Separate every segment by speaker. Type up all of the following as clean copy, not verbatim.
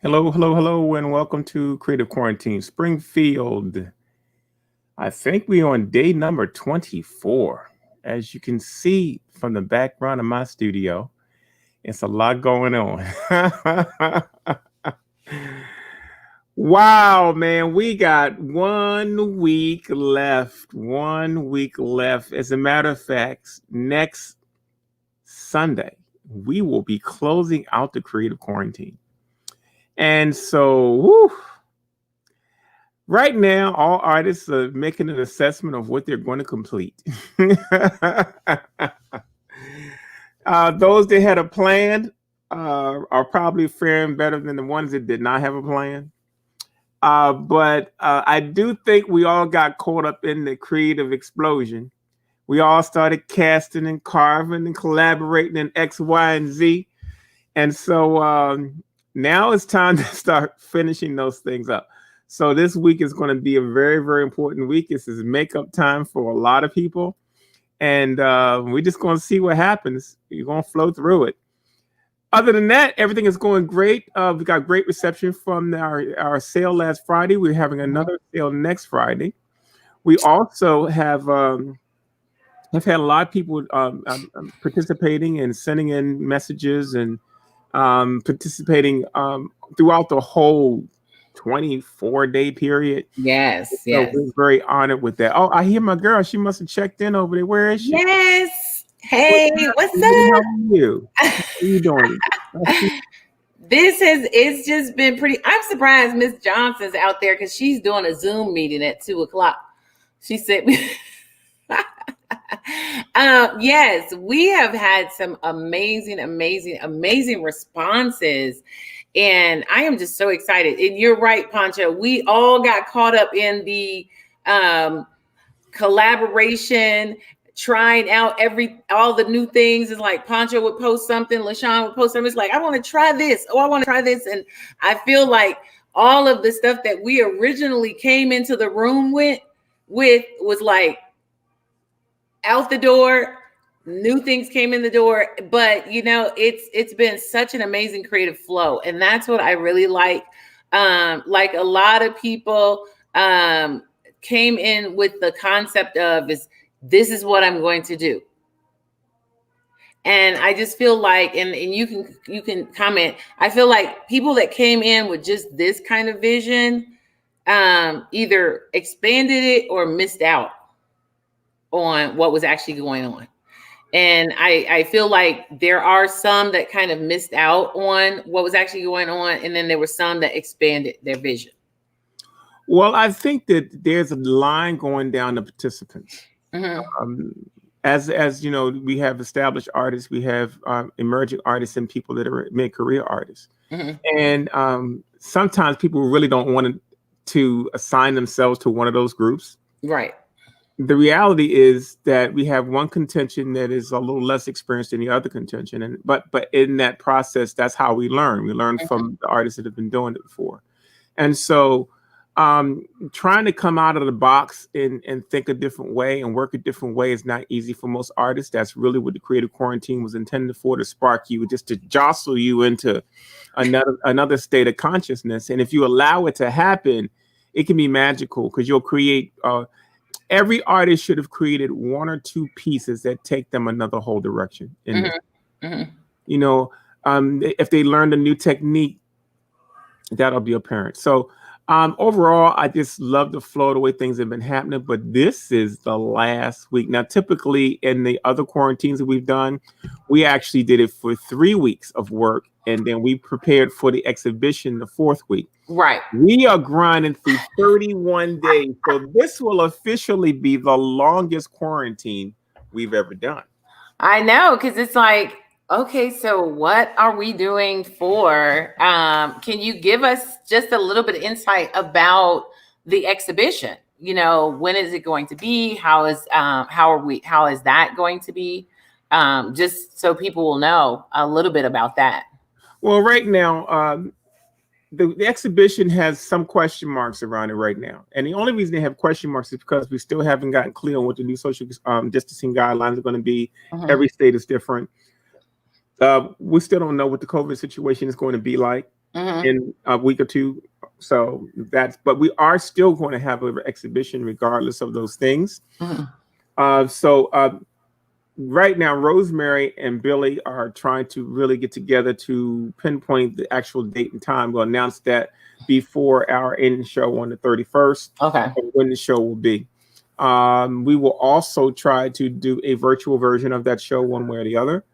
Speaker 1: Hello, hello, hello, and welcome to Creative Quarantine Springfield. I think we're on day number 24. As you can see from the background of my studio, it's a lot going on. Wow, man, we got 1 week left. 1 week left. As a matter of fact, next Sunday, we will be closing out the Creative Quarantine. And so, whew, right now, all artists are making an assessment of what they're going to complete. Those that had a plan are probably faring better than the ones that did not have a plan. But I do think we all got caught up in the creative explosion. We all started casting and carving and collaborating in X, Y, and Z. And so now it's time to start finishing those things up. So this week is going to be a very, very important week. This is makeup time for a lot of people. And we're just going to see what happens. You're going to flow through it. Other than that, everything is going great. We got great reception from our sale last Friday. We're having another sale next Friday. We also have had a lot of people participating and sending in messages and participating throughout the whole 24-day period.
Speaker 2: Yes,
Speaker 1: So
Speaker 2: yes.
Speaker 1: we're very honored with that. Oh, I hear my girl. She must have checked in over there. Where is she?
Speaker 2: Yes. Hey, what's
Speaker 1: How
Speaker 2: up?
Speaker 1: are you? How are you doing?
Speaker 2: It's just been pretty. I'm surprised Miss Johnson's out there because she's doing a Zoom meeting at 2:00. She said, yes, we have had some amazing responses. And I am just so excited. And you're right, Pancho. We all got caught up in the collaboration, trying out all the new things. It's like Pancho would post something, LaShawn would post something. It's like, I want to try this. Oh, I want to try this. And I feel like all of the stuff that we originally came into the room with was like out the door. New things came in the door, but it's been such an amazing creative flow, and that's what I really like. Like a lot of people came in with the concept of this is what I'm going to do. And I just feel like, and you can comment, I feel like people that came in with just this kind of vision either expanded it or missed out on what was actually going on. And I feel like there are some that kind of missed out on what was actually going on. And then there were some that expanded their vision.
Speaker 1: Well, I think that there's a line going down the participants. As you know, we have established artists, we have emerging artists, and people that are mid-career artists. And sometimes people really don't want to assign themselves to one of those groups.
Speaker 2: Right.
Speaker 1: The reality is that we have one contention that is a little less experienced than the other contention, but in that process, that's how we learn. We learn from the artists that have been doing it before, and so trying to come out of the box and think a different way and work a different way is not easy for most artists. That's really what the Creative Quarantine was intended for, to spark you, just to jostle you into another state of consciousness. And if you allow it to happen, it can be magical, because you'll create. Every artist should have created one or two pieces that take them another whole direction. If they learned a new technique, that'll be apparent. So overall, I just love the flow, the way things have been happening. But this is the last week. Now, typically in the other quarantines that we've done, we actually did it for 3 weeks of work. And then we prepared for the exhibition the 4th week.
Speaker 2: Right.
Speaker 1: We are grinding through 31 days. So this will officially be the longest quarantine we've ever done.
Speaker 2: I know, because it's like, okay, so what are we doing for? Can you give us just a little bit of insight about the exhibition? When is it going to be? How is that going to be? Just so people will know a little bit about that.
Speaker 1: Well, right now, the exhibition has some question marks around it right now. And the only reason they have question marks is because we still haven't gotten clear on what the new social distancing guidelines are going to be. Every state is different. We still don't know what the COVID situation is going to be like. in a week or two. So but we are still going to have an exhibition regardless of those things. So right now, Rosemary and Billy are trying to really get together to pinpoint the actual date and time. We'll announce that before our end show on the 31st.
Speaker 2: Okay.
Speaker 1: When the show will be. We will also try to do a virtual version of that show one way or the other.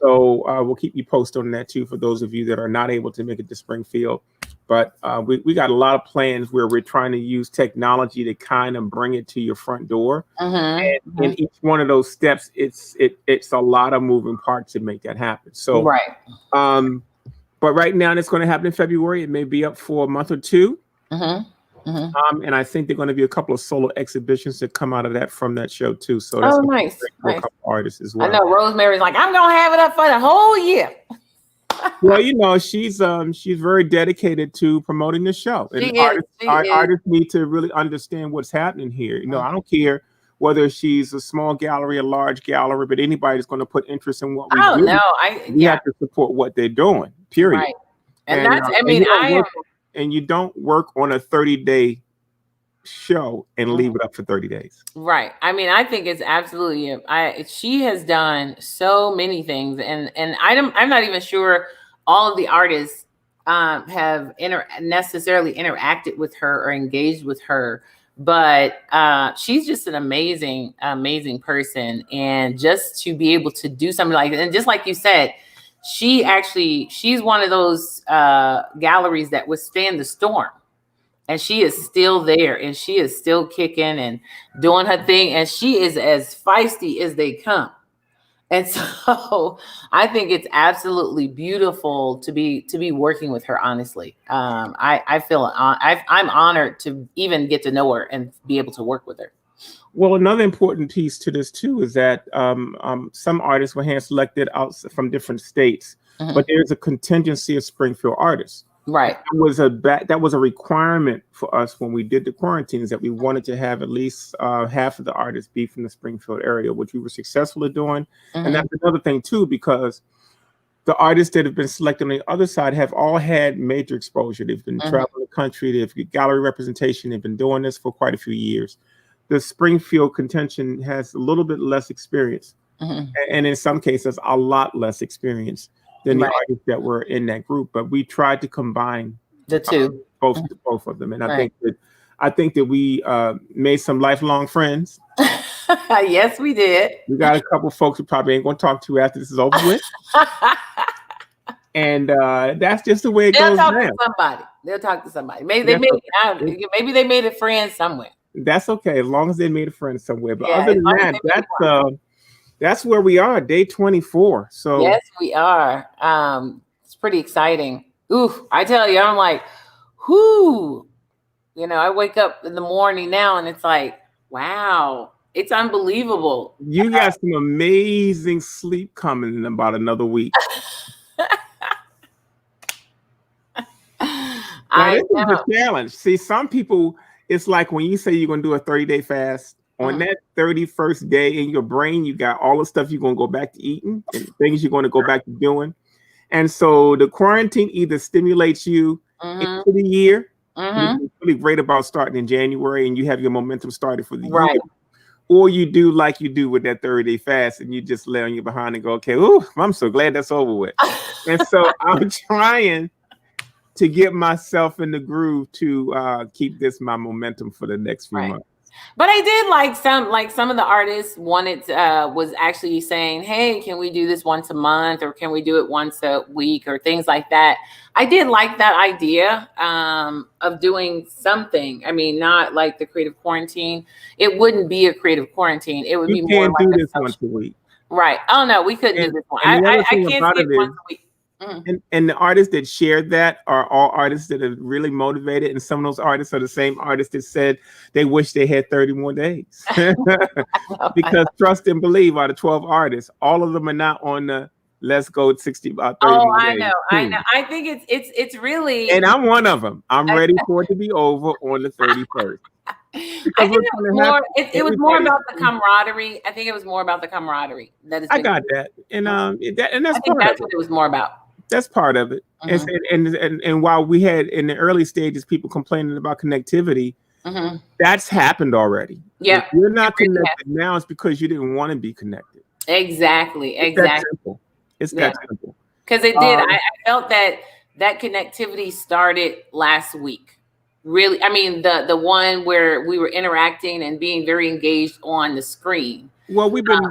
Speaker 1: So we'll keep you posted on that too for those of you that are not able to make it to Springfield. But we got a lot of plans where we're trying to use technology to kind of bring it to your front door. And in each one of those steps, it's a lot of moving parts to make that happen. So, but right now, it's going to happen in February. It may be up for a month or two. And I think there are going to be a couple of solo exhibitions that come out of that from that show too. So that's
Speaker 2: nice.
Speaker 1: A couple artists as well.
Speaker 2: I know Rosemary's like, I'm gonna have it up for the whole year.
Speaker 1: Well, you know, she's very dedicated to promoting the show. And artists need to really understand what's happening here. You know, I don't care whether she's a small gallery, a large gallery, but anybody that's going to put interest in what we do, we have to support what they're doing. Period. Right.
Speaker 2: And that's, I mean,
Speaker 1: and you don't work on a 30-day show and leave it up for 30 days.
Speaker 2: Right. I mean, I think it's absolutely, she has done so many things, and I'm not even sure all of the artists have necessarily interacted with her or engaged with her, but she's just an amazing person. And just to be able to do something like that, and just like you said, she's one of those galleries that withstand the storm. And she is still there, and she is still kicking and doing her thing. And she is as feisty as they come. And so I think it's absolutely beautiful to be working with her. Honestly, I feel I'm honored to even get to know her and be able to work with her.
Speaker 1: Well, another important piece to this too is that some artists were hand selected out from different states, but there's a contingency of Springfield artists.
Speaker 2: Right.
Speaker 1: That was a requirement for us when we did the quarantines, that we wanted to have at least half of the artists be from the Springfield area, which we were successful at doing. And that's another thing too, because the artists that have been selected on the other side have all had major exposure. They've been traveling the country, they've got gallery representation, they've been doing this for quite a few years. The Springfield contention has a little bit less experience, and in some cases a lot less experience than the artists that were in that group. But we tried to combine
Speaker 2: the two,
Speaker 1: both of them, and I think that we made some lifelong friends.
Speaker 2: Yes, we did.
Speaker 1: We got a couple folks who probably ain't going to talk to after this is over with. And that's just the way it goes.
Speaker 2: They'll talk to somebody. Maybe they made a friend somewhere.
Speaker 1: That's okay, as long as they made a friend somewhere. But other than that, that's where we are, day 24. So
Speaker 2: yes, we are. It's pretty exciting. Ooh, I tell you, I'm like, whoo. You know, I wake up in the morning now and it's like, wow, it's unbelievable.
Speaker 1: You got some amazing sleep coming in about another week. This is a challenge. See, some people, it's like when you say you're going to do a 30-day fast, on that 31st day in your brain, you got all the stuff you're going to go back to eating and things you're going to go back to doing. And so the quarantine either stimulates you into the year, which is really great about starting in January, and you have your momentum started for the year. Or you do like you do with that 30-day fast, and you just lay on your behind and go, okay, ooh, I'm so glad that's over with. And so I'm trying to get myself in the groove to keep my momentum for the next few months.
Speaker 2: But I did like some of the artists wanted was actually saying, hey, can we do this once a month, or can we do it once a week, or things like that. I did like that idea of doing something. I mean, not like the creative quarantine. It wouldn't be a creative quarantine. It would be more like
Speaker 1: do this once a week.
Speaker 2: Right. Oh no, we couldn't do this one. I can't see it once a week.
Speaker 1: And the artists that shared that are all artists that are really motivated, and some of those artists are the same artists that said they wish they had 30 more days. Because trust and believe, out of 12 artists, all of them are not on the let's go 30 more days.
Speaker 2: I know. I think it's really,
Speaker 1: and I'm one of them. I'm ready for it to be over on the 31st.
Speaker 2: I think it was more about the camaraderie. I think it was more about the camaraderie.
Speaker 1: I got that, and that's
Speaker 2: what it was more about.
Speaker 1: That's part of it. And while we had in the early stages people complaining about connectivity, that's happened already.
Speaker 2: Yeah.
Speaker 1: If you're not connected now, it's because you didn't want to be connected.
Speaker 2: Exactly.
Speaker 1: It's that simple. It's that simple.
Speaker 2: Because it did. I felt that connectivity started last week. Really, I mean the one where we were interacting and being very engaged on the screen.
Speaker 1: Well, we've been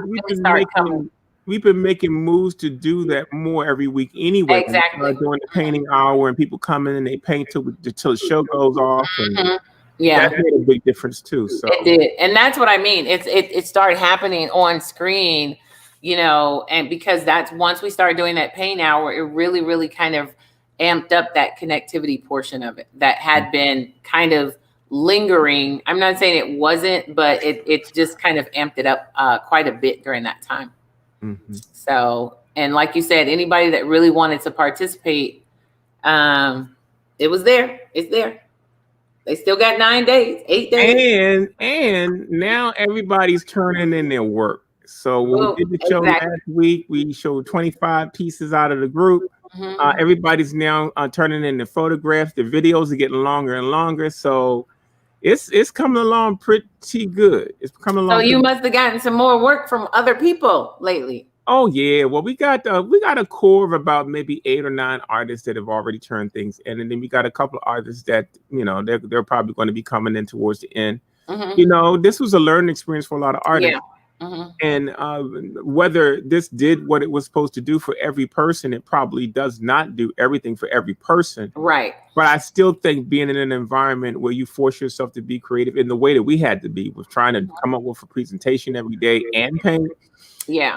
Speaker 1: making moves to do that more every week anyway.
Speaker 2: Exactly.
Speaker 1: During the painting hour, and people come in and they paint till the show goes off. And that made a big difference too. So
Speaker 2: it did, and that's what I mean. It started happening on screen, you know, and because that's once we started doing that paint hour, it really kind of amped up that connectivity portion of it that had been kind of lingering. I'm not saying it wasn't, but it just kind of amped it up quite a bit during that time. So, and like you said, anybody that really wanted to participate, it was there. It's there. They still got 9 days, 8 days.
Speaker 1: And now everybody's turning in their work. So when we did the show last week, we showed 25 pieces out of the group. Everybody's now turning in the photographs. The videos are getting longer and longer. So it's coming along pretty good. It's coming along.
Speaker 2: So you must have gotten some more work from other people lately.
Speaker 1: Oh yeah. Well, we got a core of about maybe 8 or 9 artists that have already turned things in, and then we got a couple of artists that, you know, they're probably going to be coming in towards the end. You know, this was a learning experience for a lot of artists. And whether this did what it was supposed to do for every person, it probably does not do everything for every person.
Speaker 2: Right.
Speaker 1: But I still think being in an environment where you force yourself to be creative in the way that we had to be, with trying to come up with a presentation every day and paint.
Speaker 2: Yeah.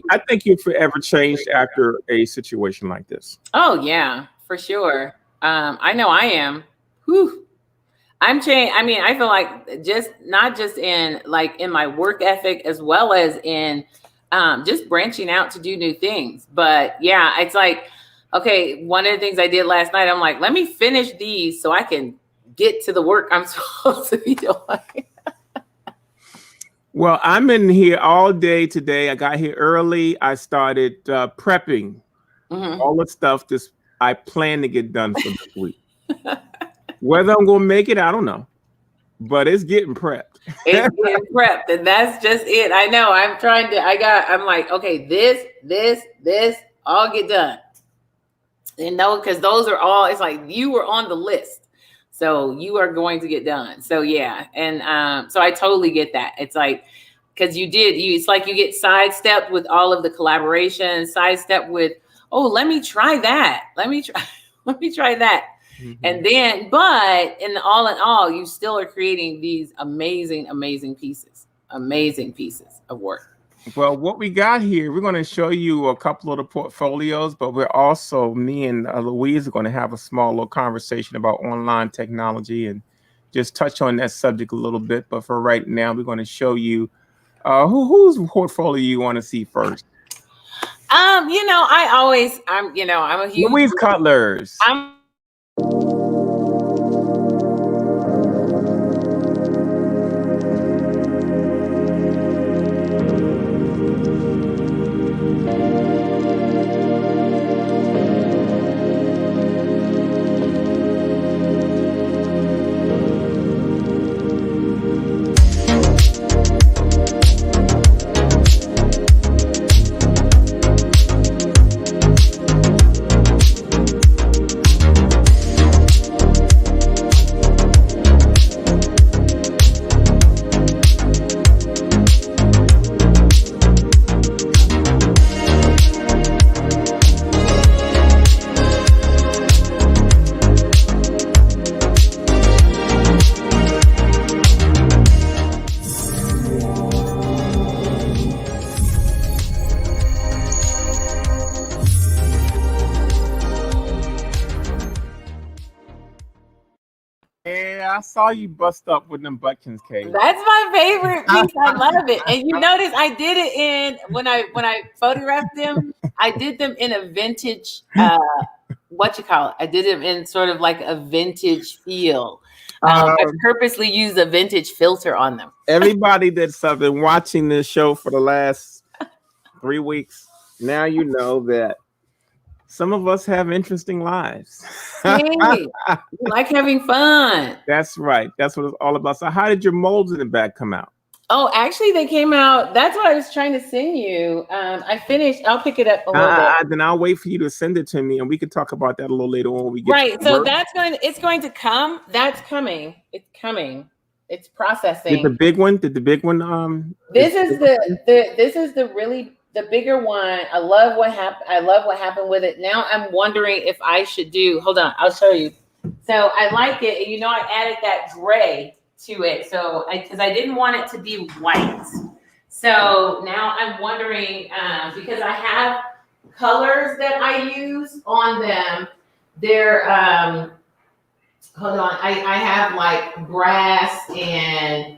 Speaker 1: I think you're forever changed after a situation like this.
Speaker 2: Oh yeah, for sure. I know I am. Whew. I'm changed. I mean, I feel like not just in my work ethic, as well as in just branching out to do new things. But yeah, it's like, okay, one of the things I did last night, I'm like, let me finish these so I can get to the work I'm supposed to be doing.
Speaker 1: Well, I'm in here all day today. I got here early. I started prepping all the stuff I plan to get done for this week. Whether I'm going to make it, I don't know. But it's getting prepped.
Speaker 2: It's getting prepped. And that's just it. I know. I'm like, okay, this, all get done. You know, because those are all, it's like you were on the list. So you are going to get done. So yeah. And so I totally get that. It's like, because it's like you get sidestepped with all of the collaboration, sidestepped with, oh, let me try that. Let me try that. And then, but in all, you still are creating these amazing pieces of work.
Speaker 1: Well, what we got here, we're going to show you a couple of the portfolios, but me and Louise are going to have a small little conversation about online technology and just touch on that subject a little bit. But for right now, we're going to show you whose portfolio you want to see first.
Speaker 2: I'm a huge
Speaker 1: Louise Cutler's. I saw you bust up with them Butkins cake.
Speaker 2: That's my favorite piece. I love it. And you notice I did it when I photographed them, I did them in a vintage, I did them in sort of like a vintage feel. I purposely used a vintage filter on them.
Speaker 1: Everybody that's been watching this show for the last 3 weeks, now you know that Some of us have interesting lives.
Speaker 2: Hey, we like having fun.
Speaker 1: That's right. That's what it's all about. So how did your molds in the back come out?
Speaker 2: Oh, actually, they came out. That's what I was trying to send you. I finished. I'll pick it up a little bit.
Speaker 1: Then I'll wait for you to send it to me, and we can talk about that a little later on when we get
Speaker 2: right. So it's going to come. That's coming. It's coming. It's processing.
Speaker 1: Did the big one?
Speaker 2: This is the bigger one. I love what happened with it. Now I'm wondering if I should do. Hold on, I'll show you. So I like it, and I added that gray to it. So because I didn't want it to be white. So now I'm wondering because I have colors that I use on them. They're hold on. I have like brass and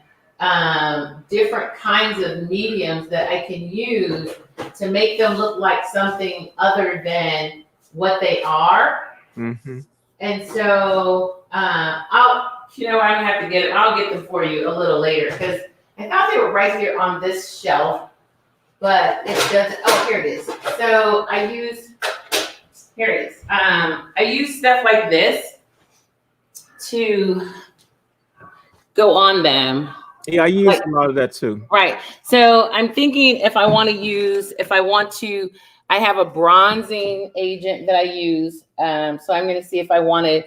Speaker 2: different kinds of mediums that I can use to make them look like something other than what they are.
Speaker 1: Mm-hmm.
Speaker 2: And so I'm gonna have to get it. I'll get them for you a little later because I thought they were right here on this shelf, but it doesn't. Oh, here it is. So here it is. I use stuff like this to go on them.
Speaker 1: Yeah, I use a lot of that too.
Speaker 2: Right. So I'm thinking if I have a bronzing agent that I use. So I'm going to see if I want to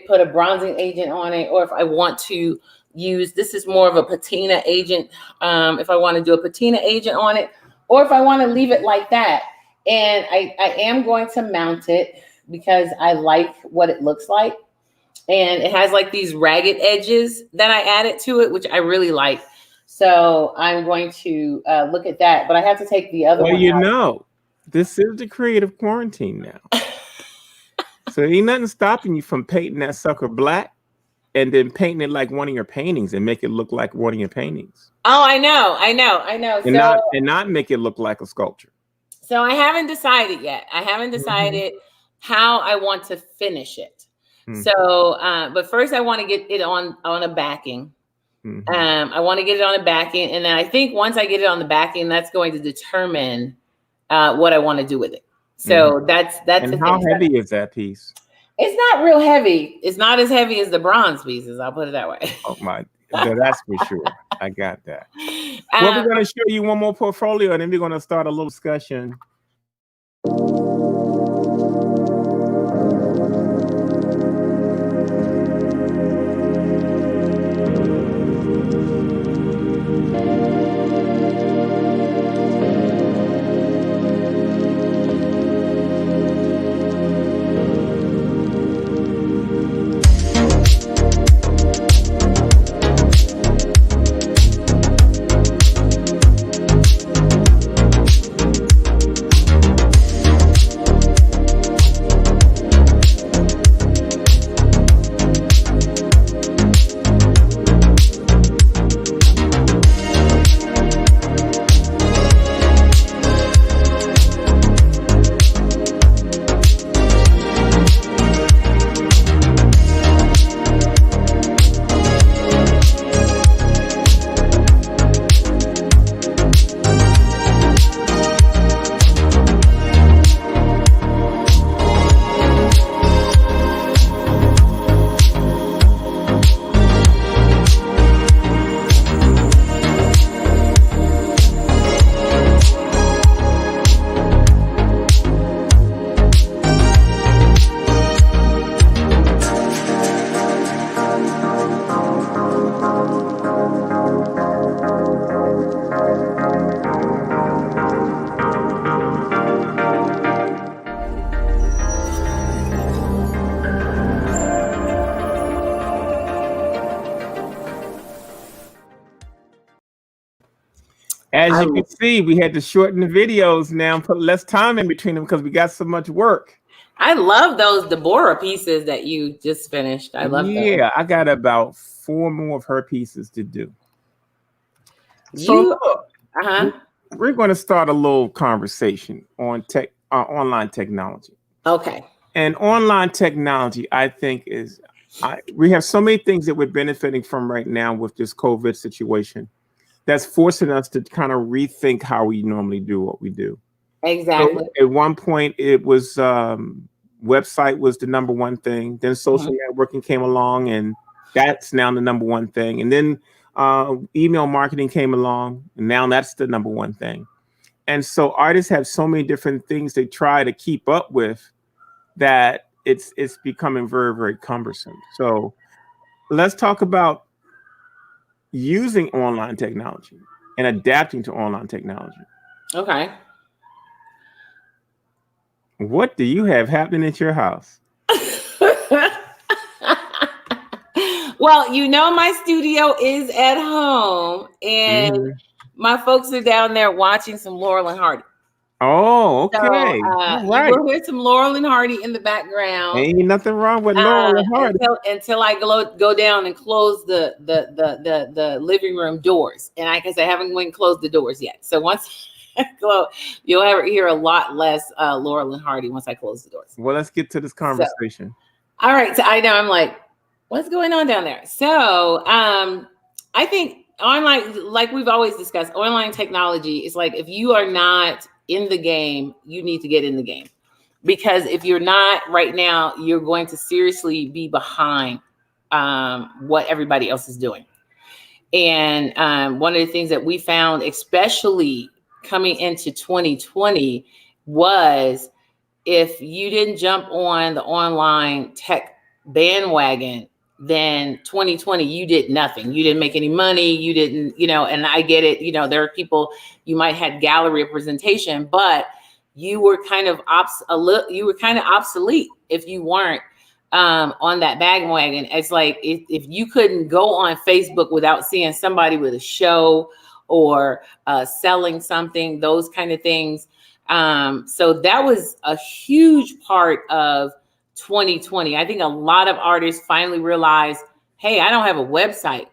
Speaker 2: put a bronzing agent on it, or if I want to use, this is more of a patina agent. If I want to do a patina agent on it, or if I want to leave it like that. And I am going to mount it because I like what it looks like. And it has like these ragged edges that I added to it, which I really like. So I'm going to look at that, but I have to take the other one out.
Speaker 1: This is the creative quarantine now. So ain't nothing stopping you from painting that sucker black and then painting it like one of your paintings and make it look like one of your paintings.
Speaker 2: Oh, I know.
Speaker 1: And not make it look like a sculpture.
Speaker 2: So I haven't decided yet. I haven't decided how I want to finish it. So, but first I want to get it on a backing. I want to get it on a backing. And then I think once I get it on the backing, that's going to determine what I want to do with it. So that's
Speaker 1: and how heavy is that piece?
Speaker 2: It's not real heavy. It's not as heavy as the bronze pieces. I'll put it that way.
Speaker 1: Oh my, that's for sure. I got that. Well, we're going to show you one more portfolio and then we're going to start a little discussion. As you can see, we had to shorten the videos now and put less time in between them because we got so much work.
Speaker 2: I love those Deborah pieces that you just finished. I love them.
Speaker 1: Yeah, I got about 4 more of her pieces to do. So we're going to start a little conversation on online technology.
Speaker 2: Okay.
Speaker 1: And online technology, I think, we have so many things that we're benefiting from right now with this COVID situation that's forcing us to kind of rethink how we normally do what we do.
Speaker 2: Exactly.
Speaker 1: So at one point, it was website was the number one thing. Then social
Speaker 2: Mhm.
Speaker 1: networking came along, and that's now the number one thing. And then email marketing came along, and now that's the number one thing. And so artists have so many different things they try to keep up with that it's becoming very, very cumbersome. So let's talk about using online technology and adapting to online technology.
Speaker 2: Okay.
Speaker 1: What do you have happening at your house?
Speaker 2: Well, my studio is at home, and
Speaker 1: Mhm.
Speaker 2: my folks are down there watching some Laurel and Hardy.
Speaker 1: Oh,
Speaker 2: So
Speaker 1: okay. All
Speaker 2: you
Speaker 1: right.
Speaker 2: will hear some Laurel and Hardy in the background
Speaker 1: Ain't nothing wrong with Laurel and Hardy.
Speaker 2: until I go down and close the living room doors. And like I said, I haven't went and closed the doors yet. So once I go, you'll hear a lot less Laurel and Hardy once I close the doors.
Speaker 1: Well, let's get to this
Speaker 2: So,
Speaker 1: conversation.
Speaker 2: all right. So I know I'm like, what's going on down there? So I think online, like we've always discussed, online technology is like, if you are not in the game, you need to get in the game. Because if you're not right now, you're going to seriously be behind what everybody else is doing. And one of the things that we found, especially coming into 2020, was if you didn't jump on the online tech bandwagon, then 2020, you did nothing. You didn't make any money. You didn't, and I get it. There are people, you might had gallery representation, but you were kind of obsolete if you weren't on that bandwagon. It's like if you couldn't go on Facebook without seeing somebody with a show or selling something, those kind of things. So that was a huge part of 2020. I think a lot of artists finally realized, hey, I don't have a website.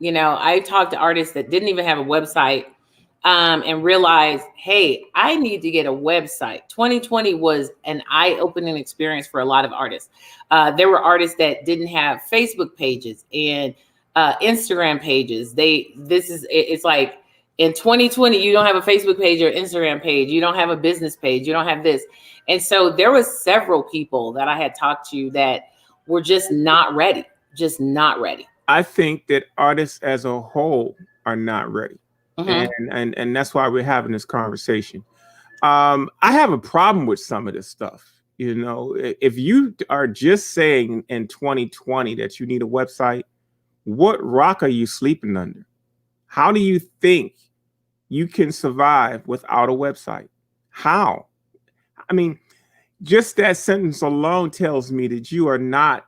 Speaker 2: I talked to artists that didn't even have a website and realized, hey, I need to get a website. 2020 was an eye-opening experience for a lot of artists. There were artists that didn't have Facebook pages and Instagram pages. It's like in 2020, you don't have a Facebook page or Instagram page. You don't have a business page. You don't have this. And so there was several people that I had talked to that were just not ready,
Speaker 1: I think that artists as a whole are not ready.
Speaker 2: Mm-hmm.
Speaker 1: And that's why we're having this conversation. I have a problem with some of this stuff. If you are just saying in 2020 that you need a website, what rock are you sleeping under? How do you think you can survive without a website? How? I mean, just that sentence alone tells me that you are not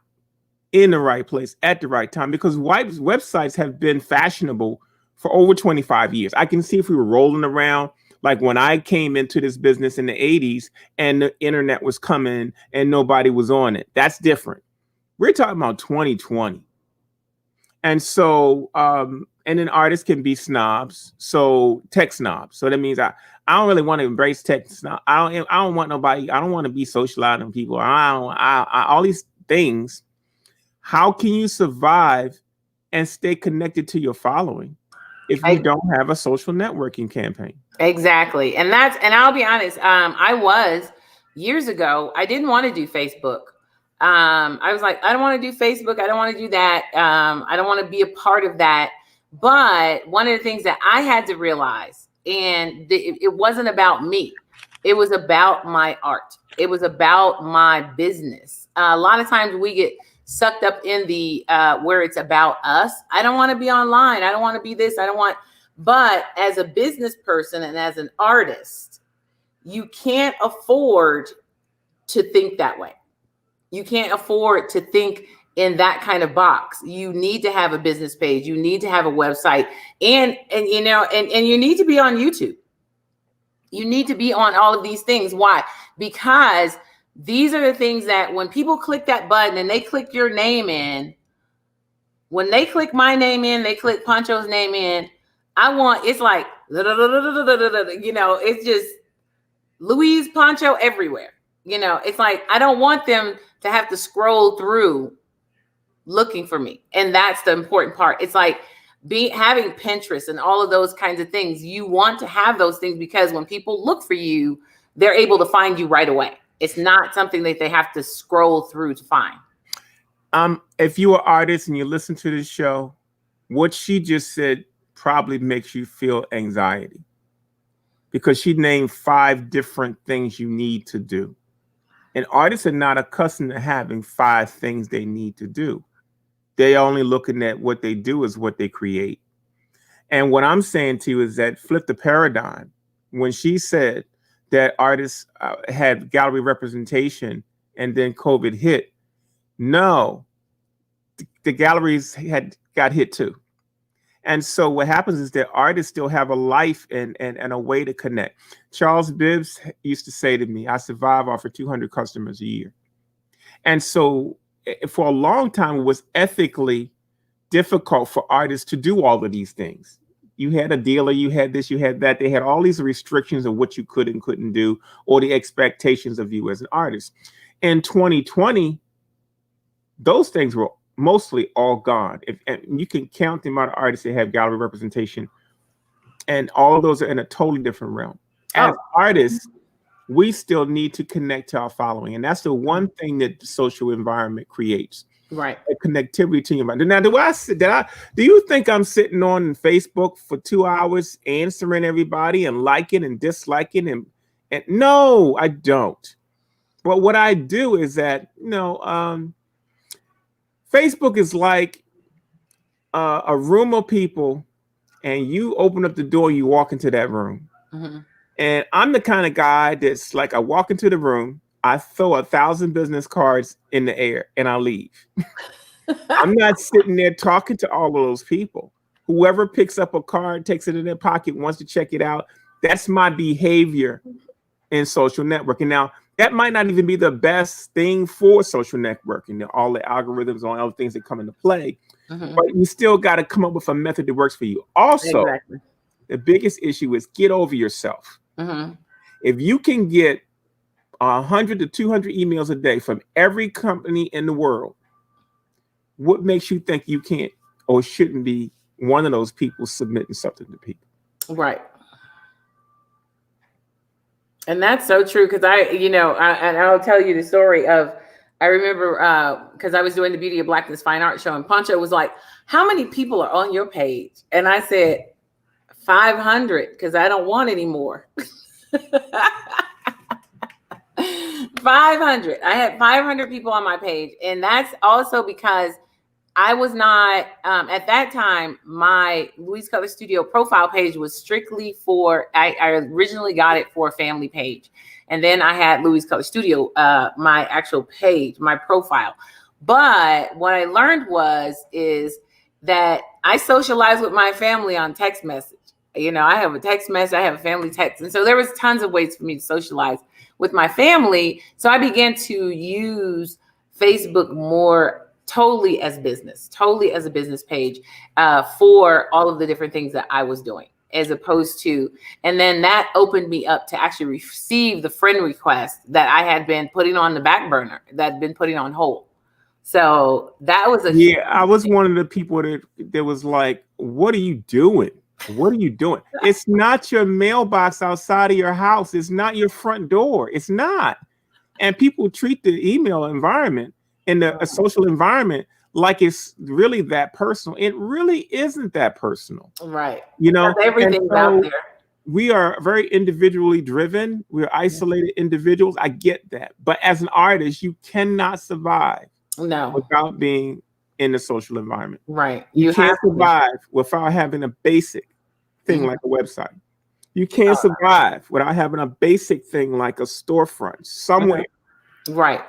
Speaker 1: in the right place at the right time, because websites have been fashionable for over 25 years. I can see if we were rolling around like when I came into this business in the 80s and the internet was coming and nobody was on it. That's different. We're talking about 2020. And so, and then artists can be snobs. So tech snobs. So that means I don't really want to embrace tech snob. I don't want nobody. I don't want to be socialized with people. All these things. How can you survive and stay connected to your following if you don't have a social networking campaign?
Speaker 2: Exactly. And I'll be honest, I was years ago, I didn't want to do Facebook. I was like, I don't want to do Facebook. I don't want to do that. I don't want to be a part of that. But one of the things that I had to realize, and it wasn't about me, it was about my art. It was about my business. A lot of times we get sucked up in the where it's about us. I don't want to be online. I don't want to be this. But as a business person and as an artist, you can't afford to think that way. You can't afford to think in that kind of box. You need to have a business page. You need to have a website, and you need to be on YouTube. You need to be on all of these things. Why? Because these are the things that when people click that button and they click your name in, when they click my name in, they click Pancho's name in, it's like, it's just Louise Pancho everywhere. It's like, I don't want them to have to scroll through looking for me. And that's the important part. It's like having Pinterest and all of those kinds of things. You want to have those things because when people look for you, they're able to find you right away. It's not something that they have to scroll through to find.
Speaker 1: If you're an artist and you listen to this show, what she just said probably makes you feel anxiety, because she named 5 different things you need to do. And artists are not accustomed to having 5 things they need to do. They're only looking at what they do is what they create. And what I'm saying to you is that flip the paradigm. When she said that artists had gallery representation and then COVID hit, no, the galleries got hit too. And so what happens is that artists still have a life and a way to connect. Charles Bibbs used to say to me, I survive off of 200 customers a year. And so for a long time, it was ethically difficult for artists to do all of these things. You had a dealer, you had this, you had that. They had all these restrictions of what you could and couldn't do, or the expectations of you as an artist. In 2020, those things were mostly all gone. And you can count the amount of artists that have gallery representation, and all of those are in a totally different realm. As artists, we still need to connect to our following. And that's the one thing that the social environment creates.
Speaker 2: Right.
Speaker 1: A connectivity to your mind. Now, do you think I'm sitting on Facebook for 2 hours answering everybody and liking and disliking and no, I don't. But what I do is that, Facebook is like a room of people, and you open up the door, you walk into that room.
Speaker 2: Mm-hmm.
Speaker 1: And I'm the kind of guy that's like, I walk into the room, I throw 1,000 business cards in the air, and I leave. I'm not sitting there talking to all of those people. Whoever picks up a card, takes it in their pocket, wants to check it out. That's my behavior in social networking. Now, that might not even be the best thing for social networking. All the algorithms, all other things that come into play. Mm-hmm. But you still got to come up with a method that works for you. Also, exactly. The biggest issue is get over yourself. Mm-hmm. If you can get 100 to 200 emails a day from every company in the world, what makes you think you can't or shouldn't be one of those people submitting something to people?
Speaker 2: Right. And that's so true, because I'll tell you the story of, I remember because I was doing the Beauty of Blackness Fine Art show, and Pancho was like, how many people are on your page? And I said, 500, because I don't want any more. 500. I had 500 people on my page. And that's also because I was not, at that time, my Louise Cutler Studio profile page was strictly for, I originally got it for a family page. And then I had Louise Cutler Studio, my actual page, my profile. But what I learned is that I socialize with my family on text message. I have a text message, I have a family text. And so there was tons of ways for me to socialize with my family. So I began to use Facebook more totally as a business page for all of the different things that I was doing, as opposed to, and then that opened me up to actually receive the friend request that I had been putting on the back burner, that had been putting on hold. So that was
Speaker 1: I was one of the people that was like, what are you doing? What are you doing? It's not your mailbox outside of your house. It's not your front door. It's not. And people treat the email environment and the social environment like it's really that personal. It really isn't that personal.
Speaker 2: Right.
Speaker 1: Everything's out there. We are very individually driven. We're isolated individuals. I get that. But as an artist, you cannot survive without being in the social environment.
Speaker 2: Right.
Speaker 1: You can't survive without having a basic thing like a website. You can't survive without having a basic thing like a storefront somewhere.
Speaker 2: Right.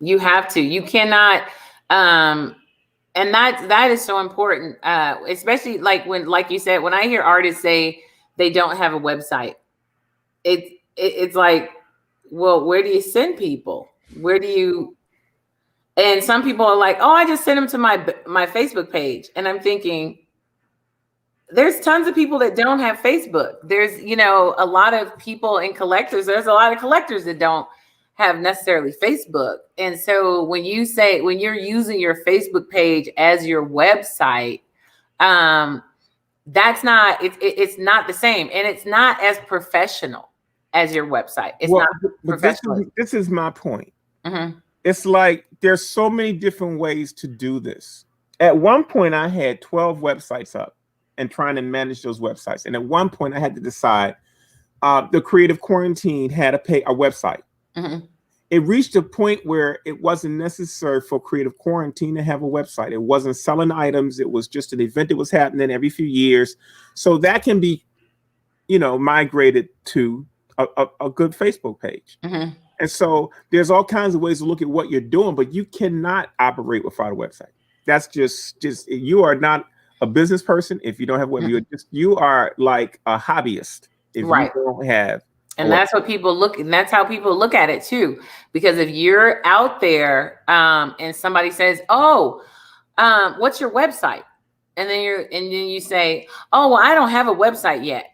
Speaker 2: You have to. You cannot. And that is so important, especially like you said, when I hear artists say they don't have a website, it's like, well, where do you send people? Where do you? And some people are like, oh, I just sent them to my Facebook page. And I'm thinking, there's tons of people that don't have Facebook. There's, a lot of people and collectors. There's a lot of collectors that don't have necessarily Facebook. And so when you're using your Facebook page as your website, That's not, it's not the same, and it's not as professional as your website. It's not professional.
Speaker 1: This is my point.
Speaker 2: Mm-hmm.
Speaker 1: It's like there's so many different ways to do this. At one point, I had 12 websites up and trying to manage those websites. And at one point, I had to decide. The Creative Quarantine had a website.
Speaker 2: Mm-hmm.
Speaker 1: It reached a point where it wasn't necessary for Creative Quarantine to have a website. It wasn't selling items. It was just an event that was happening every few years. So that can be, migrated to a good Facebook page.
Speaker 2: Mm-hmm.
Speaker 1: And so there's all kinds of ways to look at what you're doing, but you cannot operate without a website. That's just you are not a business person if you don't have a website.
Speaker 2: Mm-hmm.
Speaker 1: You are like a hobbyist if you don't have.
Speaker 2: And that's what people look, and that's how people look at it too. Because if you're out there and somebody says, "Oh, what's your website?" and then you say, "Oh, well, I don't have a website yet."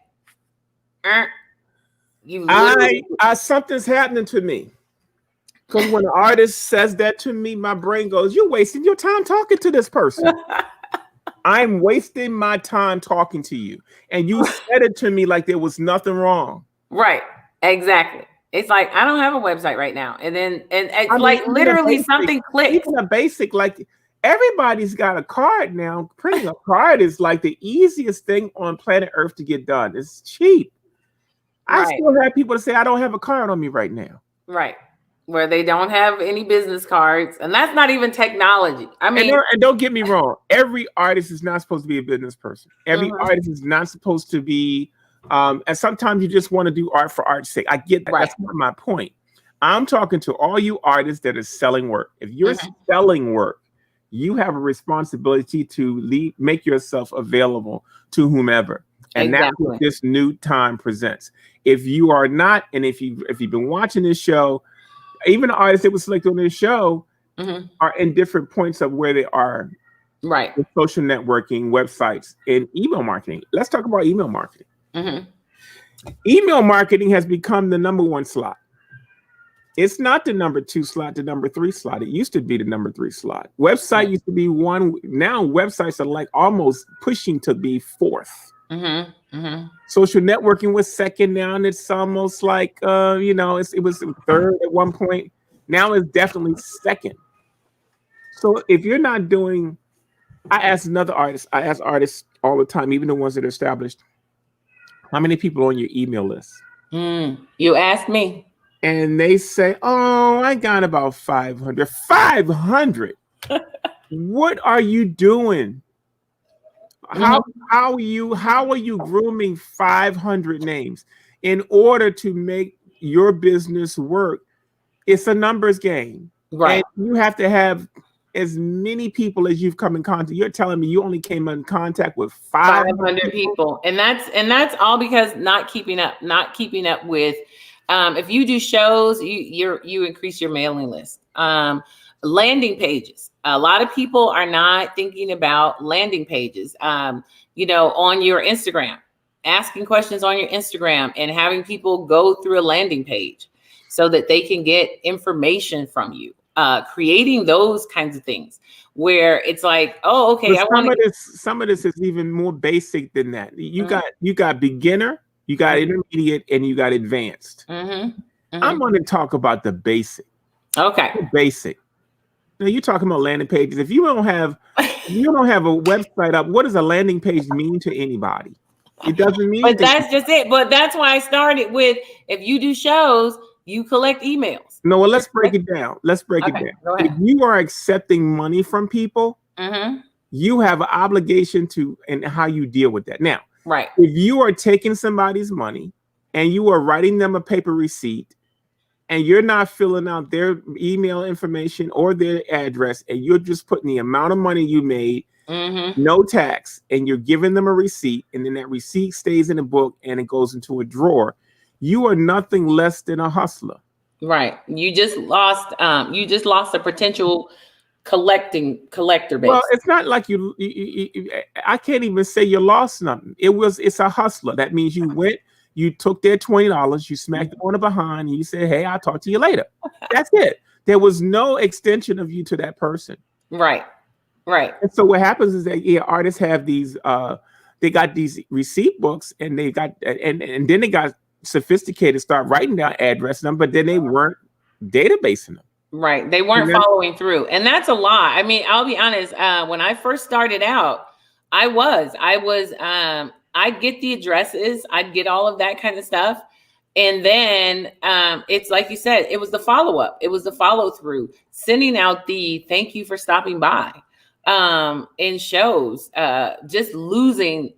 Speaker 1: Something's happening to me. Because when an artist says that to me, my brain goes, "You're wasting your time talking to this person." I'm wasting my time talking to you. And you said it to me like there was nothing wrong.
Speaker 2: Right. Exactly. It's like, I don't have a website right now. And then, literally something clicks.
Speaker 1: Even a basic, like everybody's got a card now. Printing a card is like the easiest thing on planet Earth to get done. It's cheap. I still have people to say, I don't have a card on me right now.
Speaker 2: Right. Where they don't have any business cards. And that's not even technology. I mean,
Speaker 1: and don't get me wrong. Every artist is not supposed to be a business person. Every artist is not supposed to be, and sometimes you just want to do art for art's sake. I get that. That's not my point. I'm talking to all you artists that are selling work. If you're selling work, you have a responsibility to make yourself available to whomever. And that's what this new time presents. If you are not, and if you've been watching this show, even the artists that were selected on this show are in different points of where they are.
Speaker 2: Right.
Speaker 1: With social networking, websites, and email marketing. Let's talk about email marketing. Email marketing has become the number 1 slot. It's not the number 2 slot, the number 3 slot. It used to be the number 3 slot. Website used to be 1. Now websites are like almost pushing to be 4th. Social networking was 2nd now, and it's almost like it was 3rd at one point. Now it's definitely 2nd. So if you're not doing, I ask artists all the time, even the ones that are established, how many people on your email list?
Speaker 2: You ask me.
Speaker 1: And they say, "Oh, I got about 500. 500? What are you doing? How are you grooming 500 names in order to make your business work? It's a numbers game,
Speaker 2: right?
Speaker 1: And you have to have as many people as you've come in contact. You're telling me you only came in contact with 500
Speaker 2: people, and that's all because not keeping up with. If you do shows, you increase your mailing list. Landing pages. A lot of people are not thinking about landing pages. On your Instagram, asking questions on your Instagram and having people go through a landing page so that they can get information from you. Creating those kinds of things where it's like, oh, okay.
Speaker 1: Some of this is even more basic than that. You got beginner, you got intermediate, and you got advanced. I'm going to talk about the basic.
Speaker 2: Okay.
Speaker 1: The basic. Now you're talking about landing pages. If you don't have a website up, what does a landing page mean to anybody? It doesn't mean.
Speaker 2: But that's just it. But that's why I started with, if you do shows, you collect emails.
Speaker 1: No, well, let's break it down. Go ahead. If you are accepting money from people, you have an obligation and how you deal with that. Now,
Speaker 2: right.
Speaker 1: If you are taking somebody's money and you are writing them a paper receipt, and you're not filling out their email information or their address, and you're just putting the amount of money you made, no tax, and you're giving them a receipt, and then that receipt stays in a book and it goes into a drawer, you are nothing less than a hustler.
Speaker 2: Right. You just lost a potential collector base.
Speaker 1: Well, it's not like you I can't even say you lost nothing. It's a hustler. That means you went. You took their $20, you smacked them on the behind, and you said, "Hey, I'll talk to you later." That's it. There was no extension of you to that person.
Speaker 2: Right. Right.
Speaker 1: And so what happens is that artists have these they got these receipt books, and they got and then they got sophisticated, start writing down address number, but then they weren't databasing them.
Speaker 2: Right. They weren't following through. And that's a lot. I mean, I'll be honest, when I first started out, I'd get the addresses, I'd get all of that kind of stuff. And then it's like you said, it was the follow-up. It was the follow-through, sending out the thank you for stopping by in shows, just losing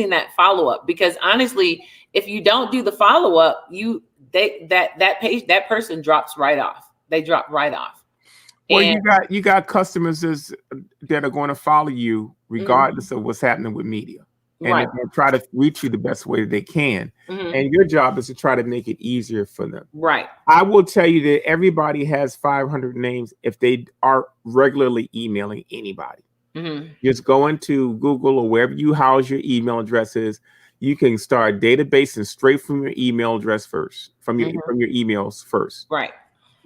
Speaker 2: that follow-up. Because honestly, if you don't do the follow-up, that person drops right off. They drop right off.
Speaker 1: Or you got customers that are going to follow you regardless of what's happening with media. And they're going to try to reach you the best way that they can. And your job is to try to make it easier for them.
Speaker 2: Right.
Speaker 1: I will tell you that everybody has 500 names if they are regularly emailing anybody. Just go into Google or wherever you house your email addresses. You can start databasing straight from your email address first, from your emails first.
Speaker 2: Right.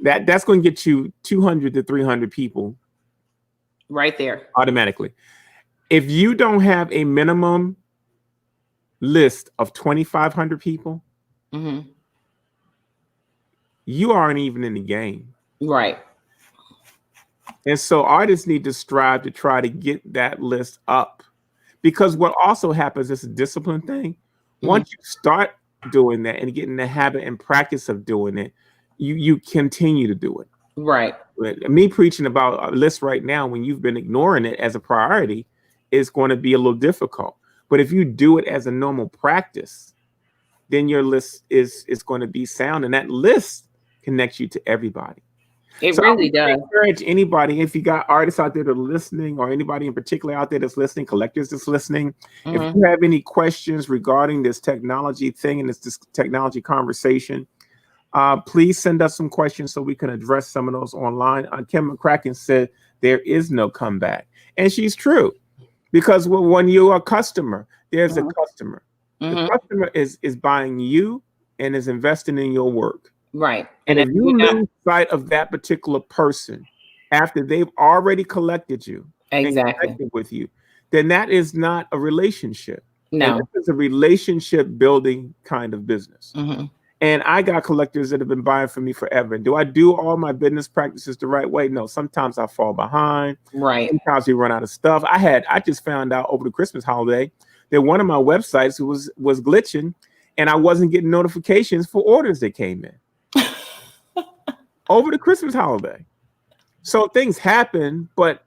Speaker 1: That's going to get you 200 to 300 people
Speaker 2: right there
Speaker 1: automatically. If you don't have a minimum list of 2,500 people, you aren't even in the game.
Speaker 2: Right.
Speaker 1: And so artists need to strive to try to get that list up, because what also happens is a discipline thing. Once you start doing that and get in the habit and practice of doing it, you continue to do it.
Speaker 2: Right.
Speaker 1: Me preaching about a list right now when you've been ignoring it as a priority is going to be a little difficult. But if you do it as a normal practice, then your list is going to be sound, and that list connects you to everybody.
Speaker 2: It really does.
Speaker 1: I encourage anybody, if you got artists out there that are listening, or anybody in particular out there that's listening, collectors that's listening, if you have any questions regarding this technology thing and this technology conversation, please send us some questions so we can address some of those online. Kim McCracken said there is no comeback, and she's true, because when you're a customer, there's a customer. The customer is buying you and is investing in your work.
Speaker 2: Right.
Speaker 1: And if you lose sight of that particular person after they've already collected you and connected with you, then that is not a relationship.
Speaker 2: No,
Speaker 1: it's a relationship building kind of business. And I got collectors that have been buying from me forever. And do I do all my business practices the right way? No. Sometimes I fall behind.
Speaker 2: Right.
Speaker 1: Sometimes we run out of stuff. I just found out over the Christmas holiday that one of my websites was glitching, and I wasn't getting notifications for orders that came in over the Christmas holiday. So things happen, but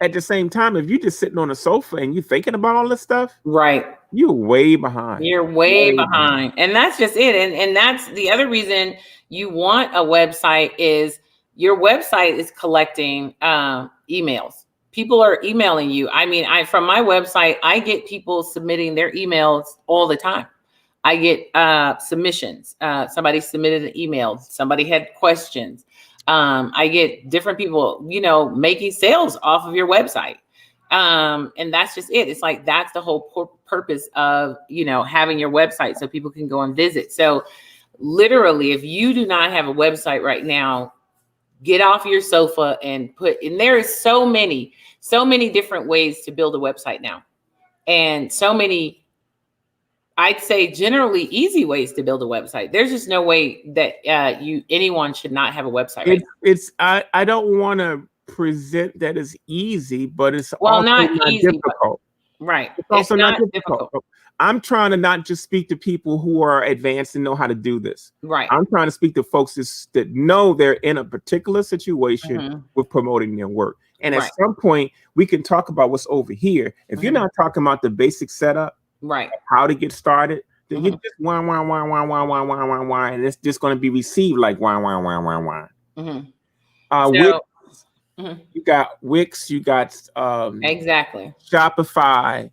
Speaker 1: at the same time, if you're just sitting on a sofa and you're thinking about all this stuff,
Speaker 2: right,
Speaker 1: you're way behind.
Speaker 2: You're way behind. And that's just it. And that's the other reason you want a website is your website is collecting emails. People are emailing you. I mean, from my website, I get people submitting their emails all the time. I get submissions. Somebody submitted an email. Somebody had questions. I get different people, making sales off of your website. And that's just it. It's like, that's the whole purpose of, having your website so people can go and visit. So literally, if you do not have a website right now, get off your sofa and there is so many different ways to build a website now. And so many, I'd say generally easy ways to build a website. There's just no way that anyone should not have a website. Right?
Speaker 1: I don't want to present that as easy, but it's also not easy, difficult.
Speaker 2: Right.
Speaker 1: It's also not difficult. I'm trying to not just speak to people who are advanced and know how to do this.
Speaker 2: Right.
Speaker 1: I'm trying to speak to folks that know they're in a particular situation with promoting their work. And at some point, we can talk about what's over here. If you're not talking about the basic setup,
Speaker 2: right,
Speaker 1: how to get started, then you just wah, and it's just going to be received like wah. You got Wix, you got
Speaker 2: exactly
Speaker 1: Shopify.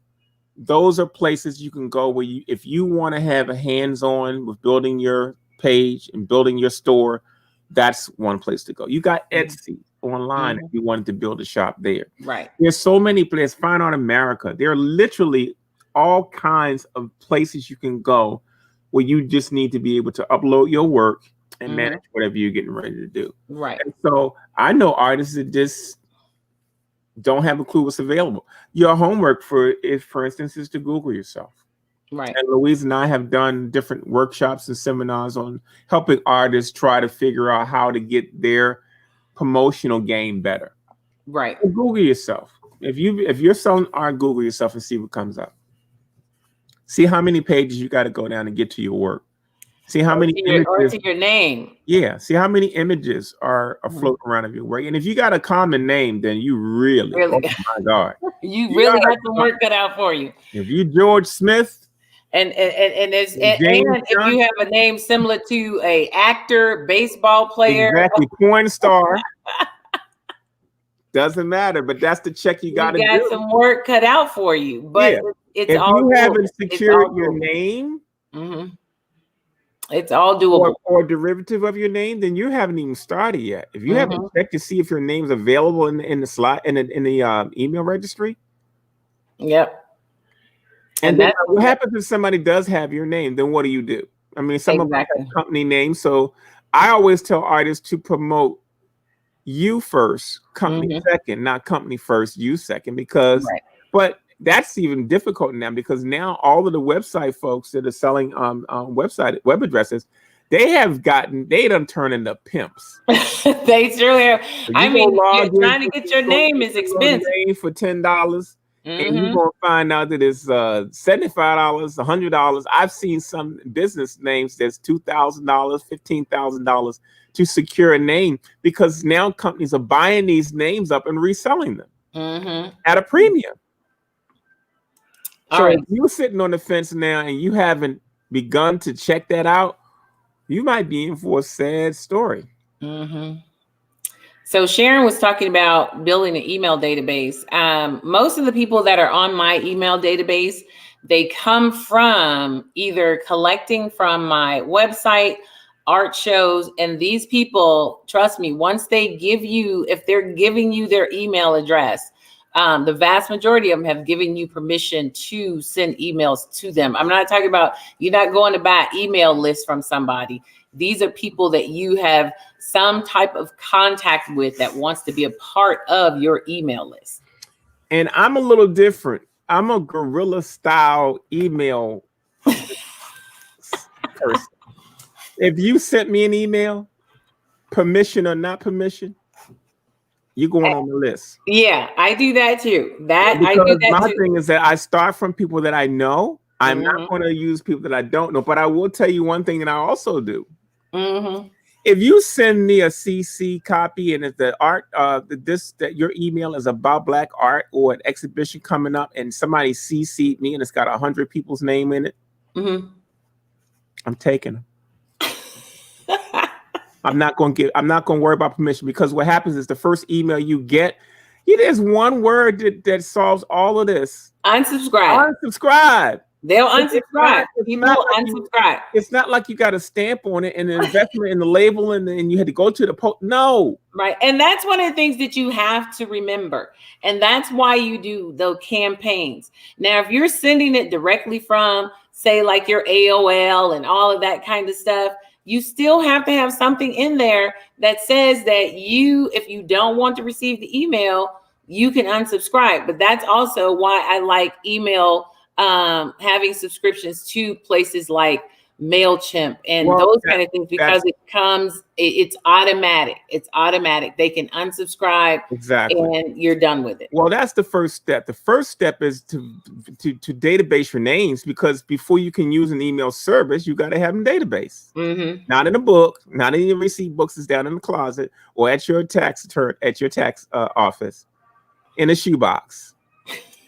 Speaker 1: Those are places you can go where if you want to have a hands-on with building your page and building your store, that's one place to go. You got Etsy online if you wanted to build a shop there.
Speaker 2: Right.
Speaker 1: There's so many places. Fine Art America. There are literally all kinds of places you can go where you just need to be able to upload your work and manage whatever you're getting ready to do.
Speaker 2: Right.
Speaker 1: And so I know artists that just don't have a clue what's available. Your homework for instance, is to Google yourself.
Speaker 2: Right.
Speaker 1: And Louise and I have done different workshops and seminars on helping artists try to figure out how to get their promotional game better.
Speaker 2: Right.
Speaker 1: So Google yourself. If you're selling art, Google yourself and see what comes up. See how many pages you got to go down to get to your work. See how many images,
Speaker 2: or to your name.
Speaker 1: Yeah. See how many images are floating around of your work. And if you got a common name, then you really. Oh my God.
Speaker 2: you really got some work cut out for you.
Speaker 1: If you George Smith.
Speaker 2: And if you have a name similar to a actor, baseball player,
Speaker 1: exactly, porn star, doesn't matter. But that's the check you got to do.
Speaker 2: You got some work cut out for you. But it's
Speaker 1: if
Speaker 2: all
Speaker 1: you haven't secured your name,
Speaker 2: it's all doable.
Speaker 1: Or derivative of your name, then you haven't even started yet. If you haven't checked to see if your name's available in the slot in the email registry.
Speaker 2: Yep.
Speaker 1: And then what happens if somebody does have your name? Then what do you do? I mean, some of them have company names. So I always tell artists to promote you first, company second, not company first, you second, because but that's even difficult now because now all of the website folks that are selling web addresses, they done turned into pimps.
Speaker 2: They sure have. I mean, trying to get your name is expensive.
Speaker 1: For $10. And you're gonna find out that it's $75, $100. I've seen some business names that's $2,000, $15,000 to secure a name because now companies are buying these names up and reselling them at a premium. So if you're sitting on the fence now and you haven't begun to check that out, you might be in for a sad story.
Speaker 2: So Sharon was talking about building an email database. Most of the people that are on my email database, they come from either collecting from my website, art shows, and these people, trust me, once they give you, if they're giving you their email address, the vast majority of them have given you permission to send emails to them. I'm not talking about you're not going to buy an email list from somebody. These are people that you have some type of contact with that wants to be a part of your email list.
Speaker 1: And I'm a little different. I'm a guerrilla style email person. If you sent me an email, permission or not permission, you're going on the list.
Speaker 2: Yeah, I do that too. My
Speaker 1: thing is that I start from people that I know. I'm not going to use people that I don't know, but I will tell you one thing that I also do. If you send me a CC copy and it's the art, that your email is about Black art or an exhibition coming up, and somebody CC'd me and it's got 100 people's name in it, I'm taking them. I'm not going to worry about permission because what happens is the first email you get, there's one word that solves all of this. Unsubscribe.
Speaker 2: They'll unsubscribe. People unsubscribe.
Speaker 1: It's not like you got a stamp on it and an investment in the label and you had to go to the post. No.
Speaker 2: Right. And that's one of the things that you have to remember. And that's why you do those campaigns. Now, if you're sending it directly from, say, like your AOL and all of that kind of stuff, you still have to have something in there that says that if you don't want to receive the email, you can unsubscribe. But that's also why I like email having subscriptions to places like MailChimp and those kind of things, because it's automatic. It's automatic. They can unsubscribe and you're done with it.
Speaker 1: Well, that's the first step. The first step is to database your names, because before you can use an email service, you got to have a database. Not in a book, not in your receipt books. It's down in the closet or at your tax office in a shoebox.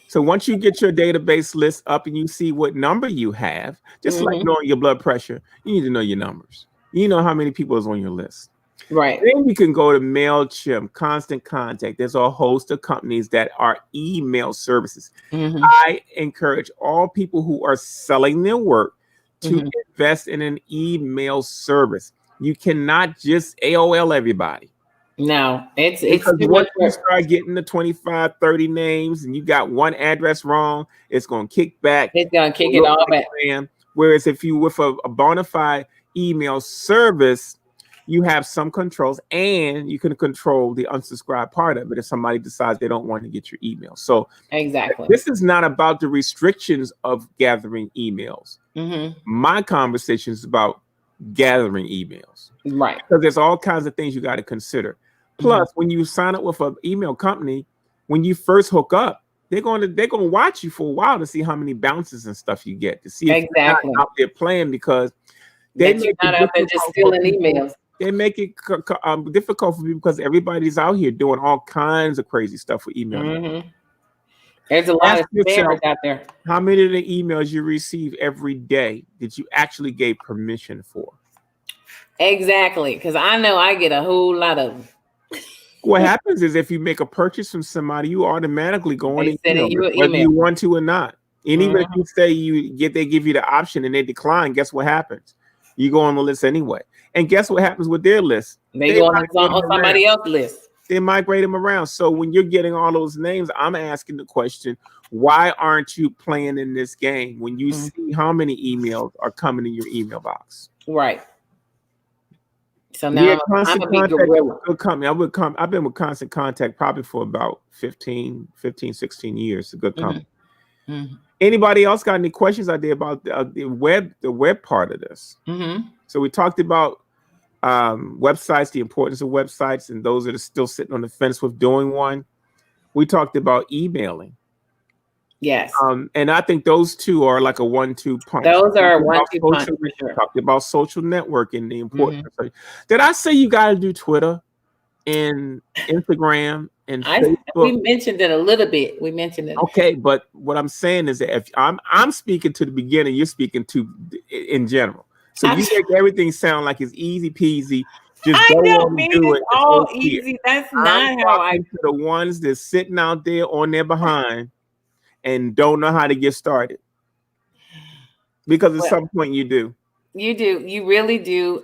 Speaker 1: So once you get your database list up and you see what number you have, just like knowing your blood pressure, you need to know your numbers. You know how many people is on your list.
Speaker 2: Right.
Speaker 1: Then you can go to MailChimp, Constant Contact. There's a host of companies that are email services. I encourage all people who are selling their work to invest in an email service. You cannot just AOL everybody.
Speaker 2: No, it's
Speaker 1: once you start getting the 25, 30 names and you got one address wrong, it's going to kick back.
Speaker 2: It's going to kick it all back.
Speaker 1: Whereas if you with a bona fide email service, you have some controls, and you can control the unsubscribe part of it if somebody decides they don't want to get your email. So
Speaker 2: Exactly.
Speaker 1: this is not about the restrictions of gathering emails. My conversation is about gathering emails.
Speaker 2: Right.
Speaker 1: Because there's all kinds of things you got to consider. Plus, when you sign up with an email company, when you first hook up, they're going to watch you for a while to see how many bounces and stuff you get, to see if you're not out there playing, because they
Speaker 2: you're not out there just stealing emails.
Speaker 1: They make it difficult for people because everybody's out here doing all kinds of crazy stuff with email.
Speaker 2: There's a lot of spammers out there.
Speaker 1: How many of the emails you receive every day did you actually gave permission for?
Speaker 2: Exactly, because I know I get a whole lot of them.
Speaker 1: What happens is if you make a purchase from somebody, you automatically go on
Speaker 2: you an
Speaker 1: whether
Speaker 2: email.
Speaker 1: you want to or not. And even if you say they give you the option and they decline, guess what happens? You go on the list anyway. And guess what happens with their list?
Speaker 2: They go on somebody else's list.
Speaker 1: They migrate them around. So when you're getting all those names, I'm asking the question, why aren't you playing in this game when you see how many emails are coming in your email box?
Speaker 2: Right. So now I'm a big gorilla.
Speaker 1: Good company. I've been with Constant Contact probably for about 15, 16 years. It's a good company. Anybody else got any questions out there about the web part of this? So we talked about websites, the importance of websites, and those that are still sitting on the fence with doing one. We talked about emailing.
Speaker 2: Yes.
Speaker 1: And I think those two are like a 1-2 punch.
Speaker 2: Those are a 1-2 punch for sure.
Speaker 1: Talked about social networking, the importance. Did I say you got to do Twitter and Instagram and Facebook?
Speaker 2: We mentioned it a little bit. We mentioned it.
Speaker 1: Okay, but what I'm saying is that if I'm speaking to the beginning, you're speaking to in general. So you make everything sound like it's easy peasy. Just go on and do it.
Speaker 2: It's all easy. That's not how I.
Speaker 1: To the ones that's sitting out there on their behind and don't know how to get started, because at some point you do.
Speaker 2: You do. You really do.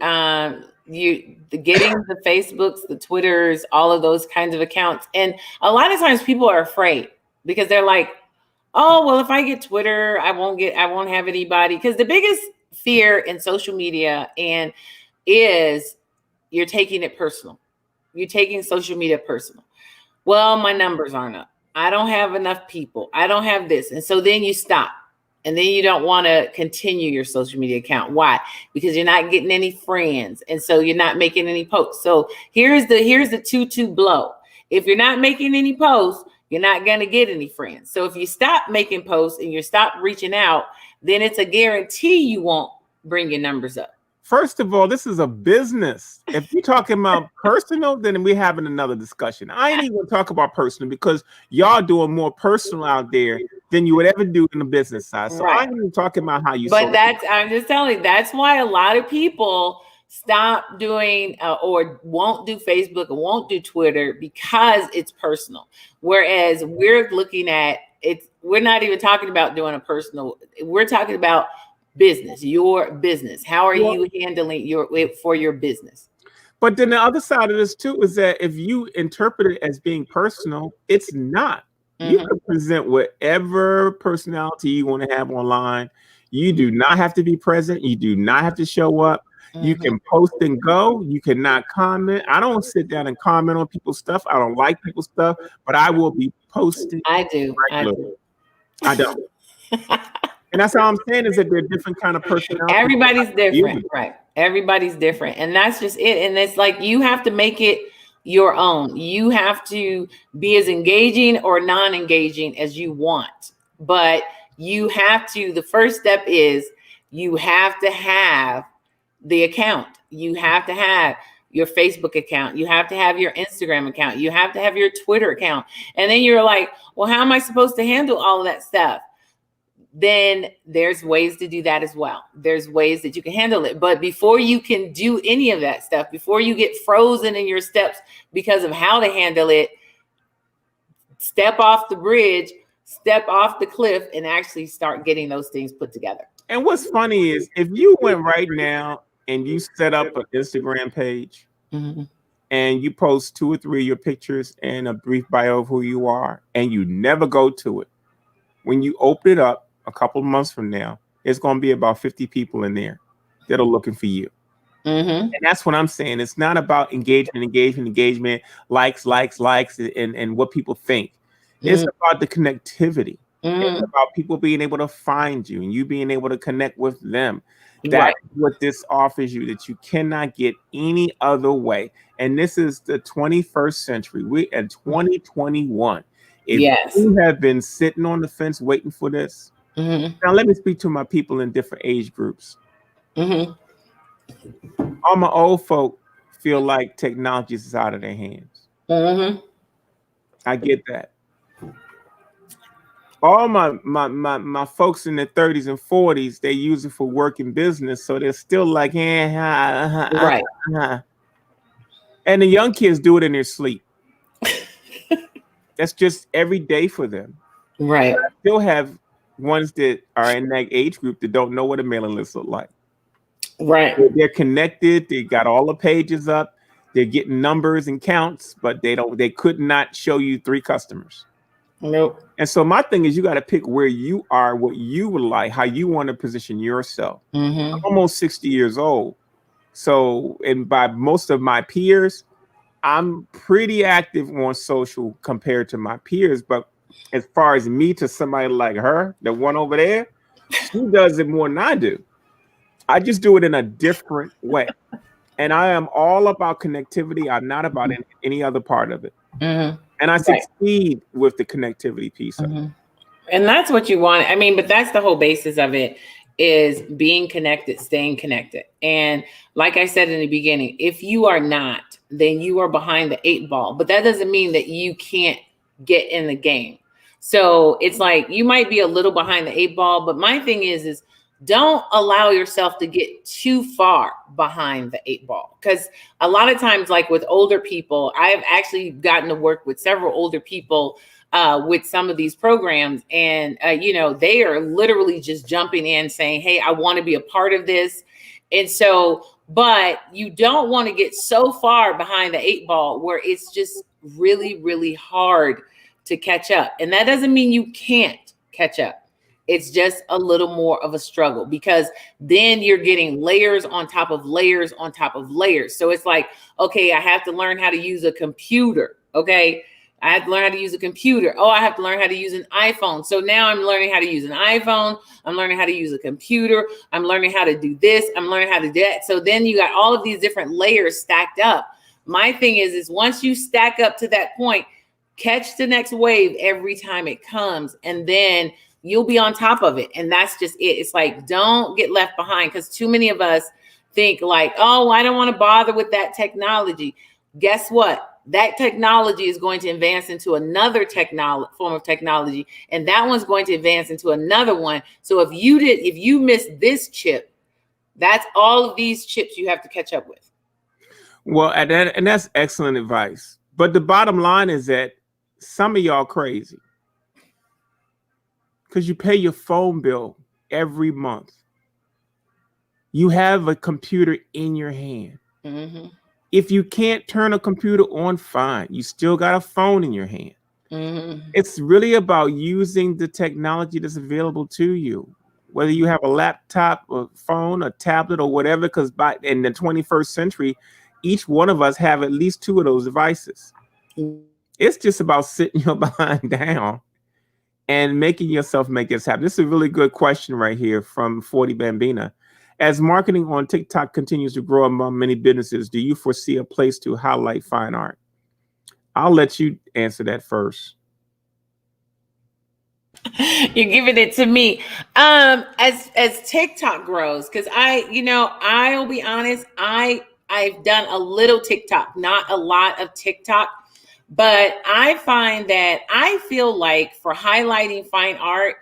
Speaker 2: You getting the Facebooks, the Twitters, all of those kinds of accounts, and a lot of times people are afraid because they're like, "Oh, well, if I get Twitter, I won't have anybody." Because the biggest fear in social media is you're taking it personal. You're taking social media personal. Well, my numbers aren't up. I don't have enough people. I don't have this. And so then you stop. And then you don't want to continue your social media account. Why? Because you're not getting any friends. And so you're not making any posts. So here's the 2-2 blow. If you're not making any posts, you're not going to get any friends. So if you stop making posts and you stop reaching out, then it's a guarantee you won't bring your numbers up.
Speaker 1: First of all, this is a business. If you're talking about personal, then we're having another discussion. I ain't even talk about personal because y'all doing more personal out there than you would ever do in the business side. So I ain't even talking about how you.
Speaker 2: But I'm just telling you, that's why a lot of people stop doing or won't do Facebook or won't do Twitter because it's personal. Whereas we're looking at it, we're not even talking about doing a personal. We're talking about business, your business. How are you handling your business?
Speaker 1: But then the other side of this too is that if you interpret it as being personal, it's not. You can present whatever personality you want to have online. You do not have to be present. You do not have to show up. You can post and go. You cannot comment. I don't sit down and comment on people's stuff. I don't like people's stuff, but I will be posting.
Speaker 2: I do.
Speaker 1: I don't. And that's how I'm saying is that they're different kind of personality.
Speaker 2: Everybody's different, right? Everybody's different. And that's just it. And it's like you have to make it your own. You have to be as engaging or non-engaging as you want. But you have to, the first step is you have to have the account. You have to have your Facebook account. You have to have your Instagram account. You have to have your Twitter account. And then you're like, well, how am I supposed to handle all of that stuff? Then there's ways to do that as well. There's ways that you can handle it. But before you can do any of that stuff, before you get frozen in your steps because of how to handle it, step off the bridge, step off the cliff, and actually start getting those things put together.
Speaker 1: And what's funny is if you went right now and you set up an Instagram page and you post 2 or 3 of your pictures and a brief bio of who you are, and you never go to it, when you open it up a couple of months from now, it's going to be about 50 people in there that are looking for you.
Speaker 2: Mm-hmm.
Speaker 1: And that's what I'm saying. It's not about engagement, likes, and what people think. It's
Speaker 2: Mm-hmm.
Speaker 1: about the connectivity. It's
Speaker 2: Mm-hmm.
Speaker 1: about people being able to find you and you being able to connect with them. That's
Speaker 2: Right.
Speaker 1: what this offers you that you cannot get any other way. And this is the 21st century. We in 2021. If
Speaker 2: Yes.
Speaker 1: you have been sitting on the fence waiting for this,
Speaker 2: Mm-hmm.
Speaker 1: now let me speak to my people in different age groups.
Speaker 2: Mm-hmm.
Speaker 1: All my old folk feel like technology is out of their hands.
Speaker 2: Mm-hmm.
Speaker 1: I get that. All my folks in their 30s and 40s, they use it for work and business, so they're still like,
Speaker 2: Right.
Speaker 1: and the young kids do it in their sleep. That's just every day for them.
Speaker 2: Right.
Speaker 1: Still have ones that are in that age group that don't know what a mailing list look like.
Speaker 2: Right.
Speaker 1: They're connected. They got all the pages up. They're getting numbers and counts, but they could not show you 3 customers.
Speaker 2: Nope.
Speaker 1: And so my thing is you got to pick where you are, what you would like, how you want to position yourself. I'm
Speaker 2: Mm-hmm.
Speaker 1: almost 60 years old. So, and by most of my peers, I'm pretty active on social compared to my peers. But as far as me to somebody like her, the one over there, she does it more than I do. I just do it in a different way. And I am all about connectivity. I'm not about any other part of it.
Speaker 2: Mm-hmm.
Speaker 1: And I
Speaker 2: Right.
Speaker 1: succeed with the connectivity piece of it.
Speaker 2: Mm-hmm. And that's what you want. I mean, but that's the whole basis of it, is being connected, staying connected. And like I said in the beginning, if you are not, then you are behind the 8 ball. But that doesn't mean that you can't get in the game. So it's like you might be a little behind the 8 ball, but my thing is don't allow yourself to get too far behind the 8 ball. Because a lot of times, like with older people, I've actually gotten to work with several older people with some of these programs, and they are literally just jumping in saying, hey, I want to be a part of this. And so, but you don't want to get so far behind the 8 ball where it's just really, really hard to catch up. And that doesn't mean you can't catch up. It's just a little more of a struggle, because then you're getting layers on top of layers on top of layers. So it's like, okay, I have to learn how to use a computer. Okay. I have to learn how to use a computer. Oh, I have to learn how to use an iPhone. So now I'm learning how to use an iPhone. I'm learning how to use a computer. I'm learning how to do this. I'm learning how to do that. So then you got all of these different layers stacked up. My thing is once you stack up to that point, catch the next wave every time it comes, and then you'll be on top of it. And that's just it. It's like, don't get left behind, because too many of us think like, oh, I don't want to bother with that technology. Guess what? That technology is going to advance into another form of technology, and that one's going to advance into another one. So if you miss this chip, that's all of these chips you have to catch up with.
Speaker 1: Well, and that's excellent advice. But the bottom line is that some of y'all crazy because you pay your phone bill every month. You have a computer in your hand.
Speaker 2: Mm-hmm.
Speaker 1: If you can't turn a computer on, fine. You still got a phone in your hand.
Speaker 2: Mm-hmm.
Speaker 1: It's really about using the technology that's available to you, whether you have a laptop, a phone, a tablet, or whatever, because in the 21st century, each one of us have at least 2 of those devices. It's just about sitting your behind down and making yourself make this happen. This is a really good question right here from 40 Bambina. As marketing on TikTok continues to grow among many businesses, do you foresee a place to highlight fine art? I'll let you answer that first.
Speaker 2: You're giving it to me. As TikTok grows, because I'll be honest, I've done a little TikTok, not a lot of TikTok, but I find that I feel like for highlighting fine art,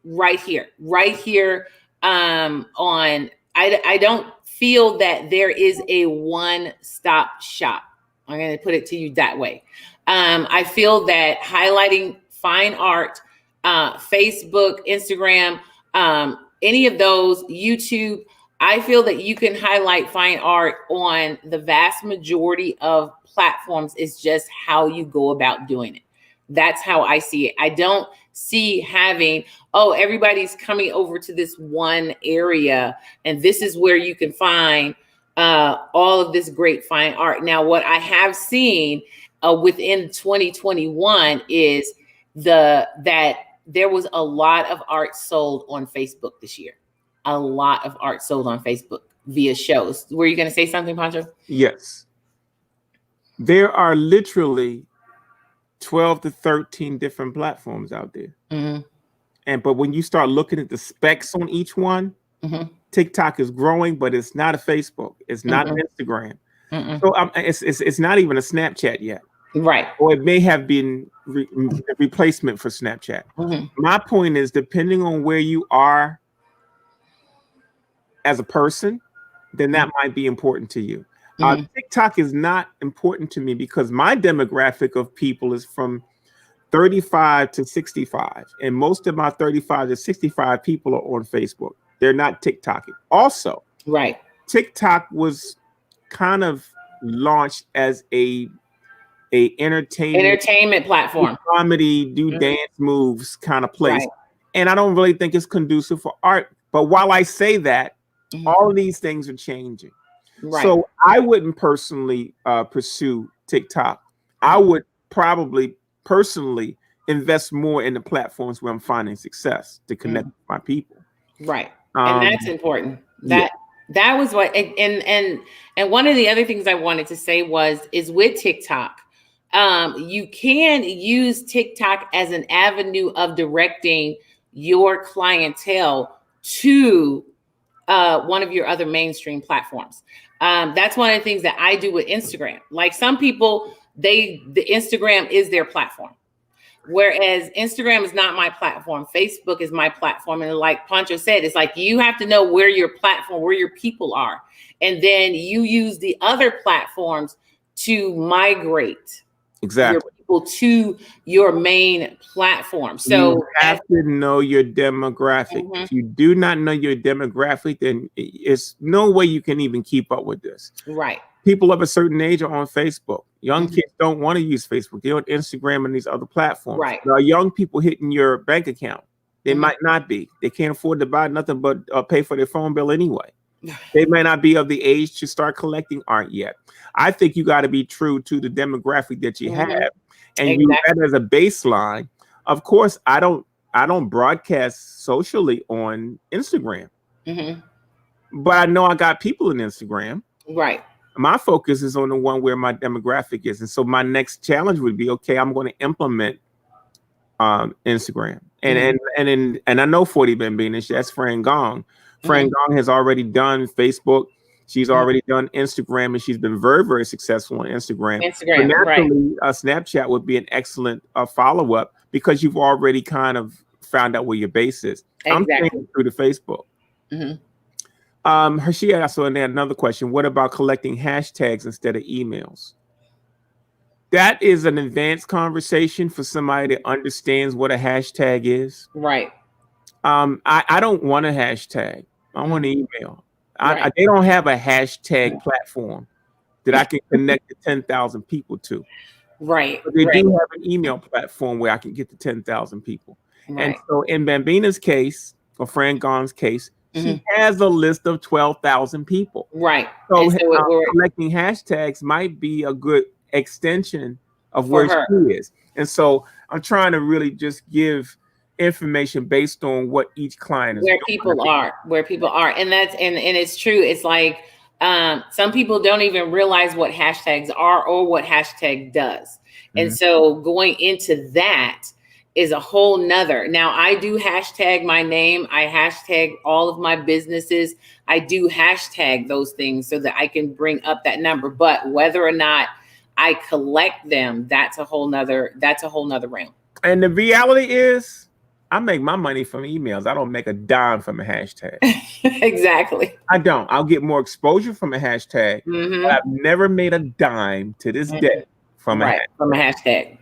Speaker 2: right here, on I don't feel that there is a one-stop shop. I'm going to put it to you that way. I feel that highlighting fine art, Facebook, Instagram, any of those, YouTube, I feel that you can highlight fine art on the vast majority of platforms. It's just how you go about doing it. That's how I see it. I don't see having, oh, everybody's coming over to this one area, and this is where you can find all of this great fine art. Now, what I have seen within 2021 is that there was a lot of art sold on Facebook this year. A lot of art sold on Facebook via shows. Were you going to say something, Pancho?
Speaker 1: Yes. There are literally 12 to 13 different platforms out there. But when you start looking at the specs on each one, TikTok is growing, but it's not a Facebook. It's not an Instagram. So it's not even a Snapchat yet.
Speaker 2: Right.
Speaker 1: Or it may have been a replacement for Snapchat. My point is, depending on where you are as a person, then that might be important to you. TikTok is not important to me because my demographic of people is from 35 to 65. And most of my 35 to 65 people are on Facebook. They're not TikToking. Also, TikTok was kind of launched as a entertainment platform, comedy, do dance moves kind of place. And I don't really think it's conducive for art. But while I say that, all of these things are changing. So I wouldn't personally pursue TikTok. I would probably personally invest more in the platforms where I'm finding success to connect with my people.
Speaker 2: And that's important. That was what, and one of the other things I wanted to say is with TikTok, you can use TikTok as an avenue of directing your clientele to one of your other mainstream platforms. That's one of the things that I do with Instagram. Like some people, the Instagram is their platform. Whereas Instagram is not my platform. Facebook is my platform. And like Pancho said, it's like you have to know where your platform, where your people are. And then you use the other platforms to migrate your people to your main platform. So
Speaker 1: you have to know your demographic. If you do not know your demographic, then it's no way you can even keep up with this. People of a certain age are on Facebook. Young kids don't want to use Facebook. They're on Instagram and these other platforms. There are young people hitting your bank account. They might not be. They can't afford to buy nothing but pay for their phone bill anyway. They may not be of the age to start collecting art yet. I think you got to be true to the demographic that you have, and use that as a baseline. Of course, I don't broadcast socially on Instagram, but I know I got people in Instagram. My focus is on the one where my demographic is. And so my next challenge would be, okay, I'm going to implement Instagram. And I know 40 Bambinas, that's Fran Gong. Fran Gong has already done Facebook. She's already done Instagram, and she's been very, very successful on Instagram. So naturally, Snapchat would be an excellent follow-up because you've already kind of found out where your base is. I'm saying through the Facebook. She also had another question. What about collecting hashtags instead of emails? That is an advanced conversation for somebody that understands what a hashtag is. I don't want a hashtag. I want an email. They don't have a hashtag platform that I can connect to 10,000 people to. But they do have an email platform where I can get to 10,000 people. And so in Bambina's case, or Fran Gong's case, she has a list of 12,000 people. So collecting hashtags might be a good extension of where she is. And so I'm trying to really just give information based on what each client is
Speaker 2: where people are. And that's and it's true. It's like some people don't even realize what hashtags are or what hashtag does. And so going into that is a whole nother. Now I do hashtag my name. I hashtag all of my businesses. I do hashtag those things so that I can bring up that number. But whether or not I collect them, that's a whole nother realm.
Speaker 1: And the reality is, I make my money from emails. I don't make a dime from a hashtag. I don't. I'll get more exposure from a hashtag. But I've never made a dime to this day from a
Speaker 2: hashtag.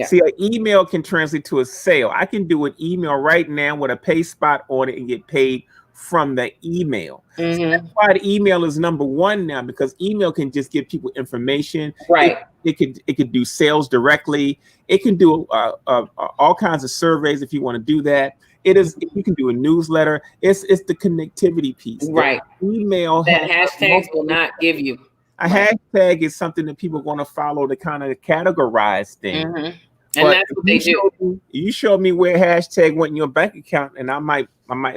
Speaker 1: See, an email can translate to a sale. I can do an email right now with a pay spot on it and get paid from the email. So that's
Speaker 2: Mm-hmm.
Speaker 1: why the email is number one now, because email can just give people information.
Speaker 2: Right.
Speaker 1: It could do sales directly. It can do all kinds of surveys if you want to do that. You can do a newsletter. It's the connectivity piece.
Speaker 2: Right.
Speaker 1: Email
Speaker 2: That
Speaker 1: has
Speaker 2: hashtags will not give you.
Speaker 1: a
Speaker 2: Right.
Speaker 1: hashtag is something that people are going to follow to kind of categorize things.
Speaker 2: Mm-hmm. And
Speaker 1: But
Speaker 2: that's what they do.
Speaker 1: You show me where hashtag went in your bank account, and I might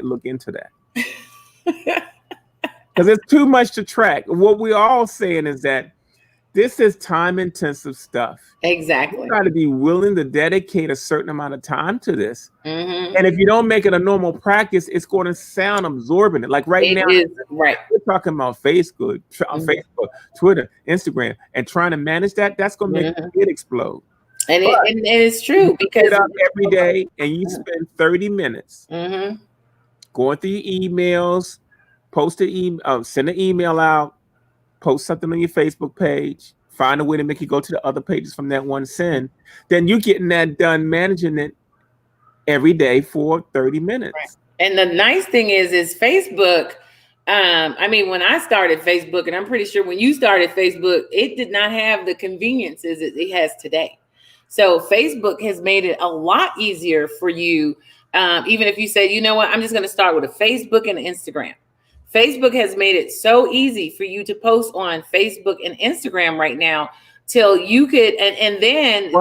Speaker 1: look into that. Because it's too much to track. What we're all saying is that this is time intensive stuff.
Speaker 2: Exactly.
Speaker 1: You got to be willing to dedicate a certain amount of time to this.
Speaker 2: Mm-hmm.
Speaker 1: And if you don't make it a normal practice, it's going to sound absorbent. Like right now,
Speaker 2: right.
Speaker 1: We're talking about Facebook, Twitter, Instagram, and trying to manage that. That's going to make it explode.
Speaker 2: And it's true, because
Speaker 1: you get up every day and you spend 30 minutes going through your emails, send an email out, post something on your Facebook page, find a way to make you go to the other pages from that one send. Then you're getting that done, managing it every day for 30 minutes.
Speaker 2: Right. And the nice thing is Facebook. I mean, when I started Facebook, and I'm pretty sure when you started Facebook, it did not have the conveniences it has today. So Facebook has made it a lot easier for you. Even if you say, you know what, I'm just going to start with a Facebook and Instagram. Facebook has made it so easy for you to post on Facebook and Instagram right now till you could, and then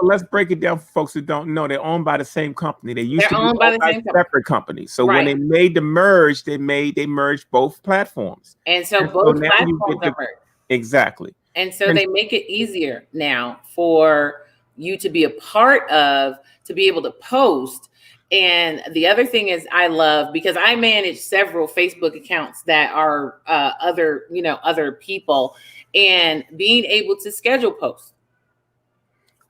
Speaker 1: let's break it down for folks who don't know. They're owned by the same company. They used to be owned by separate companies. So when they made the merge, they merged both platforms.
Speaker 2: And so both platforms are merged.
Speaker 1: Exactly.
Speaker 2: And so they make it easier now for you to be a part of, to be able to post. And the other thing is, I love, because I manage several Facebook accounts that are other people, and being able to schedule posts.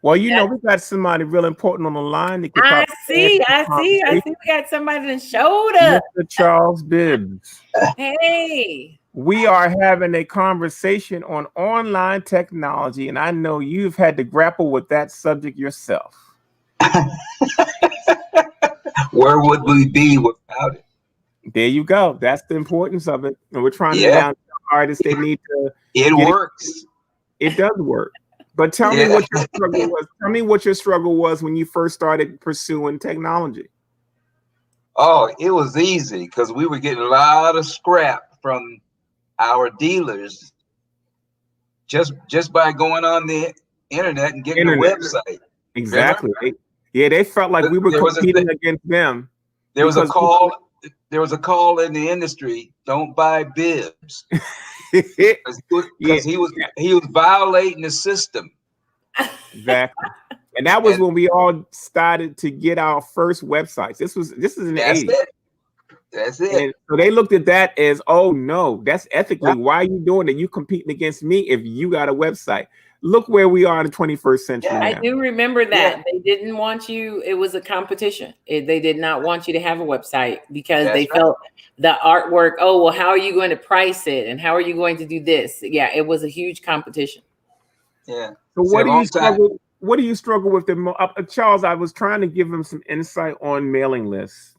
Speaker 1: Well, we got somebody real important on the line.
Speaker 2: I see. We got somebody that showed up.
Speaker 1: Mr. Charles Bibbs.
Speaker 2: Hey.
Speaker 1: We are having a conversation on online technology, and I know you've had to grapple with that subject yourself.
Speaker 3: Where would we be without it?
Speaker 1: There you go. That's the importance of it. And we're trying to tell artists they need to.
Speaker 3: It works.
Speaker 1: It does work. But tell me what your struggle was. Tell me what your struggle was when you first started pursuing technology.
Speaker 3: Oh, it was easy because we were getting a lot of scrap from our dealers just by going on the internet and getting a website.
Speaker 1: Exactly. They felt like we were competing against them.
Speaker 3: There was a call. There was a call in the industry. Don't buy Bibbs, because he was violating the system.
Speaker 1: Exactly. And that was when we all started to get our first websites. This is in the 80s.
Speaker 3: That's it.
Speaker 1: And so they looked at that as, oh no, that's ethically. Why are you doing it? You competing against me if you got a website. Look where we are in the 21st century.
Speaker 2: I do remember that. They didn't want you. It was a competition. They did not want you to have a website because they felt the artwork. Oh, well, how are you going to price it? And how are you going to do this? Yeah, it was a huge competition.
Speaker 3: Yeah.
Speaker 1: So what do you struggle with the most? Charles, I was trying to give him some insight on mailing lists.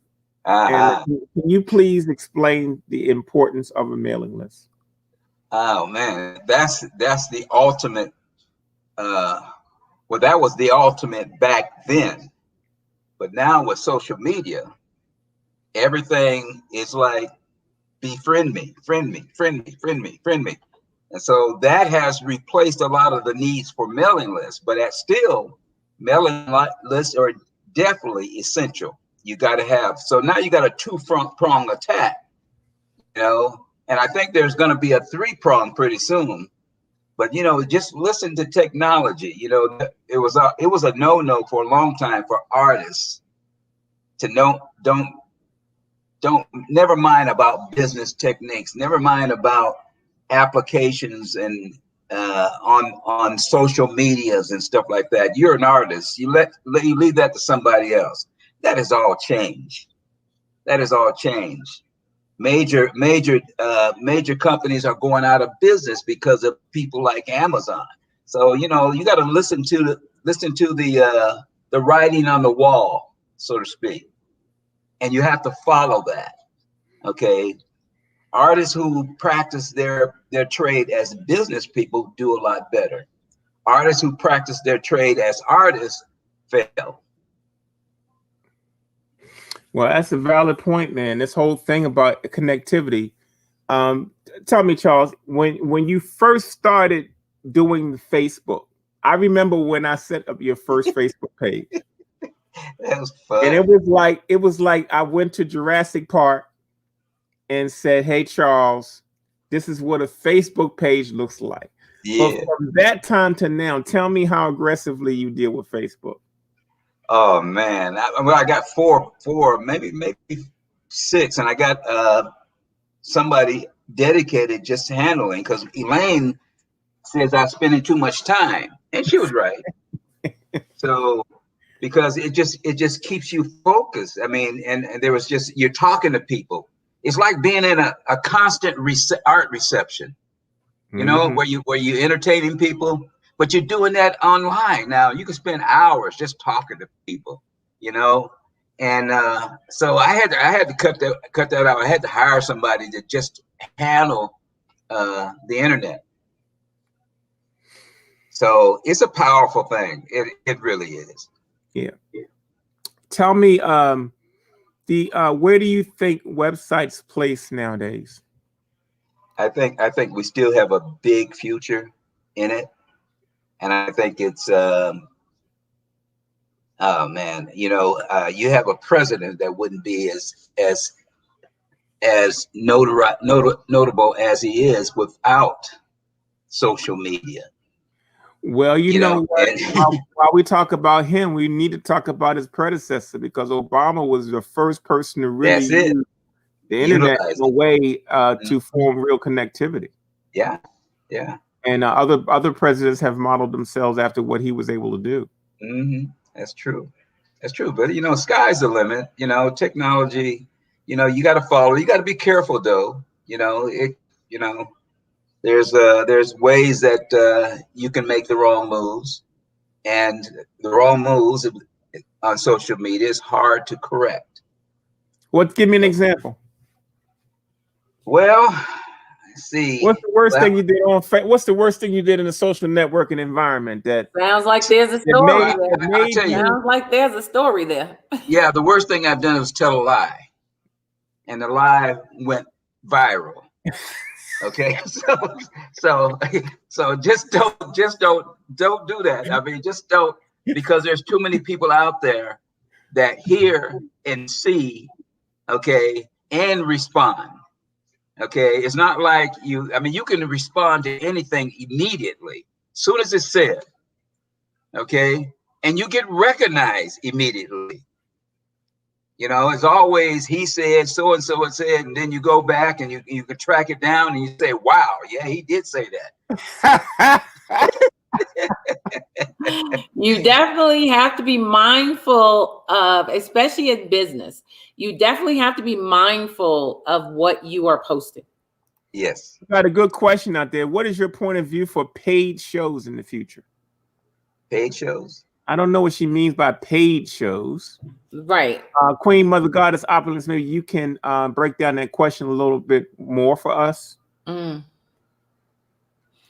Speaker 1: And can you please explain the importance of a mailing list?
Speaker 3: Oh man, that's the ultimate. Well, that was the ultimate back then, but now with social media, everything is like, befriend me, friend me, friend me, friend me, friend me. And so that has replaced a lot of the needs for mailing lists, but mailing lists are definitely essential. You got to have, so now you got a two-prong attack, and I think there's going to be a three-prong pretty soon. But just listen to technology. It was a no-no for a long time for artists to never mind about business techniques, never mind about applications and on social medias and stuff like that. You're an artist. You leave that to somebody else. That is all change. Major companies are going out of business because of people like Amazon. So you got to listen to the writing on the wall, so to speak, and you have to follow that. Okay, artists who practice their trade as business people do a lot better. Artists who practice their trade as artists fail.
Speaker 1: Well, that's a valid point, man. This whole thing about connectivity. Um, Tell me, Charles, when you first started doing Facebook, I remember when I set up your first Facebook page,
Speaker 3: That was
Speaker 1: and
Speaker 3: fun.
Speaker 1: it was like I went to Jurassic Park and said, "Hey, Charles, this is what a Facebook page looks like." But
Speaker 3: Yeah.
Speaker 1: from that time to now, tell me how aggressively you deal with Facebook.
Speaker 3: Oh man. I got four, maybe six, and I got somebody dedicated just to handling, because Elaine says I'm spending too much time, and she was right. So because it just keeps you focused. I mean, and there was just, you're talking to people. It's like being in a constant art reception, you know, where you entertaining people, but you're doing that online now. You can spend hours just talking to people, you know. And so I had to cut that out. I had to hire somebody to just handle the internet. So it's a powerful thing. It really is.
Speaker 1: Yeah. Tell me, the where do you think websites place nowadays?
Speaker 3: I think we still have a big future in it, and I think it's oh man, you know, you have a president that wouldn't be as notable as he is without social media.
Speaker 1: Well, you
Speaker 3: You
Speaker 1: know
Speaker 3: know,
Speaker 1: what? While we talk about him, we need to talk about his predecessor, because Obama was the first person to really
Speaker 3: that's it.
Speaker 1: use the internet
Speaker 3: Utilize
Speaker 1: in a
Speaker 3: it.
Speaker 1: way
Speaker 3: Mhm.
Speaker 1: to form real connectivity.
Speaker 3: Yeah, yeah.
Speaker 1: And other presidents have modeled themselves after what he was able to do.
Speaker 3: That's true. That's true. But you know, sky's the limit. You know, technology. You know, you got to follow. You got to be careful, though. You know, it. You know, there's ways that you can make the wrong moves, and the wrong moves on social media is hard to correct.
Speaker 1: What? Give me an example.
Speaker 3: Well, see,
Speaker 1: What's the worst
Speaker 3: well,
Speaker 1: thing you did What's the worst thing you did in a social networking environment that
Speaker 2: Sounds like there's a
Speaker 1: that
Speaker 2: story
Speaker 1: made
Speaker 2: there.
Speaker 1: that
Speaker 3: I'll
Speaker 1: made
Speaker 3: tell you.
Speaker 1: you?
Speaker 2: Sounds like there's a story there.
Speaker 3: Yeah, the worst thing I've done was tell a lie, and the lie went viral. Okay, so just don't do that. I mean, just don't, because there's too many people out there that hear and see, okay, and respond. Okay, it's not like you. I mean, you can respond to anything immediately, soon as it's said. Okay, and you get recognized immediately. You know, it's always he said, so and so it said, and then you go back and you can track it down and you say, wow, yeah, he did say that.
Speaker 2: You definitely have to be mindful of, especially in business, you definitely have to be mindful of what you are posting.
Speaker 3: Yes.
Speaker 1: Got a good question out there. What is your point of view for paid shows in the future?
Speaker 3: Paid shows.
Speaker 1: I don't know what she means by paid shows.
Speaker 2: Right.
Speaker 1: Queen Mother Goddess Opulence, maybe you can break down that question a little bit more for us.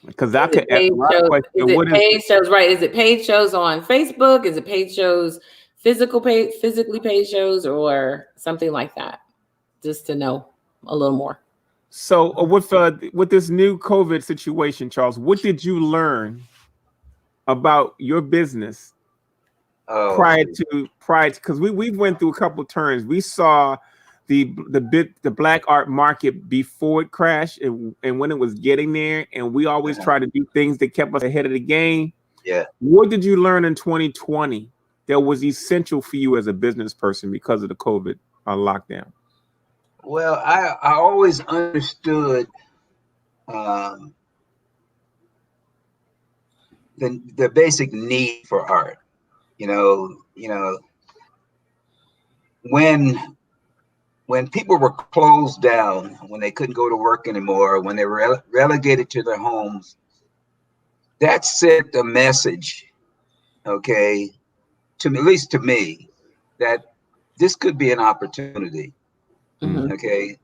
Speaker 1: Because I could ask a lot of questions.
Speaker 2: Is it paid shows? Right. Is it paid shows on Facebook? Is it paid shows, physically paid shows, or something like that? Just to know a little more.
Speaker 1: So with this new COVID situation, Charles, what did you learn about your business prior to because we went through a couple of turns. We saw the black art market before it crashed and when it was getting there, and we always try to do things that kept us ahead of the game.
Speaker 3: Yeah.
Speaker 1: What did you learn in 2020 that was essential for you as a business person because of the COVID lockdown?
Speaker 3: Well, I always understood the basic need for art. You know, when people were closed down, when they couldn't go to work anymore, when they were relegated to their homes, that sent a message, okay, to me, at least to me, that this could be an opportunity. Okay.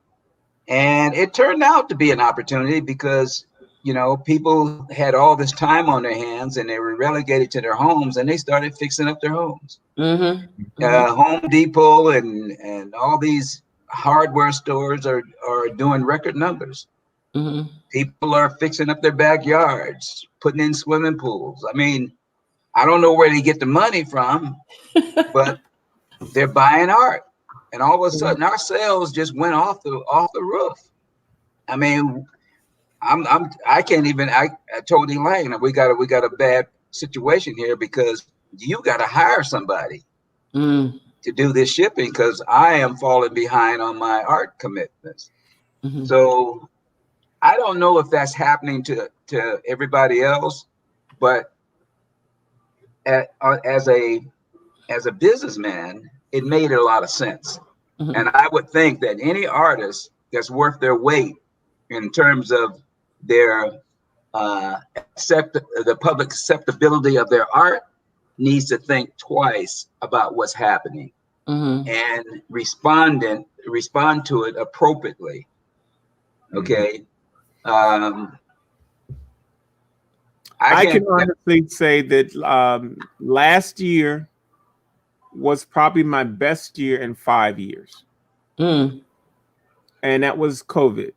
Speaker 3: And it turned out to be an opportunity because, you know, people had all this time on their hands and they were relegated to their homes and they started fixing up their homes. Home Depot and all these hardware stores are doing record numbers. People are fixing up their backyards, putting in swimming pools. I mean, I don't know where they get the money from, but they're buying art. And all of a sudden our sales just went off the roof. I mean, I can't even, I told Elaine that we got a bad situation here because you got to hire somebody to do this shipping because I am falling behind on my art commitments. So I don't know if that's happening to everybody else, but as a businessman, it made a lot of sense. And I would think that any artist that's worth their weight in terms of their the public acceptability of their art needs to think twice about what's happening and respond to it appropriately. Okay.
Speaker 1: I can honestly say that last year was probably my best year in 5 years. And that was COVID.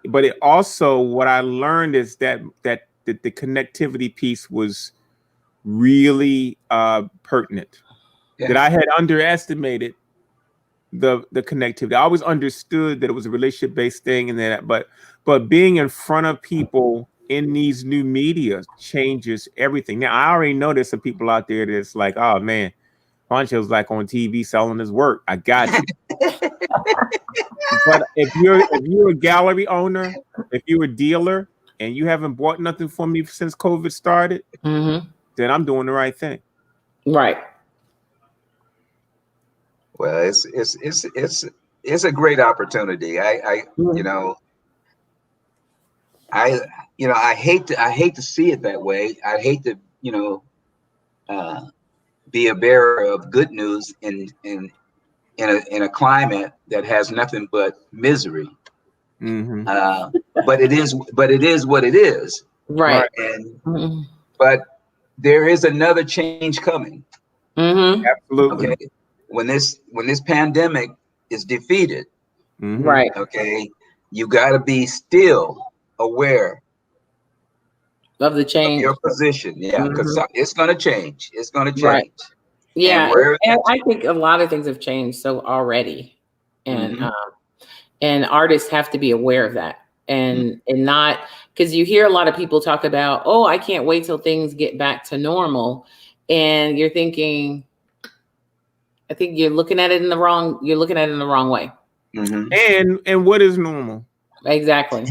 Speaker 1: But it also, what I learned is that the connectivity piece was really pertinent. That I had underestimated the connectivity. I always understood that it was a relationship based thing, and that, but being in front of people in these new media changes everything. Now I already know there's some people out there that's like, oh man, Poncho's like on TV selling his work. I got you. But if you're a gallery owner, if you're a dealer, and you haven't bought nothing from me since COVID started, then I'm doing the right thing.
Speaker 2: Right.
Speaker 3: Well, it's a great opportunity. I hate to see it that way. I hate to be a bearer of good news in a climate that has nothing but misery. But it is what it is.
Speaker 2: Right.
Speaker 3: And but there is another change coming.
Speaker 1: Absolutely.
Speaker 3: Okay. When this pandemic is defeated,
Speaker 2: right.
Speaker 3: Okay, you got to be still aware
Speaker 2: of the change
Speaker 3: of your position. Yeah, because it's going to change. It's going to change.
Speaker 2: Right. Yeah, and I think a lot of things have changed so already, and artists have to be aware of that, and not, because you hear a lot of people talk about, oh, I can't wait till things get back to normal, and you're thinking, I think you're looking at it in the wrong way.
Speaker 1: And what is normal?
Speaker 2: Exactly.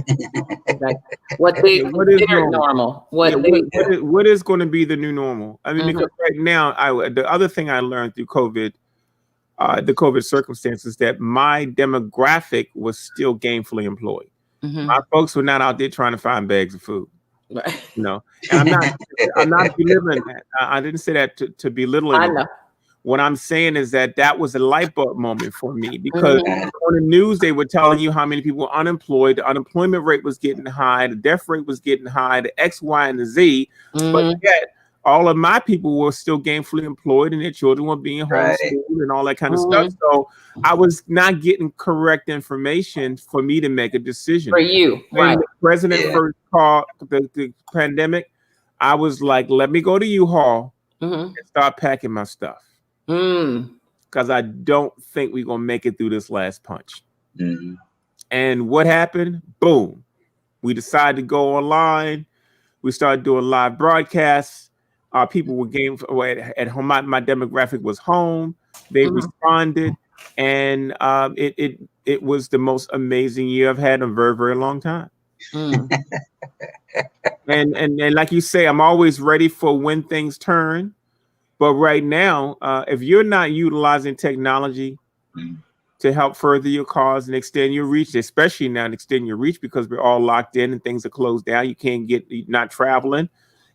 Speaker 2: What they consider normal.
Speaker 1: What is going to be the new normal? I mean, because right now, the other thing I learned through COVID, the COVID circumstances, that my demographic was still gainfully employed. My folks were not out there trying to find bags of food.
Speaker 2: Right.
Speaker 1: You know, and I'm not belittling that. I didn't say that to belittle anyone. I know. What I'm saying is that was a light bulb moment for me, because on the news, they were telling you how many people were unemployed. The unemployment rate was getting high. The death rate was getting high, the X, Y, and the Z. But yet all of my people were still gainfully employed and their children were being homeschooled and all that kind of stuff. So I was not getting correct information for me to make a decision.
Speaker 2: For you,
Speaker 1: when the president first called the pandemic, I was like, let me go to U-Haul and start packing my stuff. Because I don't think we're gonna make it through this last punch. And what happened? Boom. We decided to go online. We started doing live broadcasts. People were at home. My demographic was home. They responded, and it was the most amazing year I've had in a very, very long time. And like you say, I'm always ready for when things turn. But right now, if you're not utilizing technology to help further your cause and extend your reach, especially now extend your reach because we're all locked in and things are closed down, you're not traveling,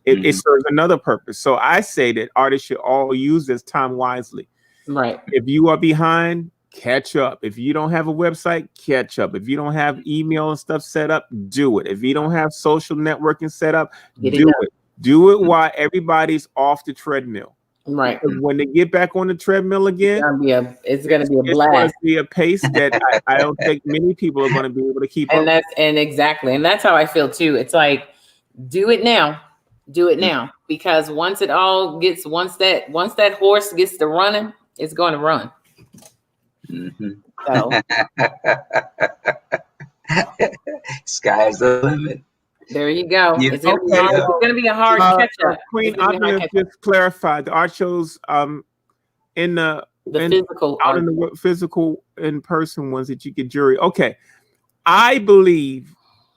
Speaker 1: it serves another purpose. So I say that artists should all use this time wisely.
Speaker 2: Right.
Speaker 1: If you are behind, catch up. If you don't have a website, catch up. If you don't have email and stuff set up, do it. If you don't have social networking set up, do it. Do it while everybody's off the treadmill.
Speaker 2: Right.
Speaker 1: Because when they get back on the treadmill again,
Speaker 2: it's gonna be a blast.
Speaker 1: It's going to be a pace that I don't think many people are going to be able to keep up.
Speaker 2: And that's how I feel too. It's like, do it now. Do it now. Because once that horse gets to running, it's going to run.
Speaker 3: Mm-hmm.
Speaker 2: So
Speaker 3: sky's the limit.
Speaker 2: There you go.
Speaker 3: Yeah,
Speaker 2: it's going to be a hard catch up.
Speaker 1: Queen, I'm going to just clarify the art shows in the
Speaker 2: physical
Speaker 1: out
Speaker 2: art.
Speaker 1: in the physical in-person ones that you get jury. Okay. I believe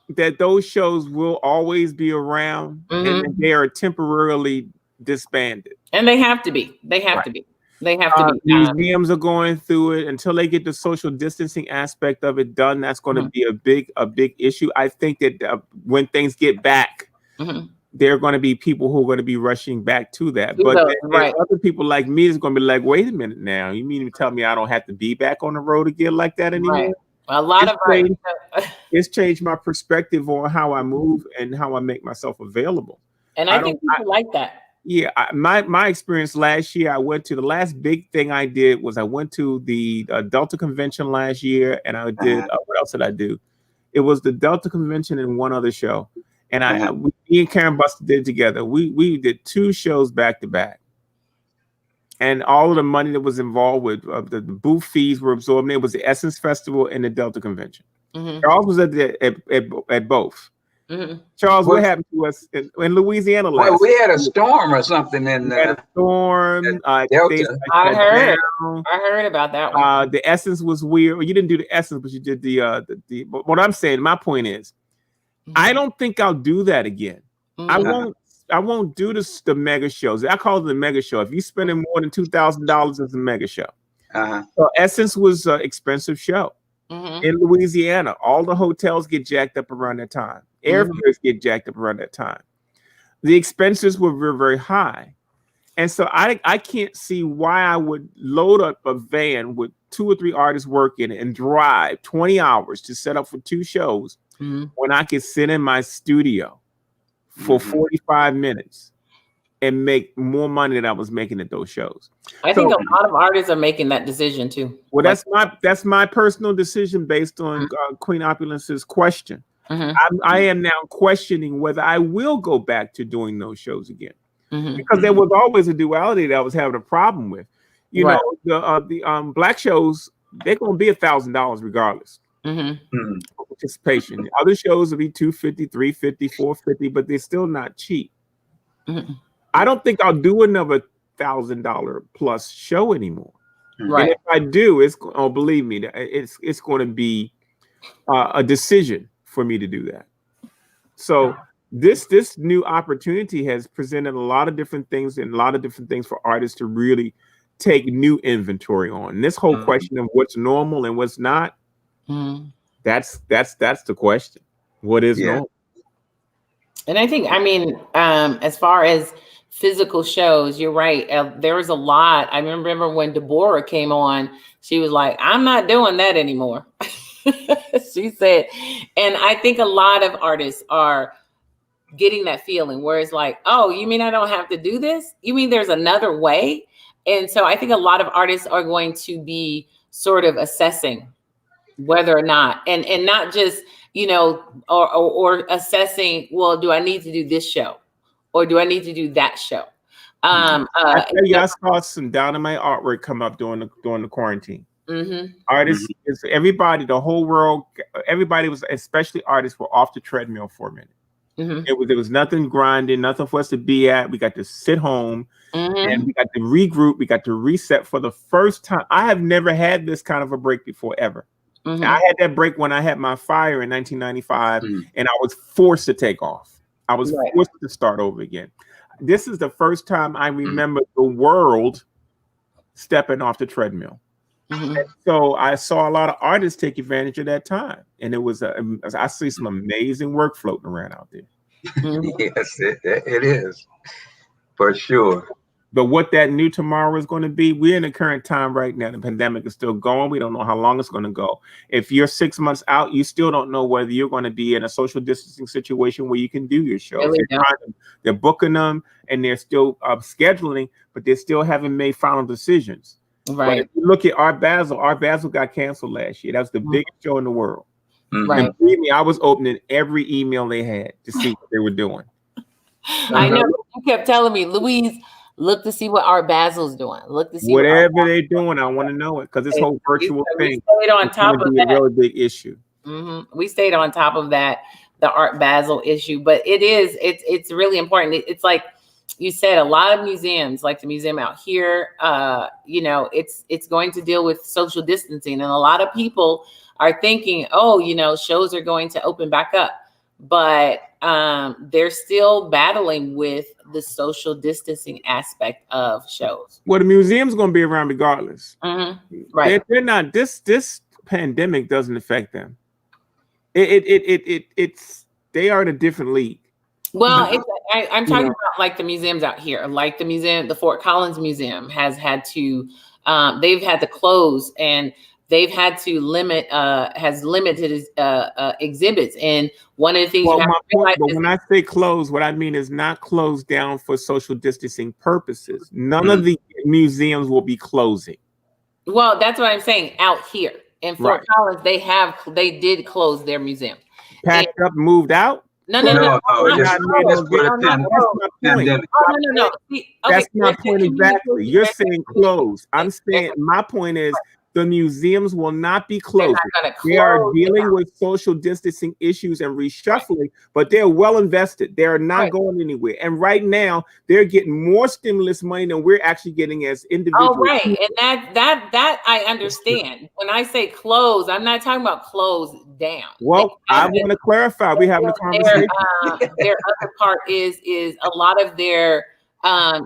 Speaker 1: that those shows will always be around and they are temporarily disbanded.
Speaker 2: And they have to be. They have to be. They have to be.
Speaker 1: Museums are going through it until they get the social distancing aspect of it done. That's going to be a big issue. I think that when things get back, there are going to be people who are going to be rushing back to that. But other people like me is going to be like, wait a minute now. You mean to tell me I don't have to be back on the road again like that anymore?
Speaker 2: Right. A lot
Speaker 1: it's changed my perspective on how I move and how I make myself available.
Speaker 2: And I think people like that.
Speaker 1: Yeah, my experience last year, I went to the last big thing I did was I went to the Delta Convention last year, and I did what else did I do? It was the Delta Convention and one other show, and me and Karen Buster did together. We did 2 shows back to back, and all of the money that was involved with the booth fees were absorbed. It was the Essence Festival and the Delta Convention. Charles was at both. Charles, what happened to us in Louisiana last?
Speaker 3: Well, we had a storm or something in
Speaker 1: a storm.
Speaker 3: Delta.
Speaker 2: I heard about that one.
Speaker 1: The Essence was weird. Well, you didn't do the Essence, but you did the. But what I'm saying, my point is, I don't think I'll do that again. I won't do the mega shows. I call it the mega show. If you're spending more than $2,000, it's a mega show. So Essence was an expensive show. In Louisiana, all the hotels get jacked up around that time. Airfares get jacked up around that time. The expenses were very, very high. And so I can't see why I would load up a van with 2 or 3 artists working and drive 20 hours to set up for 2 shows when I could sit in my studio for 45 minutes and make more money than I was making at those shows.
Speaker 2: I think a lot of artists are making that decision too.
Speaker 1: Well, that's my personal decision based on Queen Opulence's question. I am now questioning whether I will go back to doing those shows again, because there was always a duality that I was having a problem with. You know, the black shows, they're going to be $1,000 regardless. For participation. The other shows will be $250, $350, $450, but they're still not cheap. I don't think I'll do another $1,000 plus show anymore. And if I do, believe me, it's going to be a decision for me to do that. So this new opportunity has presented a lot of different things for artists to really take new inventory on. And this whole question of what's normal and what's not, that's the question. What is normal?
Speaker 2: And I think, as far as physical shows, you're right. There was a lot. I remember when Deborah came on, she was like, I'm not doing that anymore. She said, and I think a lot of artists are getting that feeling where it's like, oh, you mean I don't have to do this? You mean there's another way? And so I think a lot of artists are going to be sort of assessing whether or not, and not just, or assessing, well, do I need to do this show? Or do I need to do that show? I
Speaker 1: saw some dynamite artwork come up during the quarantine. Artists, everybody, the whole world, everybody was, especially artists, were off the treadmill for a minute. There was nothing grinding, nothing for us to be at. We got to sit home and we got to regroup. We got to reset for the first time. I have never had this kind of a break before, ever. I had that break when I had my fire in 1995 and I was forced to take off. I was forced to start over again. This is the first time I remember the world stepping off the treadmill. And so I saw a lot of artists take advantage of that time. And it was, I see some amazing work floating around out there.
Speaker 3: Yes, it is. For sure.
Speaker 1: But what that new tomorrow is going to be, we're in the current time right now. The pandemic is still going. We don't know how long it's going to go. If you're 6 months out, you still don't know whether you're going to be in a social distancing situation where you can do your shows.
Speaker 2: Really
Speaker 1: They're booking them and they're still scheduling, but they still haven't made final decisions.
Speaker 2: Right.
Speaker 1: But if you look at Art Basel got canceled last year. That was the biggest show in the world.
Speaker 2: Right.
Speaker 1: And believe me, I was opening every email they had to see what they were doing.
Speaker 2: I know you kept telling me, Louise, look to see what Art Basil's doing. Look to see
Speaker 1: whatever they're doing. I want to know it because this whole virtual thing
Speaker 2: stayed on top of that.
Speaker 1: A really big issue.
Speaker 2: We stayed on top of that, the Art Basel issue, but it's really important. It's like you said, a lot of museums, like the museum out here, it's going to deal with social distancing, and a lot of people are thinking, shows are going to open back up, but they're still battling with the social distancing aspect of shows.
Speaker 1: Well, the museum's going to be around regardless.
Speaker 2: Right.
Speaker 1: They're not. This pandemic doesn't affect them. It's they are in a different league.
Speaker 2: Well, I'm talking about like the museums out here, like the Fort Collins Museum has had to, they've had to close, and they've had to has limited exhibits. And one of the things
Speaker 1: when I say close, what I mean is not closed down for social distancing purposes. None of the museums will be closing.
Speaker 2: Well, that's what I'm saying. Out here in Fort Collins, they did close their museum.
Speaker 1: Packed up, moved out.
Speaker 2: No.
Speaker 1: That's my point exactly. You're saying close. I'm saying my point is the museums will not be closed. They are dealing with social distancing issues and reshuffling, but they're well invested. They're not going anywhere. And right now, they're getting more stimulus money than we're actually getting as individuals.
Speaker 2: Oh, right. And that I understand. When I say close, I'm not talking about close down.
Speaker 1: Well, I want to clarify. We're having a conversation.
Speaker 2: Their other part is a lot of their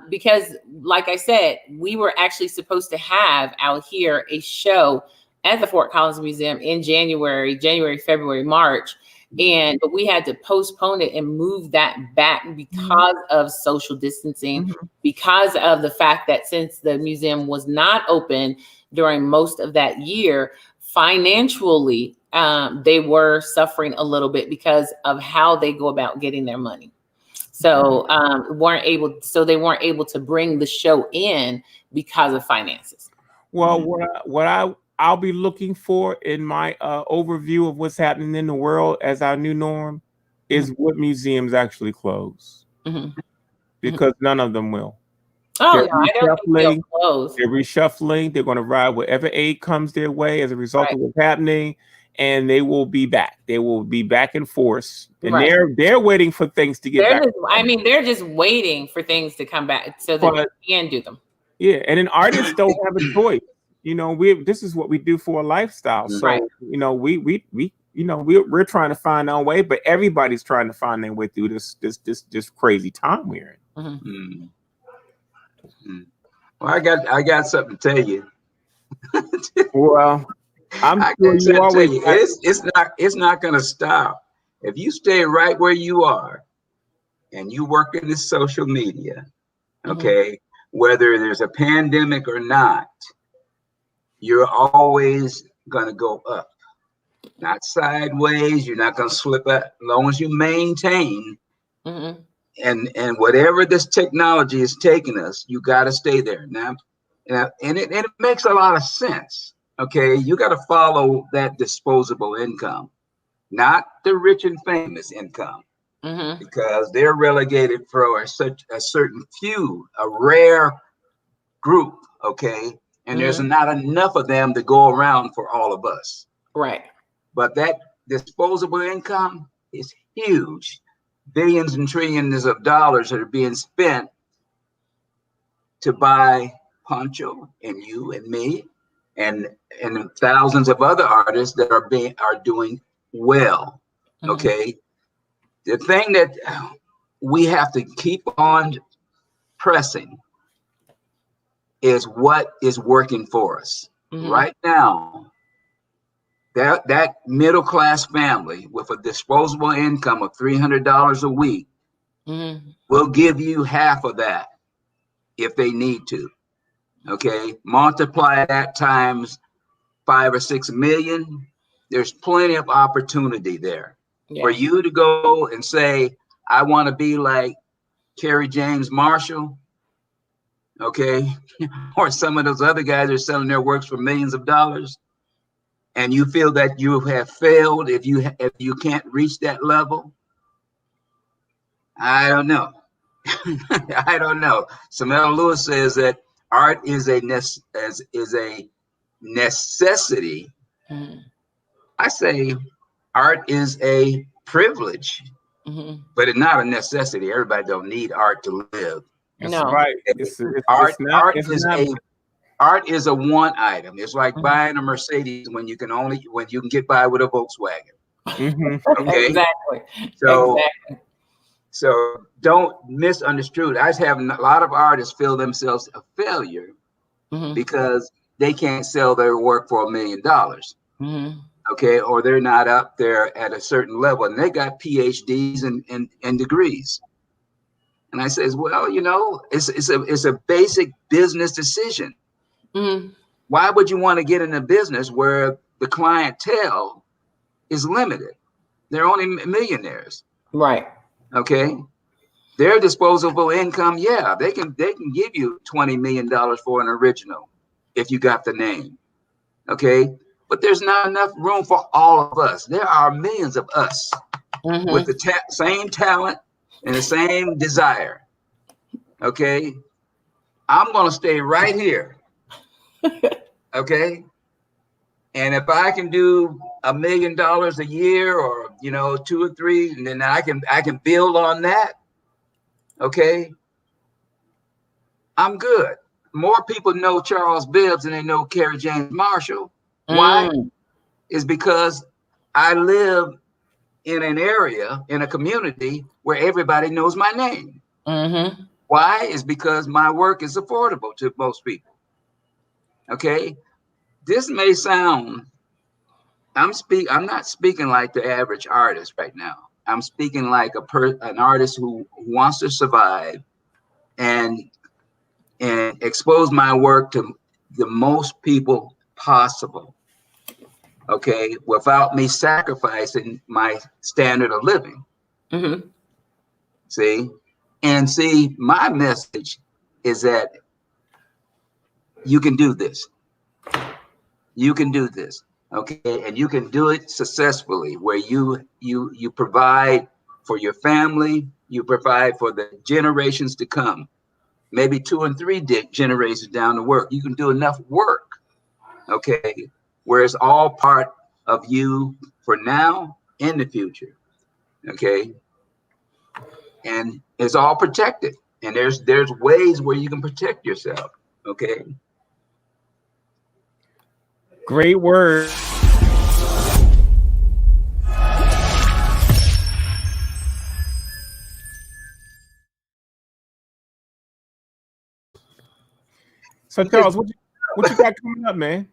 Speaker 2: because like I said, we were actually supposed to have out here a show at the Fort Collins Museum in January, February, March. But we had to postpone it and move that back because of social distancing, because of the fact that since the museum was not open during most of that year, financially, they were suffering a little bit because of how they go about getting their money. So they weren't able to bring the show in because of finances.
Speaker 1: Well, what I'll be looking for in my overview of what's happening in the world as our new norm is what museums actually close, because none of them will.
Speaker 2: Oh, no, I don't think they'll close.
Speaker 1: They're reshuffling. They're going to ride whatever aid comes their way as a result of what's happening. And they will be back. They will be back in force, and they're waiting for things to get back.
Speaker 2: They're just waiting for things to come back so that they can do them.
Speaker 1: Yeah, and then artists don't have a choice. This is what we do for a lifestyle. So we're trying to find our way, but everybody's trying to find their way through this crazy time we're in.
Speaker 3: Well, I got something to tell you.
Speaker 1: Well. I'm sure you always.
Speaker 3: It's not going to stop if you stay right where you are, and you work in this social media. Okay, whether there's a pandemic or not, you're always going to go up, not sideways. You're not going to slip up as long as you maintain. And whatever this technology is taking us, you got to stay there now. And it makes a lot of sense. Okay, you got to follow that disposable income, not the rich and famous income, because they're relegated for such a certain few, a rare group. Okay, and there's not enough of them to go around for all of us.
Speaker 2: Right.
Speaker 3: But that disposable income is huge, billions and trillions of dollars that are being spent to buy Poncho and you and me. And thousands of other artists that are doing well. Okay, the thing that we have to keep on pressing is what is working for us right now. That middle class family with a disposable income of $300 a week will give you half of that if they need to. Okay, multiply that times 5 or 6 million. There's plenty of opportunity there for you to go and say, I want to be like Kerry James Marshall, okay, or some of those other guys are selling their works for millions of dollars, and you feel that you have failed if you can't reach that level. I don't know. I don't know. Samantha Lewis says that art is a necessity. I say art is a privilege, but it's not a necessity. Everybody don't need art to live.
Speaker 1: That's right.
Speaker 3: Art is a want item. It's like buying a Mercedes when you can get by with a Volkswagen. Okay.
Speaker 2: Exactly.
Speaker 3: So don't misunderstood. I have a lot of artists feel themselves a failure because they can't sell their work for $1 million. Okay, or they're not up there at a certain level, and they got PhDs and degrees. And I says, well, you know, it's a basic business decision. Why would you want to get in a business where the clientele is limited? They're only millionaires,
Speaker 2: right?
Speaker 3: Okay, their disposable income, they can give you $20 million for an original if you got the name, okay. But there's not enough room for all of us. There are millions of us with the same talent and the same desire. Okay, I'm gonna stay right here. Okay, and if I can do $1 million a year, or 2 or 3, and then I can build on that. Okay, I'm good. More people know Charles Bibbs than they know Kerry James Marshall. Why? Is because I live in an area, in a community where everybody knows my name. Why? Is because my work is affordable to most people. Okay, this may sound, I'm not speaking like the average artist right now. I'm speaking like an artist who wants to survive and expose my work to the most people possible. Okay, without me sacrificing my standard of living. See, my message is that you can do this. You can do this, okay, and you can do it successfully, where you provide for your family, you provide for the generations to come, maybe 2 and 3 generations down the work. You can do enough work, okay, where it's all part of you for now and the future, okay, and it's all protected, and there's ways where you can protect yourself, okay.
Speaker 1: Great word. So Charles, what you got coming up, man?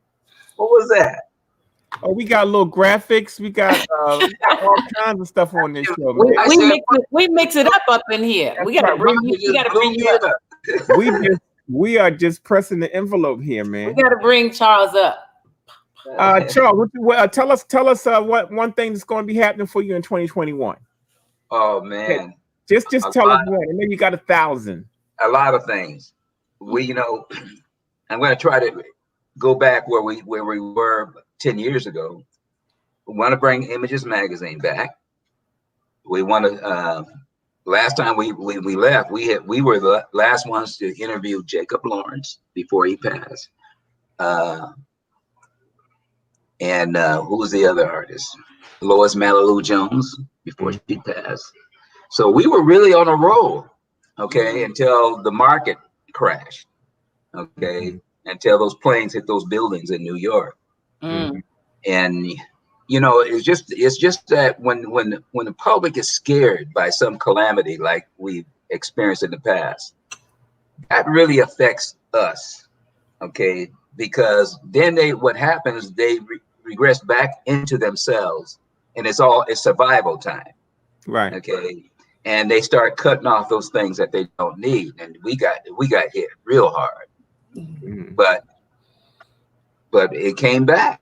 Speaker 3: What was that?
Speaker 1: Oh, we got little graphics. We got all kinds of stuff on this show, man.
Speaker 2: We mix it up in here. We gotta bring you up.
Speaker 1: We are just pressing the envelope here, man.
Speaker 2: We gotta bring Charles up.
Speaker 1: Charles, tell us what one thing that's going to be happening for you in 2021.
Speaker 3: Oh man,
Speaker 1: just tell us one, and then you got 1,000.
Speaker 3: A lot of things. I'm going to try to go back where we were 10 years ago. We want to bring Images Magazine back. We want to. Last time we left, we were the last ones to interview Jacob Lawrence before he passed. And who was the other artist? Lois Malalou Jones before she passed. So we were really on a roll, okay, until the market crashed, okay, until those planes hit those buildings in New York. And it's just that when the public is scared by some calamity like we've experienced in the past, that really affects us, okay, because then what happens, they regress back into themselves, and it's survival time,
Speaker 1: right?
Speaker 3: Okay, and they start cutting off those things that they don't need, and we got hit real hard.
Speaker 1: Mhm.
Speaker 3: But it came back.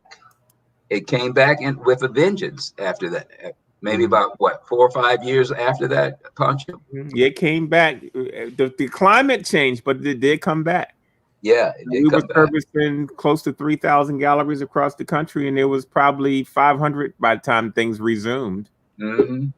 Speaker 3: It came back with a vengeance after that. Maybe about what, 4 or 5 years after that, Pancho?
Speaker 1: Yeah, it came back. The climate changed, but it did come back.
Speaker 3: Yeah, it did
Speaker 1: We were
Speaker 3: come back.
Speaker 1: servicing close to 3,000 galleries across the country, and there was probably 500 by the time things resumed.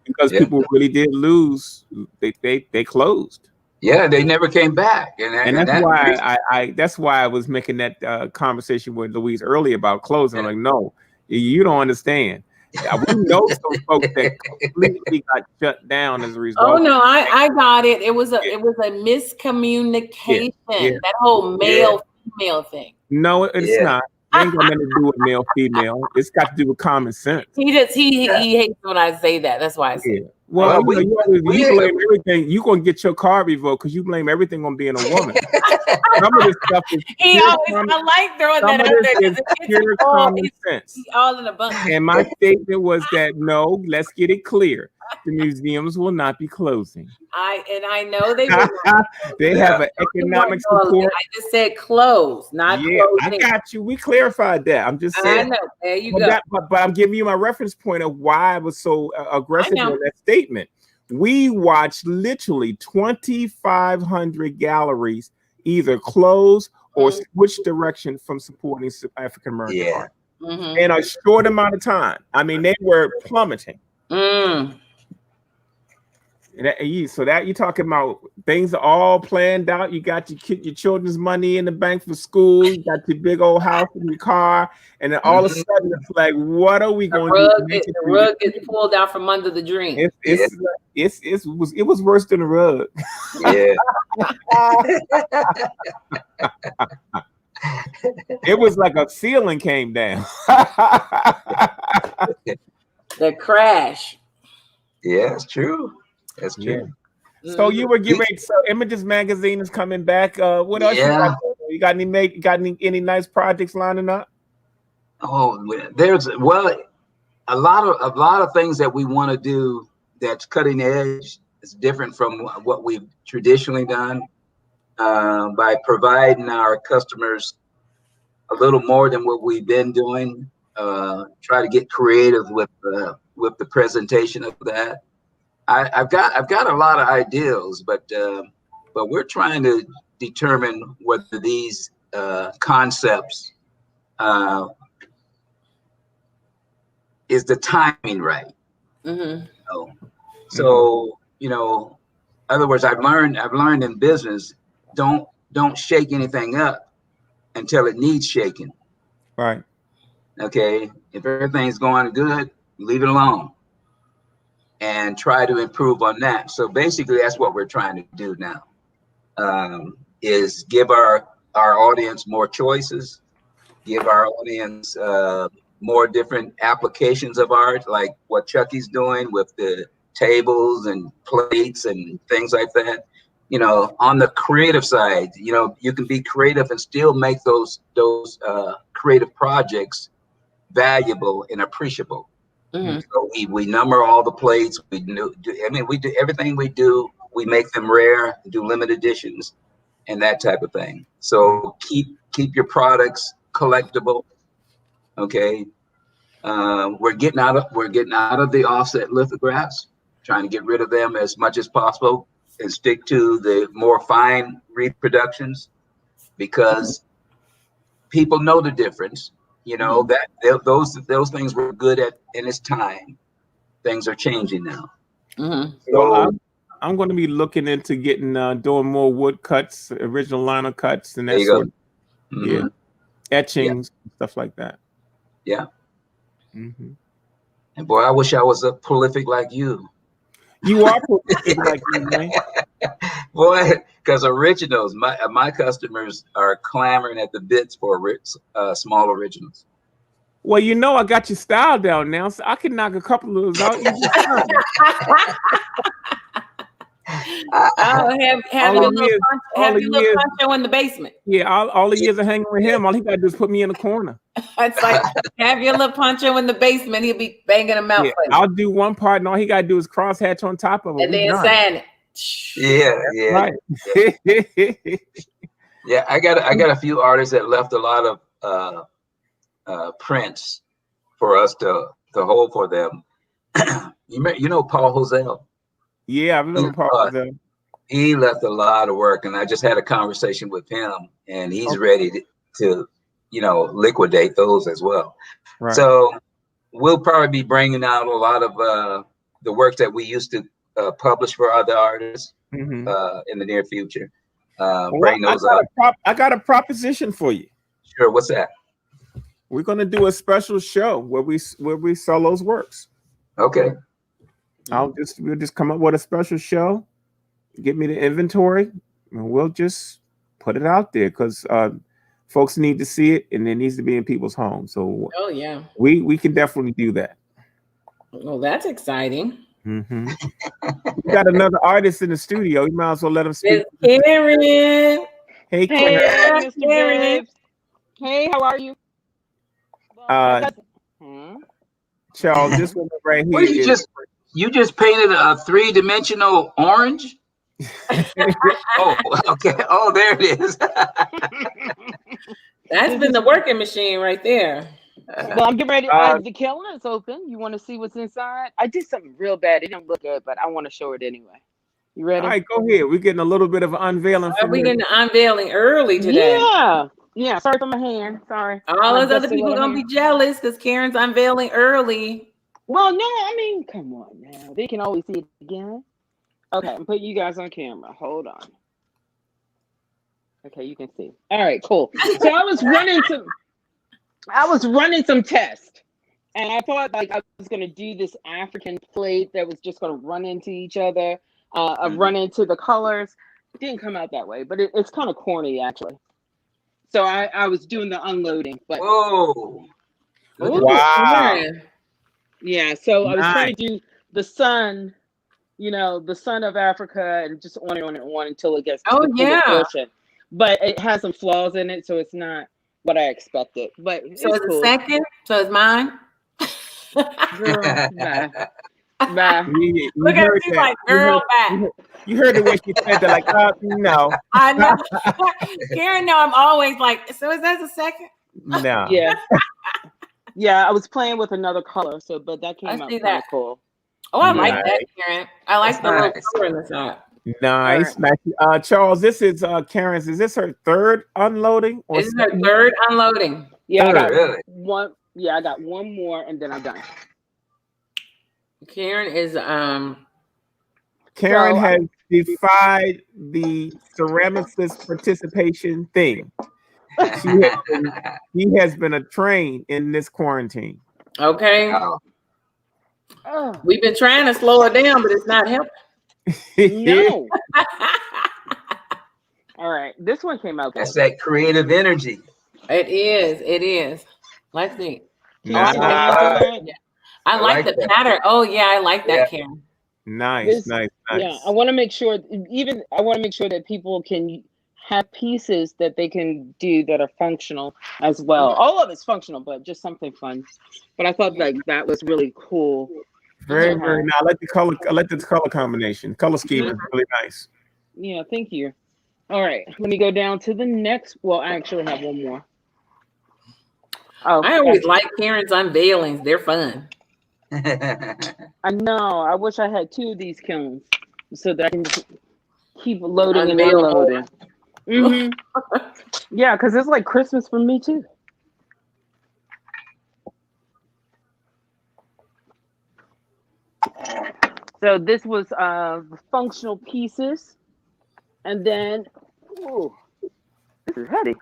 Speaker 1: Because people really did lose. They closed.
Speaker 3: Yeah, they never came back, and
Speaker 1: that's why that's why I was making that conversation with Louise earlier about closing. I'm like, no, you don't understand. We know some folks that completely got shut down as a result.
Speaker 2: Oh no, I got it. It was a miscommunication. That whole male female thing.
Speaker 1: No, it's not. It ain't got nothing to do with male female. It's got to do with common sense.
Speaker 2: He hates when I say that. That's why I say it.
Speaker 1: Well, you blame everything. You gonna get your car revoked because you blame everything on being a woman. Some of this stuff is
Speaker 2: I like throwing that out there.
Speaker 1: It's pure common sense.
Speaker 2: All in a bunch.
Speaker 1: And my statement was that no, let's get it clear. The museums will not be closing.
Speaker 2: I know they will.
Speaker 1: They have an economic support.
Speaker 2: I just said close, not closing.
Speaker 1: I got you. We clarified that. I'm just saying.
Speaker 2: I know. There you go.
Speaker 1: But I'm giving you my reference point of why I was so aggressive in that statement. We watched literally 2,500 galleries either close or switch direction from supporting African American art in a short amount of time. I mean, they were plummeting. So that you're talking about things are all planned out. You got your children's money in the bank for school. You got your big old house and your car, and then all of a sudden it's like, what are we going to do?
Speaker 2: The rug gets pulled out from under the dream.
Speaker 1: It was worse than a rug.
Speaker 3: Yeah.
Speaker 1: It was like a ceiling came down.
Speaker 2: The crash.
Speaker 3: Yeah, it's true. That's true.
Speaker 1: Yeah. So you were getting ready. So Images Magazine is coming back. What else? You got any nice projects lining up?
Speaker 3: Oh, there's a lot of things that we want to do that's cutting edge. It's different from what we've traditionally done by providing our customers a little more than what we've been doing. Try to get creative with the presentation of that. I've got a lot of ideas, but we're trying to determine whether these concepts is the timing right. So other words, I've learned in business, don't shake anything up until it needs shaking.
Speaker 1: Right.
Speaker 3: Okay. If everything's going good, leave it alone and try to improve on that. So basically that's what we're trying to do now, is give our audience more choices, give our audience more different applications of art, like what Chucky's doing with the tables and plates and things like that. On the creative side, you can be creative and still make those creative projects valuable and appreciable. So we number all the plates. We do everything we do. We make them rare, do limited editions, and that type of thing. So keep your products collectible. Okay. We're getting out of the offset lithographs, trying to get rid of them as much as possible and stick to the more fine reproductions, because people know the difference. That those things were good in its time. Things are changing now.
Speaker 1: So I'm going to be looking into getting doing more wood cuts, original liner cuts, and that sort of etchings, stuff like that.
Speaker 3: Yeah. And boy, I wish I was prolific like you.
Speaker 1: You are prolific like you, man.
Speaker 3: Boy, because originals, my customers are clamoring at the bits for small originals.
Speaker 1: Well, I got your style down now, so I can knock a couple of those out.
Speaker 2: Oh, have
Speaker 1: All
Speaker 2: your
Speaker 1: he
Speaker 2: little
Speaker 1: is, all
Speaker 2: have your little
Speaker 1: he is,
Speaker 2: poncho in the basement.
Speaker 1: yeah, all the years of hanging with him, all he got to do is put me in the corner.
Speaker 2: It's like have your little poncho in the basement. He'll be banging them out
Speaker 1: Yeah,
Speaker 2: for you,
Speaker 1: I'll do one part, and all he got to do is crosshatch on top of it.
Speaker 2: and
Speaker 1: We
Speaker 2: then
Speaker 1: done.
Speaker 2: sign it.
Speaker 3: Yeah.
Speaker 1: Right.
Speaker 3: Yeah, I got a few artists that left a lot of prints for us to hold for them. You know Paul Hosell?
Speaker 1: Yeah, I remember part of them.
Speaker 3: He left a lot of work, and I just had a conversation with him, and he's ready to liquidate those as well.
Speaker 1: Right.
Speaker 3: So we'll probably be bringing out a lot of the work that we used to publish for other artists in the near future. Bring those up.
Speaker 1: I got a proposition for you.
Speaker 3: Sure. What's that?
Speaker 1: We're gonna do a special show where we sell those works.
Speaker 3: Okay.
Speaker 1: We'll just come up with a special show. Get me the inventory, and we'll just put it out there because folks need to see it, and it needs to be in people's homes. So,
Speaker 2: Oh yeah,
Speaker 1: we can definitely do that.
Speaker 2: well that's exciting.
Speaker 1: We got another artist in the studio. You might as well let him speak.
Speaker 2: It's Karen.
Speaker 1: Hey,
Speaker 4: Hey,
Speaker 1: Karen.
Speaker 4: Mr. Gibbs. Hey, how are you?
Speaker 1: Charles, this one right here.
Speaker 3: What you just painted a 3-dimensional orange? Oh, okay. Oh, there it is.
Speaker 2: That's been the working machine right there.
Speaker 4: Well, I'm getting ready. The kiln is open. You want to see what's inside? I did something real bad. It didn't look good, but I want to show it anyway. You ready?
Speaker 1: All right, go ahead. We're getting a little bit of unveiling.
Speaker 2: Are we getting the unveiling early today?
Speaker 4: Yeah. Sorry for my hand. Sorry.
Speaker 2: All those other people gonna be jealous because Karen's unveiling early.
Speaker 4: Well, no, I mean, come on now. They can always see it again. Okay, I'm putting you guys on camera. Hold on. Okay, you can see. All right, cool. So I was running some tests, and I thought like I was gonna do this African plate that was just gonna run into each other, run into the colors. It didn't come out that way, but it's kind of corny actually. So I was doing the unloading, but
Speaker 3: Whoa!
Speaker 1: Wow!
Speaker 4: Yeah, so I was trying to do the sun, the sun of Africa, and just on and on until it gets to the full portion. But it has some flaws in it, so it's not what I expected. But
Speaker 2: so it's cool. Second, so it's mine.
Speaker 4: Girl, bye. Bye.
Speaker 2: Look at her, she's like, girl, bye.
Speaker 1: You heard the way she said that, like, no.
Speaker 2: I know. Karen, no, I'm always like, so is that the second?
Speaker 1: No.
Speaker 4: Yeah. Yeah, I was playing with another color, but that came out kind of cool.
Speaker 2: Oh, I like that, Karen. I like the little color in the side.
Speaker 1: Nice. Charles, this is Karen's. Is this her third unloading?
Speaker 2: This is her third unloading.
Speaker 4: Yeah, I got one. Yeah, I got one more, and then I'm done.
Speaker 2: Karen is
Speaker 1: Karen has defied the ceramicist participation thing. He has been a train in this quarantine.
Speaker 2: Okay. We've been trying to slow it down, but it's not helping.
Speaker 4: No. All right. This one came out.
Speaker 3: That's that creative energy.
Speaker 2: It is. Let's see. I like the pattern. Oh yeah, I like that, Karen.
Speaker 1: Nice.
Speaker 4: Yeah, I want to make sure that people can have pieces that they can do that are functional as well. All of it's functional, but just something fun. But I thought like that was really cool.
Speaker 1: Very nice. I like the color combination. Color scheme is really nice.
Speaker 4: Yeah, thank you. All right, let me go down to the next. Well, I actually have one more. Oh,
Speaker 2: I always like Karen's unveilings. They're fun.
Speaker 4: I know. I wish I had 2 of these kilns so that I can just keep loading and unloading. Yeah, because it's like Christmas for me too. So this was functional pieces, and then this is heavy.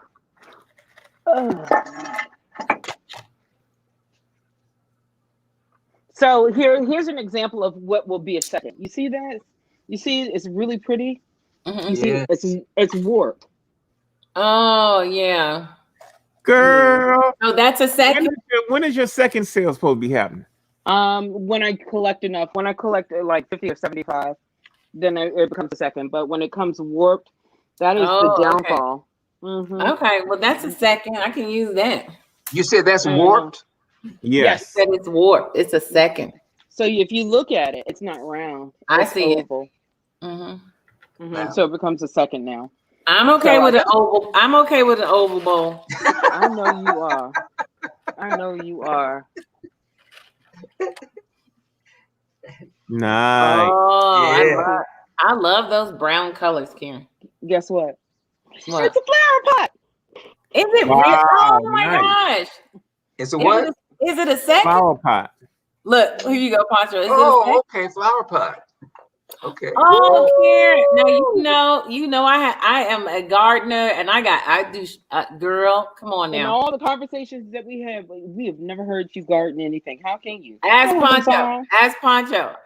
Speaker 4: So here's an example of what will be a second. You see that? You see it's really pretty. You see it's warped.
Speaker 2: Oh yeah,
Speaker 1: girl.
Speaker 2: Oh, that's a second.
Speaker 1: When is your second sale supposed to be happening?
Speaker 4: When I collect enough. When I collect like 50 or 75. then it becomes a second. But when it comes warped, that is the downfall.
Speaker 2: Okay, well that's a second. I can use that.
Speaker 3: You said that's warped?
Speaker 1: Yes.
Speaker 2: That it's warped. It's a second.
Speaker 4: So if you look at it, it's not round.
Speaker 2: I
Speaker 4: It's
Speaker 2: see
Speaker 4: oval.
Speaker 2: it.
Speaker 3: Wow.
Speaker 4: So it becomes a second now.
Speaker 2: I'm okay with an oval. I'm okay with an oval bowl.
Speaker 4: I know you are. I know you are.
Speaker 1: Nice.
Speaker 2: Oh,
Speaker 3: Yeah.
Speaker 2: I love those brown colors, Karen.
Speaker 4: Guess what?
Speaker 2: What?
Speaker 4: It's a flower pot.
Speaker 2: Is it real?
Speaker 1: Wow,
Speaker 2: Oh my
Speaker 1: nice.
Speaker 2: gosh.
Speaker 3: It's a what?
Speaker 2: Is it a second?
Speaker 1: Flower pot.
Speaker 2: Look, here you go, Pancho. Is it a
Speaker 3: Oh,
Speaker 2: second?
Speaker 3: okay, flower pot. Okay.
Speaker 2: Oh, Karen. Now you know I am a gardener, and I do girl. Come on
Speaker 4: In
Speaker 2: now.
Speaker 4: all the conversations that we have never heard you garden anything. How can you?
Speaker 2: Ask
Speaker 4: Come on,
Speaker 2: Pancho.
Speaker 4: Sarah.
Speaker 2: Ask Pancho.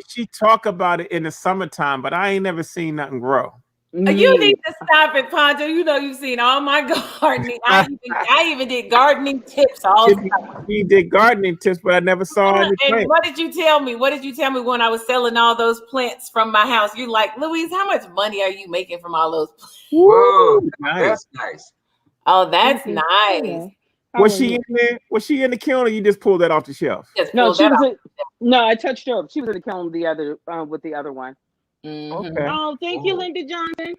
Speaker 1: She talk about it in the summertime, but I ain't never seen nothing grow.
Speaker 2: You need to stop it, Pancho. You know you've seen all my gardening. I even did gardening tips all the time.
Speaker 1: He did gardening tips, but I never saw any
Speaker 2: And
Speaker 1: plants.
Speaker 2: what did you tell me? What did you tell me when I was selling all those plants from my house? You're like, Louise, how much money are you making from all those plants?
Speaker 3: Whoa,
Speaker 1: Nice.
Speaker 3: that's nice.
Speaker 2: Oh, that's nice.
Speaker 1: Was she in there? Was she in the kiln, or you just pulled that off the shelf?
Speaker 2: Just
Speaker 4: No,
Speaker 2: pull
Speaker 4: she
Speaker 2: that
Speaker 4: was.
Speaker 2: out.
Speaker 4: No, I touched her up. She was in the kiln the other with the other one.
Speaker 2: Mhm.
Speaker 1: Okay.
Speaker 4: Oh, thank you, Linda Johnson.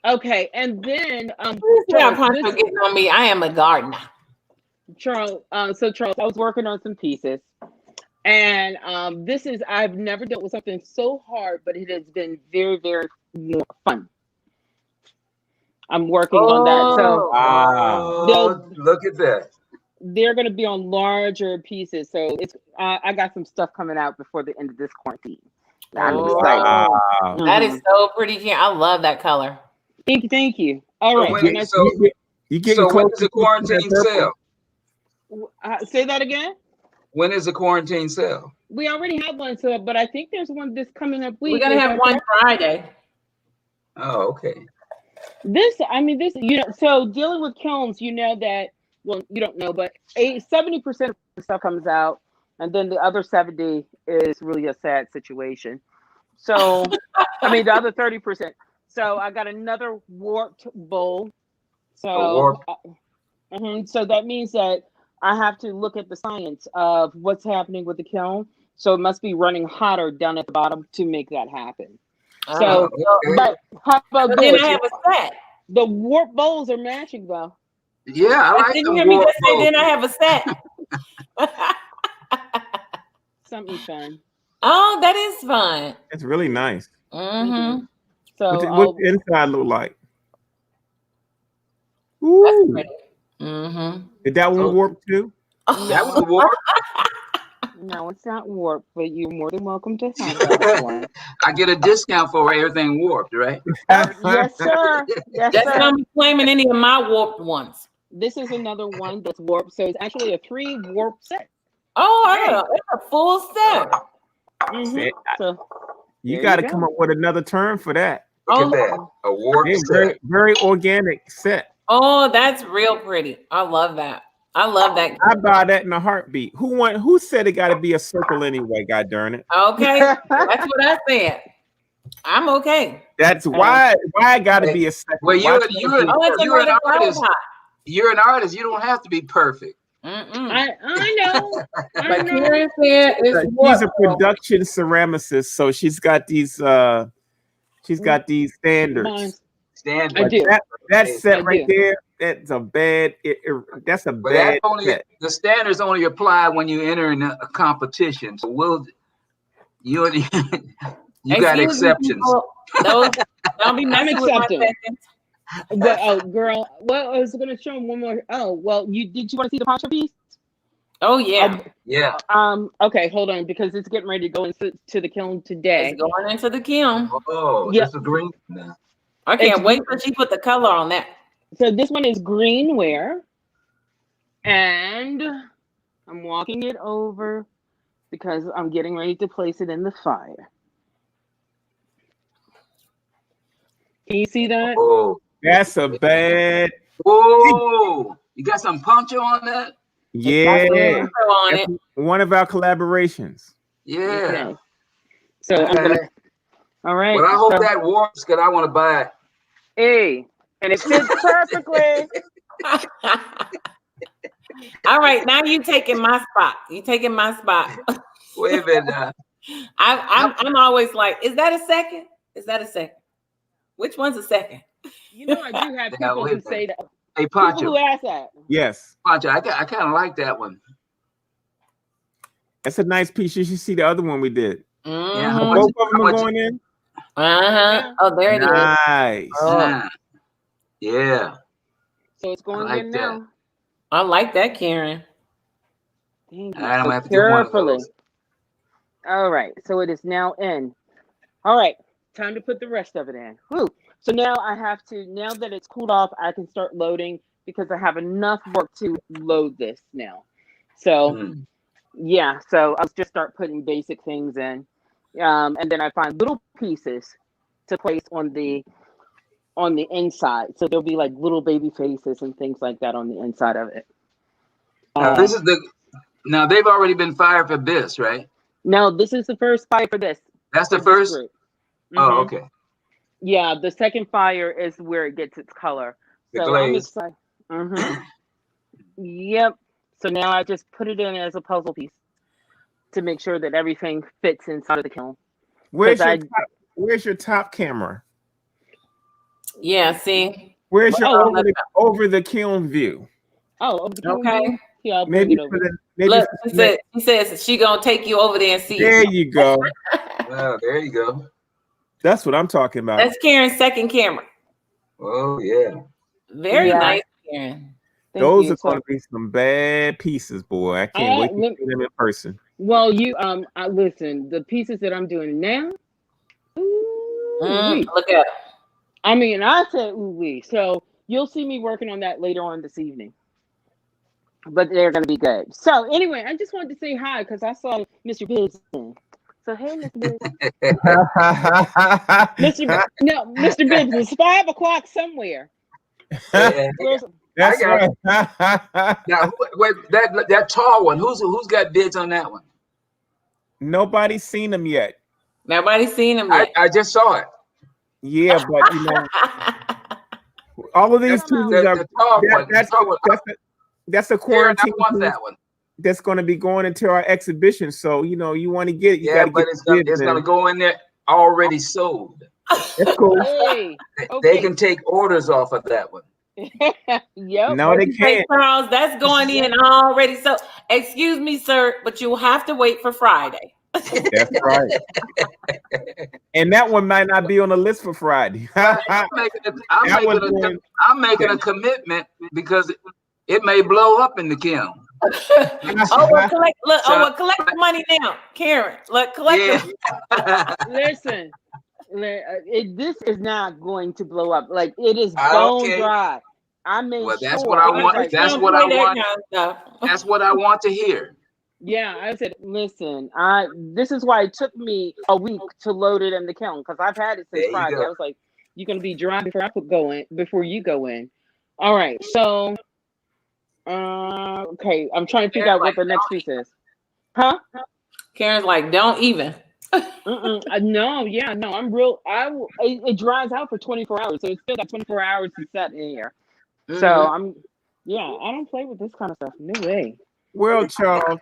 Speaker 4: Okay, and then
Speaker 2: Yeah, Pancho getting on me. I am a gardener.
Speaker 4: Charles, Charles, I was working on some pieces, and I've never dealt with something so hard, but it has been very, very fun. I'm working on that, so
Speaker 3: Oh, look at that.
Speaker 4: they're going to be on larger pieces. So it's I got some stuff coming out before the end of this quarantine. I'm excited.
Speaker 1: Wow.
Speaker 2: That is so pretty, Karen. I love that color.
Speaker 4: Thank you. All right.
Speaker 1: You getting
Speaker 3: So when
Speaker 1: close
Speaker 3: is the
Speaker 1: to
Speaker 3: quarantine sale?
Speaker 4: Say that again.
Speaker 3: When is the quarantine sale?
Speaker 4: We already have one, but I think there's one that's coming up.
Speaker 2: We're gonna have one Friday.
Speaker 3: Oh, okay.
Speaker 4: So dealing with kilns, you know that. Well, you don't know, but 70% of the stuff comes out, and then the other 70 is really a sad situation. So, the other 30%. So I got another warped bowl. So, so that means that I have to look at the science of what's happening with the kiln. So it must be running hotter down at the bottom to make that happen. So, but how about
Speaker 2: then I have a set.
Speaker 4: The warp bowls are matching though.
Speaker 3: Yeah, I like
Speaker 2: Didn't
Speaker 3: the
Speaker 2: you hear me
Speaker 3: warp
Speaker 2: just say?
Speaker 3: bowl.
Speaker 2: Then I have a set.
Speaker 4: Something fun.
Speaker 2: Oh, that is fun.
Speaker 1: It's really nice.
Speaker 2: Mm-hmm.
Speaker 4: So
Speaker 1: what's the inside look like?
Speaker 2: That's
Speaker 1: Ooh.
Speaker 2: pretty. Mm-hmm.
Speaker 1: Did that one warp too?
Speaker 3: That was warp.
Speaker 4: No, it's not warped, but you're more than welcome to have that one.
Speaker 3: I get a discount for everything warped, right?
Speaker 4: Yes, sir. Yes,
Speaker 2: That's
Speaker 4: sir.
Speaker 2: not me claiming any of my warped ones.
Speaker 4: This is another one that's warped, so it's actually a 3 warp set.
Speaker 2: Oh, it's a full set.
Speaker 4: So
Speaker 1: you got to come up with another term for that.
Speaker 3: Look at that. A warp set.
Speaker 1: Very, very organic set.
Speaker 2: Oh, that's real pretty. I love that. I love that.
Speaker 1: I buy that in a heartbeat. Who said it got to be a circle anyway? God darn it.
Speaker 2: Okay, that's what I said. I'm okay.
Speaker 1: That's why it got to be a second.
Speaker 3: Well, you're an artist.
Speaker 2: Pot.
Speaker 3: You're an artist. You don't have to be perfect.
Speaker 4: I know.
Speaker 2: But Karen said
Speaker 1: she's a production ceramicist, so she's got these standards.
Speaker 3: Standard.
Speaker 4: I do.
Speaker 1: That set right there. That's a bad. That's a bad.
Speaker 3: The standards only apply when you enter in a competition. So you got exceptions.
Speaker 2: Those, don't be messing with my seconds.
Speaker 4: But girl, well, I was going to show him one more. Oh, well, did you want to see the poncho piece?
Speaker 2: Oh yeah.
Speaker 3: Yeah.
Speaker 4: Okay, hold on, because it's getting ready to go into the kiln today.
Speaker 2: It's going into the kiln.
Speaker 3: Oh, yeah. It's a green now.
Speaker 2: I can't wait till she put the color on that.
Speaker 4: So this one is greenware, and I'm walking it over because I'm getting ready to place it in the fire. Can you see that?
Speaker 3: Oh,
Speaker 1: that's a bad.
Speaker 3: Whoa! You got some poncho on that?
Speaker 1: Yeah. On it. One of our collaborations.
Speaker 3: Yeah.
Speaker 4: Okay. So I'm gonna. All right.
Speaker 3: Well, I hope
Speaker 4: so,
Speaker 3: that works because I want to buy it.
Speaker 4: Hey, and it fits perfectly.
Speaker 2: All right, now you taking my spot. You taking my spot.
Speaker 3: Wait a minute.
Speaker 2: I'm always like, is that a second? Is that a second? Which one's a second?
Speaker 4: You know, I do have
Speaker 3: Now,
Speaker 4: people
Speaker 3: wait
Speaker 4: who
Speaker 3: a
Speaker 4: say that.
Speaker 3: Hey,
Speaker 4: People
Speaker 3: Pancho.
Speaker 4: who ask that.
Speaker 1: Yes.
Speaker 3: Pancho, I kind of like that one.
Speaker 1: That's a nice piece. You should see the other one we did.
Speaker 3: Yeah, how
Speaker 2: Mhm.
Speaker 3: much-
Speaker 1: Both of them
Speaker 3: how
Speaker 1: are
Speaker 3: much-
Speaker 1: going in.
Speaker 2: Uh-huh. Oh, there it is.
Speaker 1: Nice.
Speaker 2: Oh,
Speaker 3: Yeah.
Speaker 4: So it's going
Speaker 3: like
Speaker 4: in
Speaker 3: that.
Speaker 4: now.
Speaker 2: I like that, Karen.
Speaker 4: Thank you.
Speaker 3: All right, I'm
Speaker 4: So
Speaker 3: gonna have to get one of
Speaker 4: carefully.
Speaker 3: those.
Speaker 4: All right. So it is now in. All right. Time to put the rest of it in. Whew. So now I have to, now that it's cooled off, I can start loading because I have enough work to load this now. So
Speaker 3: Mm.
Speaker 4: yeah, so I'll just start putting basic things in. And then I find little pieces to place on the inside. So there'll be like little baby faces and things like that on the inside of it.
Speaker 3: Now this is now they've already been fired for this, right?
Speaker 4: No, this is the first fire for this.
Speaker 3: That's the
Speaker 4: for this
Speaker 3: first.
Speaker 4: group.
Speaker 3: Oh,
Speaker 4: Mhm.
Speaker 3: okay.
Speaker 4: Yeah, the second fire is where it gets its color.
Speaker 3: The
Speaker 4: So I'm
Speaker 3: glaze.
Speaker 4: excited. Mm-hmm. Yep. So now I just put it in as a puzzle piece to make sure that everything fits inside of the kiln.
Speaker 1: Where's your
Speaker 4: I-
Speaker 1: top, where's your top camera?
Speaker 2: Yeah, see?
Speaker 1: Where's your
Speaker 4: Oh,
Speaker 1: over the kiln view?
Speaker 4: Oh, over the kiln
Speaker 2: Okay.
Speaker 4: view? Yeah, I'll bring
Speaker 1: Maybe
Speaker 4: it
Speaker 1: for
Speaker 4: over.
Speaker 1: the maybe
Speaker 2: Look,
Speaker 1: for
Speaker 2: she says she gonna take you over there and see
Speaker 1: there
Speaker 2: it.
Speaker 1: you go.
Speaker 3: Well, there you go.
Speaker 1: That's what I'm talking about.
Speaker 2: That's Karen's second camera.
Speaker 3: Oh yeah.
Speaker 2: Very
Speaker 4: Yeah.
Speaker 2: nice, Karen.
Speaker 4: Thank
Speaker 1: Those
Speaker 4: you.
Speaker 1: are going to be some bad pieces, boy. I can't wait to
Speaker 4: let-
Speaker 1: see them in person.
Speaker 4: Well, I listen, the pieces that I'm doing now, ooh-wee.
Speaker 2: Look at it.
Speaker 4: I mean, I said ooh wee. So you'll see me working on that later on this evening. But they're going to be good. So anyway, I just wanted to say hi because I saw Mr. Bibbs. So hey, Mr. Bibbs. Mr. Bibbs, it's 5 o'clock somewhere.
Speaker 3: Yeah.
Speaker 4: Where's,
Speaker 1: That's
Speaker 3: I
Speaker 1: right.
Speaker 3: Now, that tall one. Who's got bids on that one?
Speaker 1: Nobody's seen them yet.
Speaker 2: Nobody's seen him yet.
Speaker 3: I just saw it.
Speaker 1: Yeah, but you know, all of these pieces are
Speaker 3: The tall one.
Speaker 1: that's a
Speaker 3: Karen, I
Speaker 1: quarantine
Speaker 3: want
Speaker 1: piece
Speaker 3: that one.
Speaker 1: that's going to be going into our exhibition. So you know, you want to get you
Speaker 3: Yeah,
Speaker 1: got to
Speaker 3: but
Speaker 1: get
Speaker 3: it's gonna go in there already sold.
Speaker 1: That's cool.
Speaker 4: hey,
Speaker 3: They
Speaker 4: okay.
Speaker 3: can take orders off of that one.
Speaker 4: Yep.
Speaker 1: No, they
Speaker 2: Hey,
Speaker 1: can't.
Speaker 2: Charles, that's going in already. So, excuse me, sir, but you'll have to wait for Friday.
Speaker 1: That's right. And that one might not be on the list for Friday.
Speaker 3: I'm making a commitment because it may blow up in the kiln.
Speaker 2: Collect the money now, Karen. Look, collect the
Speaker 4: Listen, this is not going to blow up. Like it is bone dry. I made
Speaker 3: well, that's
Speaker 4: sure.
Speaker 3: what I want.
Speaker 4: Like,
Speaker 3: That's what I want.
Speaker 2: Kind of stuff.
Speaker 3: That's what I want to hear.
Speaker 4: Yeah, I said, listen, this is why it took me a week to load it in the kiln because I've had it since Friday.
Speaker 3: Go.
Speaker 4: I was like, you're gonna be dry before you go in. All right, so okay, I'm trying to figure out what the next piece is. Huh?
Speaker 2: Karen's like, don't even.
Speaker 4: No, I'm real. It dries out for 24 hours, so it's still got 24 hours to set in here. So I don't play with this kind of stuff. No way.
Speaker 1: Well, Charles,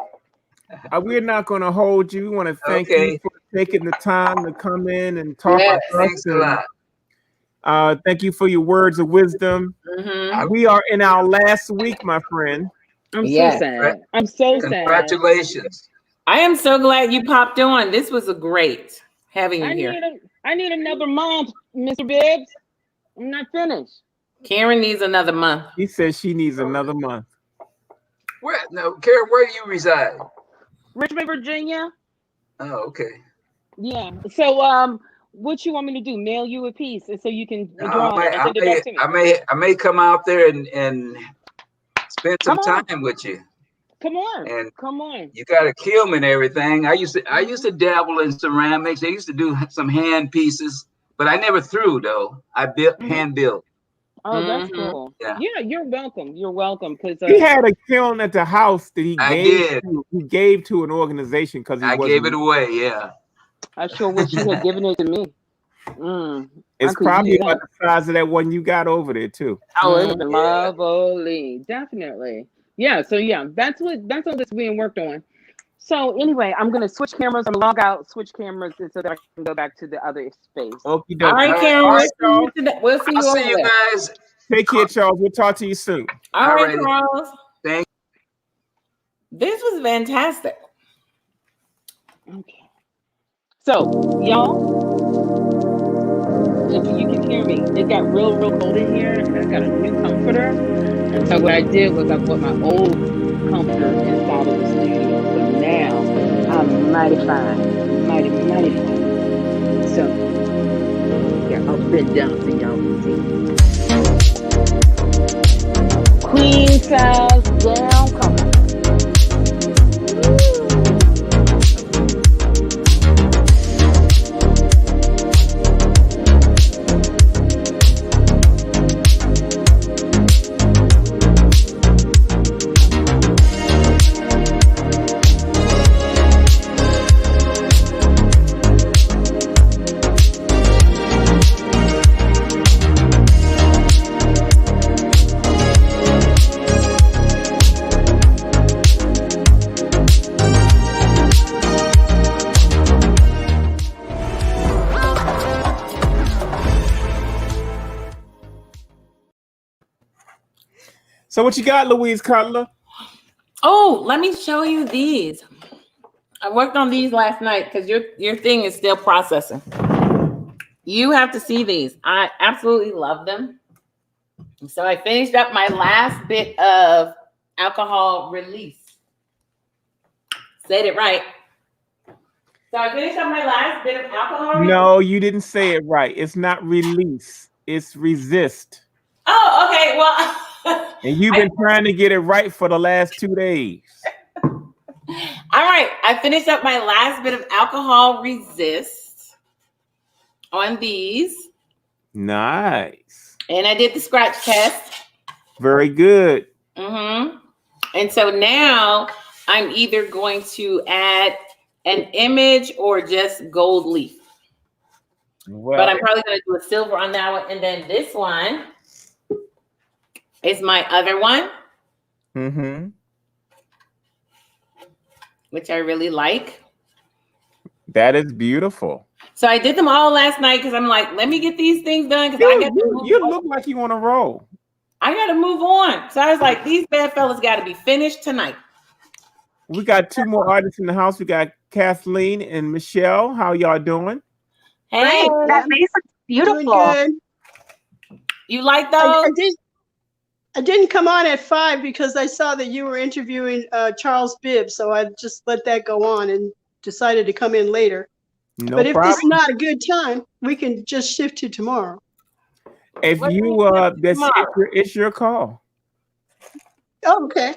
Speaker 1: we're not going to hold you. We want to thank you for taking the time to come in and talk to us.
Speaker 3: Thanks a lot.
Speaker 1: Thank you for your words of wisdom. We are in our last week, my friend.
Speaker 4: I'm so sad. I'm so sad.
Speaker 3: Congratulations.
Speaker 2: I am so glad you popped on. This was a great having you here.
Speaker 4: I need another month, Mr. Bibbs. I'm not finished.
Speaker 2: Karen needs another month.
Speaker 1: He says she needs another month.
Speaker 3: Karen, where do you reside?
Speaker 4: Richmond, Virginia.
Speaker 3: Oh, okay.
Speaker 4: Yeah. So, what you want me to do? Mail you a piece so you can draw it and send it back to me?
Speaker 3: I may come out there and spend some time with you.
Speaker 4: Come on.
Speaker 3: And
Speaker 4: come on.
Speaker 3: You got a kiln and everything. I used to dabble in ceramics. I used to do some hand pieces, but I never threw though. I hand built.
Speaker 4: Oh, that's cool. Yeah, you're welcome. You're welcome. Because
Speaker 1: he had a kiln at the house that he
Speaker 3: gave
Speaker 1: to an organization because
Speaker 3: I gave it away. Yeah.
Speaker 4: I sure wish you had given it to me.
Speaker 1: It's probably about the size of that one you got over there too.
Speaker 4: Oh, it would have been lovely. Definitely. Yeah, so that's all that's being worked on. So anyway, I'm gonna switch cameras. I'm gonna log out, switch cameras so that I can go back to the other space.
Speaker 1: Okie dokie.
Speaker 2: All right, Karen.
Speaker 1: All right, y'all.
Speaker 2: We'll see you
Speaker 3: I'll
Speaker 2: over
Speaker 3: see you
Speaker 2: there.
Speaker 3: guys.
Speaker 1: Take care, Charles. We'll talk to you soon.
Speaker 2: All right,
Speaker 3: Alrighty.
Speaker 2: Charles.
Speaker 3: Thank
Speaker 2: This was fantastic.
Speaker 4: Okay. So, y'all, if you can hear me, it got real cold in here, and I got a new comforter. And so what I did was I put my old comforter inside of the studio. So now I'm mighty fine. Mighty fine. So, yeah, I'll bend down so y'all can see. Queen size down comforter.
Speaker 1: So what you got, Louise Cutler?
Speaker 2: Oh, let me show you these. I worked on these last night because your thing is still processing. You have to see these. I absolutely love them. So I finished up my last bit of alcohol release. Said it right. So I finished up my last bit of alcohol release.
Speaker 1: No, you didn't say it right. It's not release. It's resist.
Speaker 2: Oh, okay. Well,
Speaker 1: and you've been trying to get it right for the last 2 days.
Speaker 2: All right. I finished up my last bit of alcohol resist on these.
Speaker 1: Nice.
Speaker 2: And I did the scratch test.
Speaker 1: Very good.
Speaker 2: Mm-hmm. And so now I'm either going to add an image or just gold leaf.
Speaker 1: Well,
Speaker 2: but I'm probably going to do a silver on that one. And then this one is my other one.
Speaker 1: Mm-hmm.
Speaker 2: Which I really like.
Speaker 1: That is beautiful.
Speaker 2: So I did them all last night because I'm like, let me get these things done. Because
Speaker 1: you look like you want to roll.
Speaker 2: I got to move on. So I was like, these bad fellas got to be finished tonight.
Speaker 1: We got 2 more artists in the house. We got Kathleen and Michelle. How y'all doing?
Speaker 2: Hey,
Speaker 5: that face looks beautiful.
Speaker 6: Good.
Speaker 2: You like those?
Speaker 6: I didn't come on at 5 because I saw that you were interviewing Charles Bibb, so I just let that go on and decided to come in later.
Speaker 1: No
Speaker 6: but if
Speaker 1: problem.
Speaker 6: this is not a good time, we can just shift to tomorrow.
Speaker 1: If you it's your call.
Speaker 6: Oh, okay.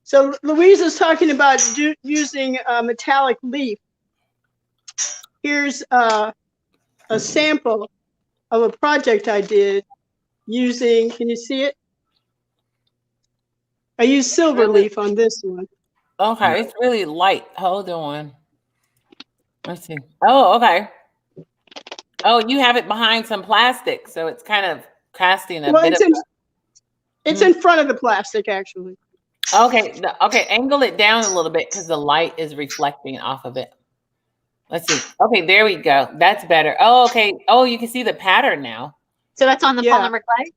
Speaker 6: So Louise is talking about using a metallic leaf. Here's a sample of a project I did using, can you see it? I used silver leaf on this one.
Speaker 2: Okay, it's really light. Hold on. Let's see. Oh, okay. Oh, you have it behind some plastic, so it's kind of casting a bit of.
Speaker 6: It's in front of the plastic, actually.
Speaker 2: Okay, okay. Angle it down a little bit because the light is reflecting off of it. Let's see. Okay, there we go. That's better. Oh, okay. Oh, you can see the pattern now.
Speaker 5: So that's on the polymer clay?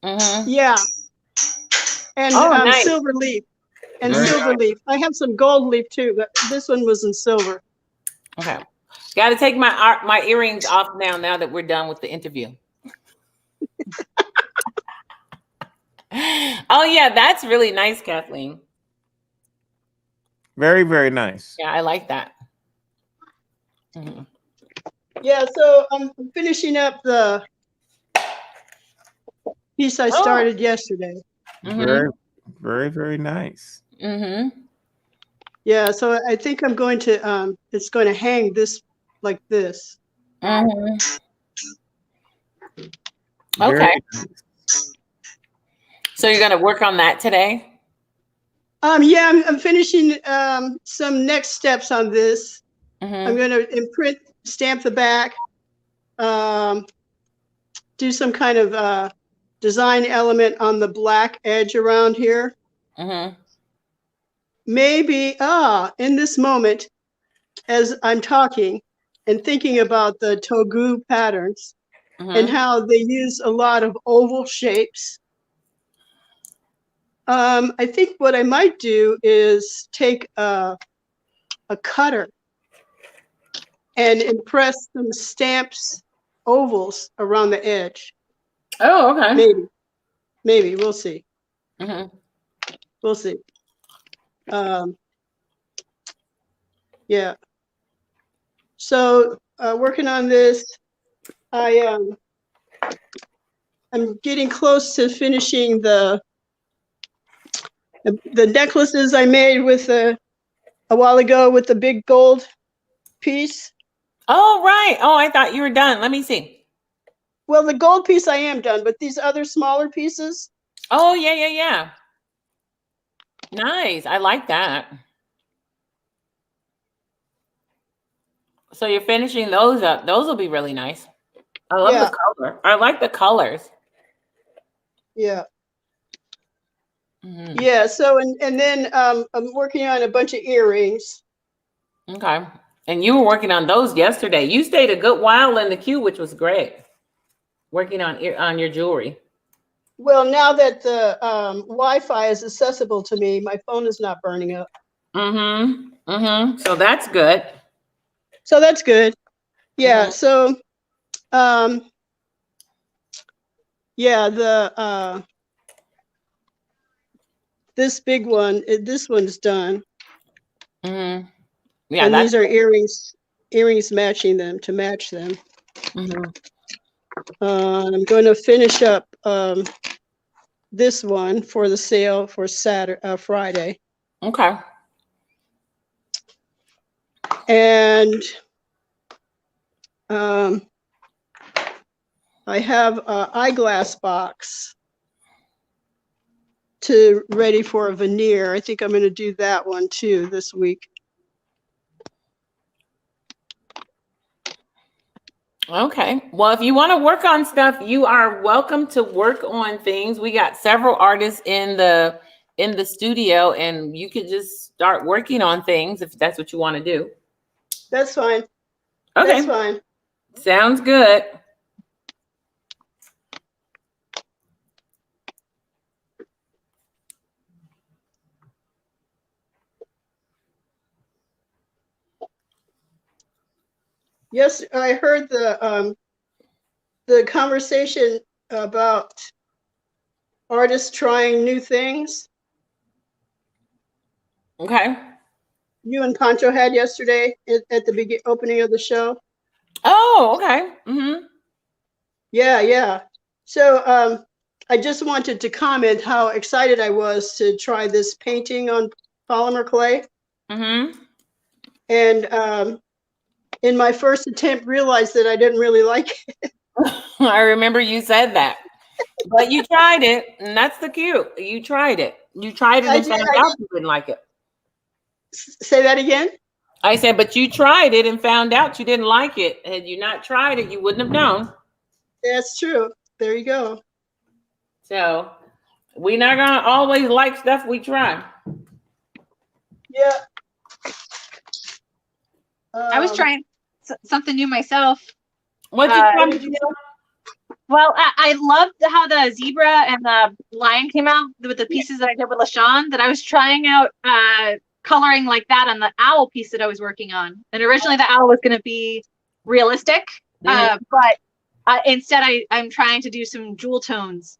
Speaker 2: Mm-hmm.
Speaker 6: Yeah. And
Speaker 2: nice.
Speaker 6: silver leaf. And silver leaf. I have some gold leaf too, but this one was in silver.
Speaker 2: Okay. Got to take my earrings off now that we're done with the interview. Oh, yeah. That's really nice, Kathleen.
Speaker 1: Very, very nice.
Speaker 2: Yeah, I like that. Mm-hmm.
Speaker 6: Yeah, so I'm finishing up the piece I started yesterday.
Speaker 2: Mm-hmm.
Speaker 1: Very, very, very nice.
Speaker 2: Mm-hmm.
Speaker 6: Yeah, so I think I'm going to it's going to hang this like this.
Speaker 2: Mm-hmm. Okay. So you're going to work on that today?
Speaker 6: Yeah, I'm finishing some next steps on this.
Speaker 2: Mhm.
Speaker 6: I'm going to imprint, stamp the back, do some kind of design element on the black edge around here.
Speaker 2: Mhm.
Speaker 6: Maybe, in this moment, as I'm talking and thinking about the Togu patterns and
Speaker 2: Mhm.
Speaker 6: how they use a lot of oval shapes, I think what I might do is take a cutter and impress some stamps, ovals around the edge.
Speaker 2: Oh, okay.
Speaker 6: Maybe, we'll see.
Speaker 2: Mhm.
Speaker 6: We'll see. Yeah. So working on this, I'm getting close to finishing the necklaces I made with a while ago with the big gold piece.
Speaker 2: Oh, right. Oh, I thought you were done. Let me see.
Speaker 6: Well, the gold piece I am done, but these other smaller pieces.
Speaker 2: Oh, yeah. Nice. I like that. So you're finishing those up. Those will be really nice. I love
Speaker 6: Yeah.
Speaker 2: the color. I like the colors.
Speaker 6: Yeah.
Speaker 2: Mhm.
Speaker 6: Yeah. So and then I'm working on a bunch of earrings.
Speaker 2: Okay. And you were working on those yesterday. You stayed a good while in the queue, which was great. Working on your jewelry.
Speaker 6: Well, now that the Wi-Fi is accessible to me, my phone is not burning up.
Speaker 2: So that's good.
Speaker 6: So that's good. Yeah.
Speaker 2: Mhm.
Speaker 6: So yeah, the this big one, this one's done.
Speaker 2: Mhm. Yeah,
Speaker 6: And
Speaker 2: that's
Speaker 6: these are earrings matching them to match them.
Speaker 2: mhm.
Speaker 6: I'm going to finish up this one for the sale for Friday.
Speaker 2: Okay.
Speaker 6: And I have an eyeglass box ready for a veneer. I think I'm going to do that one too this week.
Speaker 2: Okay. Well, if you want to work on stuff, you are welcome to work on things. We got several artists in the studio, and you could just start working on things if that's what you want to do.
Speaker 6: That's fine.
Speaker 2: Okay.
Speaker 6: That's fine.
Speaker 2: Sounds good.
Speaker 6: Yes, I heard the conversation about artists trying new things.
Speaker 2: Okay.
Speaker 6: You and Pancho had yesterday at the opening of the show.
Speaker 2: Oh, okay. Mm-hmm.
Speaker 6: Yeah. So I just wanted to comment how excited I was to try this painting on polymer clay.
Speaker 2: Mm-hmm.
Speaker 6: And in my first attempt, realized that I didn't really like it.
Speaker 2: I remember you said that, but you tried it, and that's the cue. You tried it. You tried it and found out you didn't like it.
Speaker 6: Say that again?
Speaker 2: I said, but you tried it and found out you didn't like it. Had you not tried it, you wouldn't have known.
Speaker 6: That's true. There you go.
Speaker 2: So we're not gonna always like stuff we try.
Speaker 6: Yeah.
Speaker 5: I was trying something new myself.
Speaker 2: What you trying to do?
Speaker 5: Well, I loved how the zebra and the lion came out with the pieces that I did with LaShawn, that I was trying out coloring like that on the owl piece that I was working on. And originally the owl was going to be realistic, but instead I'm trying to do some jewel tones.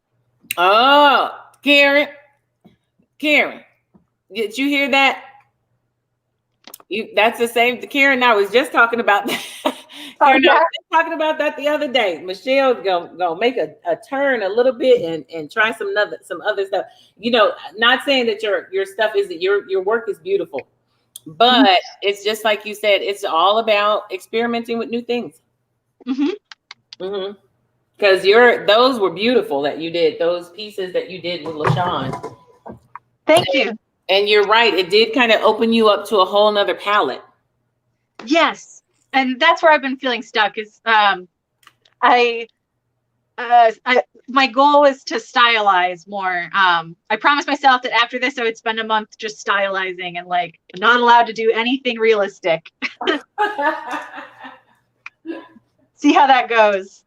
Speaker 2: Oh, Karen, did you hear that? That's the same. Karen and I was just talking about that. Karen and I was just talking about that the other day. Michelle's gonna make a turn a little bit and try some other stuff. You know, not saying that your stuff isn't your work is beautiful, but it's just like you said, it's all about experimenting with new things. Because those were beautiful that you did, those pieces that you did with LaShawn.
Speaker 5: Thank you.
Speaker 2: And you're right. It did kind of open you up to a whole nother palette.
Speaker 5: Yes. And that's where I've been feeling stuck is my goal is to stylize more. I promised myself that after this, I would spend a month just stylizing and like not allowed to do anything realistic. See how that goes.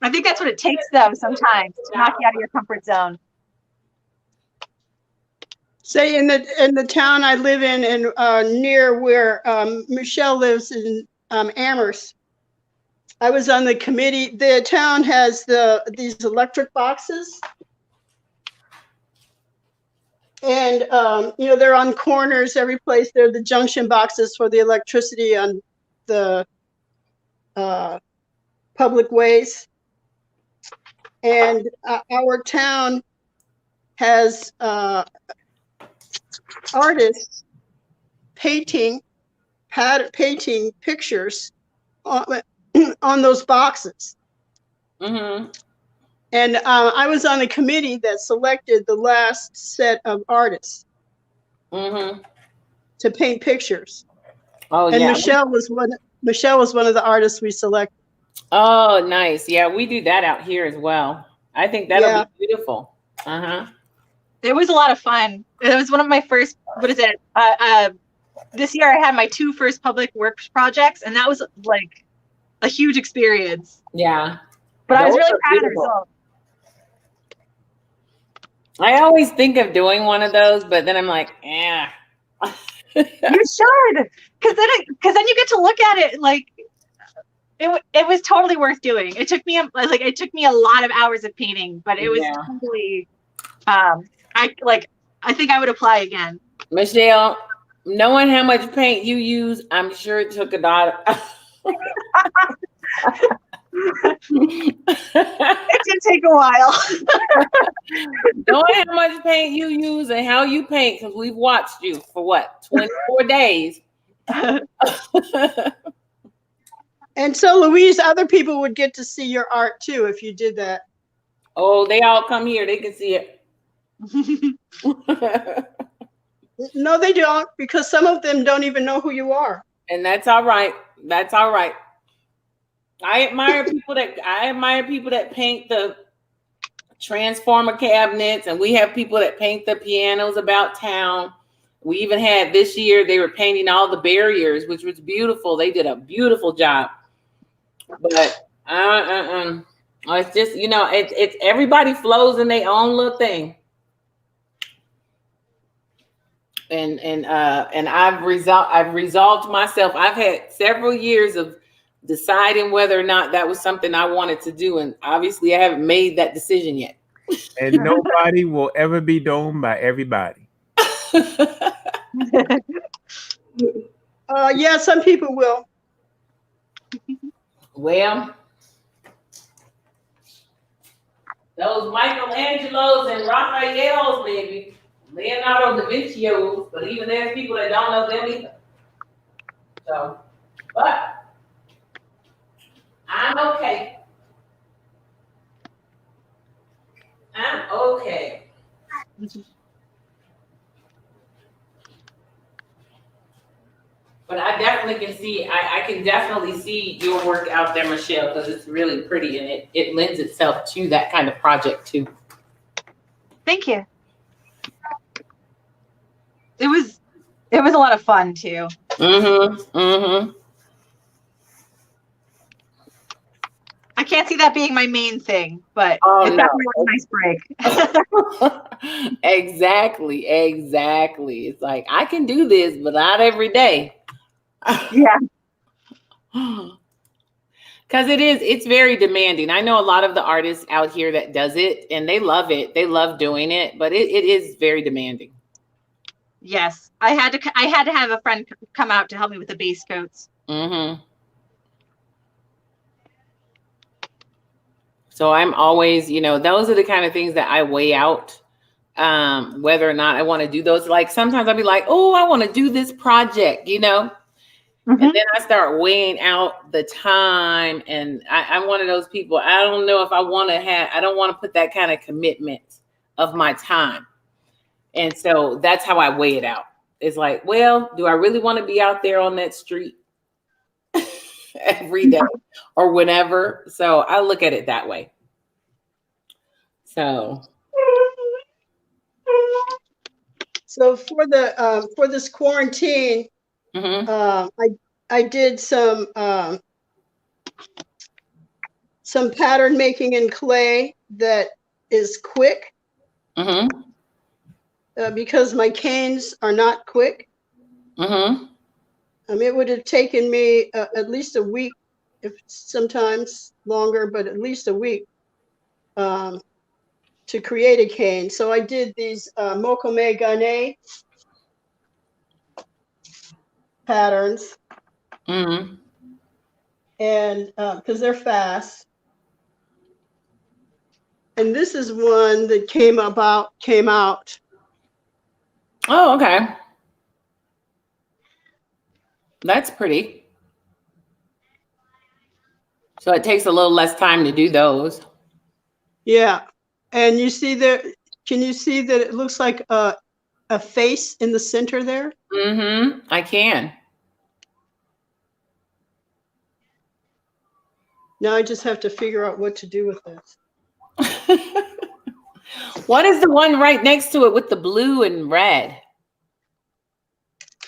Speaker 5: I think that's what it takes, though, sometimes to knock you out of your comfort zone.
Speaker 6: Say in the town I live in and near where Michelle lives in Amherst, I was on the committee. The town has these electric boxes, and you know, they're on corners every place. They're the junction boxes for the electricity on the public ways. And our town has artists painting pictures on those boxes.
Speaker 2: Mm-hmm.
Speaker 6: And I was on a committee that selected the last set of artists to paint pictures.
Speaker 2: Oh,
Speaker 6: and
Speaker 2: yeah.
Speaker 6: Michelle was one of the artists we selected.
Speaker 2: Oh, nice. Yeah, we do that out here as well. I think that'll be beautiful.
Speaker 5: It was a lot of fun. It was one of my first, this year I had my 2 first public works projects, and that was like a huge experience.
Speaker 2: Yeah.
Speaker 5: But I was really proud of the result.
Speaker 2: I always think of doing one of those, but then I'm like, yeah.
Speaker 5: You should, because then you get to look at it like it was totally worth doing. It took me a lot of hours of painting, but it was totally. I think I would apply again.
Speaker 2: Michelle, knowing how much paint you use, I'm sure it took a lot.
Speaker 5: It did take a while.
Speaker 2: Knowing how much paint you use and how you paint, because we've watched you for what, 24 days.
Speaker 6: And so, Louise, other people would get to see your art too if you did that.
Speaker 2: Oh, they all come here. They can see it.
Speaker 6: No, they don't, because some of them don't even know who you are.
Speaker 2: And that's all right. That's all right. I admire people that paint the transformer cabinets, and we have people that paint the pianos about town. We even had this year, they were painting all the barriers, which was beautiful. They did a beautiful job. But it's just, you know, it's everybody flows in their own little thing. And I've resolved myself. I've had several years of deciding whether or not that was something I wanted to do, and obviously I haven't made that decision yet.
Speaker 1: And nobody will ever be known by everybody.
Speaker 6: Yeah, some people will.
Speaker 2: Well, those Michelangelos and Raphaels, maybe Leonardo da Vinci's, but even there's people that don't know them either. So, but I'm okay. I'm okay. But I definitely can see, I can definitely see your work out there, Michelle, because it's really pretty and it lends itself to that kind of project too.
Speaker 5: Thank you. It was a lot of fun too. I can't see that being my main thing, but it's definitely a nice break.
Speaker 2: Exactly. It's like, I can do this, but not every day.
Speaker 5: Yeah.
Speaker 2: Because it's very demanding. I know a lot of the artists out here that does it and they love it. They love doing it, but it is very demanding.
Speaker 5: Yes. I had to have a friend come out to help me with the base coats.
Speaker 2: So I'm always, you know, those are the kind of things that I weigh out, whether or not I want to do those. Like sometimes I'll be like, oh, I want to do this project, you know, and then I start weighing out the time. And I'm one of those people, I don't know if I don't want to put that kind of commitment of my time. And so that's how I weigh it out. It's like, well, do I really want to be out there on that street every day or whenever? So I look at it that way. So
Speaker 6: for this quarantine, I did some pattern making in clay that is quick. Because my canes are not quick. It would have taken me at least a week, if sometimes longer, but at least a week to create a cane. So I did these mokome gane patterns, and because they're fast. And this is one that came out.
Speaker 2: Oh, okay. That's pretty. So it takes a little less time to do those.
Speaker 6: Yeah. And you see there, can you see that it looks like a face in the center there?
Speaker 2: I can.
Speaker 6: Now I just have to figure out what to do with this.
Speaker 2: What is the one right next to it with the blue and red?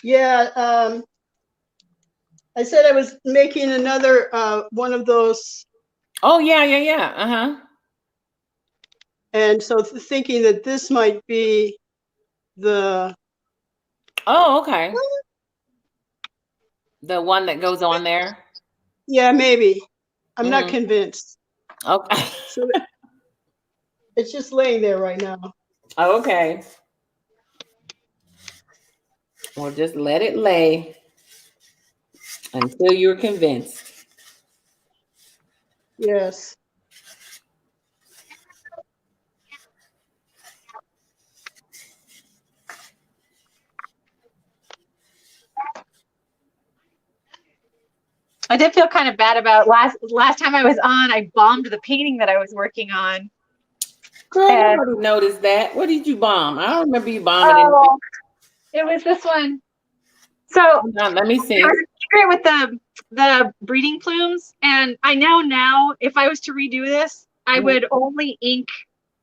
Speaker 6: Yeah, I said I was making another one of those.
Speaker 2: Oh, yeah.
Speaker 6: And so thinking that this might be the.
Speaker 2: Oh, okay. The one that goes on there?
Speaker 6: Yeah, maybe. I'm not convinced.
Speaker 2: Okay.
Speaker 6: So it's just laying there right now.
Speaker 2: Okay. Well, just let it lay until you're convinced.
Speaker 6: Yes.
Speaker 5: I did feel kind of bad about last time I was on. I bombed the painting that I was working on.
Speaker 2: Girl, I already noticed that. What did you bomb? I don't remember you bombing anything.
Speaker 5: It was this one. So
Speaker 2: let me see.
Speaker 5: I was secret with the breeding plumes, and I know now if I was to redo this, I would only ink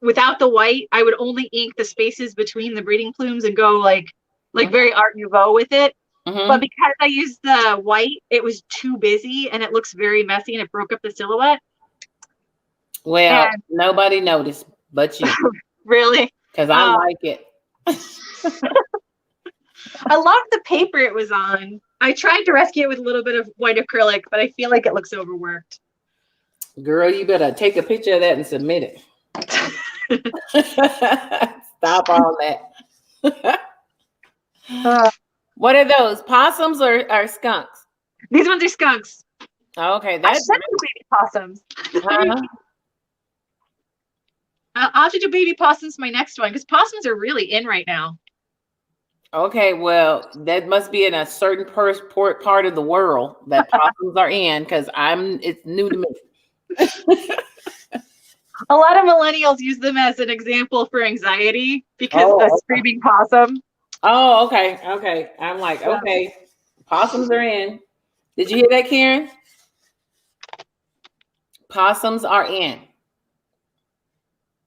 Speaker 5: without the white. I would only ink the spaces between the breeding plumes and go like very Art Nouveau with it. But because I used the white, it was too busy and it looks very messy and it broke up the silhouette.
Speaker 2: Well, nobody noticed but you.
Speaker 5: Really?
Speaker 2: Because I like it.
Speaker 5: I love the paper it was on. I tried to rescue it with a little bit of white acrylic, but I feel like it looks overworked.
Speaker 2: Girl, you better take a picture of that and submit it. Stop all that. What are those? Possums or skunks?
Speaker 5: These ones are skunks.
Speaker 2: Oh, okay, that's
Speaker 5: baby possums. I'll have to do baby possums my next one because possums are really in right now.
Speaker 2: Okay, well, that must be in a certain part of the world that possums are in because it's new to me.
Speaker 5: A lot of millennials use them as an example for anxiety because the screaming possum.
Speaker 2: Oh, okay. I'm like, okay, possums are in. Did you hear that, Karen? Possums are in.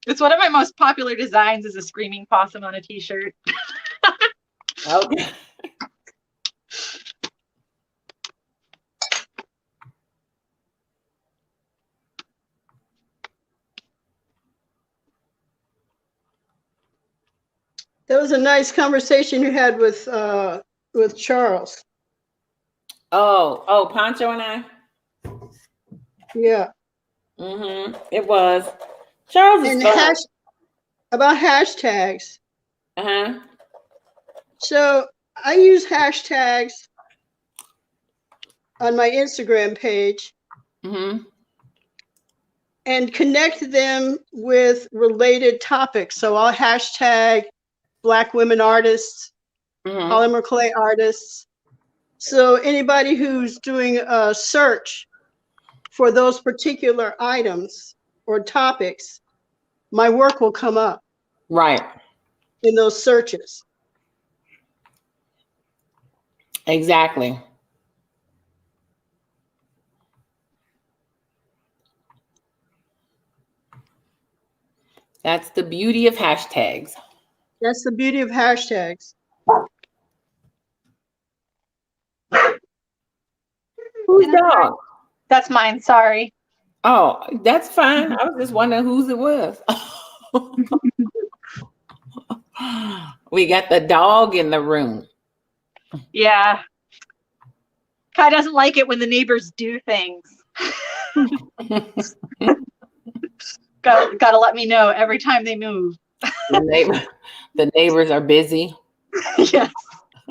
Speaker 5: It's one of my most popular designs is a screaming possum on a t-shirt.
Speaker 2: Okay.
Speaker 6: That was a nice conversation you had with Charles.
Speaker 2: Oh, Pancho and I?
Speaker 6: Yeah.
Speaker 2: It was. Charles is fun.
Speaker 6: About hashtags.
Speaker 2: Uh-huh.
Speaker 6: So I use hashtags on my Instagram page and connect them with related topics. So I'll hashtag Black women artists, polymer clay artists. So anybody who's doing a search for those particular items or topics, my work will come up.
Speaker 2: Right.
Speaker 6: in those searches.
Speaker 2: Exactly. That's the beauty of hashtags.
Speaker 6: That's the beauty of hashtags.
Speaker 2: Whose dog?
Speaker 5: That's mine. Sorry.
Speaker 2: Oh, that's fine. I was just wondering whose it was. We got the dog in the room.
Speaker 5: Yeah. Kai doesn't like it when the neighbors do things. Gotta let me know every time they move.
Speaker 2: The neighbors are busy.
Speaker 5: Yes.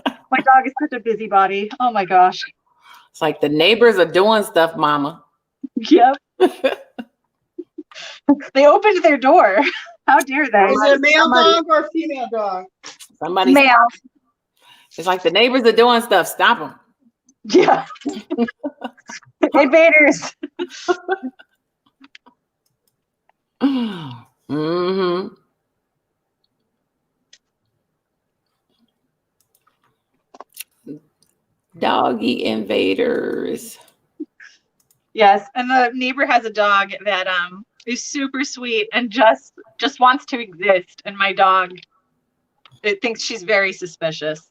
Speaker 5: My dog is such a busybody. Oh my gosh.
Speaker 2: It's like the neighbors are doing stuff, mama.
Speaker 5: Yep. They opened their door. How dare they?
Speaker 6: Is it a male dog or a female dog?
Speaker 2: Somebody
Speaker 5: Male.
Speaker 2: It's like the neighbors are doing stuff. Stop them.
Speaker 5: Yeah. Invaders.
Speaker 2: Mm-hmm. Doggy invaders.
Speaker 5: Yes, and the neighbor has a dog that is super sweet and just wants to exist, and my dog thinks she's very suspicious.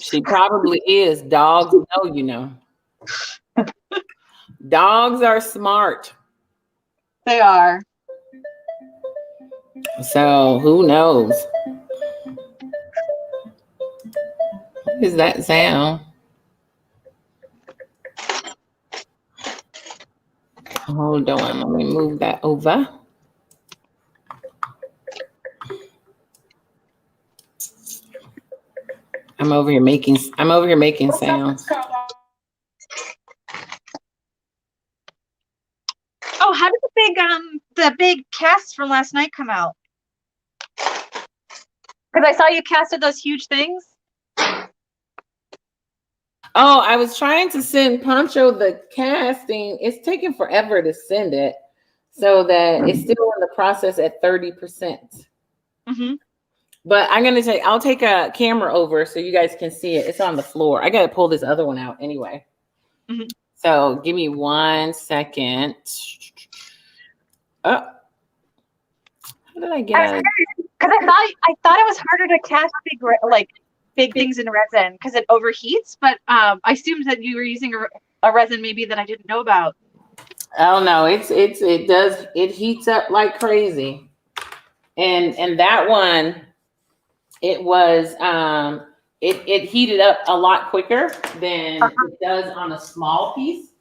Speaker 2: She probably is. Dogs know, you know. Dogs are smart.
Speaker 5: They are.
Speaker 2: So who knows? What is that sound? Hold on, let me move that over. I'm over here making sounds.
Speaker 5: Oh, how did the big cast from last night come out? Because I saw you casted those huge things.
Speaker 2: Oh, I was trying to send Pancho the casting. It's taking forever to send it, so that it's still in the process at 30%.
Speaker 5: Mm-hmm.
Speaker 2: But I'll take a camera over so you guys can see it. It's on the floor. I gotta pull this other one out anyway.
Speaker 5: Mm-hmm.
Speaker 2: So give me 1 second. Oh, how did I get out?
Speaker 5: Because I thought it was harder to cast big things in resin because it overheats. But I assumed that you were using a resin maybe that I didn't know about.
Speaker 2: Oh no, it heats up like crazy, and that one, it was it heated up a lot quicker than it does on a small piece.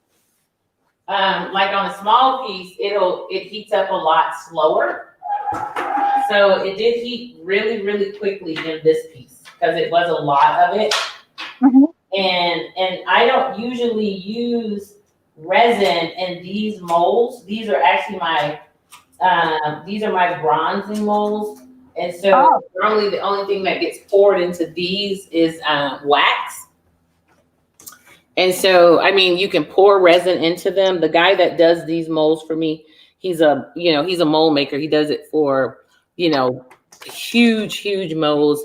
Speaker 2: Like on a small piece, it heats up a lot slower. So it did heat really, really quickly in this piece because it was a lot of it.
Speaker 5: Mm-hmm.
Speaker 2: And I don't usually use resin in these molds. These are actually my bronzing molds. And so normally the only thing that gets poured into these is wax. And so, I mean, you can pour resin into them. The guy that does these molds for me, he's a mold maker. He does it for, huge molds.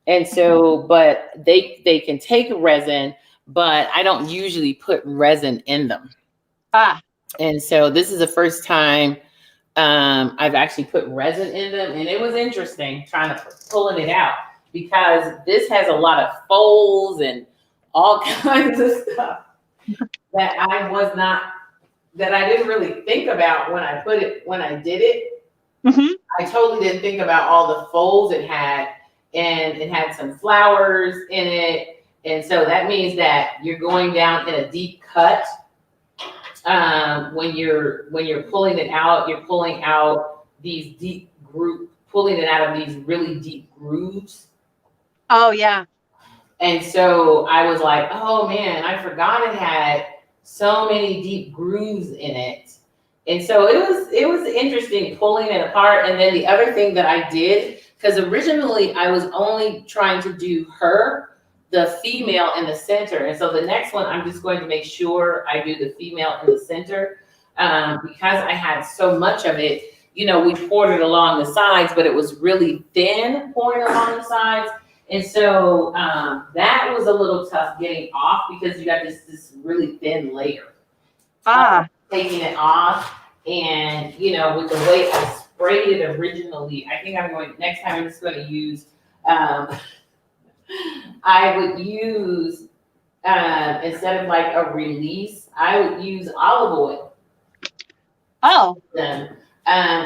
Speaker 2: And so, but they can take resin, but I don't usually put resin in them. And so this is the first time I've actually put resin in them. And it was interesting trying to pulling it out because this has a lot of folds and all kinds of stuff that I didn't really think about when I did it.
Speaker 5: Mm-hmm.
Speaker 2: I totally didn't think about all the folds it had, and it had some flowers in it. And so that means that you're going down in a deep cut. When you're pulling it out, you're pulling out these pulling it out of these really deep grooves.
Speaker 5: Oh yeah.
Speaker 2: And so I was like, oh man, I forgot it had so many deep grooves in it. And so it was interesting pulling it apart. And then the other thing that I did, because originally I was only trying to do the female in the center. And so the next one, I'm just going to make sure I do the female in the center because I had so much of it. you know, we poured it along the sides, but it was really thin pouring along the sides. And so that was a little tough getting off because you got this really thin layer. Taking it off, and you know, with the way I sprayed it originally, I think next time I'm just going to use, I would use, instead of like a release, I would use olive oil.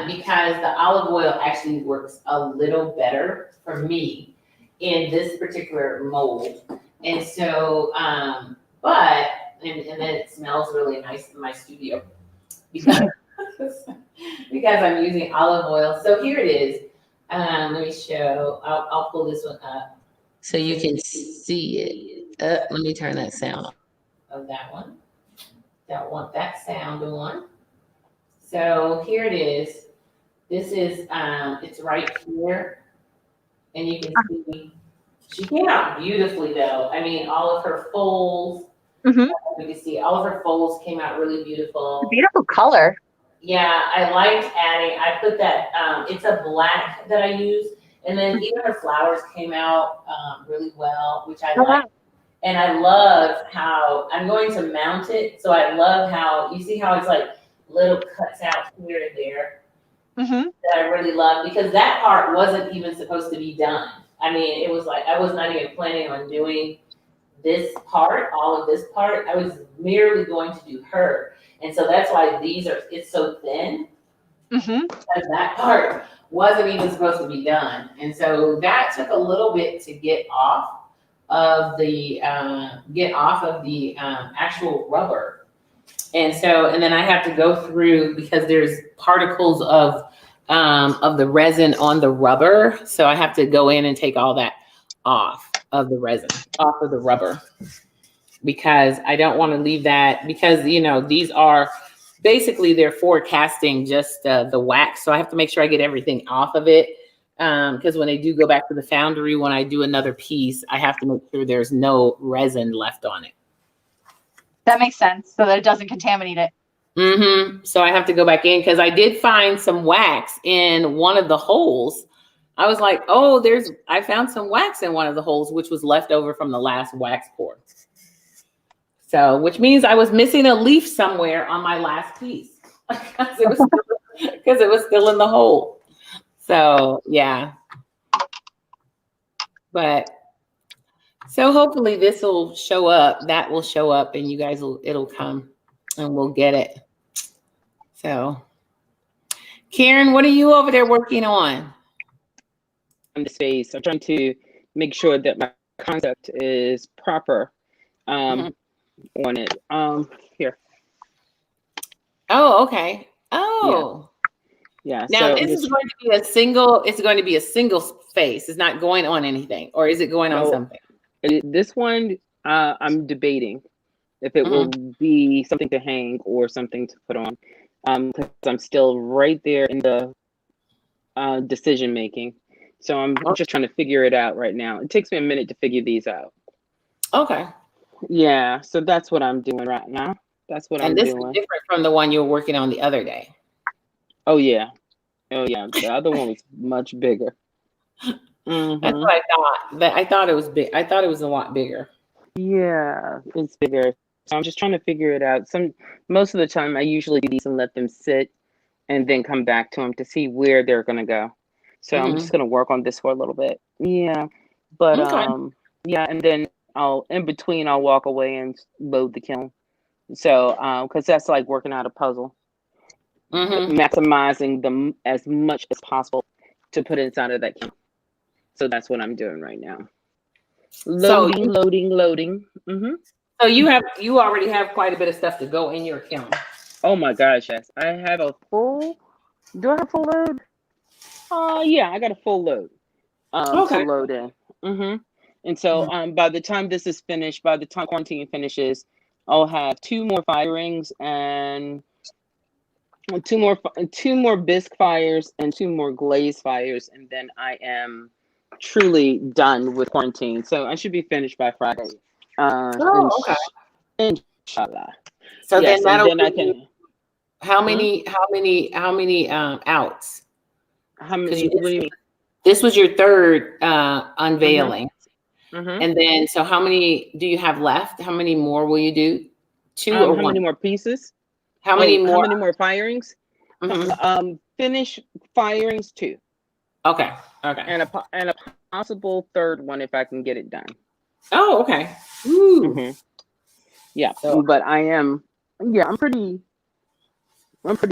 Speaker 2: Because the olive oil actually works a little better for me in this particular mold. And so, and then it smells really nice in my studio because I'm using olive oil. So here it is. Let me show. I'll pull this one up so you can see it. Let me turn that sound off of that one. Don't want that sound on. So here it is. This is it's right here, and you can see she came out beautifully though. I mean, all of her folds. You can see all of her folds came out really beautiful.
Speaker 5: It's a beautiful color.
Speaker 2: Yeah, I liked adding. I put that. It's a black that I use, and then even her flowers came out really well, which I like. And I love how I'm going to mount it. So I love how you see how it's like little cuts out here and there. That I really love because that part wasn't even supposed to be done. I mean, it was like I was not even planning on doing this part, all of this part. I was merely going to do her. And so that's why it's so thin. Because that part wasn't even supposed to be done. And so that took a little bit to get off of the actual rubber. And then I have to go through because there's particles of the resin on the rubber. So I have to go in and take all that off of the resin, off of the rubber, because I don't want to leave that because, you know, these are basically they're forecasting just the wax. So I have to make sure I get everything off of it. Because when they do go back to the foundry, when I do another piece, I have to make sure there's no resin left on it.
Speaker 5: That makes sense, so that it doesn't contaminate it.
Speaker 2: So I have to go back in because I did find some wax in one of the holes. I was like, oh, I found some wax in one of the holes, which was left over from the last wax pour. So, which means I was missing a leaf somewhere on my last piece because it was still in the hole. So yeah, but so hopefully this will show up. That will show up, and you guys it'll come, and we'll get it. So, Karen, what are you over there working on?
Speaker 4: In the space, I'm trying to make sure that my concept is proper on it. Here.
Speaker 2: Oh, okay. Oh.
Speaker 4: Yeah.
Speaker 2: Now this is going to be a single. It's going to be a single space. It's not going on anything, or is it going on something?
Speaker 4: This one, I'm debating if it will be something to hang or something to put on. Because I'm still right there in the decision making. So I'm just trying to figure it out right now. It takes me a minute to figure these out.
Speaker 2: Okay.
Speaker 4: Yeah. So that's what I'm doing right now. That's what I'm doing.
Speaker 2: And this is different from the one you were working on the other day.
Speaker 4: Oh yeah. Oh yeah. The other one was much bigger.
Speaker 2: That's what I thought. But I thought it was big. I thought it was a lot bigger.
Speaker 4: Yeah, it's bigger. So I'm just trying to figure it out. Most of the time I usually do these and let them sit and then come back to them to see where they're gonna go. So I'm just gonna work on this for a little bit. Yeah. But yeah, and then I'll walk away and load the kiln. So because that's like working out a puzzle. Maximizing them as much as possible to put inside of that kiln. So that's what I'm doing right now. Loading.
Speaker 2: So you already have quite a bit of stuff to go in your kiln.
Speaker 4: Oh my gosh, yes. I have a full. Do I have a full load? Yeah, I got a full load. To load in. And so by the time this is finished, by the time quarantine finishes, I'll have 2 more firings and 2 more bisque fires and 2 more glaze fires, and then I am truly done with quarantine. So I should be finished by Friday. Inshallah.
Speaker 2: So
Speaker 4: yes,
Speaker 2: then
Speaker 4: I can.
Speaker 2: How many outs?
Speaker 4: How many? What do you mean?
Speaker 2: This was your third unveiling.
Speaker 4: Mm-hmm.
Speaker 2: And then, so how many do you have left? How many more will you do? Two or
Speaker 4: How
Speaker 2: one?
Speaker 4: many more pieces?
Speaker 2: How many more?
Speaker 4: How many more firings?
Speaker 2: Mhm.
Speaker 4: Finish firings 2.
Speaker 2: Okay.
Speaker 4: And a possible third one if I can get it done.
Speaker 2: Oh, okay. Ooh.
Speaker 4: Mm-hmm. Yeah,
Speaker 2: So,
Speaker 4: but I'm pretty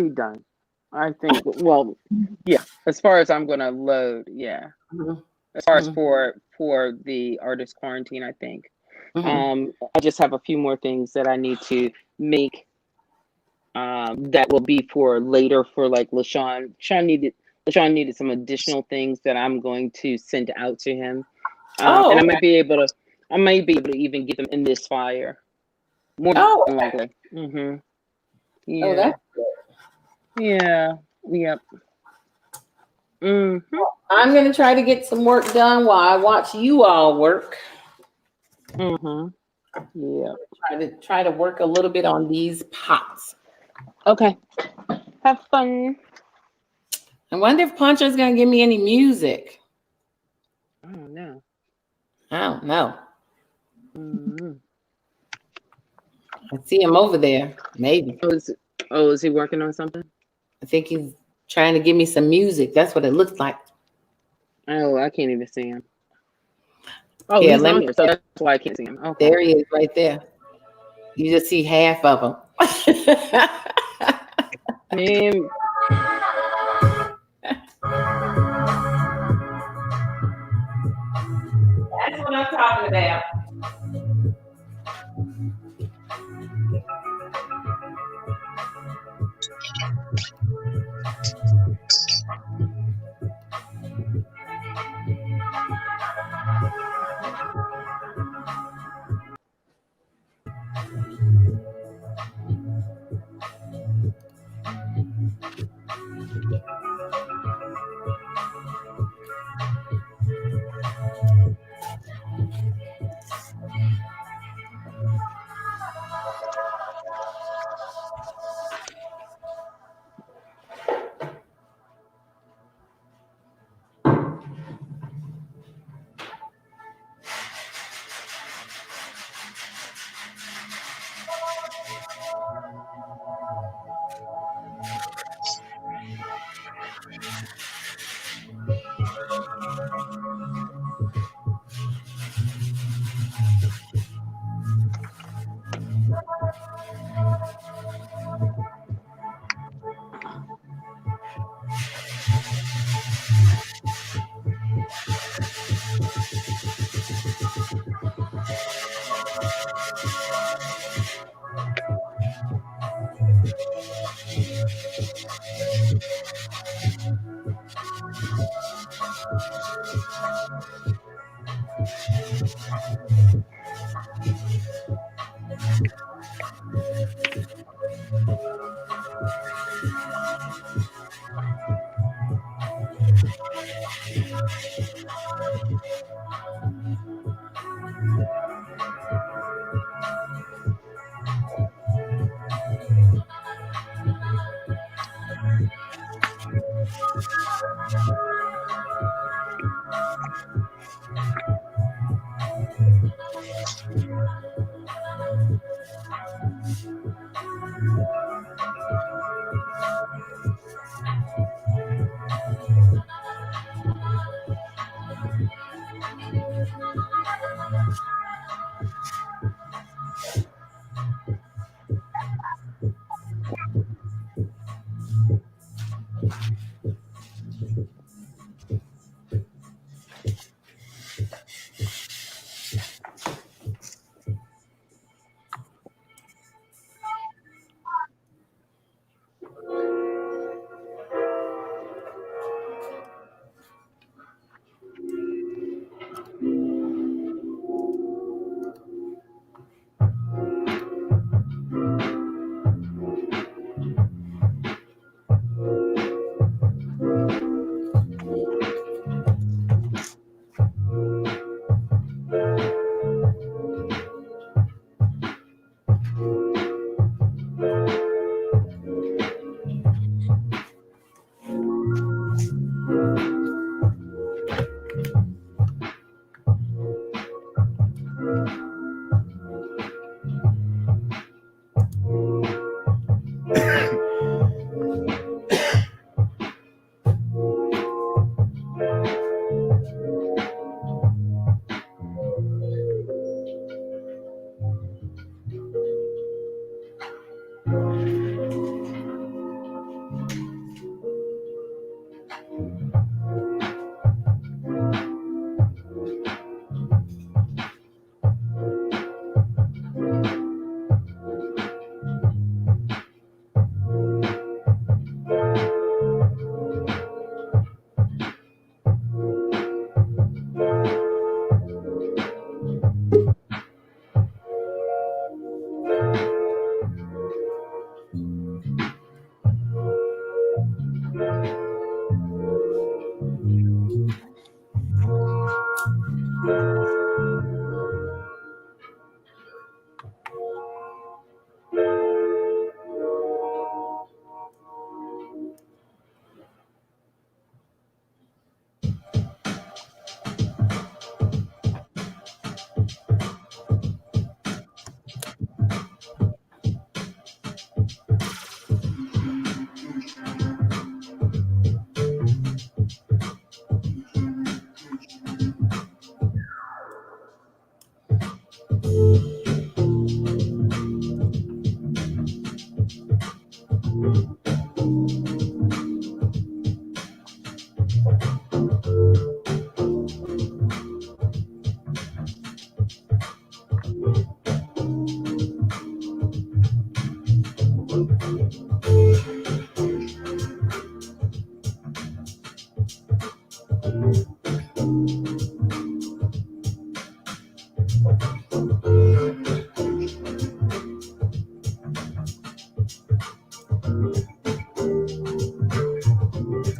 Speaker 4: done. I think. Well, yeah. As far as I'm gonna load, yeah.
Speaker 2: mhm.
Speaker 4: As far as for the artist quarantine, I think.
Speaker 2: Mhm.
Speaker 4: I just have a few more things that I need to make. That will be for later for like LaShawn. LaShawn needed some additional things that I'm going to send out to him. And I might be able to even get them in this fire. More than likely. Mm-hmm. Yeah.
Speaker 2: Oh, that's good.
Speaker 4: Yeah. Yep. Mm-hmm.
Speaker 2: I'm gonna try to get some work done while I watch you all work.
Speaker 4: Mm-hmm. Yeah.
Speaker 2: Try to work a little bit on these pots.
Speaker 4: Okay. Have fun.
Speaker 2: I wonder if Poncho's gonna give me any music.
Speaker 4: I don't know.
Speaker 2: I don't know.
Speaker 4: Mm-hmm.
Speaker 2: I see him over there. Maybe.
Speaker 4: Is he working on something?
Speaker 2: I think he's trying to give me some music. That's what it looks like.
Speaker 4: Oh, I can't even see him. Oh,
Speaker 2: yeah,
Speaker 4: he's on here, so that's why I can't see him. Okay.
Speaker 2: There he is, right there. You just see half of him.
Speaker 4: Him.
Speaker 2: That's what I'm talking about.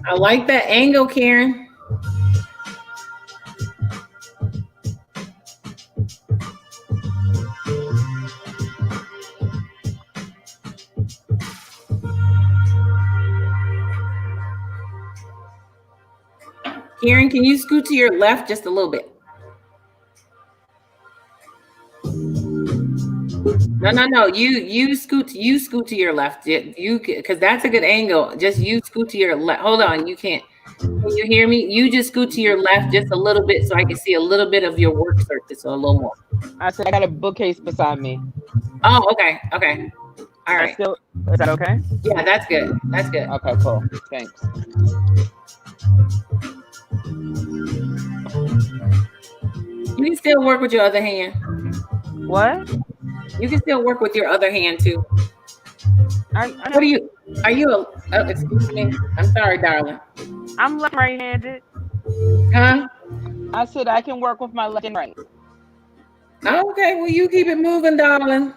Speaker 2: I like that angle, Karen. Karen, can you scoot to your left just a little bit? No. You scoot to your left. You because that's a good angle. Just you scoot to your left. Hold on, you can't. Can you hear me? You just scoot to your left just a little bit so I can see a little bit of your work surface, so a little more.
Speaker 4: I said I got a bookcase beside me.
Speaker 2: Oh, okay. All right.
Speaker 4: Is that okay?
Speaker 2: Yeah, that's good. That's good.
Speaker 4: Okay, cool. Thanks.
Speaker 2: You can still work with your other hand.
Speaker 4: What?
Speaker 2: You can still work with your other hand too. What are you? Are you a? Oh, excuse me. I'm sorry, darling.
Speaker 4: I'm left right-handed.
Speaker 2: Huh?
Speaker 4: I said I can work with my left and right.
Speaker 2: Okay, well, you keep it moving, darling.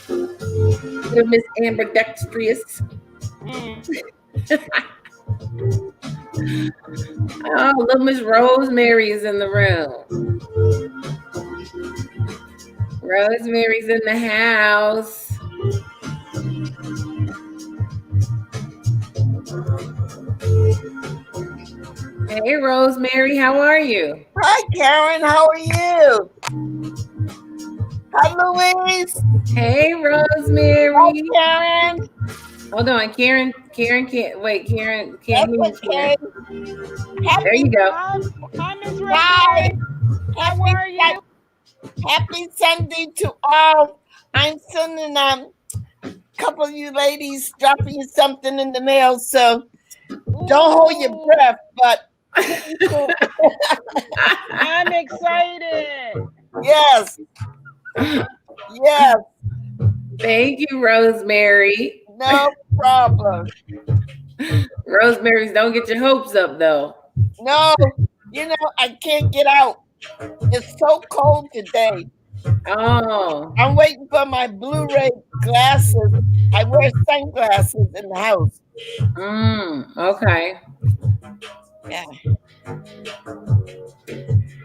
Speaker 2: Little Miss Ambidextrous. Oh, little Miss Rosemary is in the room. Rosemary's in the house. Hey, Rosemary, how are you?
Speaker 7: Hi, Karen. How are you? Hi, Louise.
Speaker 2: Hey, Rosemary.
Speaker 7: Hi, Karen.
Speaker 2: Hold on, Karen can't wait. Karen can't hear
Speaker 7: That's
Speaker 2: you.
Speaker 7: okay.
Speaker 2: There you go.
Speaker 4: Hi, Miss
Speaker 7: Hi.
Speaker 4: Rosemary. How are you?
Speaker 7: Happy Sunday to all. I'm sending a couple of you ladies dropping you something in the mail, so don't hold your breath, but
Speaker 4: I'm excited.
Speaker 7: yes. Yes.
Speaker 2: Thank you, Rosemary.
Speaker 7: No problem.
Speaker 2: Rosemary's, don't get your hopes up, though.
Speaker 7: No, I can't get out. It's so cold today.
Speaker 2: Oh.
Speaker 7: I'm waiting for my Blu-ray glasses. I wear sunglasses in the house.
Speaker 2: Okay.
Speaker 7: Yeah.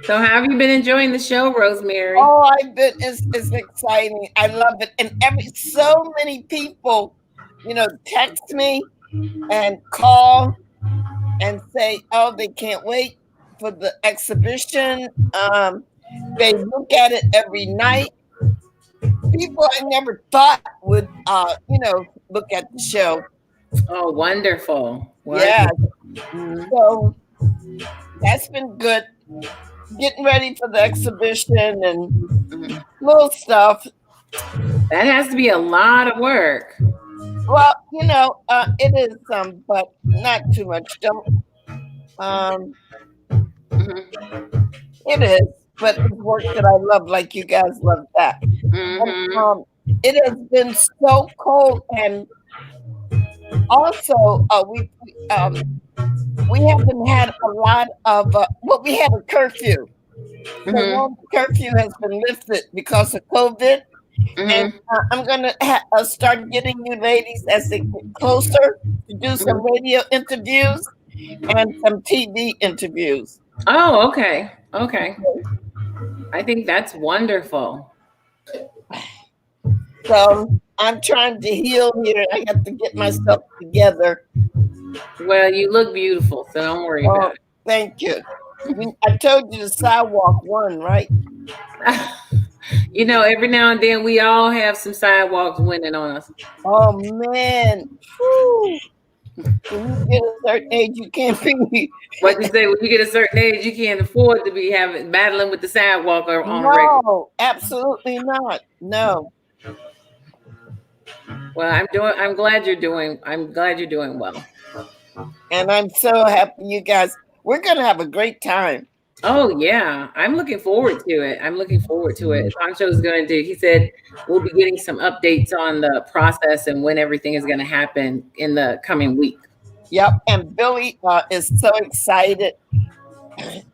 Speaker 2: So how have you been enjoying the show, Rosemary?
Speaker 7: Oh, it's exciting. I love it. And so many people, text me and call and say, oh, they can't wait for the exhibition. They look at it every night. People I never thought would, look at the show.
Speaker 2: Oh, wonderful.
Speaker 7: Yeah. So that's been good. Getting ready for the exhibition and little stuff.
Speaker 2: That has to be a lot of work.
Speaker 7: Well, it is some, but not too much. Don't. It is, but it's work that I love, like you guys love that. And, it has been so cold, and also we haven't had a lot of. We had a curfew. So now the curfew has been lifted because of COVID. And I'm going to start getting you ladies as they get closer to do some radio interviews and some TV interviews.
Speaker 2: Oh, okay. I think that's wonderful.
Speaker 7: So I'm trying to heal here. I have to get myself together.
Speaker 2: Well, you look beautiful, so don't worry about it.
Speaker 7: Thank you. I told you the sidewalk won, right?
Speaker 2: Every now and then we all have some sidewalks winning on us.
Speaker 7: Oh, man. Whew. When you get a certain age, you can't be.
Speaker 2: What you say? When you get a certain age, you can't afford to be battling with the sidewalk on regular.
Speaker 7: No, absolutely not. No.
Speaker 2: Well, I'm glad you're doing well.
Speaker 7: And I'm so happy, you guys. We're gonna have a great time.
Speaker 2: Oh yeah, I'm looking forward to it. I'm looking forward to it. Pancho's going to do. He said we'll be getting some updates on the process and when everything is going to happen in the coming week.
Speaker 7: Yep. And Billy is so excited.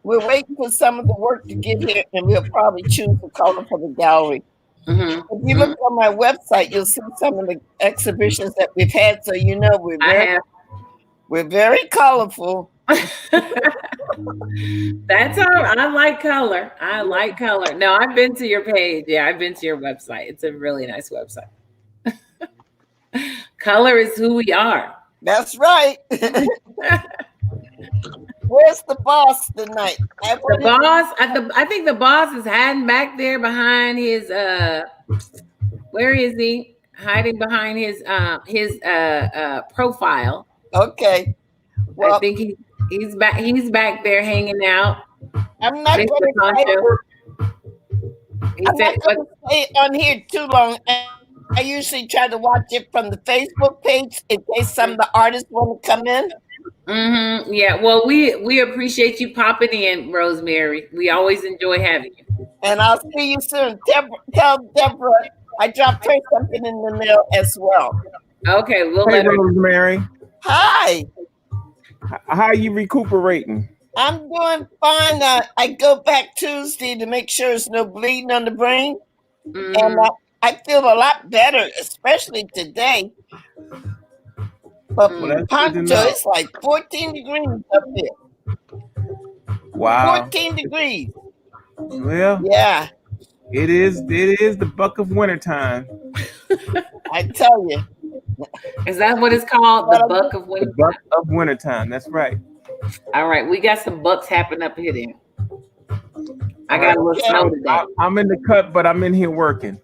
Speaker 7: We're waiting for some of the work to get here, and we'll probably choose the color for the gallery.
Speaker 2: Mm-hmm.
Speaker 7: If you look on my website, you'll see some of the exhibitions that we've had. So you know we're very colorful.
Speaker 2: That's all. I like color. I like color. No, I've been to your page. Yeah, I've been to your website. It's a really nice website. Color is who we are.
Speaker 7: That's right. Where's the boss tonight?
Speaker 2: The boss, I think the boss is hiding back there behind his where is he? Hiding behind his profile.
Speaker 7: Okay.
Speaker 2: Well, I think he's back there hanging out.
Speaker 7: I'm not going to stay on here too long. I usually try to watch it from the Facebook page in case some of the artists want to come in.
Speaker 2: Mm-hmm. Yeah. Well, we appreciate you popping in, Rosemary. We always enjoy having you.
Speaker 7: And I'll see you soon. Tell Deborah I dropped her something in the mail as well.
Speaker 2: Okay, we'll
Speaker 1: hey,
Speaker 2: let her.
Speaker 1: Rosemary.
Speaker 7: Hi.
Speaker 1: How are you recuperating?
Speaker 7: I'm doing fine. I go back Tuesday to make sure there's no bleeding on the brain. And I feel a lot better, especially today. But Poncho, it's like 14 degrees up here.
Speaker 1: Wow.
Speaker 7: 14 degrees.
Speaker 1: Well,
Speaker 7: yeah.
Speaker 1: It is the buck of wintertime.
Speaker 7: I tell you.
Speaker 2: Is that what it's called? The buck of wintertime?
Speaker 1: The buck of wintertime. That's right.
Speaker 2: All right. We got some bucks happening up here then. I got a little snow today.
Speaker 1: I'm in the cut, but I'm in here working.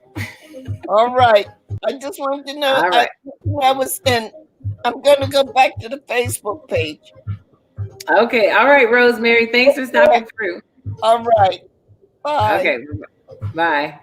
Speaker 7: All right. I just wanted to know.
Speaker 2: All right.
Speaker 7: I'm going to go back to the Facebook page.
Speaker 2: Okay. All right, Rosemary. Thanks for stopping through.
Speaker 7: All right. Bye.
Speaker 2: Okay. Bye.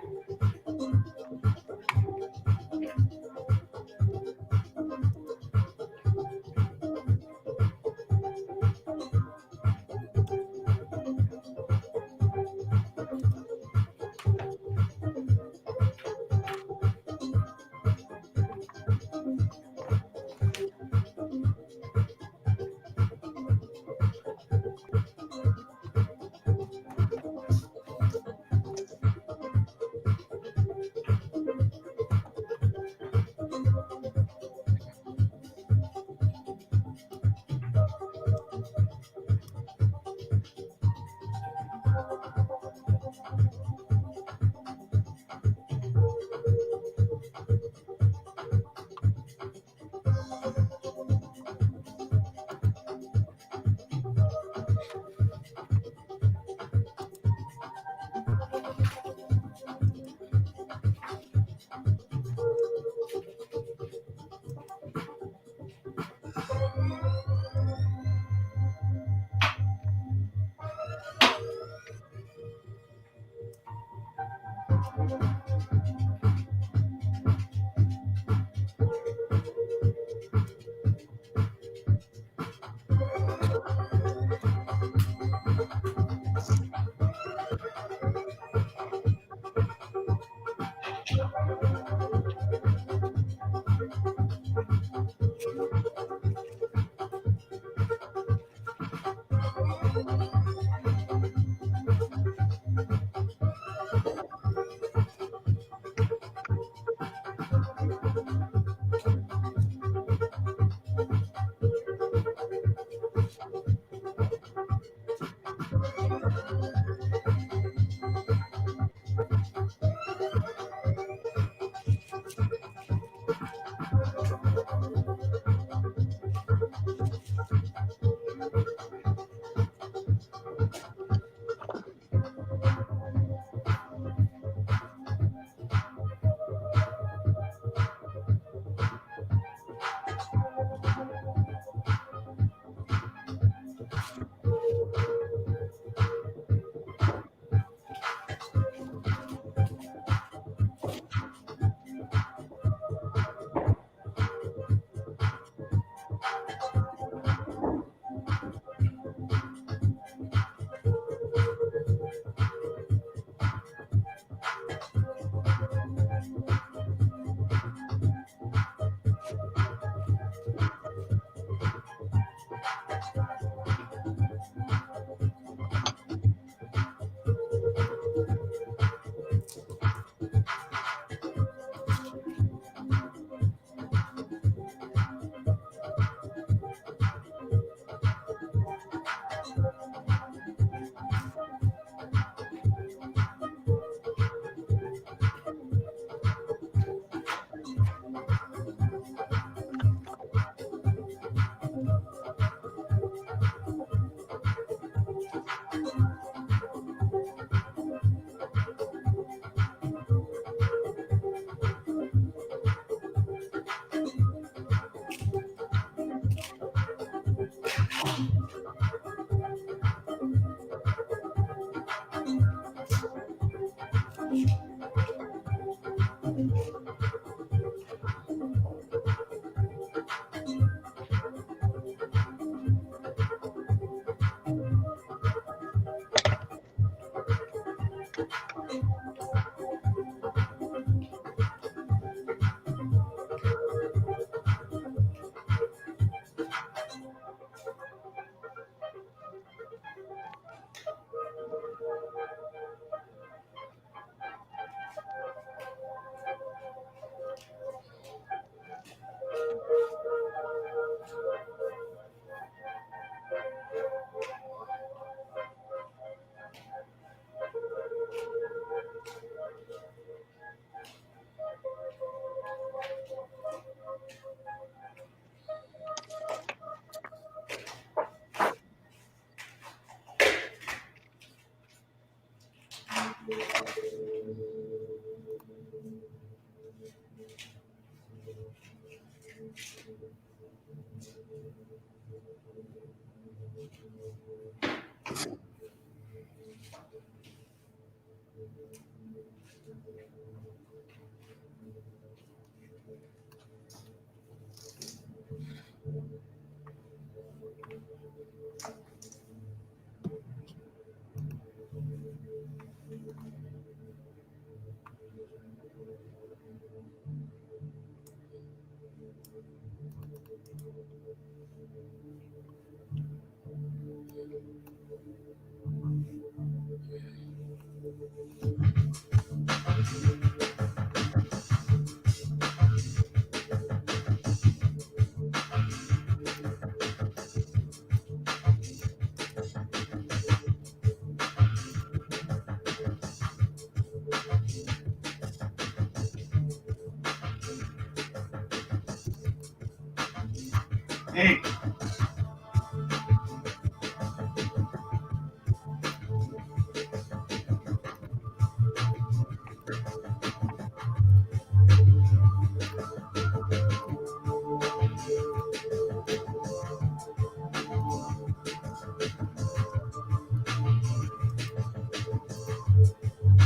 Speaker 1: Hey.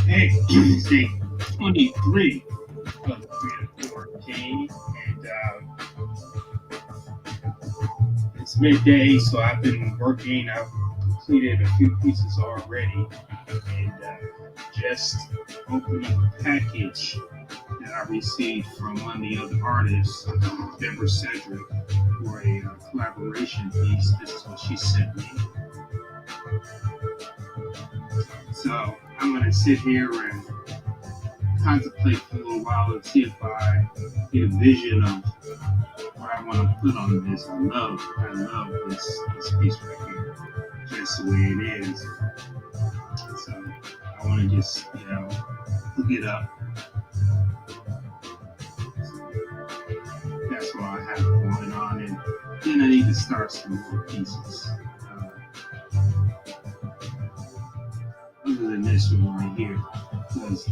Speaker 1: Hey, Tuesday 23 of the Creative 14, and it's midday, so I've been working. I've completed a few pieces already, and just opening a package that I received from one of the other artists, Deborah Cedric, for a collaboration piece. This is what she sent me. So I'm going to sit here and contemplate for a little while and see if I get a vision of what I want to put on this. I love this piece right here, just the way it is. So I want to just, look it up. That's what I have going on, and then I need to start some more pieces. Other than this one right here, because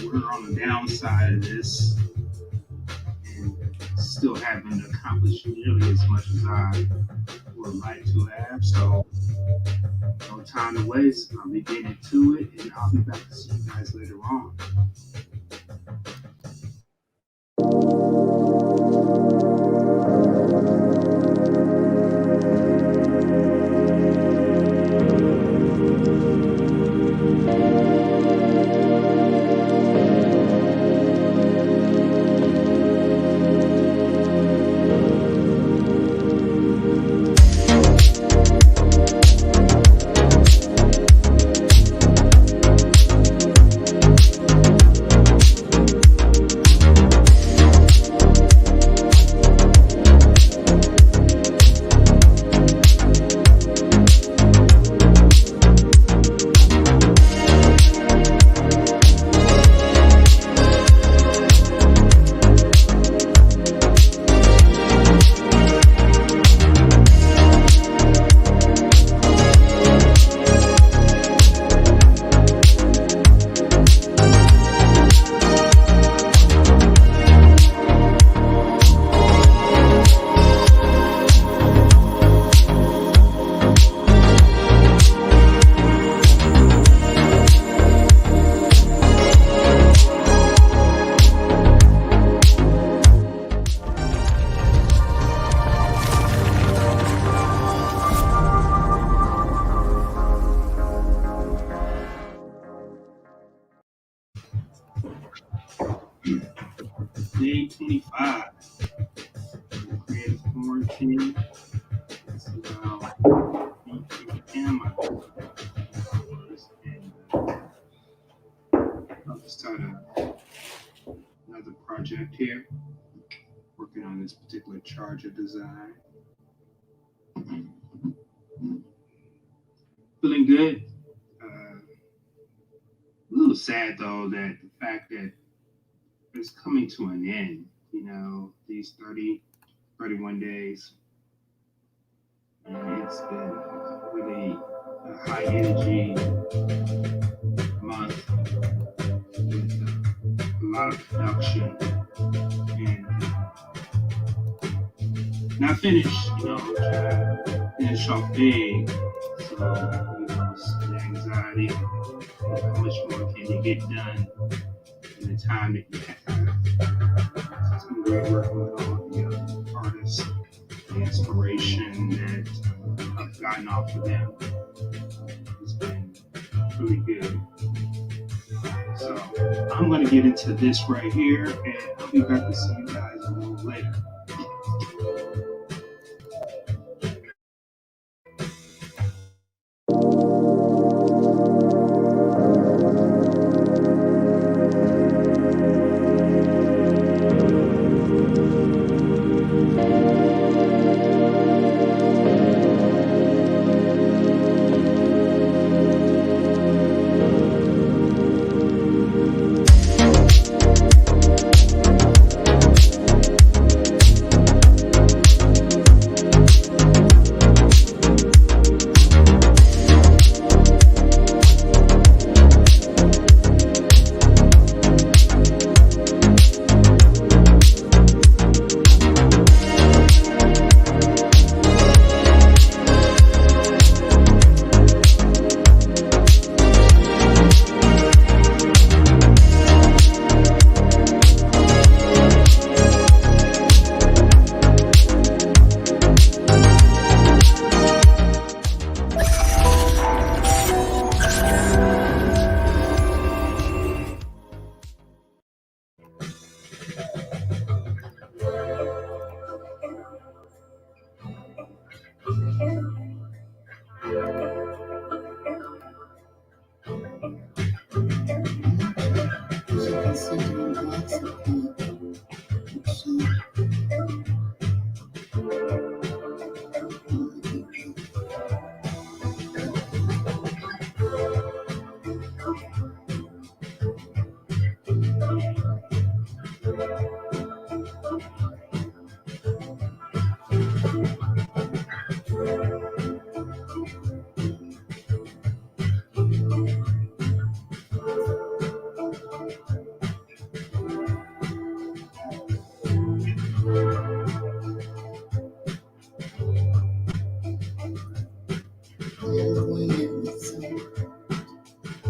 Speaker 1: we're on the downside of this and still haven't accomplished nearly as much as I would like to have. So no time to waste. I'll be getting to it, and I'll be back to see you guys later on. Day 25. Creative quarantine. It's about 8 p.m. I'll just start another project here. Working on this particular charger design. Feeling good. A little sad though that the fact that it's coming to an end. You know, these 31 days. And it's been really a high energy month with a lot of production and not finished, you know, trying to finish off big. So, you know, it's the anxiety of how much more can you get done in the time that you have. So it's been great working with all the artists, the inspiration that I've gotten off of them. It's been really good. So I'm going to get into this right here, and I'll be back to see you guys a little later.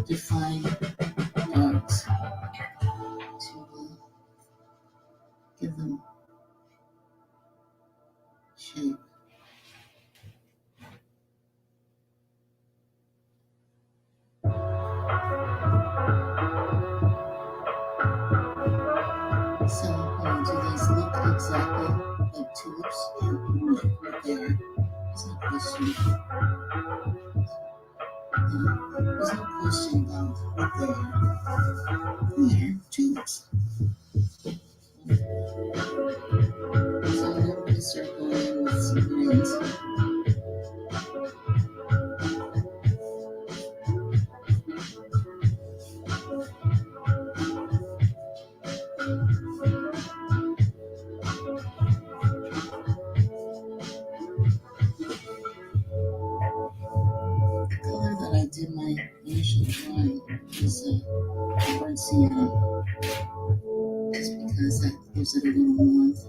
Speaker 8: Define art to give them shape. So, do these look exactly like tulips? Yeah, right there. There's no question. There's no question about what they are. They're tulips. So I'm going to start going in with some greens. The color that I did my initial drawing is burnt sienna, just because that gives it a little warmth.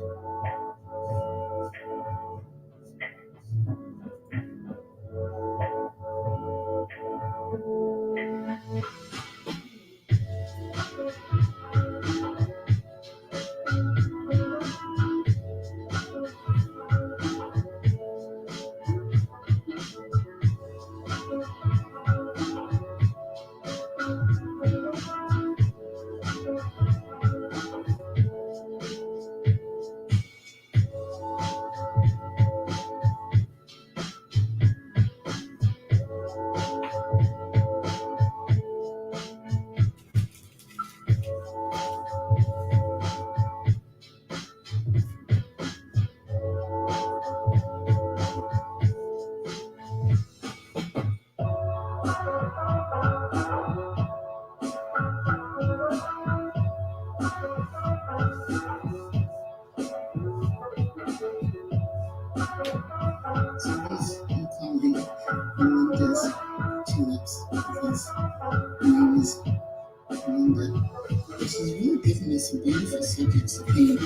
Speaker 8: beautiful subjects to paint.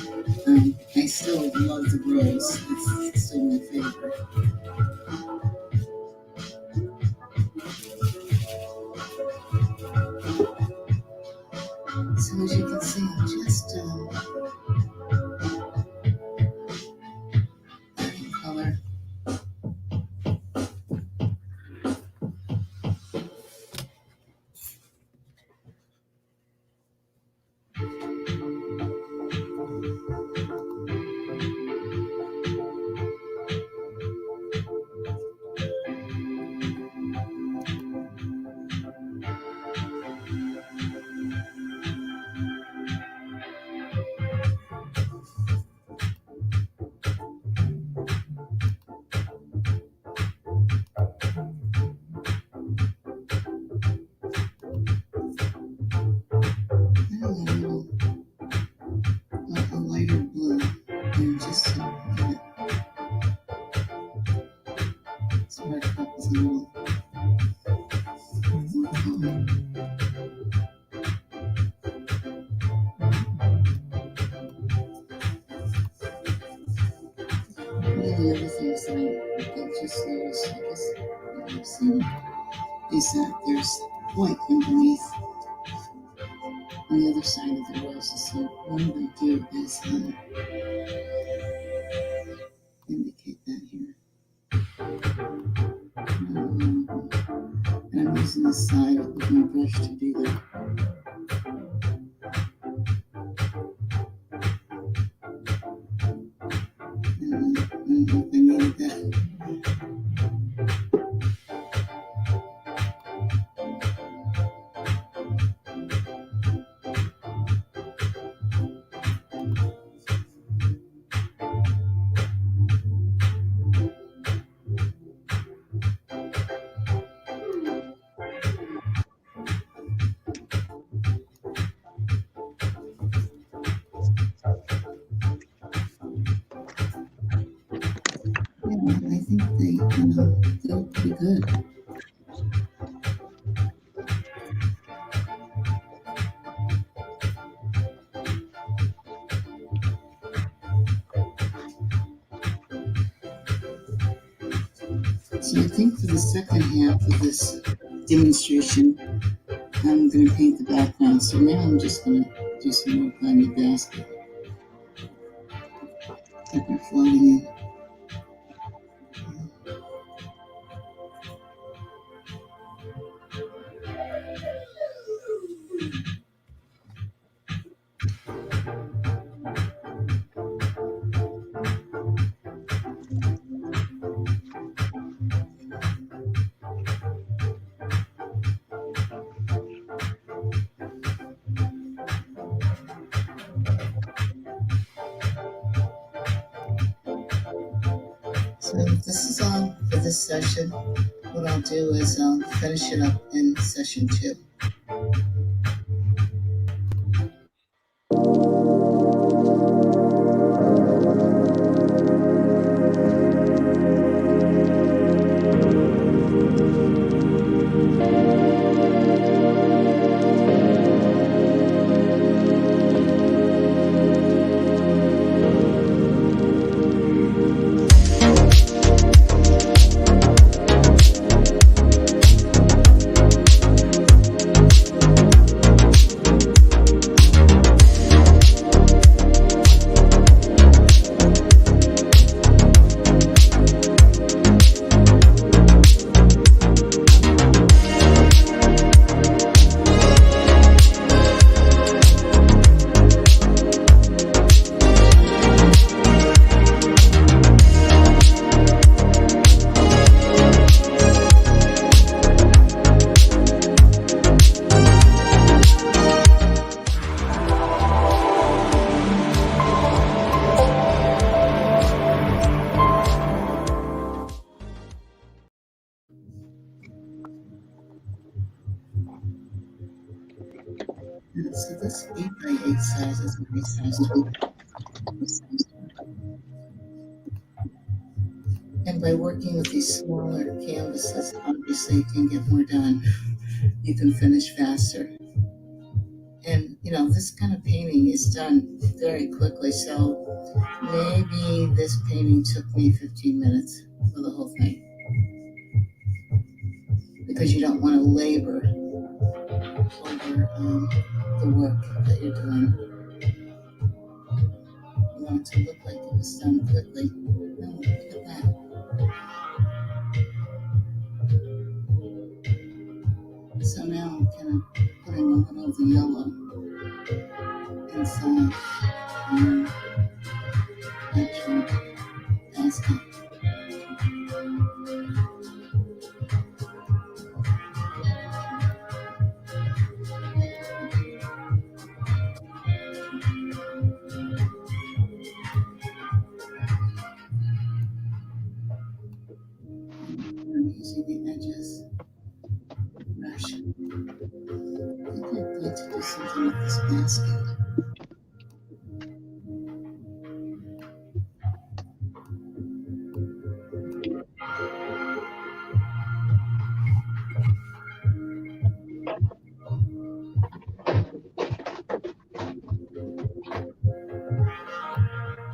Speaker 8: I still love the rose. It's still my favorite. So as you can see, I'm just adding color. A lighter blue, and just to give it spark up with a little more color. One of the other things that I just noticed, I guess I've seen, is that there's white underneath on the other side of the roses. So what I'm going to do is indicate that here. And I'm using the side of my brush to do that. And I don't know if I needed that. Yeah, I think they look pretty good. So I think for the second half of this demonstration, I'm going to paint the background. So now I'm just going to do some work on the basket that we're floating in. So this is all for this session. What I'll do is I'll finish it up in session 2. So this 8x8 size is my size 2. And by working with these smaller canvases, obviously you can get more done. You can finish faster. And you know, this kind of painting is done very quickly. So maybe this painting took me 15 minutes for the whole thing, because you don't want to labor over the work that you're doing. You want it to look like it was done quickly. No, look at that. So now I'm kind of putting a little of the yellow inside the actual basket. I'm using the edges brush. I think I'd like to do something with this basket.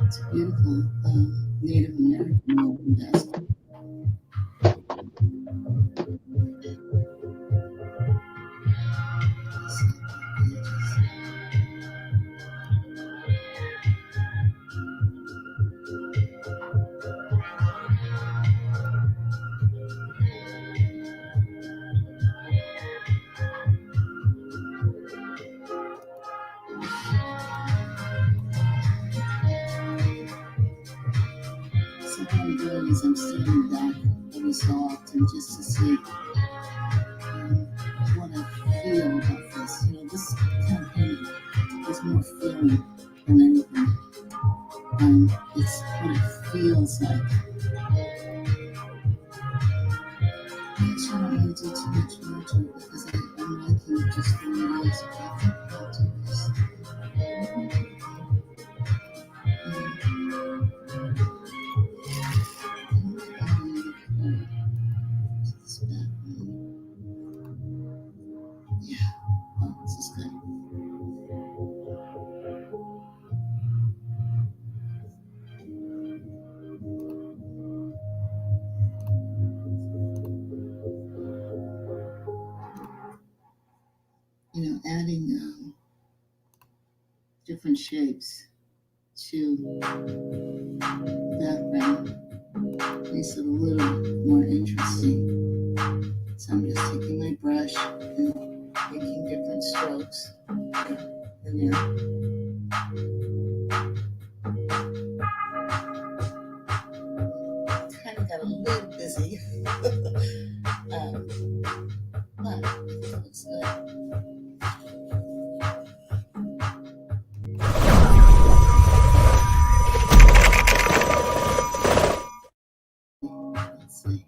Speaker 8: It's a beautiful Native American woven basket. So what I'm doing is I'm stepping back every so often just to see what I feel about this. You know, this kind of painting is more feeling than anything. It's what it feels like. Actually, I don't want to do too much more to it because I'm liking it just the way it is. But I think I'll do this. This background. Yeah, oh, this is good. You know, adding different shapes to the background makes it a little more interesting. So I'm just taking my brush and making different strokes in there. Kind of got a little busy, but I think it looks good. Let's see.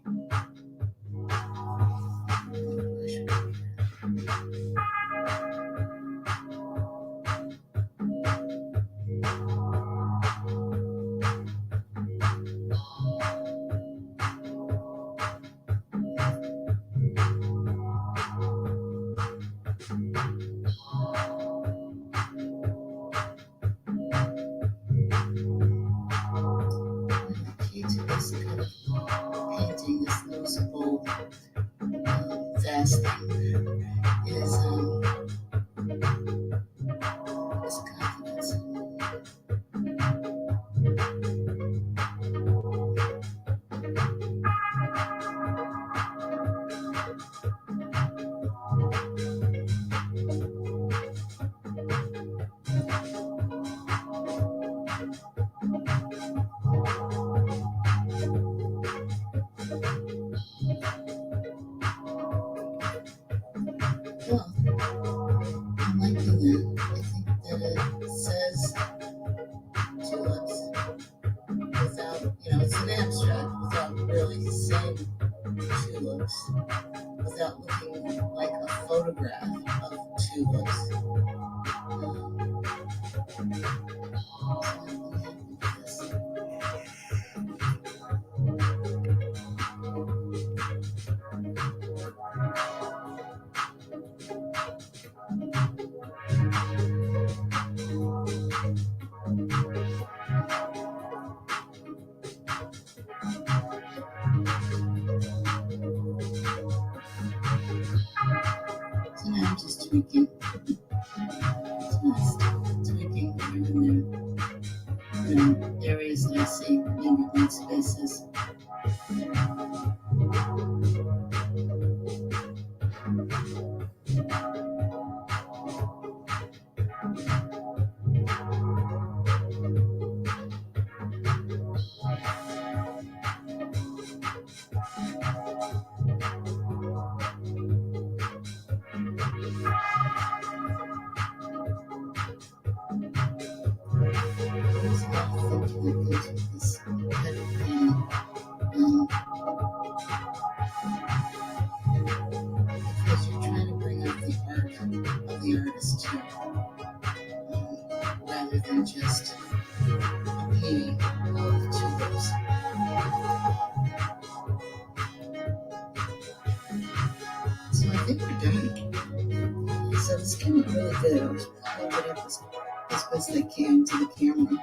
Speaker 8: tweaking, just tweaking here and there. In areas that I see maybe white spaces. There's a lot of thinking that goes with this kind of painting. Because you're trying to bring out the art of the artist too, rather than just a painting of tulips. So I think we're done. So this came out really good. I was trying to get up as best I can to the camera.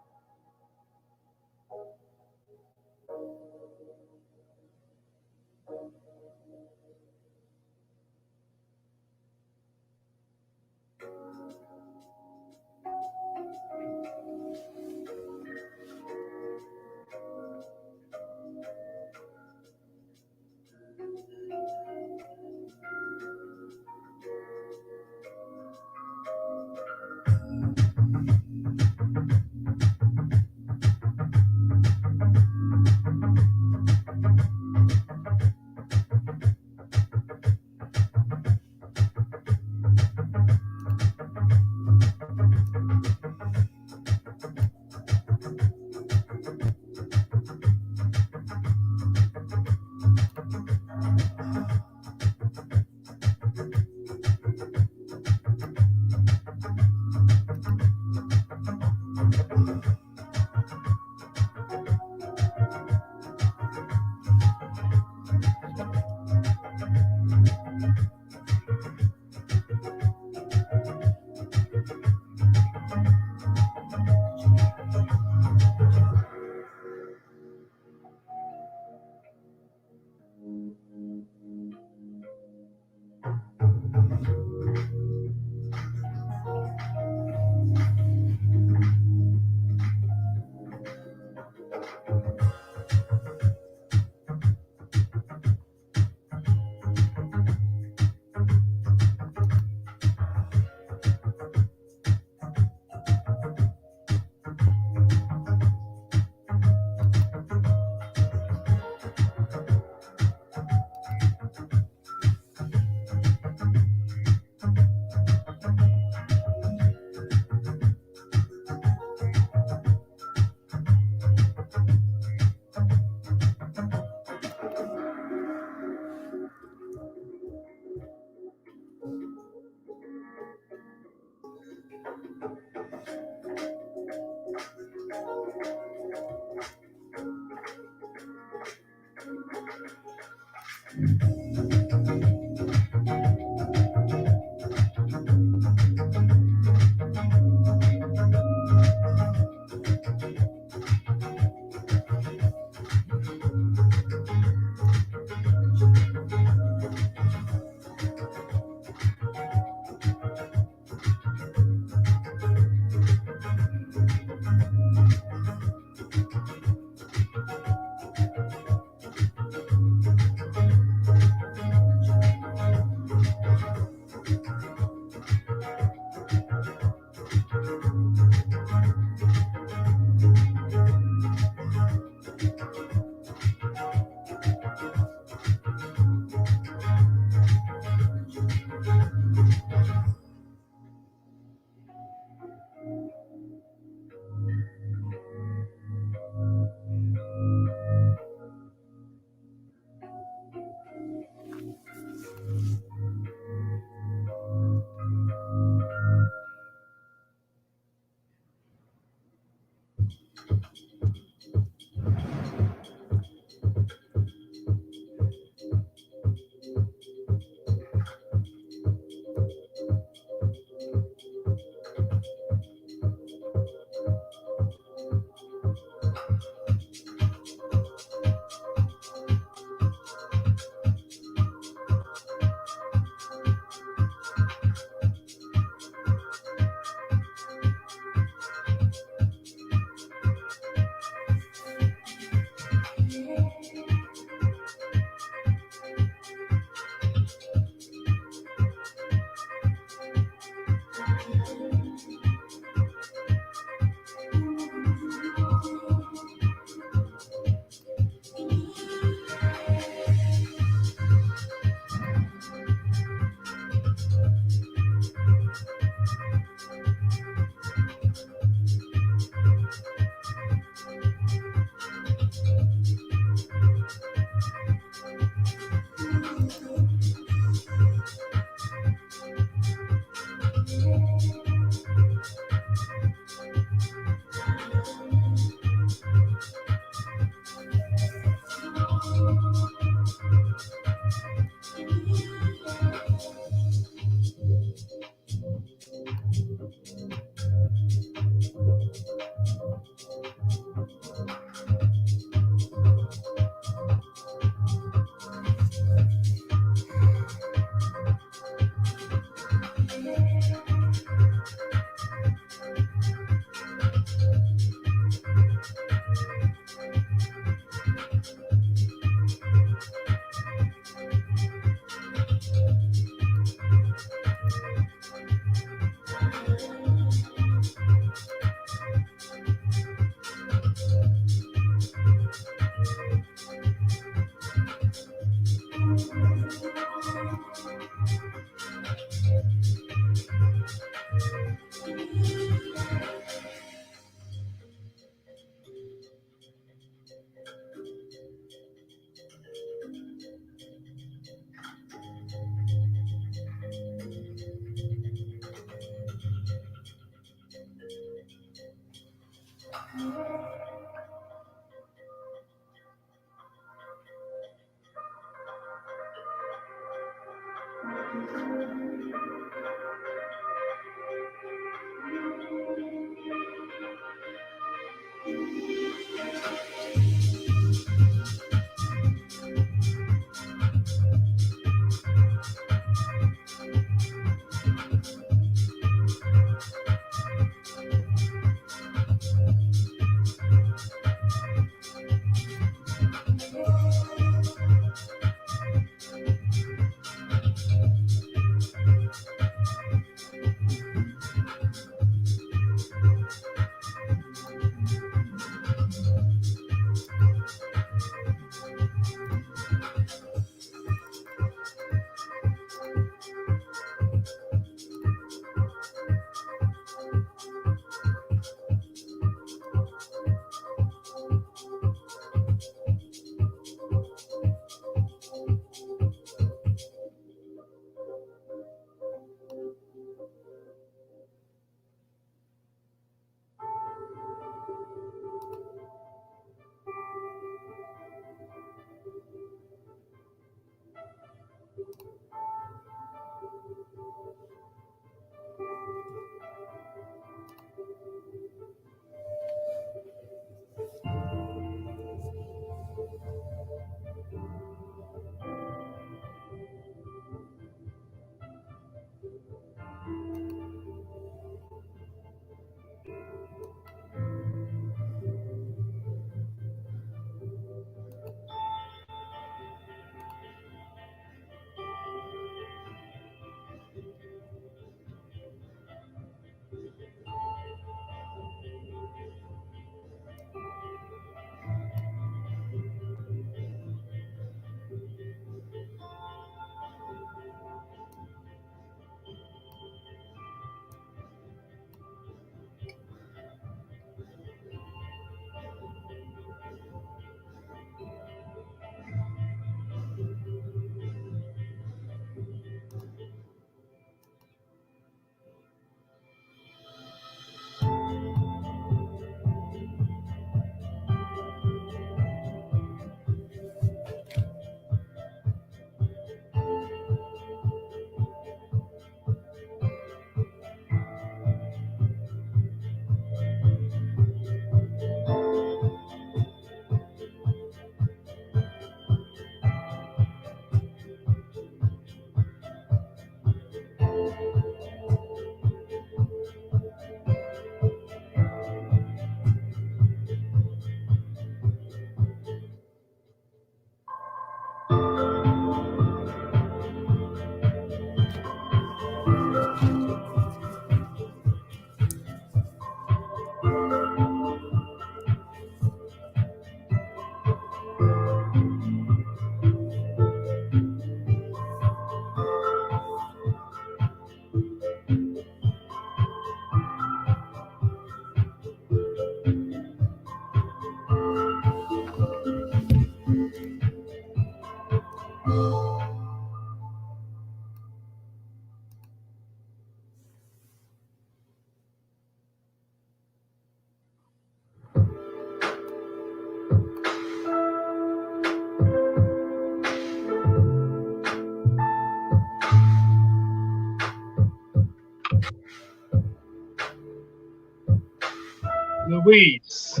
Speaker 9: Louise.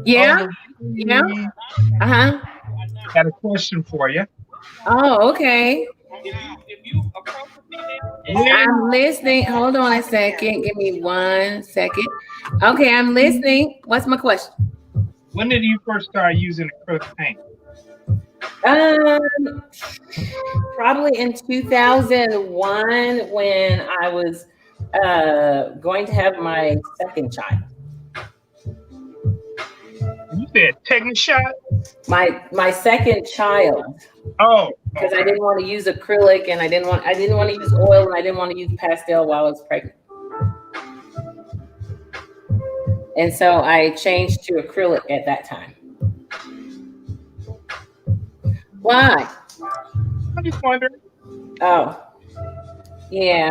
Speaker 2: Yeah.
Speaker 9: Oh,
Speaker 2: Yeah.
Speaker 9: Louise,
Speaker 2: Uh-huh.
Speaker 9: got a question for you.
Speaker 2: Oh, okay.
Speaker 9: When
Speaker 2: I'm listening. Hold on a second. Give me 1 second. Okay, I'm listening. What's my question?
Speaker 9: when did you first start using acrylic paint?
Speaker 2: Probably in 2001 when I was going to have my second child.
Speaker 9: You said taking a shot?
Speaker 2: My second child.
Speaker 9: Oh,
Speaker 2: Because I didn't want to use acrylic and I didn't want to use oil and I didn't want to use pastel while I was pregnant. And so I changed to acrylic at that time. Why?
Speaker 9: I'm just wondering.
Speaker 2: Oh, yeah.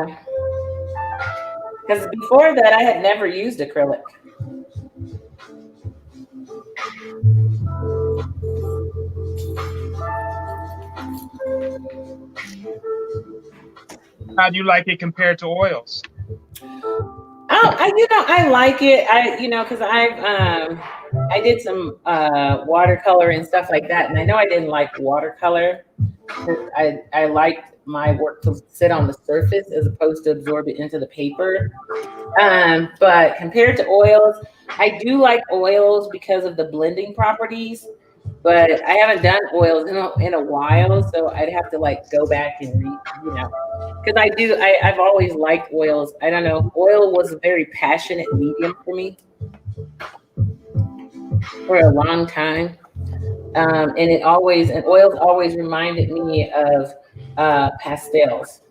Speaker 2: Because before that, I had never used acrylic.
Speaker 9: How do you like it compared to oils?
Speaker 2: Oh, I like it. Because I did some watercolor and stuff like that, and I know I didn't like watercolor. I liked my work to sit on the surface as opposed to absorb it into the paper. But compared to oils, I do like oils because of the blending properties. But I haven't done oils in a while, so I'd have to go back and read, because I've always liked oils. I don't know, oil was a very passionate medium for me for a long time, and oils always reminded me of pastels.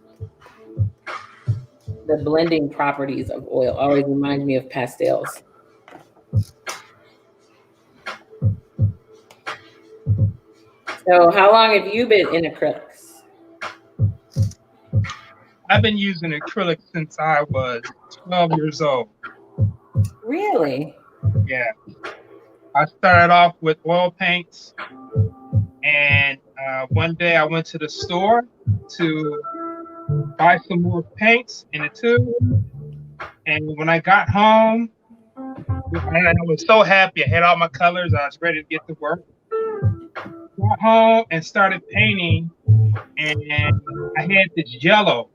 Speaker 2: The blending properties of oil always remind me of pastels. So how long have you been in acrylics?
Speaker 9: I've been using acrylic since I was 12 years old.
Speaker 2: Really?
Speaker 9: Yeah. I started off with oil paints, and one day I went to the store to buy some more paints in a tube. And when I got home, I was so happy. I had all my colors. I was ready to get to work. Got home and started painting, and I had this yellow,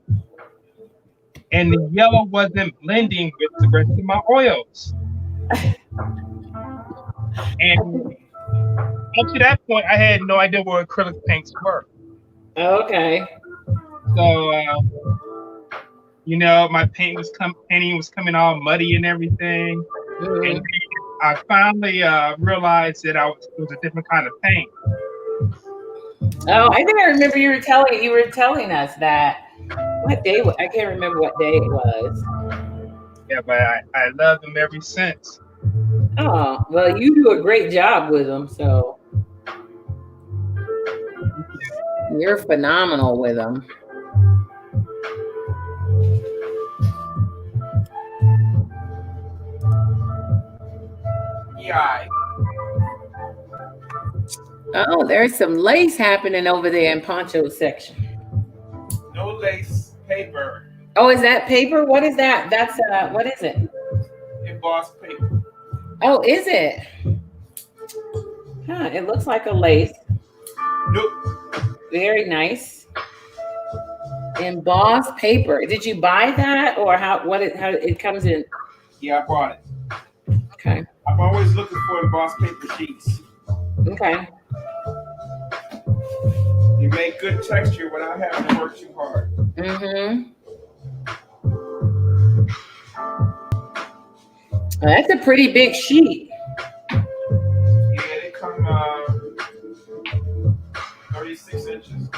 Speaker 9: and the yellow wasn't blending with the rest of my oils. And up to that point, I had no idea what acrylic paints were.
Speaker 2: Okay.
Speaker 9: So, my painting was coming all muddy and everything.
Speaker 2: Mm-hmm.
Speaker 9: And I finally realized that it was a different kind of paint.
Speaker 2: Oh, I think I remember you were telling us that. What day? I can't remember what day it was.
Speaker 9: Yeah, but I love them ever since.
Speaker 2: Oh, well, you do a great job with them, so you're phenomenal with them.
Speaker 1: Yeah.
Speaker 2: Oh, there's some lace happening over there in Poncho's section.
Speaker 1: No lace, paper.
Speaker 2: Oh, is that paper? What is that? That's what is it?
Speaker 1: Embossed paper.
Speaker 2: Oh, is it? Huh, it looks like a lace.
Speaker 1: Nope.
Speaker 2: Very nice. Embossed paper. Did you buy that, or how it comes in?
Speaker 1: Yeah, I bought it.
Speaker 2: Okay.
Speaker 1: I'm always looking for embossed paper sheets.
Speaker 2: Okay.
Speaker 1: You make good texture without having to work too hard.
Speaker 2: Mm-hmm. That's a pretty big sheet.
Speaker 1: Yeah, they come 36 inches.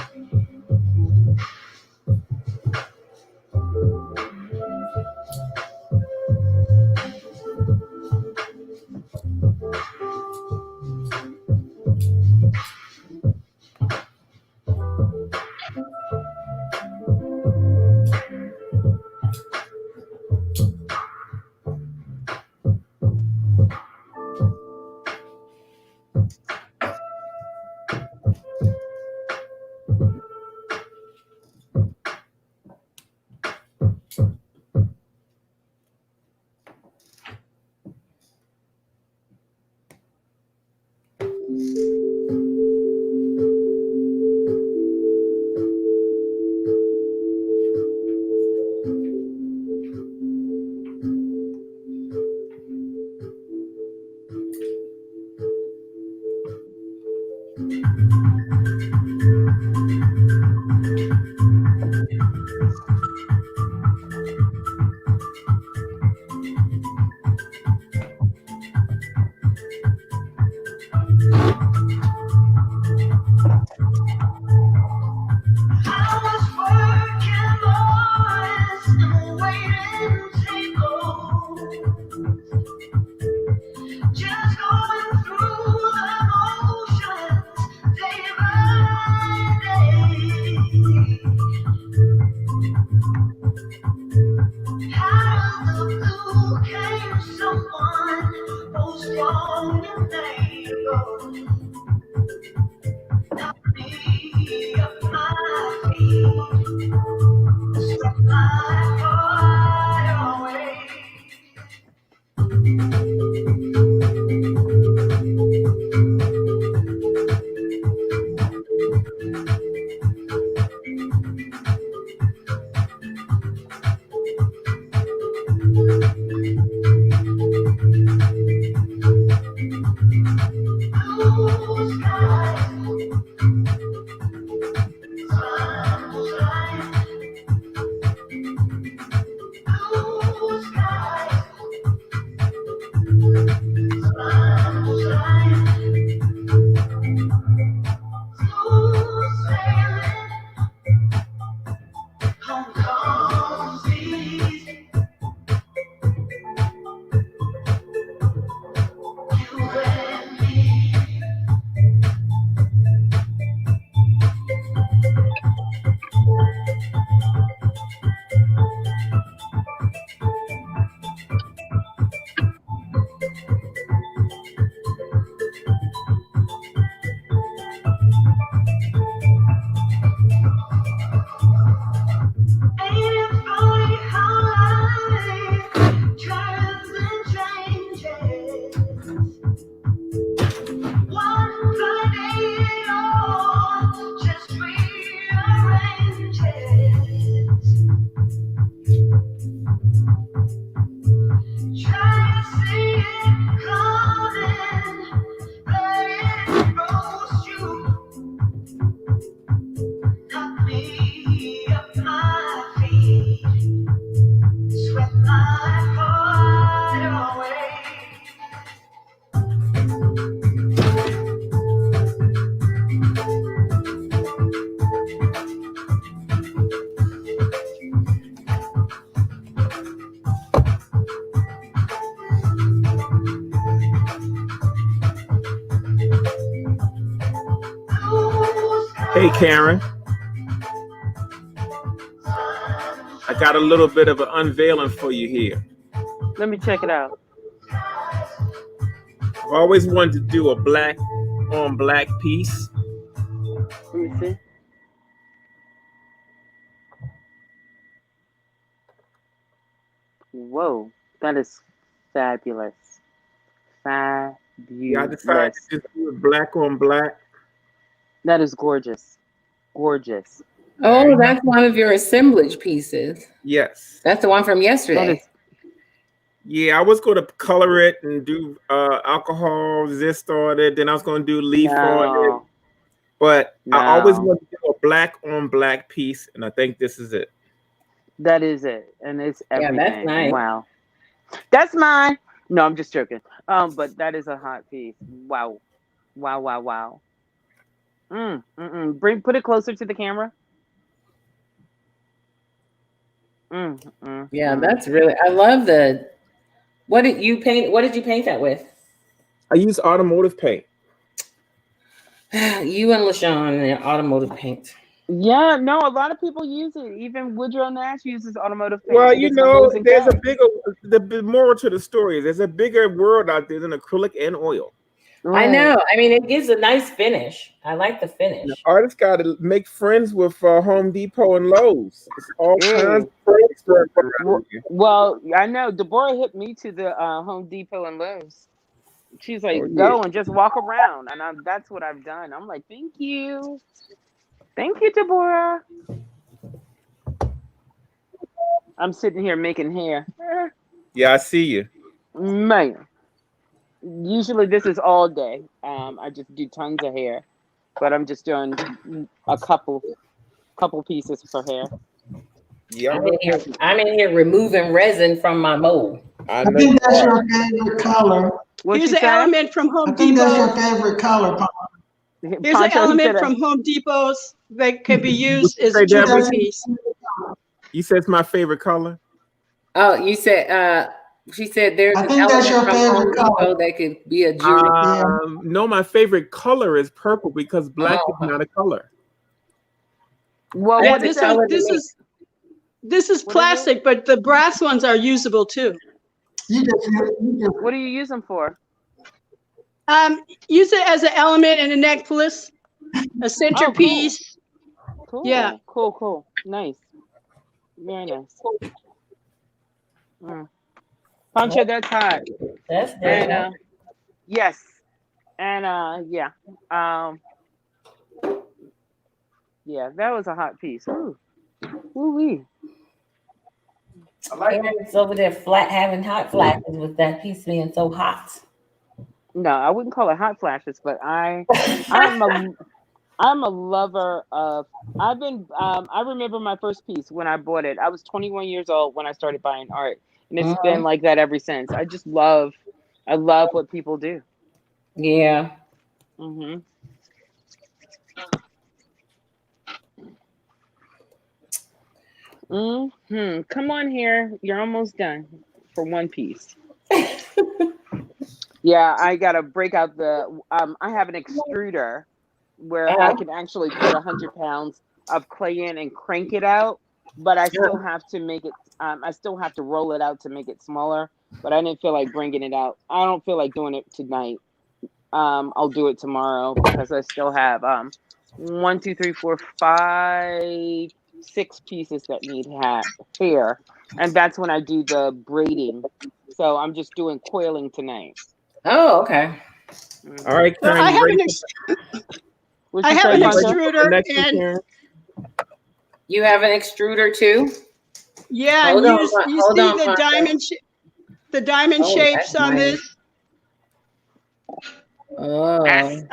Speaker 8: waiting table, just going through the motions day by day. Out of the blue came someone so strong and able, knocked me up my feet, swept my heart away. Blue skies, sun was shining. Blue skies, sun was shining. Smooth sailing on calm seas. You and me. Ain't it funny how life turns and changes? One fine day it all just rearranges. Try to see it coming, but it throws you. Knock me up my feet, swept my heart away.
Speaker 1: Hey, Karen. I got a little bit of an unveiling for you here.
Speaker 4: Let me check it out.
Speaker 1: I've always wanted to do a black on black piece.
Speaker 4: Let me see. Whoa, that is fabulous. Fabulous.
Speaker 1: Yeah, I decided to just do it black on black.
Speaker 4: That is gorgeous. Gorgeous.
Speaker 2: Oh, that's one of your assemblage pieces.
Speaker 1: Yes.
Speaker 2: That's the one from
Speaker 4: That
Speaker 2: yesterday.
Speaker 4: is
Speaker 1: Yeah, I was going to color it and do alcohol zest on it. Then I was going to do leaf on it.
Speaker 4: no.
Speaker 1: But I always
Speaker 4: No.
Speaker 1: wanted to do a black on black piece, and I think this is it.
Speaker 4: That is it. And it's
Speaker 2: Yeah,
Speaker 4: everything.
Speaker 2: that's nice.
Speaker 4: Wow. That's mine. No, I'm just joking. But that is a hot piece. Wow. Wow, wow, wow. Put it closer to the camera.
Speaker 2: Yeah, that's really. I love the. What did you paint? What did you paint that with?
Speaker 1: I use automotive paint.
Speaker 2: You and LaShawn and their automotive paint.
Speaker 4: Yeah, no, a lot of people use it. Even Woodrow Nash uses automotive paint.
Speaker 1: Well,
Speaker 4: It
Speaker 1: you
Speaker 4: gets
Speaker 1: know,
Speaker 4: amazing
Speaker 1: there's a
Speaker 4: colors.
Speaker 1: the moral to the story is there's a bigger world out there than acrylic and oil.
Speaker 2: I
Speaker 4: Right.
Speaker 2: know. I mean, it gives a nice finish. I like the finish.
Speaker 1: The artist got to make friends with Home Depot and Lowe's. It's all kinds of friends around here.
Speaker 4: Well, I know Deborah hit me to the Home Depot and Lowe's. She's like,
Speaker 1: Oh, yeah.
Speaker 4: go and just walk around. And that's what I've done. I'm like, thank you. Thank you, Deborah. I'm sitting here making hair.
Speaker 1: Yeah, I see you.
Speaker 4: Man. Usually this is all day. I just do tons of hair. But I'm just doing a couple pieces for hair.
Speaker 1: Yeah,
Speaker 2: I'm in here removing resin from my mold.
Speaker 1: I
Speaker 8: I
Speaker 1: know.
Speaker 8: think that's your favorite color.
Speaker 4: What'd
Speaker 6: Here's
Speaker 4: you
Speaker 6: an
Speaker 4: say?
Speaker 6: element from Home
Speaker 8: I think that's your
Speaker 6: Depot.
Speaker 8: favorite color.
Speaker 6: Here's an
Speaker 4: Poncho, he
Speaker 6: element
Speaker 4: said,
Speaker 6: from Home Depot's that can be used as
Speaker 1: Say
Speaker 6: a
Speaker 1: that
Speaker 6: jewelry
Speaker 1: again?
Speaker 6: piece.
Speaker 1: You said it's my favorite color.
Speaker 2: Oh, you said she said there's
Speaker 8: I
Speaker 2: an
Speaker 8: think that's
Speaker 2: element
Speaker 8: your
Speaker 2: from Home
Speaker 8: favorite color.
Speaker 2: Depot that could be a jewelry.
Speaker 1: No, my favorite color is purple because black is not a color.
Speaker 4: Well,
Speaker 6: Yeah,
Speaker 4: what is that?
Speaker 6: this is
Speaker 4: What is
Speaker 6: plastic, but the brass ones are usable too.
Speaker 4: What do you use them for?
Speaker 6: Use it as an element in a necklace, a centerpiece.
Speaker 4: Cool.
Speaker 6: Yeah.
Speaker 4: Cool. Nice. Very nice. Pancho, that's hot.
Speaker 2: That's
Speaker 4: And
Speaker 2: good.
Speaker 4: yes. And yeah. Yeah, that was a hot piece. Ooh. Ooh-wee.
Speaker 2: Aaron's over there having hot flashes with that piece being so hot.
Speaker 4: No, I wouldn't call it hot flashes, but I'm a lover of. I remember my first piece when I bought it. I was 21 years old when I started buying art, and it's been like that ever since. I love what people do.
Speaker 2: Yeah.
Speaker 4: Mm-hmm. Mm-hmm. Come on here. You're almost done for one piece. Yeah, I gotta break out the. I have an extruder where I can actually put 100 pounds of clay in and crank it out, but I still have to make it. I still have to roll it out to make it smaller. But I didn't feel like bringing it out. I don't feel like doing it tonight. I'll do it tomorrow because I still have 1, 2, 3, 4, 5, 6 pieces that need hair, and that's when I do the braiding. So I'm just doing coiling tonight.
Speaker 2: Oh, okay.
Speaker 1: All right, Karen.
Speaker 6: I have an extruder, and
Speaker 2: you have an extruder too.
Speaker 6: Yeah,
Speaker 2: hold
Speaker 6: you
Speaker 2: on,
Speaker 6: see
Speaker 2: on,
Speaker 6: the diamond shapes on
Speaker 2: nice.
Speaker 6: this.
Speaker 2: Oh,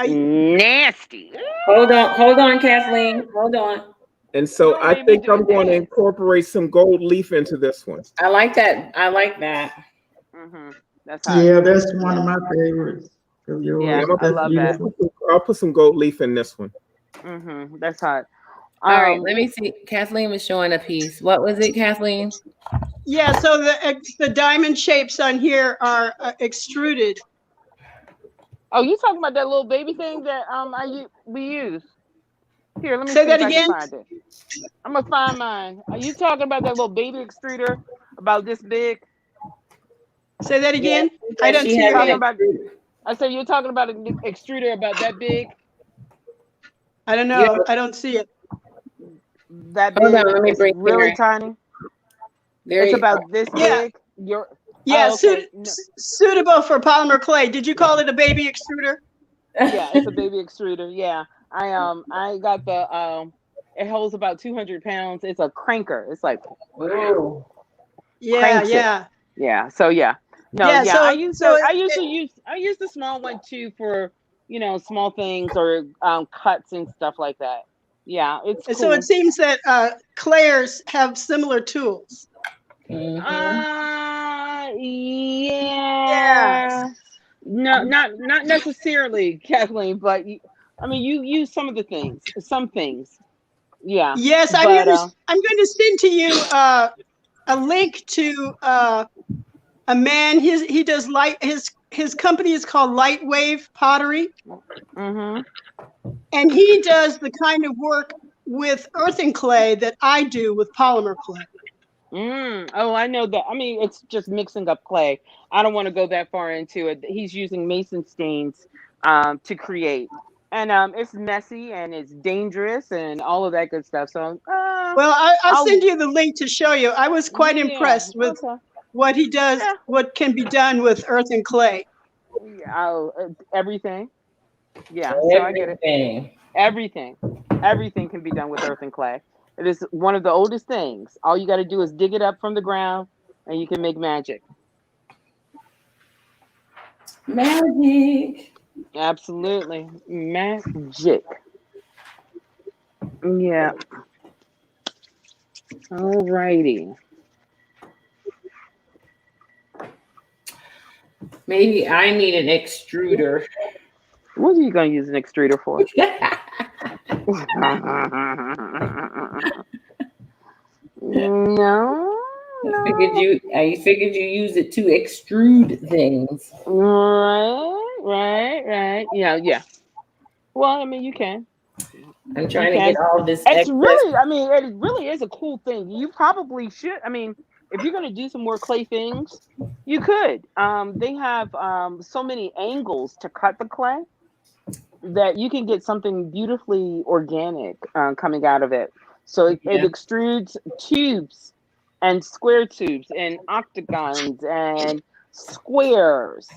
Speaker 4: nasty.
Speaker 2: Hold on, Kathleen. Hold on.
Speaker 1: And so I think I'm going to incorporate some gold leaf into this one.
Speaker 2: I like that.
Speaker 4: Mm-hmm. That's hot.
Speaker 8: Yeah, that's one of my favorites.
Speaker 4: Yeah, I love that.
Speaker 1: I'll put some gold leaf in this one.
Speaker 4: Mm-hmm. That's hot.
Speaker 2: All right, let me see. Kathleen was showing a piece. What was it, Kathleen?
Speaker 6: Yeah, so the diamond shapes on here are extruded.
Speaker 4: Oh, you talking about that little baby thing that we use? Here, let me
Speaker 6: say
Speaker 4: see
Speaker 6: that
Speaker 4: if
Speaker 6: again.
Speaker 4: I can find it. I'm gonna find mine. Are you talking about that little baby extruder about this big?
Speaker 6: Say that again.
Speaker 2: Yeah,
Speaker 6: I don't see it.
Speaker 4: I said you're talking about an extruder about that big.
Speaker 6: I don't know. I don't see it.
Speaker 4: That big.
Speaker 2: Hold on, let me bring
Speaker 4: really
Speaker 2: it.
Speaker 4: tiny. It's about this big.
Speaker 6: Suitable for polymer clay. Did you call it a baby extruder?
Speaker 4: Yeah, it's a baby extruder. Yeah, I got the it holds about 200 pounds. It's a cranker. It's like,
Speaker 2: ooh.
Speaker 6: Yeah.
Speaker 4: So yeah, no,
Speaker 6: yeah. So
Speaker 4: I use the small one too for small things or cuts and stuff like that. Yeah, it's cool.
Speaker 6: So it seems that clayers have similar tools.
Speaker 4: Yeah. No, not necessarily, Kathleen, but I mean, you use some things. Yeah.
Speaker 6: Yes, I'm going to send to you a link to a man. He does his company is called Lightwave Pottery.
Speaker 4: Mm-hmm.
Speaker 6: And he does the kind of work with earthen clay that I do with polymer clay.
Speaker 4: Oh, I know that. I mean, it's just mixing up clay. I don't want to go that far into it. He's using mason stains to create. And it's messy and it's dangerous and all of that good stuff. So,
Speaker 6: well, I'll send you the link to show you. I was quite impressed with what he does, what can be done with earthen clay.
Speaker 4: Everything. Yeah, so I get it. Everything can be done with earthen clay. It is one of the oldest things. All you got to do is dig it up from the ground, and you can make magic.
Speaker 2: Magic.
Speaker 4: Absolutely, magic. Yeah. All righty.
Speaker 2: Maybe I need an extruder.
Speaker 4: What are you going to use an extruder for? No.
Speaker 2: I figured you use it to extrude things.
Speaker 4: Right. Yeah. Well, I mean, you can.
Speaker 2: I'm trying to get all this
Speaker 4: It's
Speaker 2: excess.
Speaker 4: really, I mean, it really is a cool thing. You probably should. I mean, if you're going to do some more clay things, you could. They have so many angles to cut the clay that you can get something beautifully organic coming out of it. So it extrudes tubes and square tubes and octagons and squares.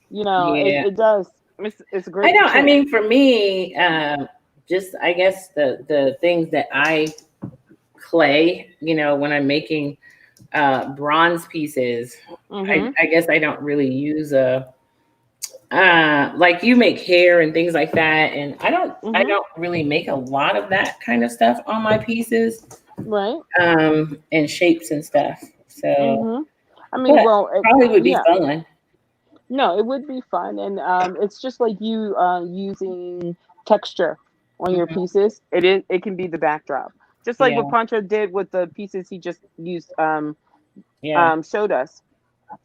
Speaker 4: You know, it does. It's a great.
Speaker 2: I know. I
Speaker 4: tool.
Speaker 2: mean, for me, just I guess the things that I clay, you know, when I'm making bronze pieces, I guess I don't really use like you make hair and things like that, and I don't really make a lot of that kind of stuff on my pieces,
Speaker 4: right?
Speaker 2: And shapes and stuff. So
Speaker 4: I mean, well,
Speaker 2: it probably would be fun.
Speaker 4: No, it would be fun, and it's just like you using texture on your pieces. It can be the backdrop, just like what Pancho did with the pieces he just used. Showed us.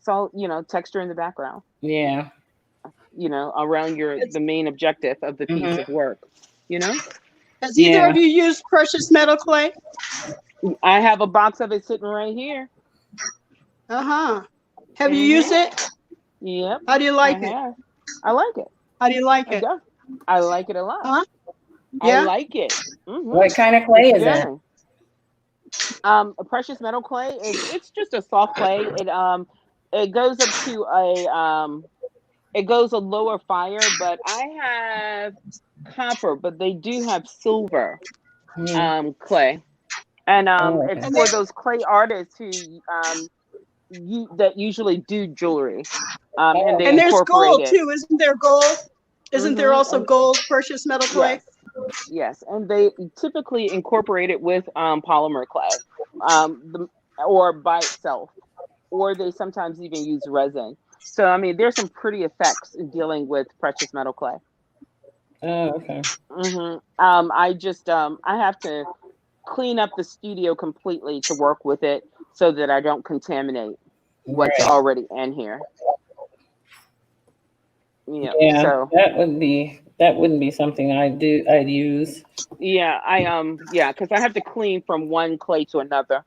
Speaker 4: So you know, texture in the background.
Speaker 2: Yeah.
Speaker 4: You know, around the main objective of the piece of work. You know.
Speaker 6: Has either of you used precious metal clay?
Speaker 4: I have a box of it sitting right here.
Speaker 6: Have you used it?
Speaker 4: Yep.
Speaker 6: How do you like it?
Speaker 4: I like it.
Speaker 6: How do you like it?
Speaker 4: I like it a lot.
Speaker 6: Yeah?
Speaker 4: I like it.
Speaker 2: What kind of clay is that?
Speaker 4: A precious metal clay it's just a soft clay. It goes up to it goes a lower fire, but I have copper, but they do have silver clay. And it's for those clay artists who that usually do jewelry. And
Speaker 6: there's gold too, isn't there gold? Isn't there also gold precious metal clay?
Speaker 4: Yes, and they typically incorporate it with polymer clay, or by itself, or they sometimes even use resin. So I mean, there's some pretty effects in dealing with precious metal clay.
Speaker 2: Oh, okay.
Speaker 4: I just I have to clean up the studio completely to work with it so that I don't contaminate what's already in here.
Speaker 2: Yeah, so that wouldn't be something I'd use.
Speaker 4: Yeah, because I have to clean from one clay to another.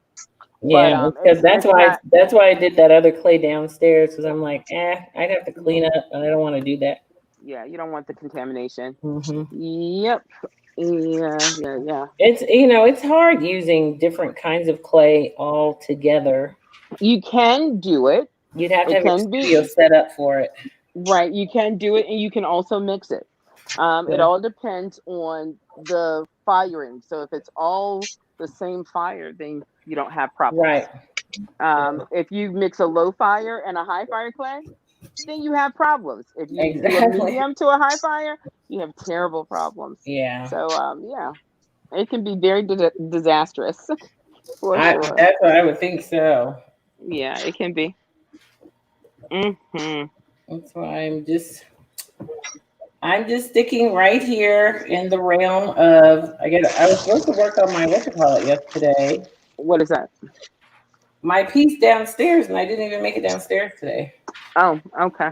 Speaker 2: Yeah, because that's why I did that other clay downstairs, because I'm like, I'd have to clean up, and I don't want to do that.
Speaker 4: Yeah, you don't want the contamination.
Speaker 2: Yep.
Speaker 4: Yeah.
Speaker 2: It's it's hard using different kinds of clay all together.
Speaker 4: You can do it.
Speaker 2: You'd have to have a studio set up for it.
Speaker 4: Right, you can do it, and you can also mix it. It all depends on the firing. So if it's all the same fire, then you don't have problems.
Speaker 2: Right.
Speaker 4: If you mix a low fire and a high fire clay, then you have problems. If you do a medium to a high fire, you have terrible problems.
Speaker 2: Yeah.
Speaker 4: So it can be very disastrous. For sure.
Speaker 2: That's what I would think so.
Speaker 4: Yeah, it can be.
Speaker 2: That's why I'm just sticking right here in the realm of I was supposed to work on my yesterday.
Speaker 4: What is that?
Speaker 2: My piece downstairs, and I didn't even make it downstairs today.
Speaker 4: Oh, okay.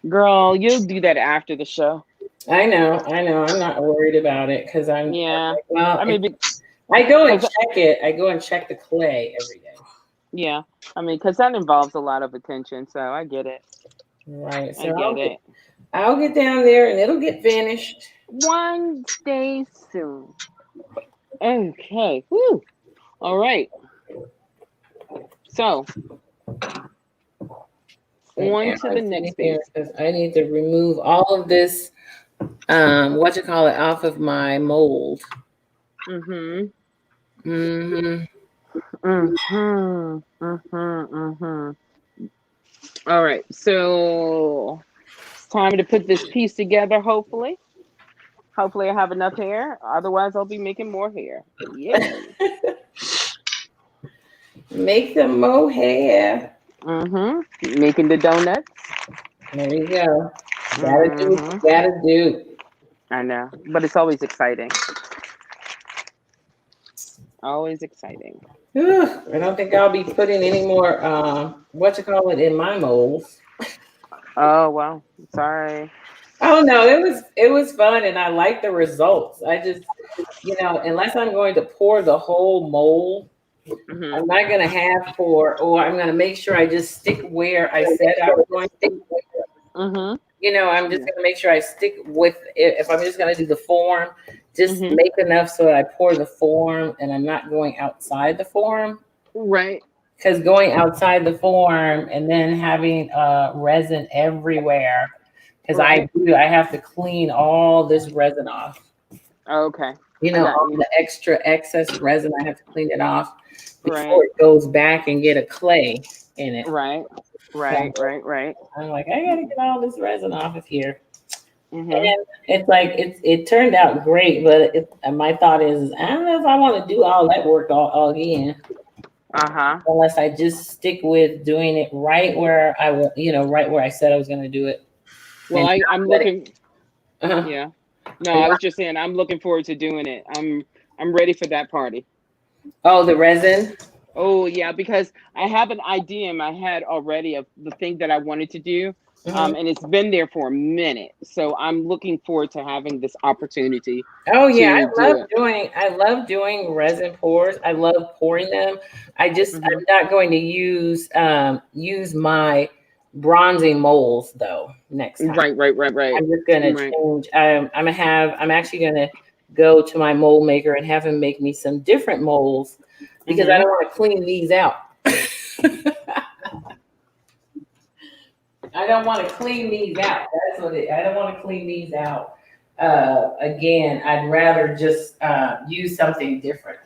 Speaker 4: Girl, you'll do that after the show.
Speaker 2: I know. I'm not worried about it because I'm
Speaker 4: I mean,
Speaker 2: I go and check it. I go and check the clay every day.
Speaker 4: Yeah. I mean, because that involves a lot of attention, so I get it.
Speaker 2: Right. So I'll get down there and it'll get finished
Speaker 4: one day soon. Okay. Woo. All right. So on to the next piece.
Speaker 2: I need to remove all of this off of my mold.
Speaker 4: All right, so it's time to put this piece together. Hopefully I have enough hair. Otherwise, I'll be making more hair. Yeah.
Speaker 2: Make the mohair.
Speaker 4: Making the donuts.
Speaker 2: There you go. Gotta do what you gotta do.
Speaker 4: I know, but it's always exciting. Always exciting.
Speaker 2: I don't think I'll be putting any more in my molds.
Speaker 4: Oh well, sorry.
Speaker 2: Oh no, it was fun and I like the results. I just, unless I'm going to pour the whole mold,
Speaker 4: Hmm.
Speaker 2: I'm not gonna or I'm gonna make sure I just stick where I said I was going to.
Speaker 4: Hmm.
Speaker 2: I'm just
Speaker 4: Yeah.
Speaker 2: gonna make sure I stick with it. If I'm just gonna do the form, just
Speaker 4: Hmm.
Speaker 2: make enough so that I pour the form and I'm not going outside the form.
Speaker 4: Right.
Speaker 2: Because going outside the form and then having resin everywhere, because
Speaker 4: Right.
Speaker 2: I have to clean all this resin off.
Speaker 4: Okay. I got
Speaker 2: All
Speaker 4: you.
Speaker 2: the extra excess resin, I have to clean it off before
Speaker 4: Right.
Speaker 2: it goes back and get a clay in it.
Speaker 4: Right. Right.
Speaker 2: So
Speaker 4: Right. Right.
Speaker 2: I'm like, I gotta get all this resin off of here.
Speaker 4: Hmm.
Speaker 2: And it's like it turned out great, but my thought is I don't know if I want to do all that work all again.
Speaker 4: Uh-huh.
Speaker 2: Unless I just stick with doing it right where I want, right where I said I was going to do it.
Speaker 4: Well,
Speaker 2: And
Speaker 4: I'm
Speaker 2: not let it,
Speaker 4: looking.
Speaker 2: uh-huh.
Speaker 4: Yeah. No,
Speaker 2: And
Speaker 4: I was
Speaker 2: not-
Speaker 4: just saying I'm looking forward to doing it. I'm ready for that party.
Speaker 2: oh, the resin.
Speaker 4: Oh yeah, because I have an idea in my head already of the thing that I wanted to do.
Speaker 2: Mhm.
Speaker 4: And it's been there for a minute. So I'm looking forward to having this opportunity
Speaker 2: Oh yeah,
Speaker 4: to do it.
Speaker 2: I love doing resin pours. I love pouring them.
Speaker 4: Hmm.
Speaker 2: I'm not going to use my bronzing molds though next time.
Speaker 4: Right, right, right, right.
Speaker 2: I'm just gonna
Speaker 4: Right.
Speaker 2: change. I'm actually gonna go to my mold maker and have him make me some different molds because I
Speaker 4: Hmm.
Speaker 2: don't want to clean these out. I don't want to clean these out. I don't want to clean these out. Again, I'd rather just use something different.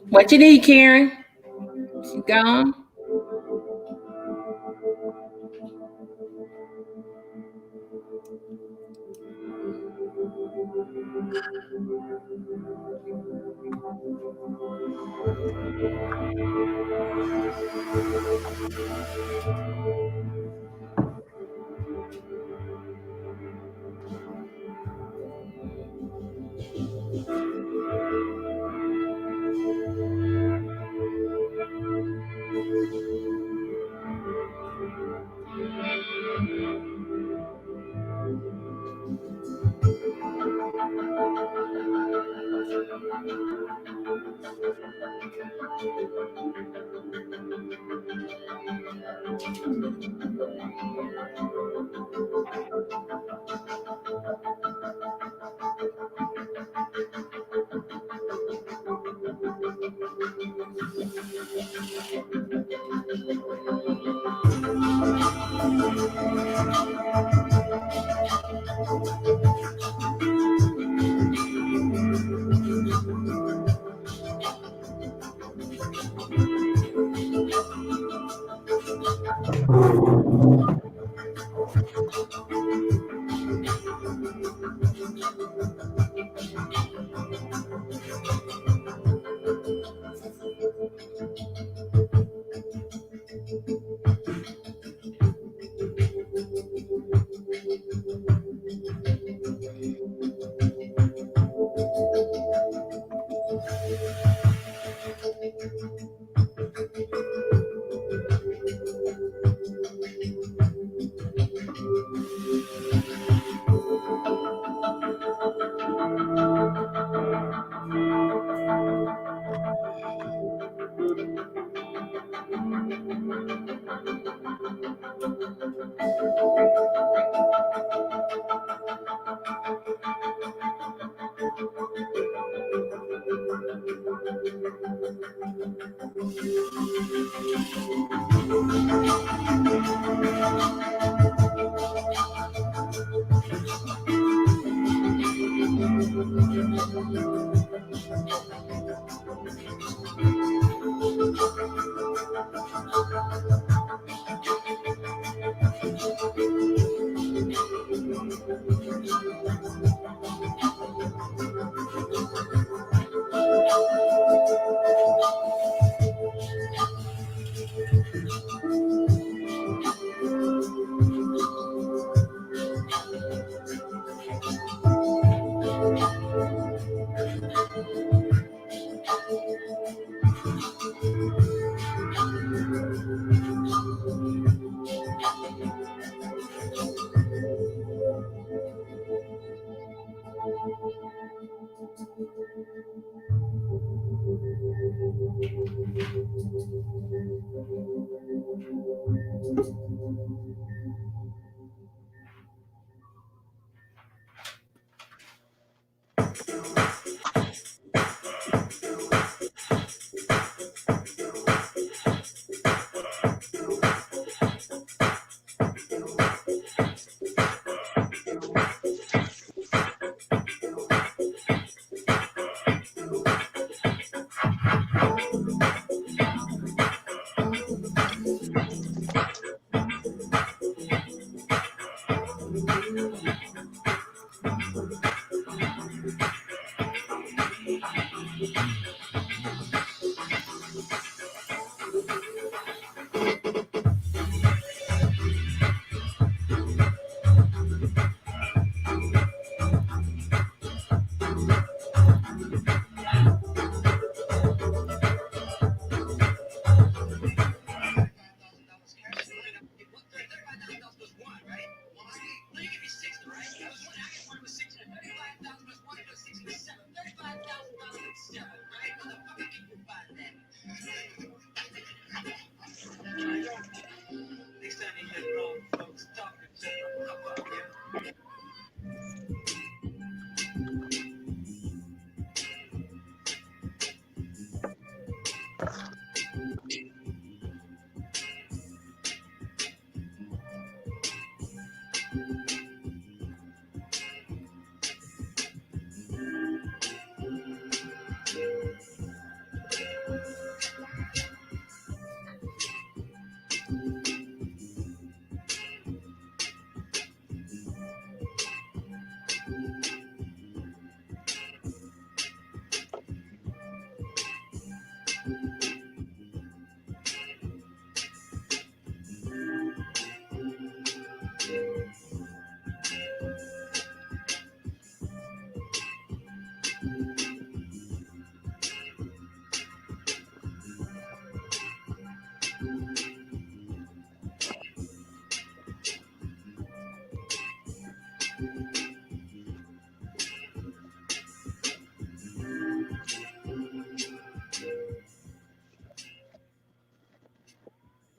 Speaker 2: What you need, Karen? She gone?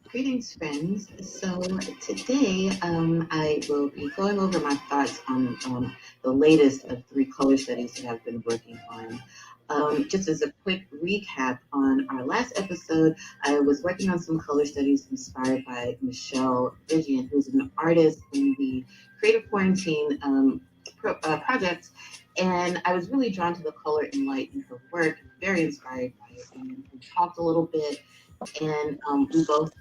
Speaker 8: Greetings, friends. So today I will be going over my thoughts on the latest of 3 color studies that I've been working on. Just as a quick recap, on our last episode, I was working on some color studies inspired by Michelle Vigian, who's an artist in the Creative Quarantine project. And I was really drawn to the color and light in her work, very inspired by it. And we talked a little bit, and we both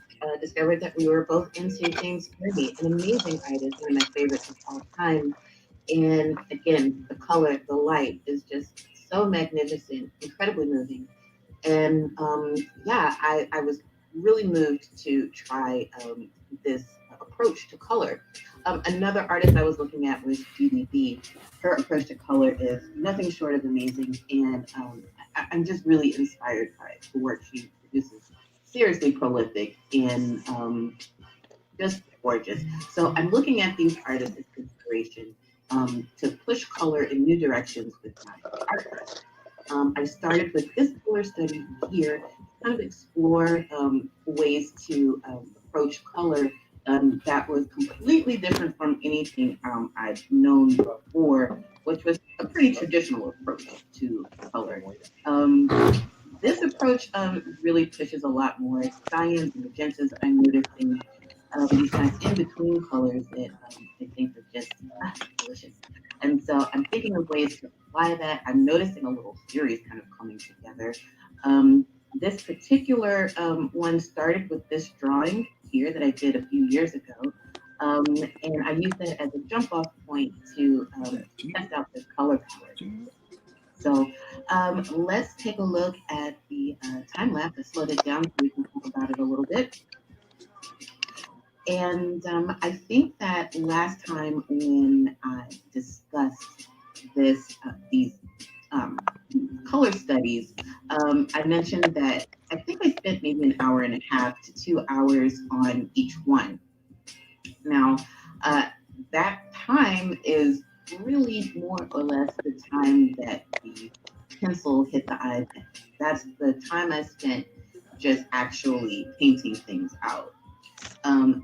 Speaker 2: discovered that we were both into James Kirby, an amazing artist, one of my favorites of all time. And again, the color, the light is just so magnificent, incredibly moving. And yeah, I was really moved to try this approach to color. Another artist I was looking at was GDB. Her approach to color is nothing short of amazing, and I'm just really inspired by the work she produces. Seriously prolific and just gorgeous. So I'm looking at these artists as inspiration to push color in new directions with my art. I started with this color study here, kind of explore ways to approach color that was completely different from anything I've known before, which was a pretty traditional approach to color. This approach really pushes a lot more cyan and magentas. I'm noticing these kind of in-between colors that I think are just delicious. And so I'm thinking of ways to apply that. I'm noticing a little series kind of coming together. This particular one started with this drawing here that I did a few years ago. And I used that as a jump off point to test out this color palette. So let's take a look at the time lapse. I slowed it down so we can talk about it a little bit. And I think that last time when I discussed these color studies, I mentioned that I think I spent maybe an hour and a half to 2 hours on each one. Now, that time is really more or less the time that the pencil hit the iPad. That's the time I spent just actually painting things out.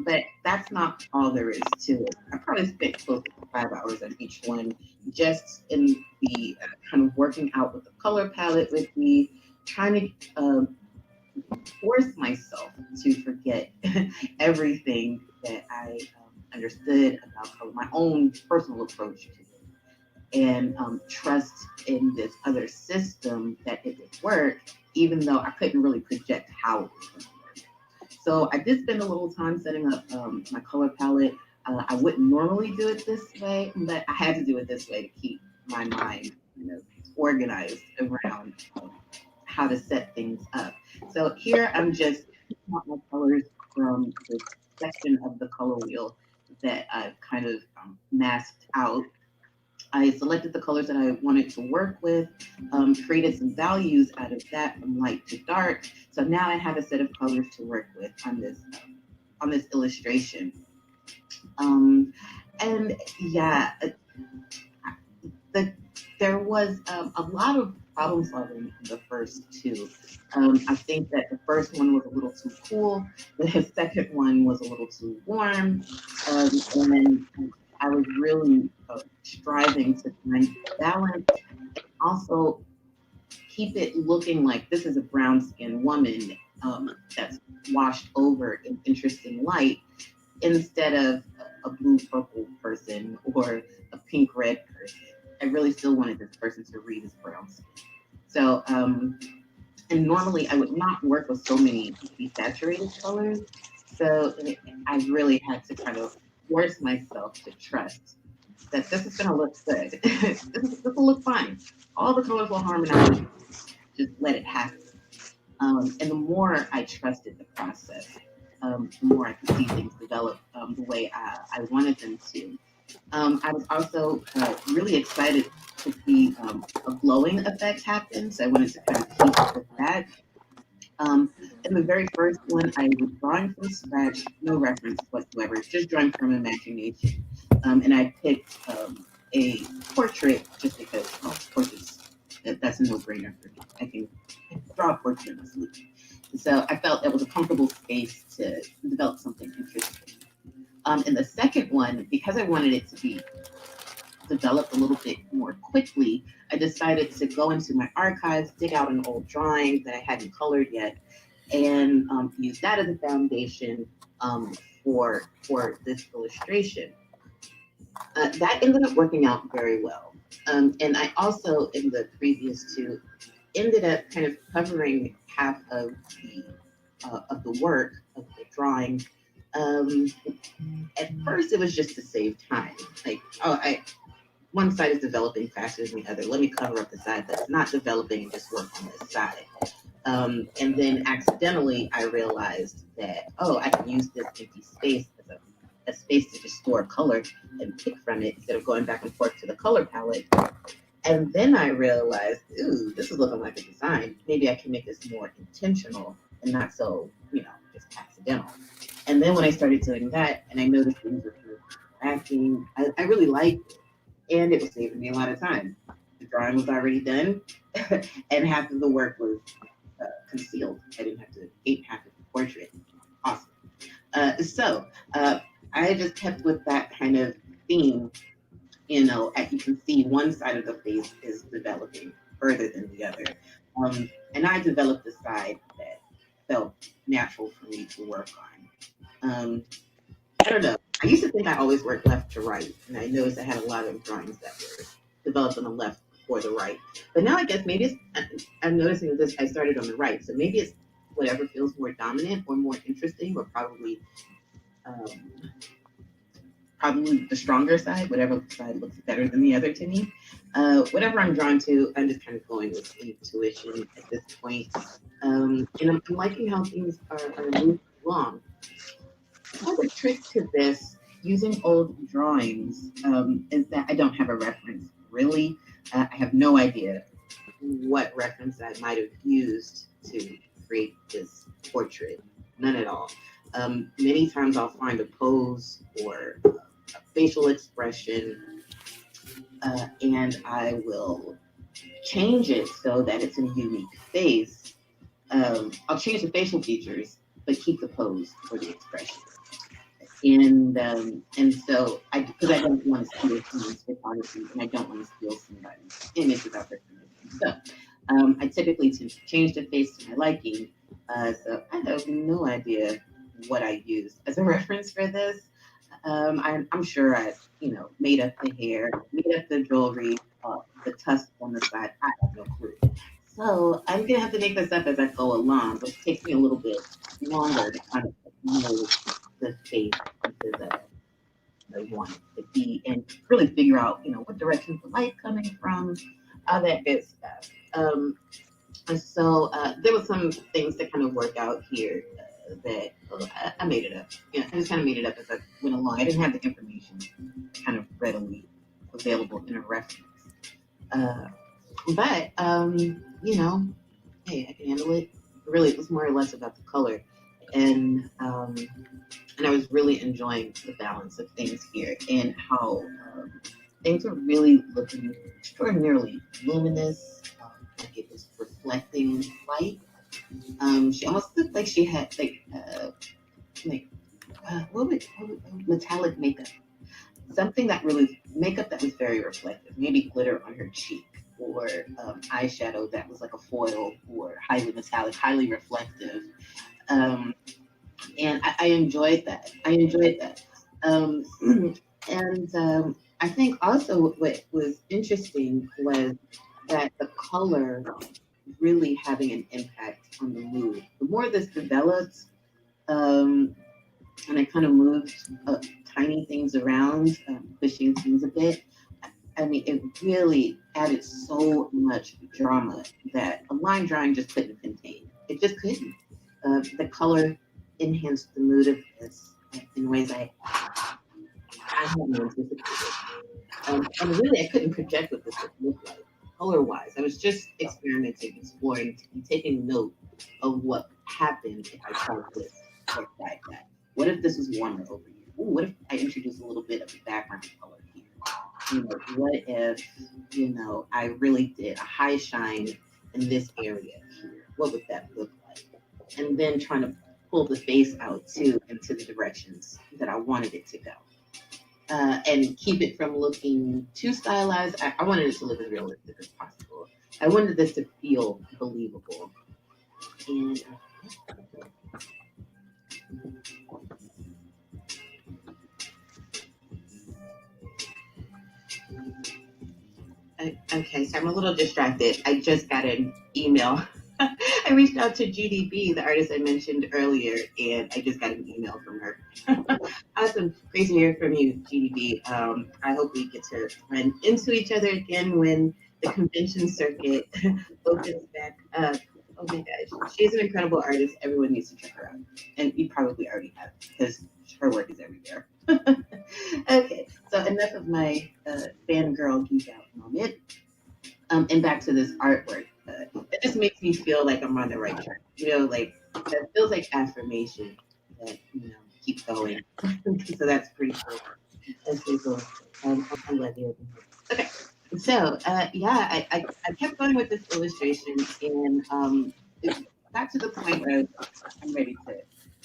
Speaker 2: But that's not all there is to it. I probably spent close to 5 hours on each one, just in the kind of working out with the color palette with me, trying to force myself to forget everything that I understood about color, my own personal approach to it, and trust in this other system that it would work, even though I couldn't really project how it was going to work. So I did spend a little time setting up my color palette. I wouldn't normally do it this way, but I had to do it this way to keep my mind, organized around how to set things up. So here I'm just picking out my colors from the section of the color wheel that I've kind of masked out. I selected the colors that I wanted to work with, created some values out of that from light to dark. So now I have a set of colors to work with on this illustration. And yeah, there was a lot of problem solving in the first two. I think that the first one was a little too cool. The second one was a little too warm. And I was really striving to find balance, and also keep it looking like this is a brown-skinned woman that's washed over in interesting light, instead of a blue-purple person or a pink-red person. I really still wanted this person to read as brown skin. So, and normally I would not work with so many saturated colors. So I really had to kind of force myself to trust that this is going to look good. this will look fine. All the colors will harmonize. Just let it happen. And the more I trusted the process, the more I could see things develop the way I wanted them to. I was also really excited to see a glowing effect happen, so I wanted to kind of keep up with that. In the very first one, I was drawing from scratch, no reference whatsoever, just drawing from imagination. And I picked a portrait just because, well, portraits, that's a no-brainer for me. I can draw a portrait in my sleep. So I felt that was a comfortable space to develop something interesting. In the second one, because I wanted it to be developed a little bit more quickly, I decided to go into my archives, dig out an old drawing that I hadn't colored yet, and use that as a foundation for this illustration. That ended up working out very well. And I also, in the previous two, ended up kind of covering half of the work
Speaker 10: the drawing. At first, it was just to save time. Like, one side is developing faster than the other. Let me cover up the side that's not developing and just work on this side. And then accidentally, I realized that, I can use this empty space as a space to just store color and pick from it instead of going back and forth to the color palette. And then I realized, ooh, this is looking like a design. Maybe I can make this more intentional and not so, just accidental. And then when I started doing that, and I noticed things were acting, I really liked it, and it was saving me a lot of time. The drawing was already done, and half of the work was concealed. I didn't have to paint half of the portrait. Awesome. So I just kept with that kind of theme. As you can see, one side of the face is developing further than the other. And I developed the side that felt natural for me to work on. I don't know. I used to think I always worked left to right, and I noticed I had a lot of drawings that were developed on the left or the right. But now I guess maybe I'm noticing this, I started on the right, so maybe it's whatever feels more dominant or more interesting, or probably the stronger side, whatever side looks better than the other to me. Whatever I'm drawn to, I'm just kind of going with intuition at this point. And I'm liking how things are moving along. Another trick to this, using old drawings, is that I don't have a reference, really. I have no idea what reference I might have used to create this portrait. None at all. Many times I'll find a pose or a facial expression, and I will change it so that it's a unique face. I'll change the facial features, but keep the pose or the expression. And so because I don't want to steal someone's photography, and I don't want to steal somebody's image without their permission. So I typically tend to change the face to my liking. So I have no idea what I used as a reference for this. I'm sure I, made up the hair, made up the jewelry, the tusk on the side. I have no clue. So I'm gonna have to make this up as I go along, which takes me a little bit longer to kind of know the face that I want it to be, and really figure out, what direction the light coming from, all that good stuff. And so there were some things that kind of work out here that I made it up. I just kind of made it up as I went along. I didn't have the information kind of readily available in a reference. But hey, I can handle it. Really, it was more or less about the color. And I was really enjoying the balance of things here and how things were really looking extraordinarily luminous, like it was reflecting light. She almost looked like she had metallic makeup, something that really makeup that was very reflective, maybe glitter on her cheek, or eyeshadow that was like a foil or highly metallic, highly reflective. And I enjoyed that. And I think also what was interesting was that the color really having an impact on the mood. The more this develops, and I kind of moved tiny things around, pushing things a bit, I mean, it really added so much drama that a line drawing just couldn't contain. It just couldn't. The color enhanced the mood of this in ways I hadn't anticipated. And really, I couldn't project what this would look like color-wise. I was just experimenting, exploring, and taking note of what happened if I tried this or tried that. What if this was warmer over here? Ooh, what if I introduced a little bit of the background color here? What if, I really did a high shine in this area here? What would that look like? And then trying to pull the face out too into the directions that I wanted it to go. And keep it from looking too stylized. I wanted it to look as realistic as possible. I wanted this to feel believable. And okay, so I'm a little distracted. I just got an email. I reached out to GDB, the artist I mentioned earlier, and I just got an email from her. Awesome. Great to hear from you, GDB. I hope we get to run into each other again when the convention circuit opens back up. Oh my gosh. She's an incredible artist. Everyone needs to check her out. And you probably already have, because her work is everywhere. Okay, so enough of my fangirl geek out moment. And back to this artwork. It just makes me feel like I'm on the right track. You know, like that feels like affirmation that, you know, keep going. So that's pretty cool. That's pretty cool. I'm glad you opened it. Okay. So yeah, I kept going with this illustration, and it got to the point where I'm ready to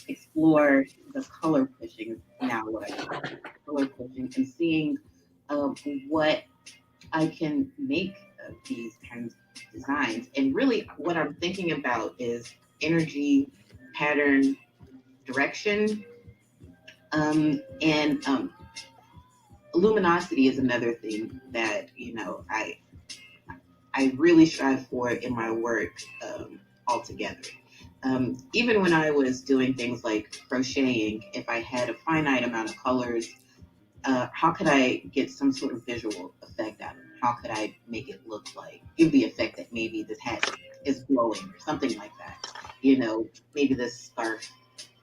Speaker 10: explore the color pushing now, what I call color pushing, and seeing what I can make of these kinds of designs. And really what I'm thinking about is energy, pattern, direction, and luminosity is another thing that, you know, I really strive for in my work altogether. Even when I was doing things like crocheting, if I had a finite amount of colors, how could I get some sort of visual effect out of it? How could I make it look like, give the effect that maybe this hat is glowing or something like that? You know, maybe this scarf,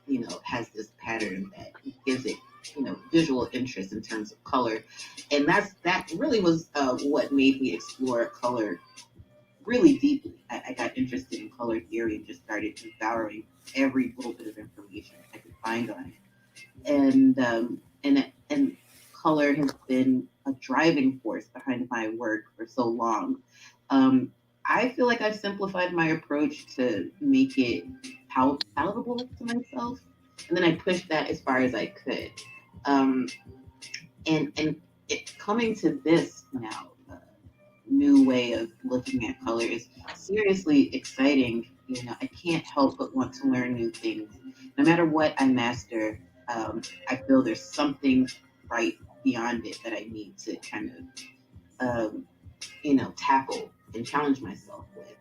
Speaker 10: you know, has this pattern that gives it, you know, visual interest in terms of color. And that really was what made me explore color really deeply. I got interested in color theory and just started devouring every little bit of information I could find on it. And color has been a driving force behind my work for so long. I feel like I've simplified my approach to make it palatable to myself, and then I pushed that as far as I could. And it coming to this now new way of looking at color is seriously exciting. You know, I can't help but want to learn new things. No matter what I master, I feel there's something right beyond it that I need to kind of, you know, tackle and challenge myself with.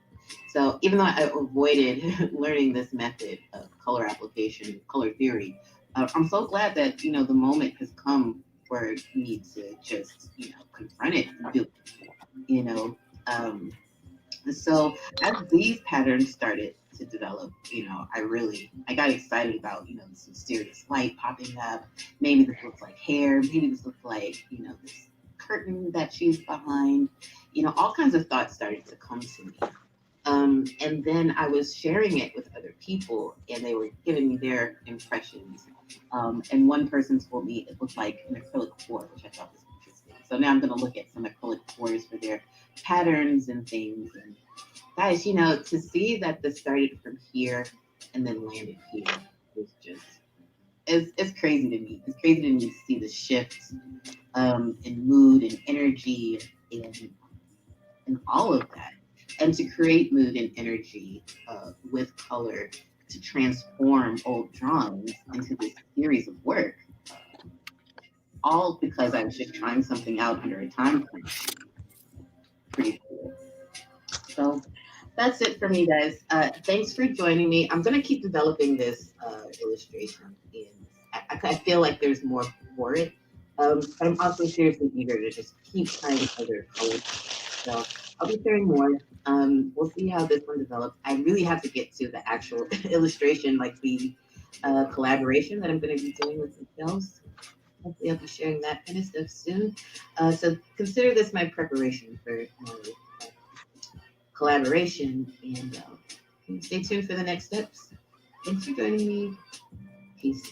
Speaker 10: So even though I avoided learning this method of color application, color theory, I'm so glad that, you know, the moment has come where you need to just, you know, confront it and do it, you know. So as these patterns started to develop, you know, I got excited about, you know, this mysterious light popping up. Maybe this looks like hair. Maybe this looks like, you know, this curtain that she's behind. You know, all kinds of thoughts started to come to me. And then I was sharing it with other people, and they were giving me their impressions. And one person told me it looked like an acrylic pour, which I thought was interesting. So now I'm going to look at some acrylic pours for their patterns and things. And guys, you know, to see that this started from here and then landed here is just, it's crazy to me. It's crazy to me to see the shifts in mood and energy and all of that. And to create mood and energy with color to transform old drawings into this series of work, all because I was just trying something out under a time crunch. Pretty cool. So that's it for me, guys. Thanks for joining me. I'm going to keep developing this illustration. And I feel like there's more for it. But I'm also seriously eager to just keep trying other colors. So I'll be sharing more. We'll see how this one develops. I really have to get to the actual illustration, like the collaboration that I'm going to be doing with themselves. Hopefully I'll be sharing that kind of stuff soon. So consider this my preparation for my collaboration, and stay tuned for the next steps. Thanks for joining me. Peace.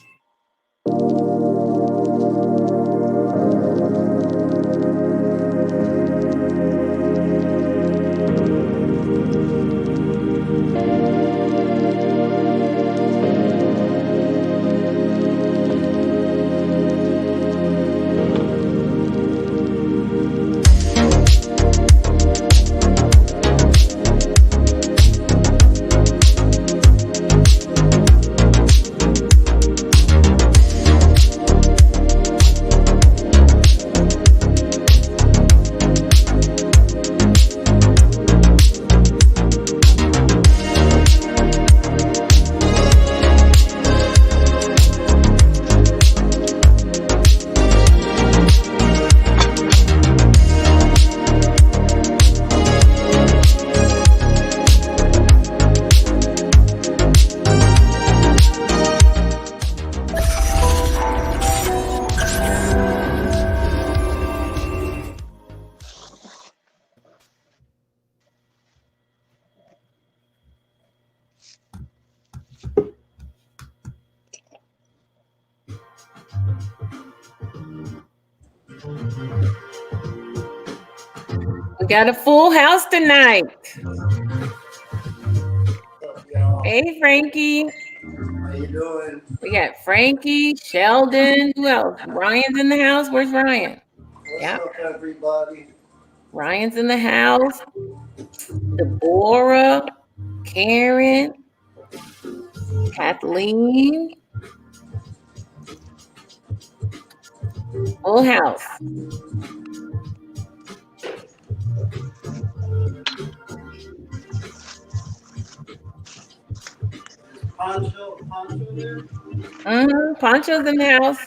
Speaker 2: We got a full house tonight. Hey, Frankie.
Speaker 11: How you doing?
Speaker 2: We got Frankie, Sheldon. Who else? Ryan's in the house. Where's Ryan?
Speaker 11: What's up, everybody?
Speaker 2: Ryan's in the house. Deborah, Karen, Kathleen. Full house.
Speaker 11: Poncho there?
Speaker 2: Poncho's in the house.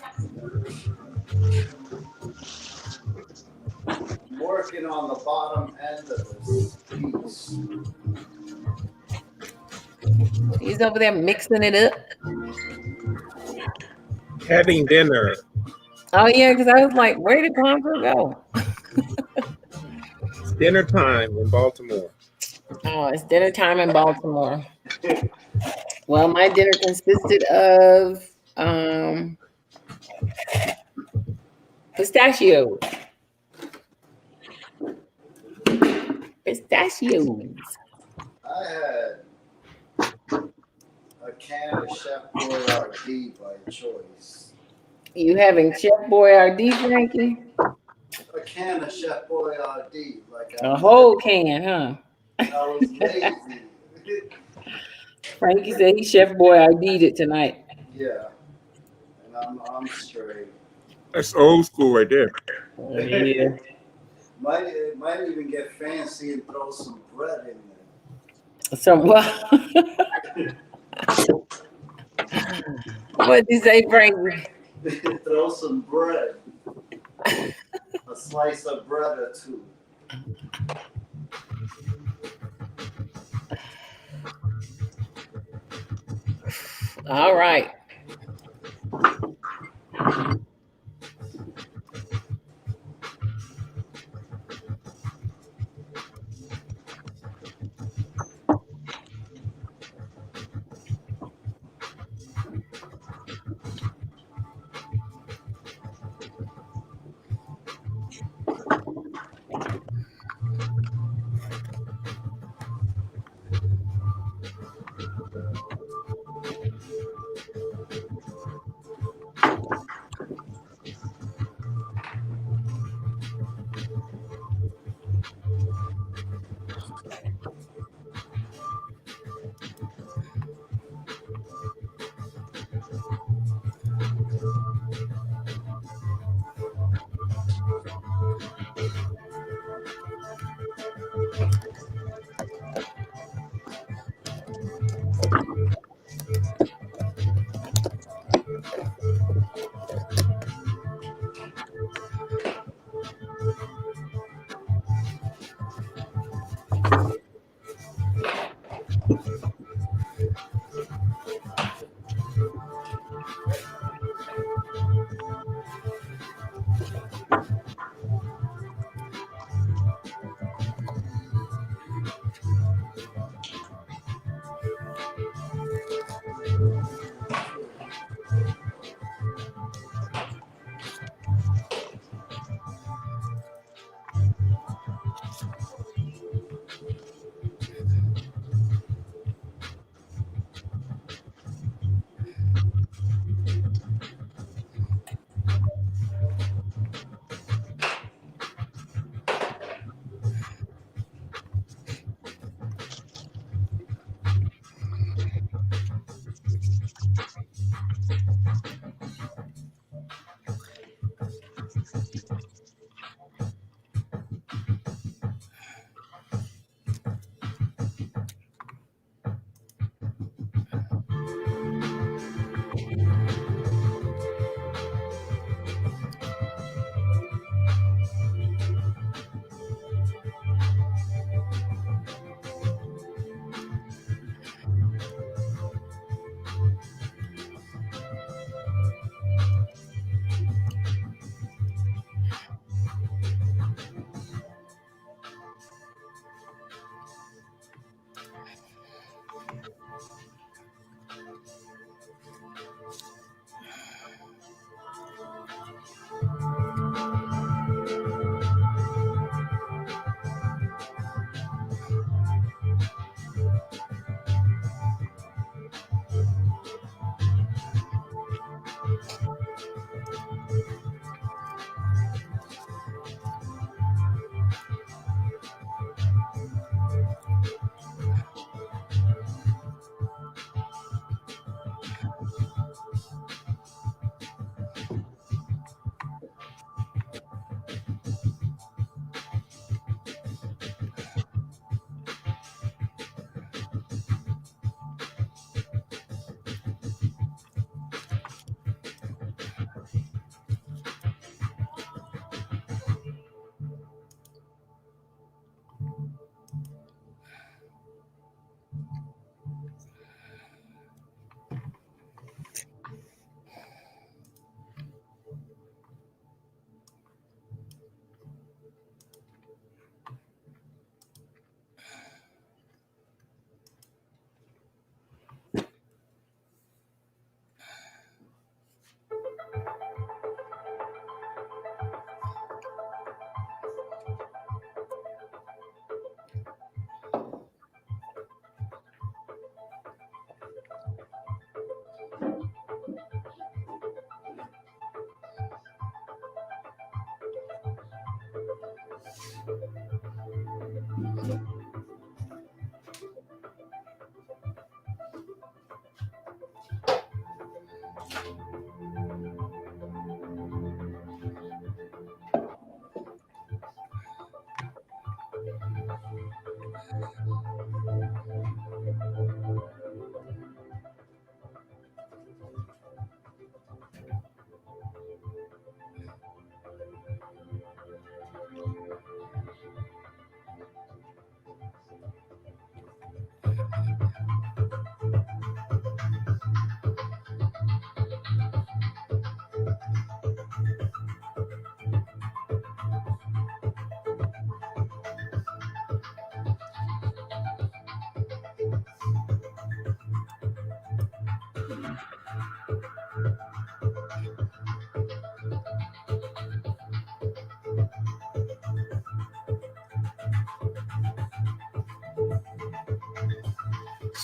Speaker 11: I'm working on the bottom end of this piece.
Speaker 2: He's over there mixing it up.
Speaker 1: Having dinner.
Speaker 2: Oh yeah, because I was like, where did Poncho go?
Speaker 1: It's dinner time in Baltimore.
Speaker 2: Oh, it's dinner time in Baltimore. Well, my dinner consisted of pistachios. Pistachios.
Speaker 11: I had a can of Chef Boyardee by choice.
Speaker 2: You having Chef Boyardee, Frankie?
Speaker 11: A can of Chef Boyardee. Like
Speaker 2: A whole can, huh?
Speaker 11: I was lazy.
Speaker 2: Frankie said he Chef Boyardee'd it tonight.
Speaker 11: Yeah. And I'm straight.
Speaker 1: That's old school right there.
Speaker 2: Yeah.
Speaker 11: Might even get fancy and throw some bread in there.
Speaker 2: Some what? What did you say, Frankie?
Speaker 11: Throw some bread. A slice of bread or two.
Speaker 2: All right.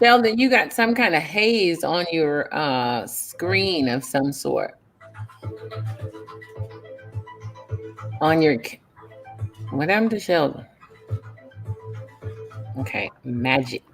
Speaker 2: Sheldon, you got some kind of haze on your screen of some sort. On your, what happened to Sheldon? Okay, magic.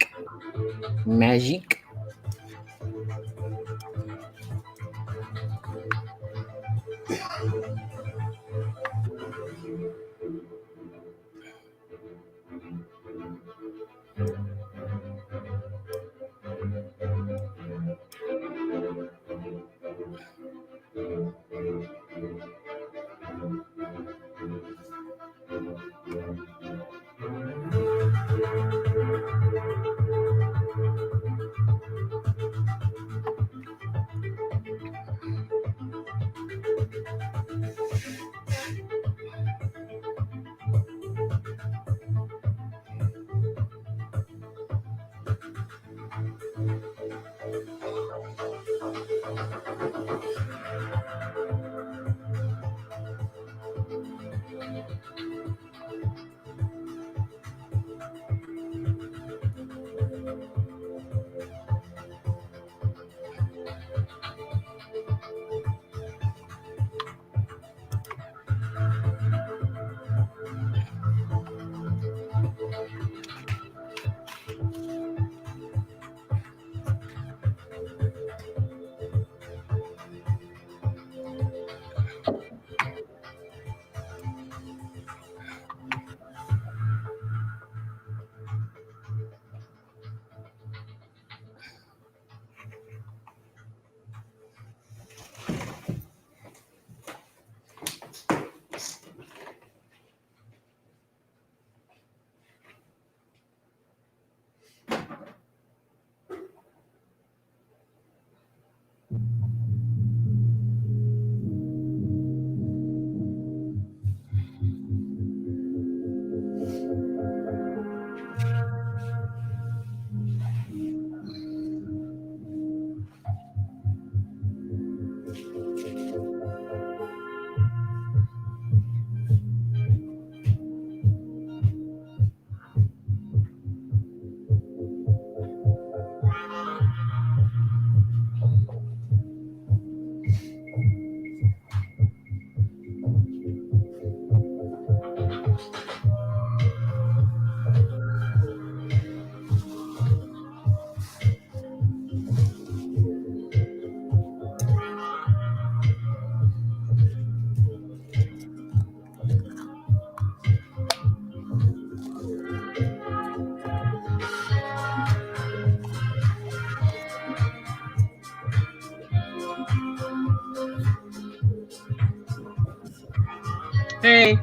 Speaker 4: Hey.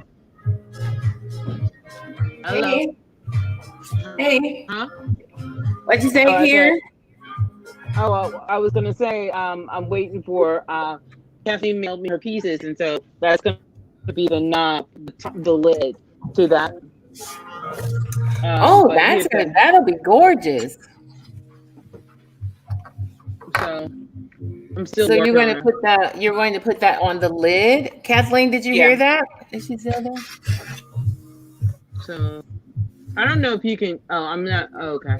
Speaker 4: Hello.
Speaker 2: Hey. Hey.
Speaker 4: Huh?
Speaker 2: What'd you say,
Speaker 4: Oh,
Speaker 2: Kieran?
Speaker 4: I was gonna say I'm waiting for Kathleen mailed me her pieces, and so that's gonna be the knob, the lid to that.
Speaker 2: Oh, that'll be gorgeous.
Speaker 4: So I'm still.
Speaker 2: So you're
Speaker 4: working
Speaker 2: going to put that on the lid. Kathleen, did you hear that? Is she still there?
Speaker 4: So I don't know if you can. Oh, I'm not. Oh, okay.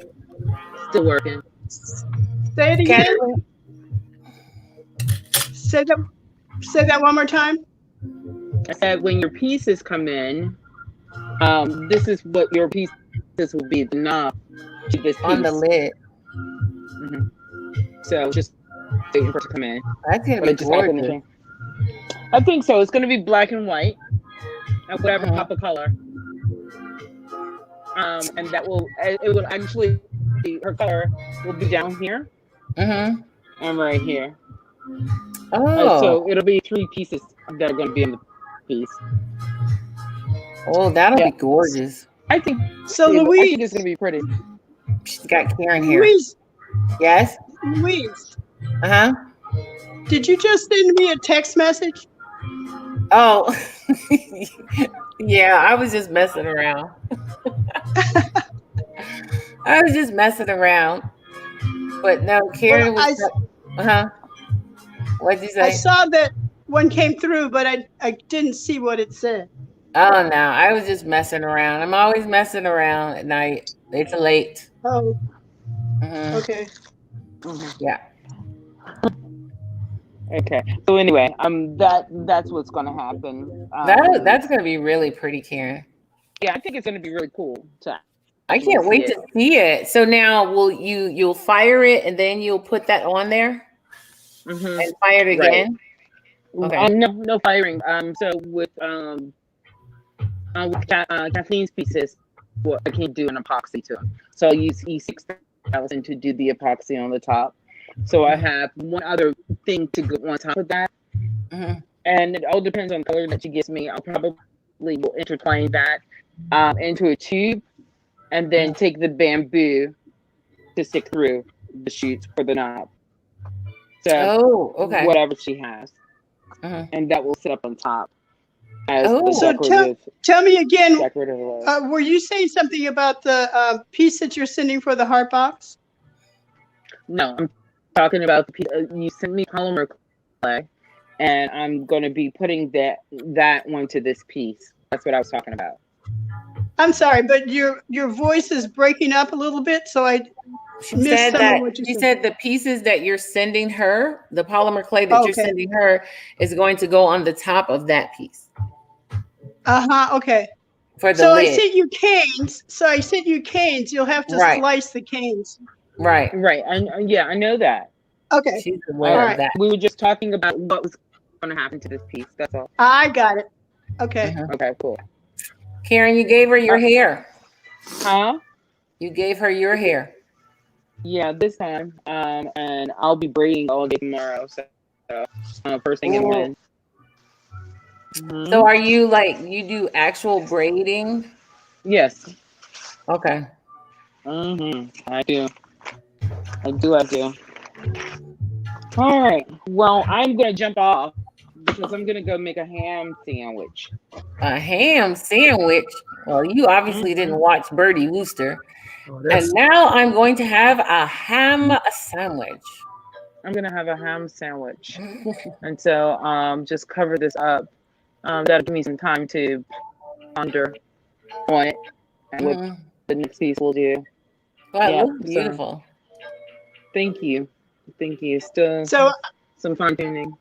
Speaker 4: Still working.
Speaker 6: Say it again.
Speaker 2: Kathleen?
Speaker 6: Say that one more time.
Speaker 4: I said when your pieces come in, This is what your piece. This will be the knob to this piece.
Speaker 2: On the lid.
Speaker 4: Mhm. So just waiting for it to come in.
Speaker 2: That's gonna
Speaker 4: But
Speaker 2: be
Speaker 4: it just happened
Speaker 2: gorgeous.
Speaker 4: to- I think so. It's going to be black and white, and whatever
Speaker 2: Uh-huh.
Speaker 4: pop of color. And that will it will actually her color will be down here
Speaker 2: Mm-hmm.
Speaker 4: and right here.
Speaker 2: Oh.
Speaker 4: So it'll be 3 pieces that are going to be in the piece.
Speaker 2: Oh, that'll
Speaker 4: Yeah.
Speaker 2: be gorgeous.
Speaker 4: I think
Speaker 6: So
Speaker 4: I
Speaker 6: Louise,
Speaker 4: think it's going to be pretty.
Speaker 2: She's got Karen here.
Speaker 6: Louise,
Speaker 2: Yes.
Speaker 6: Louise,
Speaker 2: Uh-huh.
Speaker 6: did you just send me a text message?
Speaker 2: Oh. Yeah, I was just messing around. I was just messing around. But no, Karen
Speaker 6: Well,
Speaker 2: was uh-huh. What'd you say?
Speaker 6: I saw that one came through, but I didn't see what it said.
Speaker 2: Oh no, I was just messing around. I'm always messing around at night. It's late.
Speaker 6: Oh,
Speaker 2: Mhm.
Speaker 6: okay.
Speaker 2: Yeah.
Speaker 4: Okay. So anyway, that's what's going to happen.
Speaker 2: That's gonna be really pretty, Karen.
Speaker 4: Yeah, I think it's going to be really cool to
Speaker 2: I can't wait to see it. So now you'll fire it and then you'll put that on there and fire it
Speaker 4: Right.
Speaker 2: again? Okay.
Speaker 4: No firing. So with Kathleen's pieces, what I can do an epoxy to them. So I use E6000 to do the epoxy on the top. So I have one other thing to go on top of that, and it all depends on the color that she gives me. I'll probably will intertwine that into a tube, and then take the bamboo to stick through the shoots for the knob. So
Speaker 2: okay.
Speaker 4: whatever she has, and that will sit up on top. As
Speaker 6: Oh,
Speaker 4: the
Speaker 6: so tell me again. Were you saying something about the piece that you're sending for the heart box?
Speaker 4: No, I'm talking about the piece. You sent me polymer clay, and I'm going to be putting that one to this piece. That's what I was talking about.
Speaker 6: I'm sorry, but your voice is breaking up a little bit, so I missed some of what you
Speaker 2: she
Speaker 6: said.
Speaker 2: said the pieces that you're sending her, the polymer clay that you're sending her, is going to go on the top of that piece.
Speaker 6: Okay.
Speaker 2: For the
Speaker 6: so
Speaker 2: lid.
Speaker 6: I sent you canes. So I sent you canes. You'll have to slice the canes.
Speaker 2: Right.
Speaker 4: Yeah, I know that.
Speaker 6: Okay.
Speaker 2: She's aware of that.
Speaker 4: We were just talking about what was going to happen to this piece. That's all.
Speaker 6: I got it. Okay.
Speaker 4: Okay, cool.
Speaker 2: Karen, you gave her your hair.
Speaker 4: Huh?
Speaker 2: You gave her your hair.
Speaker 4: Yeah, this time. And I'll be braiding all day tomorrow. So first thing in the morning.
Speaker 2: So are you you do actual braiding?
Speaker 4: Yes.
Speaker 2: Okay.
Speaker 4: I do. All right. Well, I'm going to jump off because I'm going to go make a ham sandwich.
Speaker 2: A ham sandwich? Well, you obviously didn't watch Birdie Wooster. And now I'm going to have a ham sandwich.
Speaker 4: I'm going to have a ham sandwich. And so just cover this up. That'll give me some time to ponder on it and what the next piece will do.
Speaker 2: Wow, it looks beautiful.
Speaker 4: Thank you. Still some fine tuning.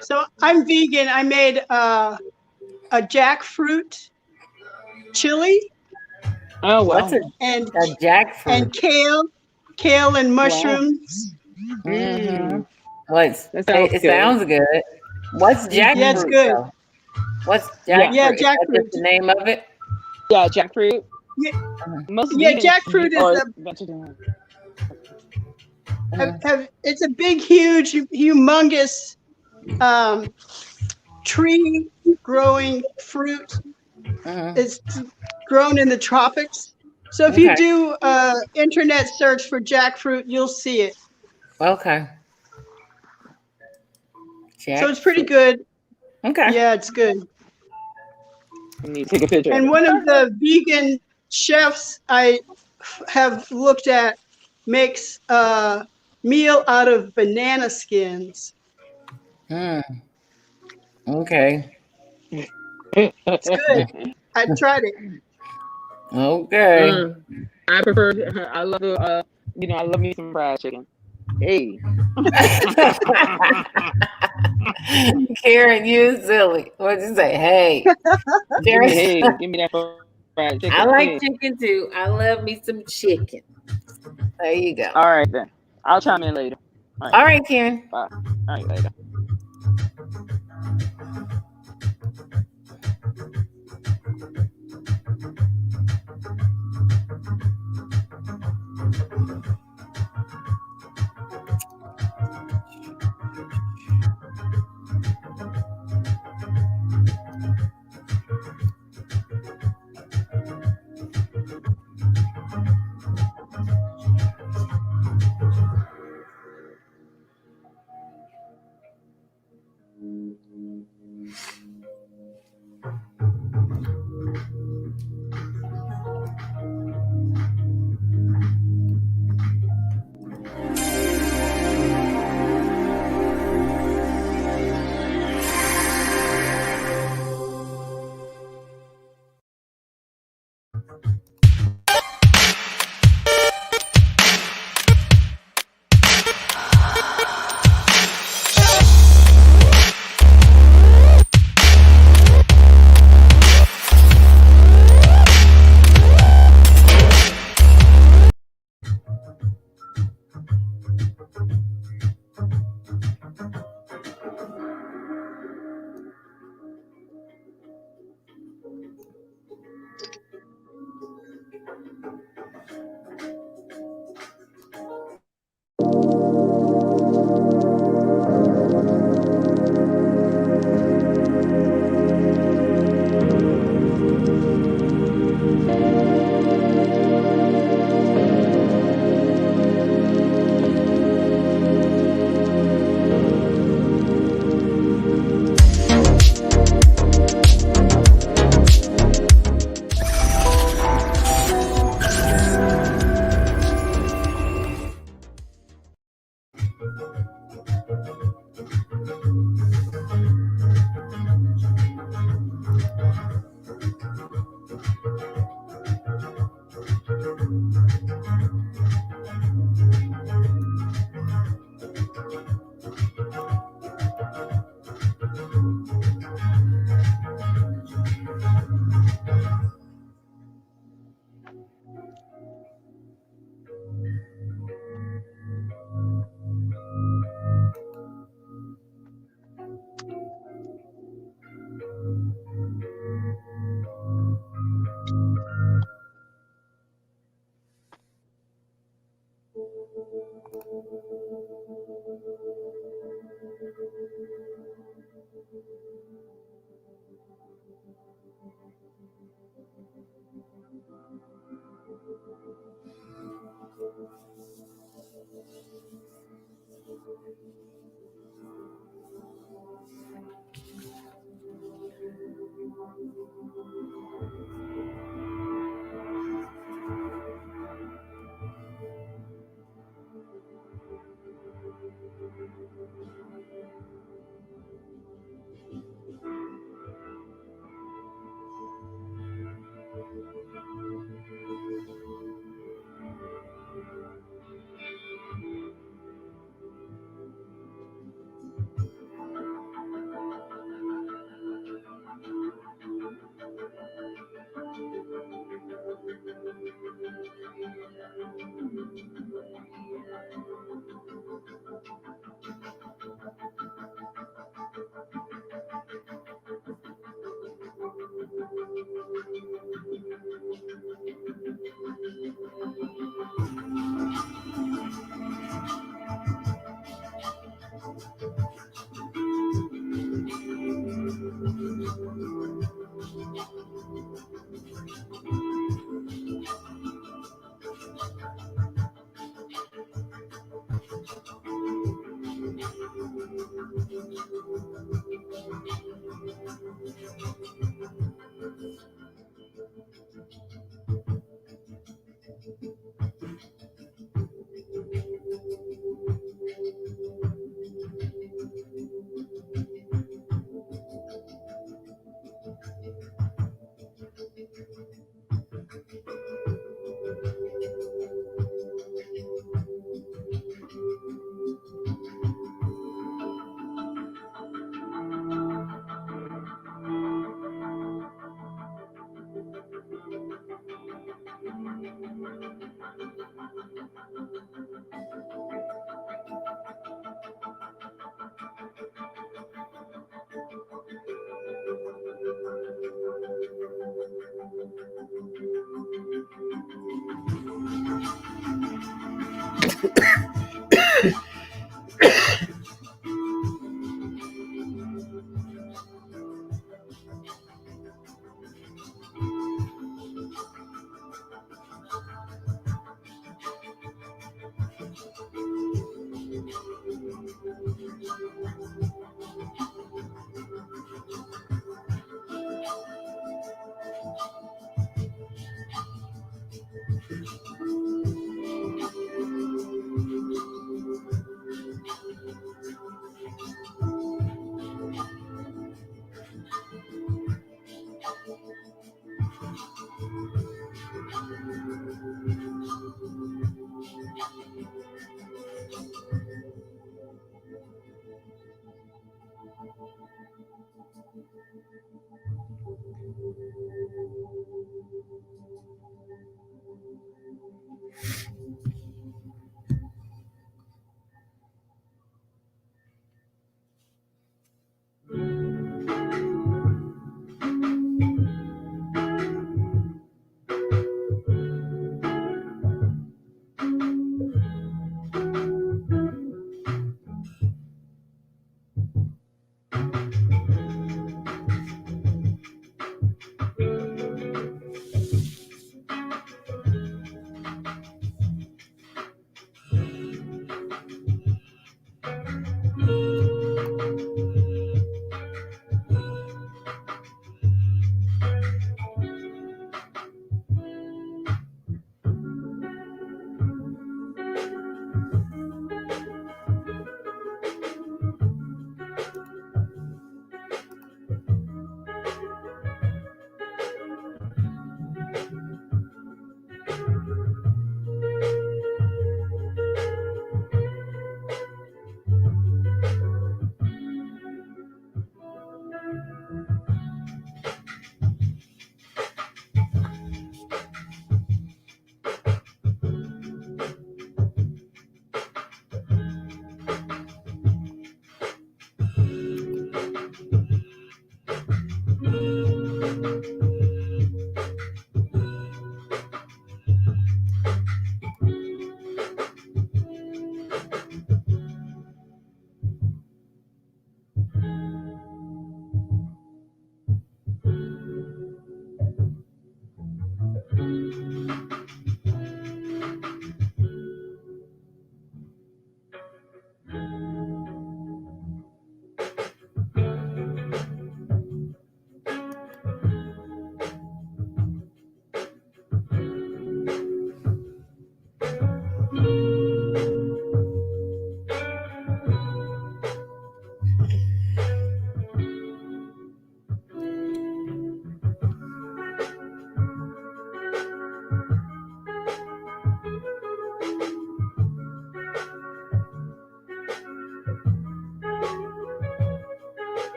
Speaker 6: So I'm vegan. I made a jackfruit chili.
Speaker 4: Oh, wow.
Speaker 2: What's a jackfruit?
Speaker 6: And kale and mushrooms.
Speaker 2: It sounds good. What's jackfruit?
Speaker 6: Yeah, it's good.
Speaker 2: Though? What's jackfruit?
Speaker 6: Yeah,
Speaker 2: Is that
Speaker 6: jackfruit.
Speaker 2: the name of it?
Speaker 4: Yeah, jackfruit.
Speaker 6: Yeah, jackfruit is it's a big, huge, humongous tree growing fruit. It's grown in the tropics. So if you do internet search for jackfruit, you'll see it.
Speaker 2: Okay.
Speaker 6: So it's pretty good.
Speaker 2: Okay.
Speaker 6: Yeah, it's good.
Speaker 4: I need to take a picture.
Speaker 6: And one of the vegan chefs I have looked at makes a meal out of banana skins.
Speaker 2: Okay.
Speaker 6: It's good. I tried it.
Speaker 2: Okay.
Speaker 4: I prefer. I love I love me some fried chicken. Hey.
Speaker 2: Karen, you silly. What'd you say? Hey.
Speaker 4: Hey, give me that fried chicken.
Speaker 2: I like chicken too. I love me some chicken. There you go.
Speaker 4: All right then. I'll chime in later.
Speaker 2: All right, Karen.
Speaker 4: Bye. All right, later.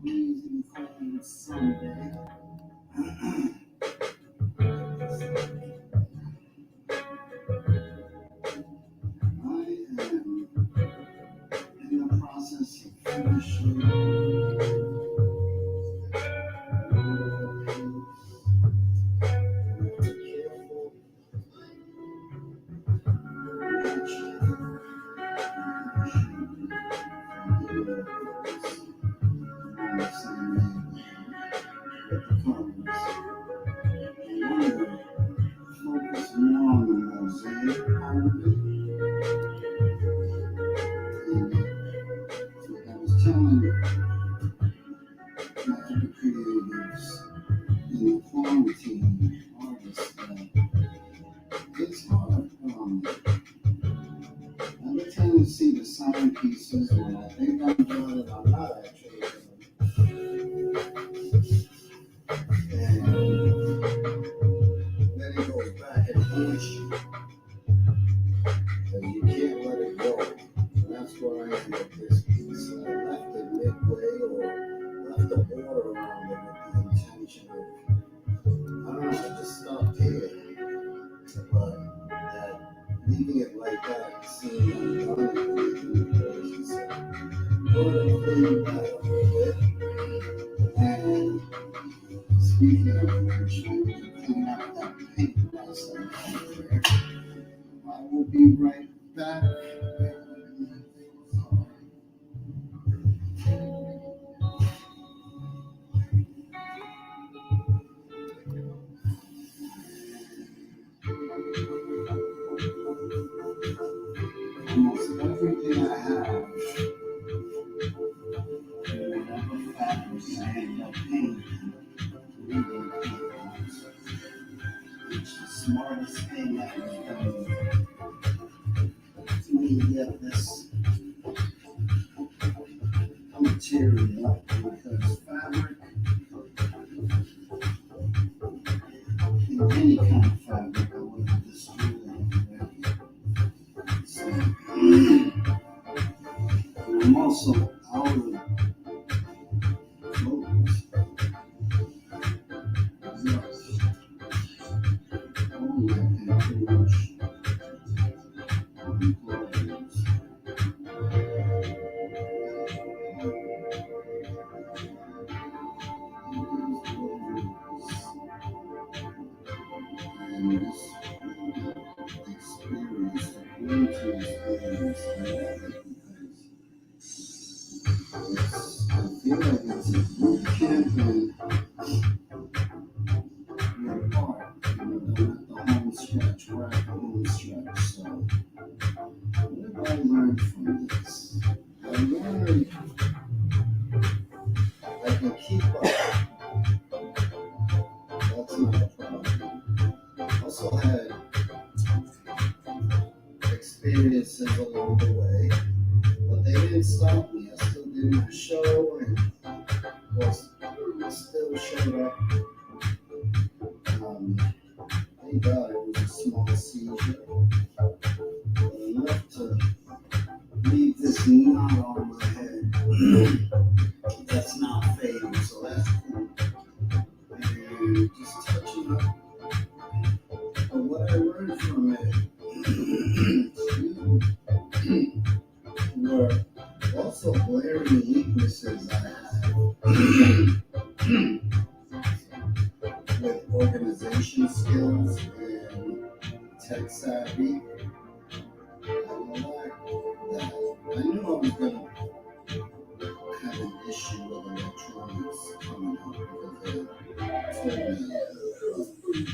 Speaker 11: freezing cold Sunday. I am in the process of finishing focus more on the mosaic part of it. And I was telling my other creatives in the quarantine artists that it's hard. I tend to see the sign pieces when I think I'm done and I'm not actually done. And then it goes back and haunts you. And you can't let it go. And that's where I am with this piece. I left it midway or left the border around it with the intention of, I don't know, I just stopped here. But that leaving it like that, seeing undone, crazy. So I'm going to clean that up a bit. And speaking of which, I need to clean up that paint mess I have there. I will be right back. Almost everything I have, whatever fabrics I end up painting, leaving paint on. It's the smartest thing I have done to me get this material because fabric, in any kind of fabric, I would have destroyed already. So, I'm also out of clothes. Only I can pretty much on clothes. And this experience, the quarantine experience, I love it because I feel like it's a boot camp and you're apart. You know, they're at the home stretch, we're at the home stretch. So, what have I learned from this? I learned I can keep up. That's not a problem. Also had experiences along the way, but they didn't stop me. I still did my show and still showed up. Thank God it was a small seizure, but enough to leave this knot on my head that's not fading, so that's cool. And just touching up on what I learned from it were also glaring weaknesses I had with organization skills and tech savvy. I lacked that. I knew I was going to have an issue with electronics coming out because they told me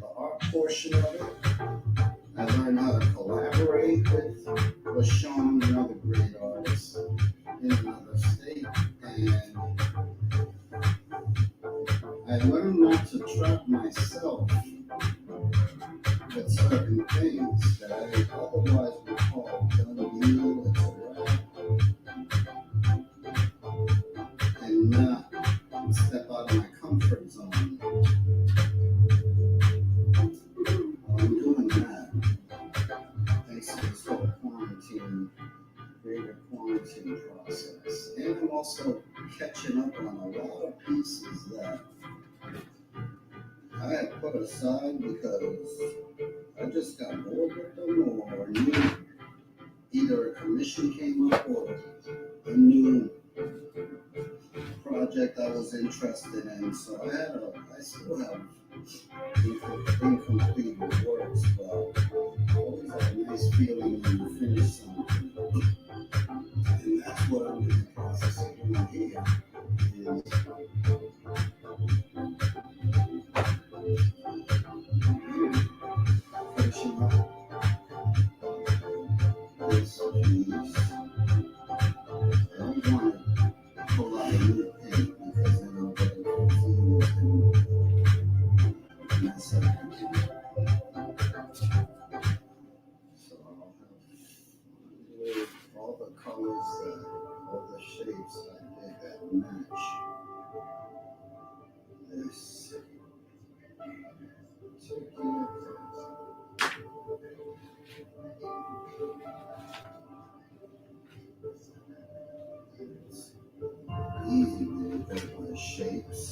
Speaker 11: the art portion of it. I learned how to collaborate with LaShawn, another great artist in another state, and I learned not to trap myself with certain things that I otherwise would call done deal, it's a wrap, and not step out of my comfort zone. I'm doing that thanks to this whole quarantine, greater quarantine process. And I'm also catching up on a lot of pieces that I had put aside because I just got bored with them, or knew either a commission came up or a new project I was interested in. So I still have incomplete works, but always have a nice feeling when you finish something. And that's what I'm in the process of doing here. Is finishing up this piece. I don't want to pull out a new paint because then I'll get it confused and mess it up. So I'll have all the colors, all the shapes I did that match this particular. It's easy when you get the shapes.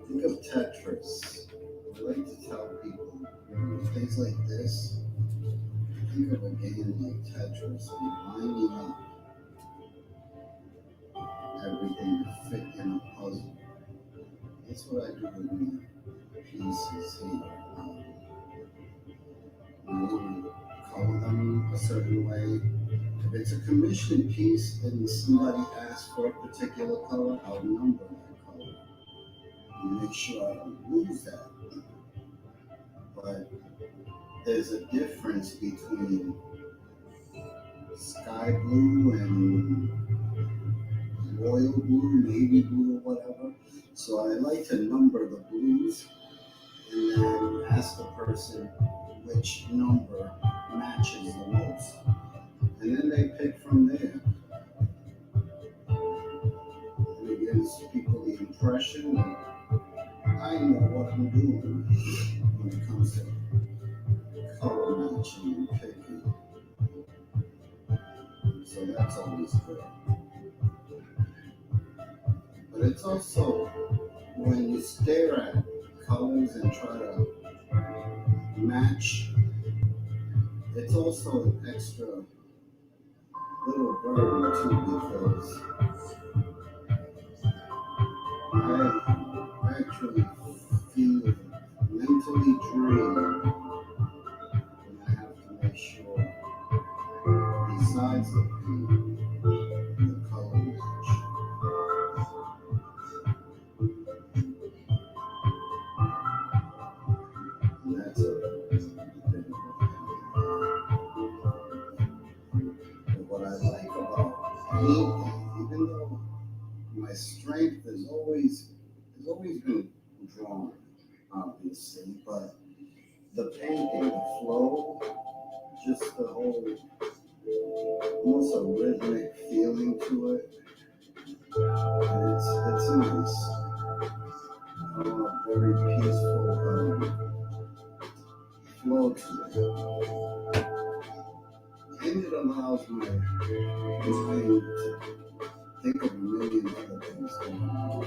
Speaker 11: Think of Tetris. I like to tell people things like this. Think of a game like Tetris, lining up everything to fit in a puzzle. That's what I do with my pieces here. I want to color them a certain way. If it's a commissioned piece and somebody asks for a particular color, I'll number that color and make sure I don't lose that. But there's a difference between sky blue and royal blue, navy blue, or whatever. So I like to number the blues and then ask the person which number matches the most. And then they pick from there. And it gives people the impression that I know what I'm doing when it comes to color matching and picking. So that's always good. But it's also when you stare at colors and try to match, it's also an extra little burden too, because I actually feel mentally drained when I have to make sure, besides the paint, the color match. And that's a bit of a pain. But what I like about painting, even though my strength has always been drawing, obviously, but the painting, the flow, just the whole, almost a rhythmic feeling to it. And it's nice. Very peaceful flow to it. And it allows my mind to think of a million other things going on.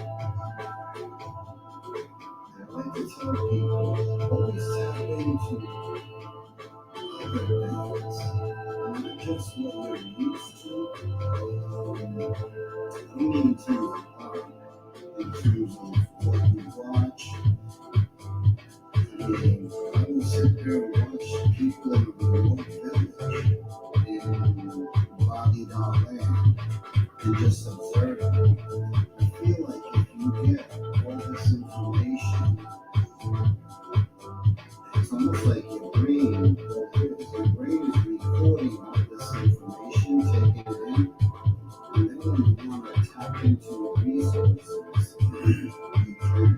Speaker 11: And I like to tell people, always tap into other things, not just what you're used to. I don't mean in terms of art, in terms of what you watch. I mean, I will sit there and watch people in a remote village in bodied-out land and just observe them. I feel like if you get all this information, it's almost like your brain, your brain is recording all this information, taking it in, and then when you want to tap into resources, you can.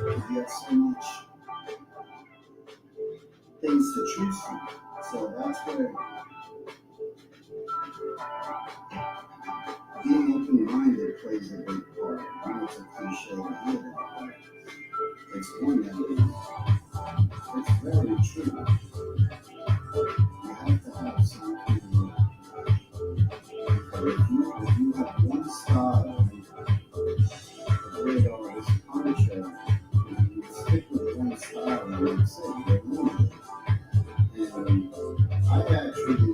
Speaker 11: You get so much things to choose from. So that's where being open-minded plays a big part. I know it's a cliche to hear that, but it's one that it's very true. You actually,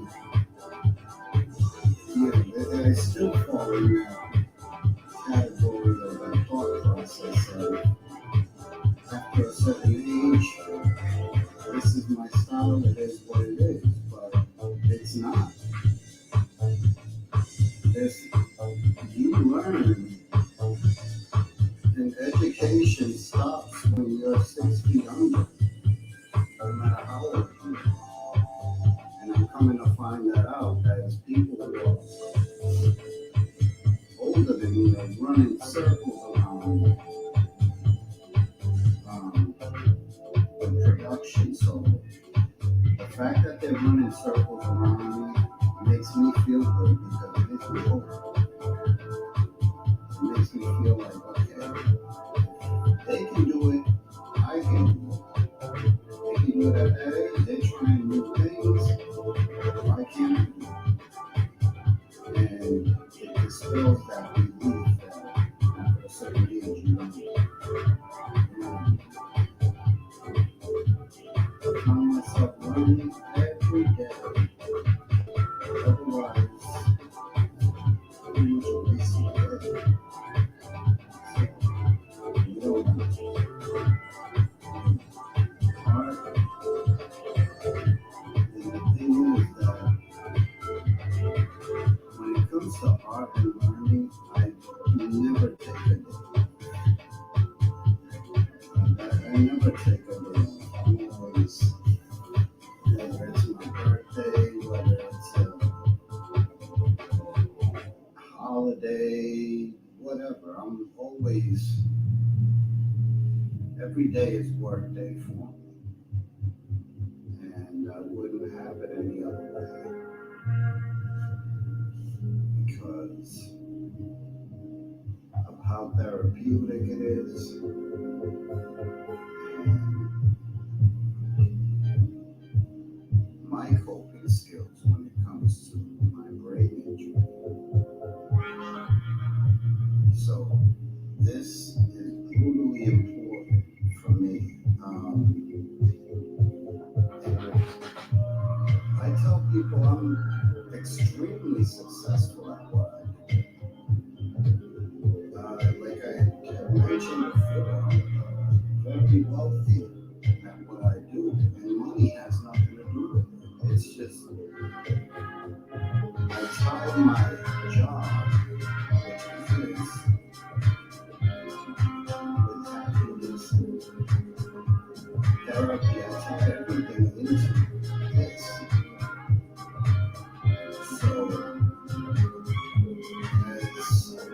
Speaker 11: I still fall in that category of that thought process of after a certain age, this is my style, it is what it is, but it's not. You learn, and education stops when you're 6 feet under, no matter how old you are. And I'm coming to find that out as people who are older than me are running circles around the production. So the fact that they're running circles around me makes me feel good because it makes me hope. It makes me feel like, okay, they can do it, I can do it. They can do it at that age, they're trying new things, why can't I do it? And it dispels that belief that after a certain age you don't I find myself learning every day. Otherwise, pretty much a waste of my day. You don't art. And the thing is that when it comes to art and learning, I never take a day. I never take a day off. I'm always, whether it's my birthday, whether it's a holiday, whatever, I'm always, every day is work day for me. And I wouldn't have it any other way because of how therapeutic it is. And my coping skills when it comes to my brain injury. So this is brutally important for me. I tell people I'm extremely successful at what I do. Like I mentioned before, I'm very wealthy at what I do, and money has nothing to do with it. It's just I tie my job, which is this, with happiness and therapy. I tie everything into this. So,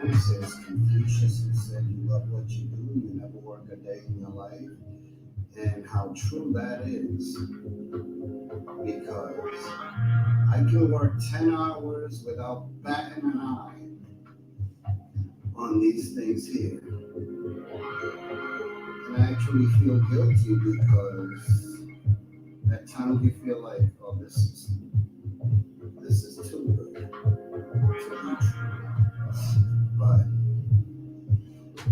Speaker 11: as Confucius said, you love what you do, you never work a day in your life. And how true that is, because I can work 10 hours without batting an eye on these things here. And I actually feel guilty because at times we feel like, oh, this is too good to be true. But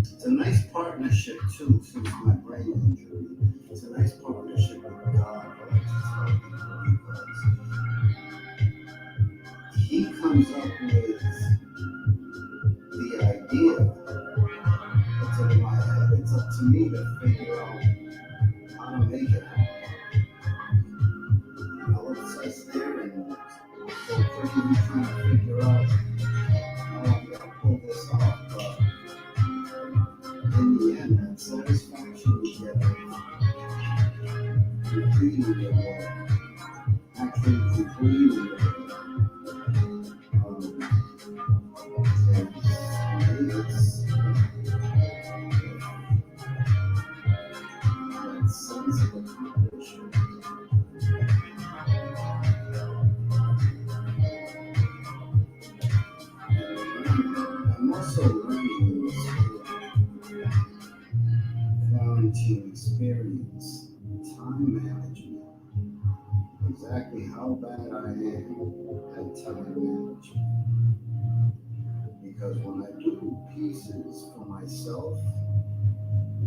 Speaker 11: it's a nice partnership too, since my brain injury. It's a nice partnership with God, I like to tell people, because He comes up with the idea. It's in my head. It's up to me to figure out how to make it happen. You know, it says there and so quickly trying to figure out how I'm gonna pull this off, but in the end, that satisfaction you get completing your work, actually completing your work, it's that sense of accomplishment. I'm also learning this quarantine experience, time management, exactly how bad I am at time management. Because when I do pieces for myself,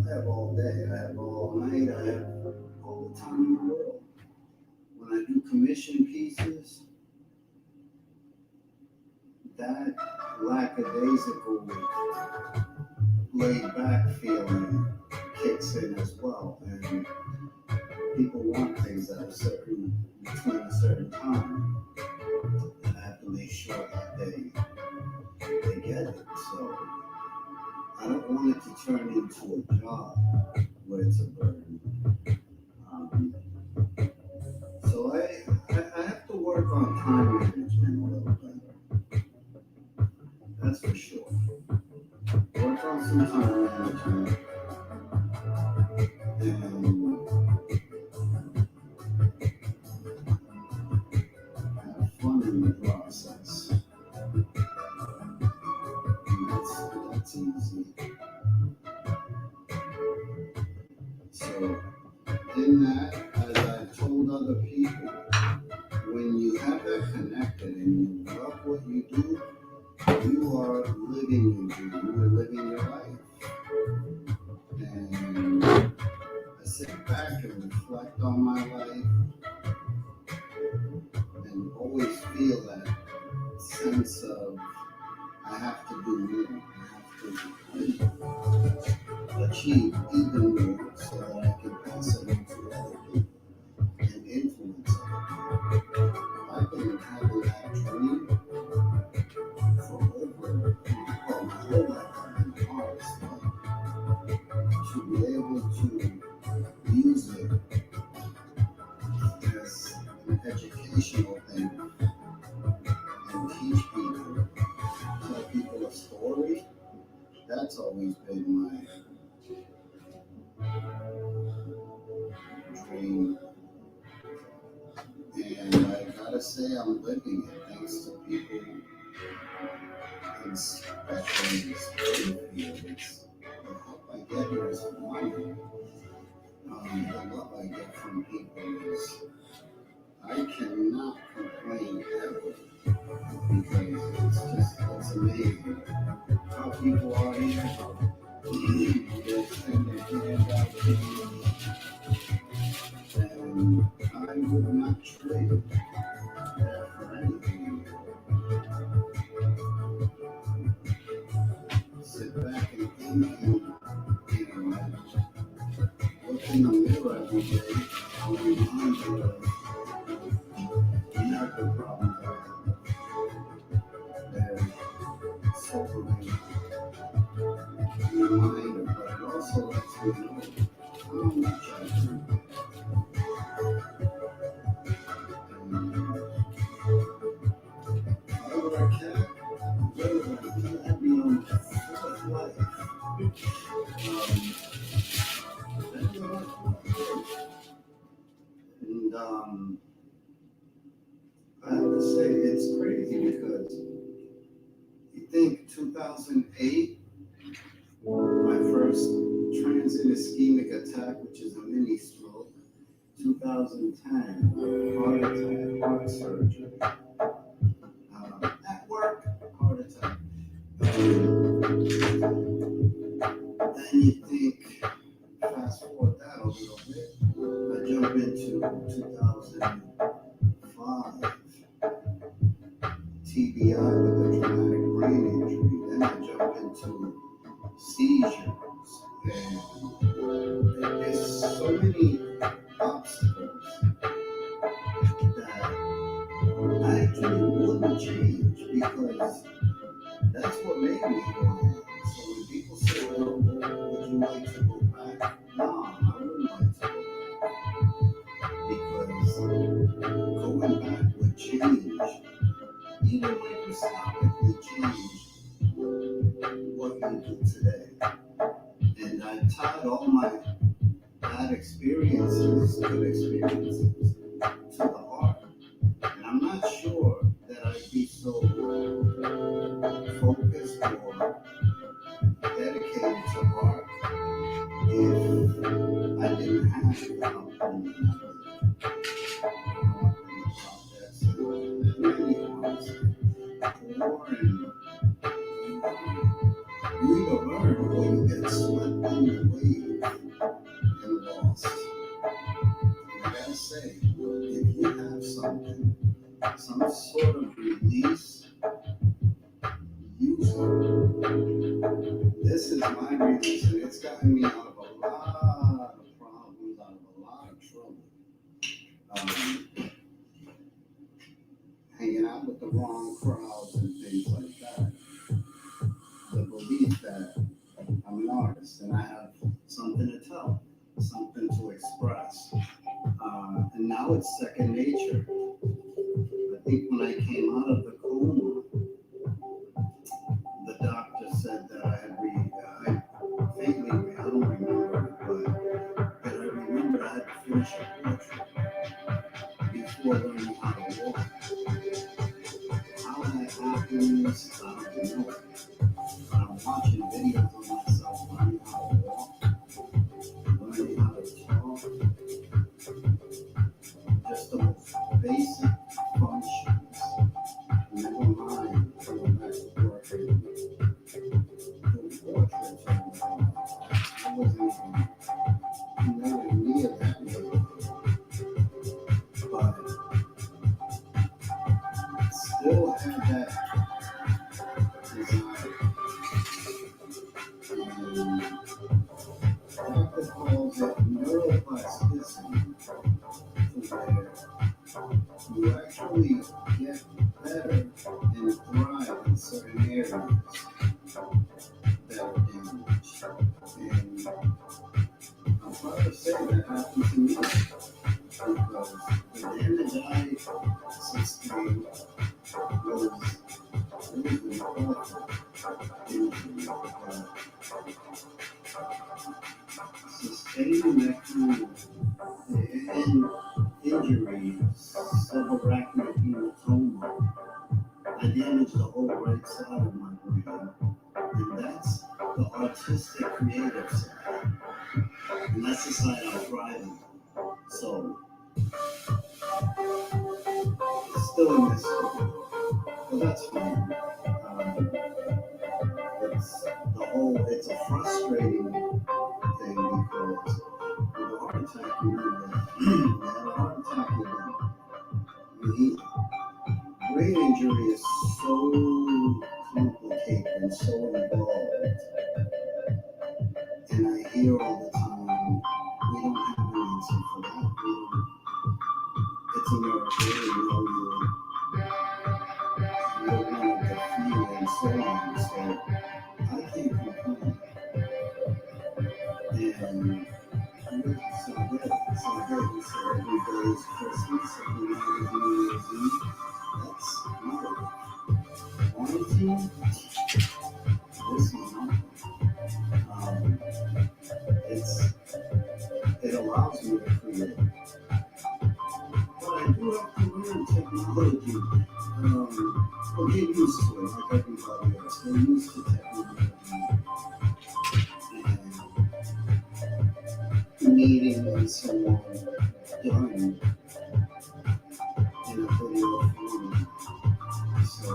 Speaker 11: I have all day, I have all night, I have all the time in the world. when I do commission pieces, that lackadaisical, laid back feeling kicks in as well. And people want things that are certain between a certain time. And I have to make sure that they get it. So I don't want it to turn into a job where it's a burden. So I have to work on time management a little better. That's for sure. Work on some time management and have fun in the process. And that's easy. So in that, as I've told other people, when you have that connected and you love what you do, you are living your dream. You are living your life. And I sit back and reflect on my life and always feel that sense of I have to do more. I have to achieve even more so that I can pass it on to other people and influence other people. I've been having that dream for over, well, my whole life I've been an artist, but to be able to use it as an educational thing and teach people, tell people a story, that's always been my dream. And I gotta say, I'm living it thanks to people, especially in Springfield. The help I get here is phenomenal. The love I get from people is, I cannot complain ever because it's amazing how people are here. They extend their hand out to you, and I would not trade that for anything. Sit back and think, and look in the mirror every day. I'm reminded of medical problems I have. They're sobering reminder, but it also lets me know how much I do. Whatever I can, I'll be on the fourth life. And I have to say, it's crazy because you think 2008, my first transient ischemic attack, which is a mini stroke, 2010, heart attack, heart surgery, at work, heart attack. Then you think, fast forward that a little bit, I jump into 2005, TBI with a traumatic brain injury. Then I jump into seizures. And there's so many obstacles that I actually wouldn't change because that's what made me who I am. So when people say, well, would you like to go back? No, I wouldn't like to go back because going back would change, even microscopically change what you do today. And I tied all my bad experiences, good experiences, to the art. And I'm not sure that I'd be so focused or dedicated to art if I didn't have the company you either learn or you get swept in the wave and lost. And I gotta say, if you have some sort of release, use it. This is my release, and it's gotten me out of a lot of problems, out of a lot of trouble. Hanging out with the wrong crowds and things like that. The belief that I'm an artist and I have something to tell, something to express. And now it's second nature. I think when I came out of the coma, the doctor said that I had I don't remember it, but I remember I had to finish a portrait before learning how to walk. How that happens, I don't know. But I'm watching videos of myself learning how to walk, learning how to talk, just the most basic functions. Never mind going back to work and doing portraits. I wasn't even nowhere near that level. But still had that desire. And Dr. calls it neuroplasticity, to where you actually get better and thrive in certain areas that are damaged. And I'm proud to say that happened to me because the damage I sustained was really awful injury. Sustaining that kind of injury, subarachnoid hematoma, I damaged the whole right side of my brain. And that's the artistic creative side. And that's the side I'm thriving on. So, still in this school. But that's fine. It's a frustrating thing because with a heart attack, you had a heart attack, you heal. Brain injury is so complicated and so involved. And I hear all the time, we don't have an answer for that. It's a miracle, you know, you're one of the few and so on. So I can't complain. And so good. So every day is Christmas, every night is New Year's Eve. That's beautiful. Quarantine, this is nothing. It allows me to create. But I do have to learn technology. Or get used to it like everybody else. They're used to technology. And needing someone done in a video form. So,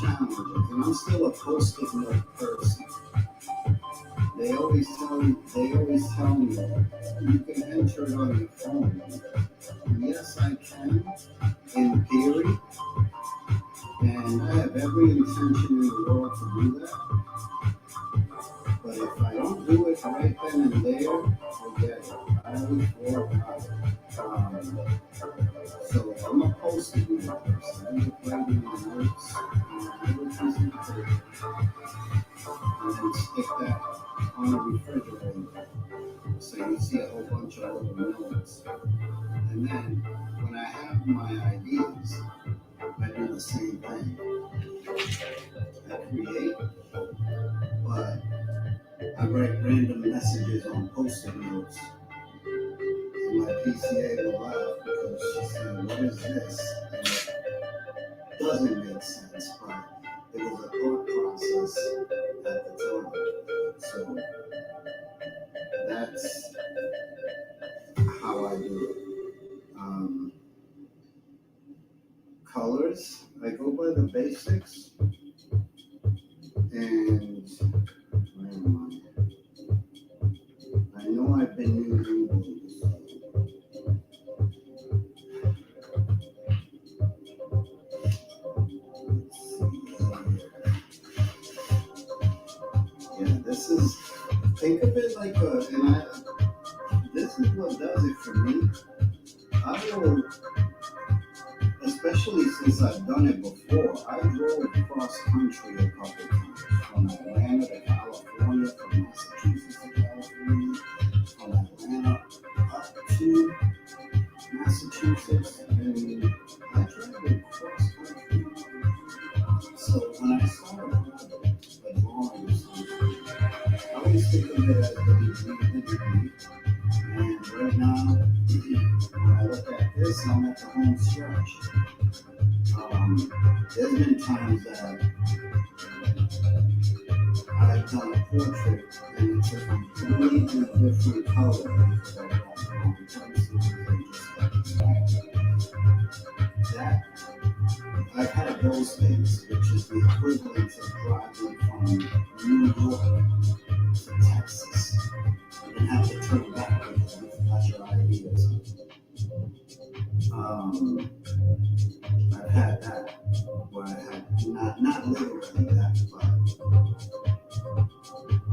Speaker 11: challenges. And I'm still a post-it note person. They always tell me, you can enter it on your phone. And yes, I can, in theory. And I have every intention in the world to do that. But if I don't do it right then and there, forget it. I always work on it. So I'm a post-it note person. I just write in my notes on a little piece of paper. And then stick that on a refrigerator. So you see a whole bunch of little notes. And then when I have my ideas, I do the same thing. I create, but I write random messages on post-it notes. And my PCA will laugh because she's saying, what is this? And it doesn't make sense, but it was a thought process at the time. So that's how I do it. Colors, I go by the basics. And where am I? I know I've been using those. think of it like this is what does it for me. I will, especially since I've done it before, I drove cross country a couple times from Atlanta to California, from Massachusetts to California, from Atlanta up to Massachusetts, and I traveled cross country. So when I saw a drawing or something, I always think of it as the beginning. And right now, when I look at this, I'm at the home stretch. There's been times that I've done a portrait and it's a completely different color because I got the wrong pencils and just got distracted. That I've had those things, which is the equivalent of driving from New York to Texas and have to turn back because you forgot your ID or something. I've had that where I had not literally that, but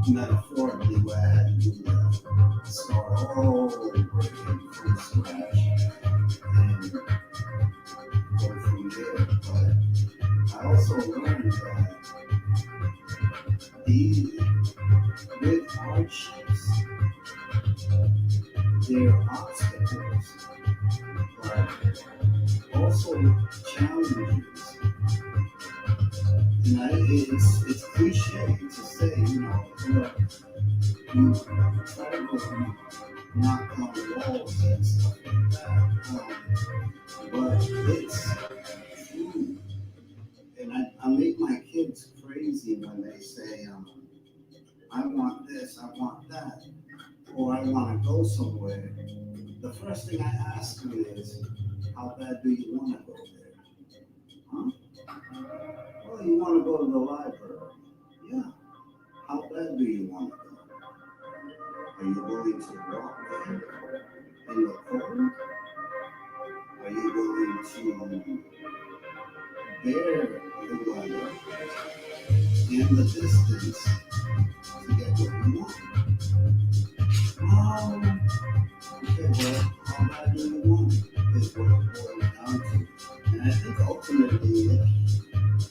Speaker 11: metaphorically where I had to start all over again from scratch and go from there. But I also learned that with hardships, there are obstacles, but also challenges. And it's cliche to say, look, you try to go knock on walls and stuff like that, but it's true. And I make my kids crazy when they say, I want this, I want that, or I want to go somewhere. The first thing I ask them is, how bad do you want to go there? Huh? Well, you want to go to the library. Yeah. How bad do you want to go? Are you willing to walk there in the cold? Are you willing to bear the weather and the distance to get what you want? Okay, well, how bad do you want it is what it boils down to. And I think ultimately,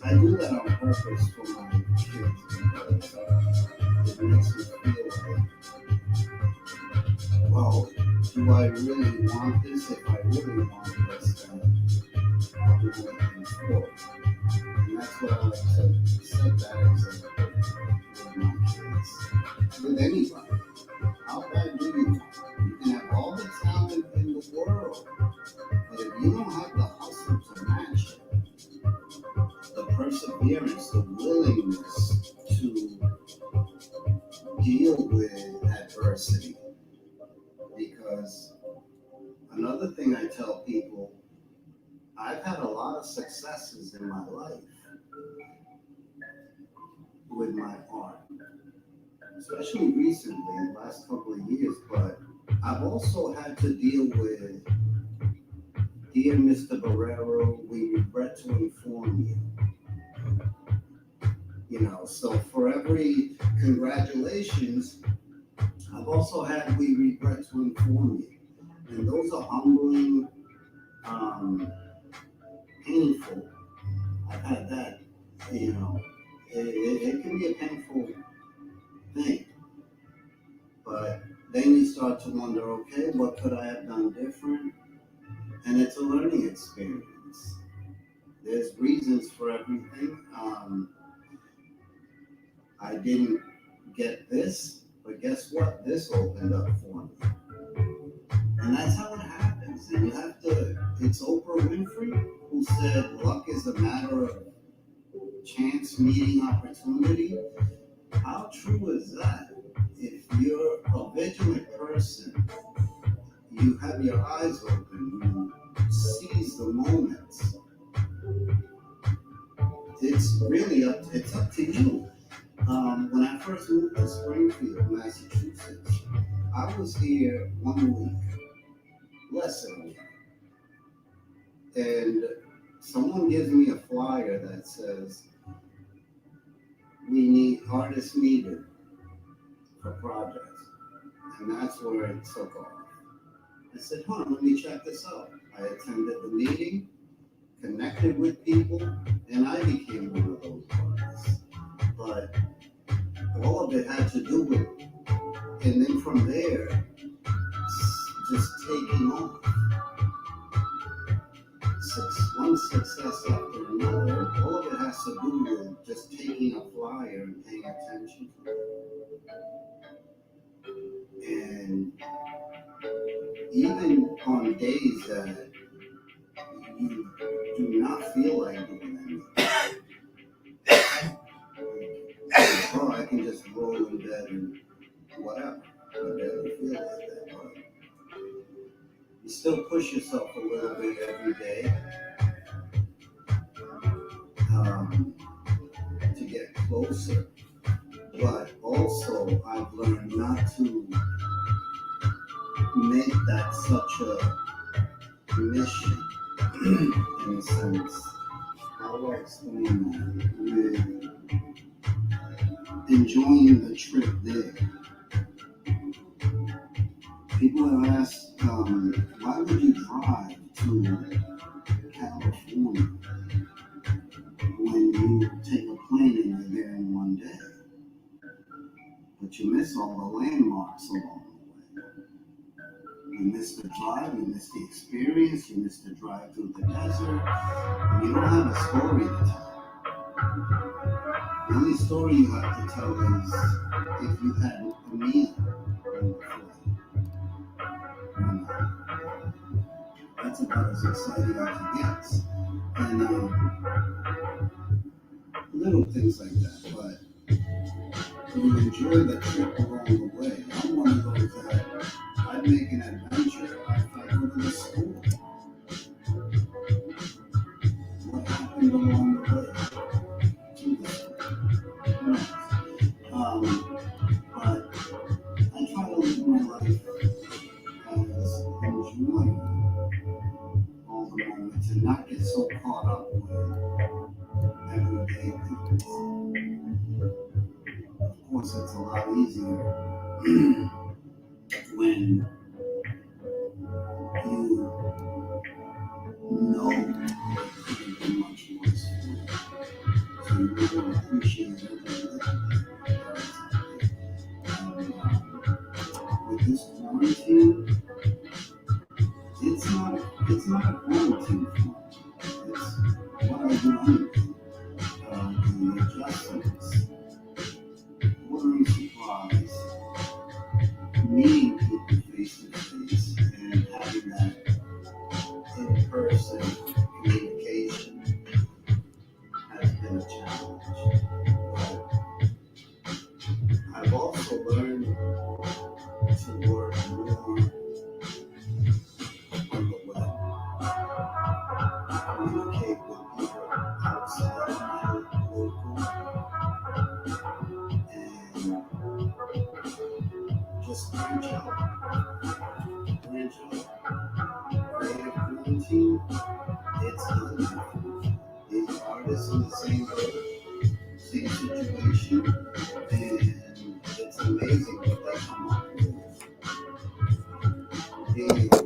Speaker 11: I do that on purpose for my kids because it makes me feel like, well, do I really want this? If I really want this, then I'll do anything for it. And that's what I like to set that example with my kids, with anybody. How bad do you want it? You can have all the talent in the world, but if you don't have the hustle to match it, the perseverance, the willingness to deal with adversity. Because another thing I tell people, I've had a lot of successes in my life with my art, especially recently in the last couple of years, but I've also had to deal with, dear Mr. Barrero, we regret to inform you. So for every congratulations, I've also had we regret to inform you. And those are humbling, painful. I've had that, it can be a painful thing. But then you start to wonder, okay, what could I have done different? And it's a learning experience. There's reasons for everything. I didn't get this, but guess what? This opened up for me. And that's how it happens. And you have to, it's Oprah Winfrey who said, luck is a matter of chance meeting opportunity. How true is that? If you're a vigilant person, you have your eyes open, you seize the moments. It's really up to you. When I first moved to Springfield, Massachusetts, I was here 1 week, less than a week. And someone gives me a flyer that says, we need artists needed for projects. And that's where it took off. I said, let me check this out. I attended the meeting, connected with people, and I became one of those artists. But all of it had to do with, and then from there, just taking off. One success after another, all of it has to do with just taking a flyer and paying attention to it. And even on days that you do not feel like doing anything, I can just roll in bed and whatever. I barely feel like that, but you still push yourself a little bit every day to get closer. But also, I've learned not to make that such a mission, in a sense. How do I explain that? Enjoying the trip there. People have asked, why would you drive to California when you take a plane and you're there in one day? But you miss all the landmarks along the way. You miss the drive, you miss the experience, you miss the drive through the desert, and you don't have a story to tell. The only story you have to tell is if you had a meal on the flight. And that's about as exciting as it gets. And little things like that, but you enjoy the trip along the way. I'm one of those that I'd make an adventure if I go to the school. What happened along the way to the school? But I try to live my life as enjoying all the moments and not get so caught up with everyday things. Of course, it's a lot easier when you know you can do much more sport. So you really appreciate everything. With this quarantine, it's not a quarantine for me. It's what I do anything. The adjustments, ordering supplies, meeting people face to face, and having that in-person communication has been a challenge. But I've also learned to work more on the web, communicate with people outside of my local, and just branch out. Creative quarantine, it's done. These artists in the same boat, same situation, and it's amazing what they come up with. Being able to,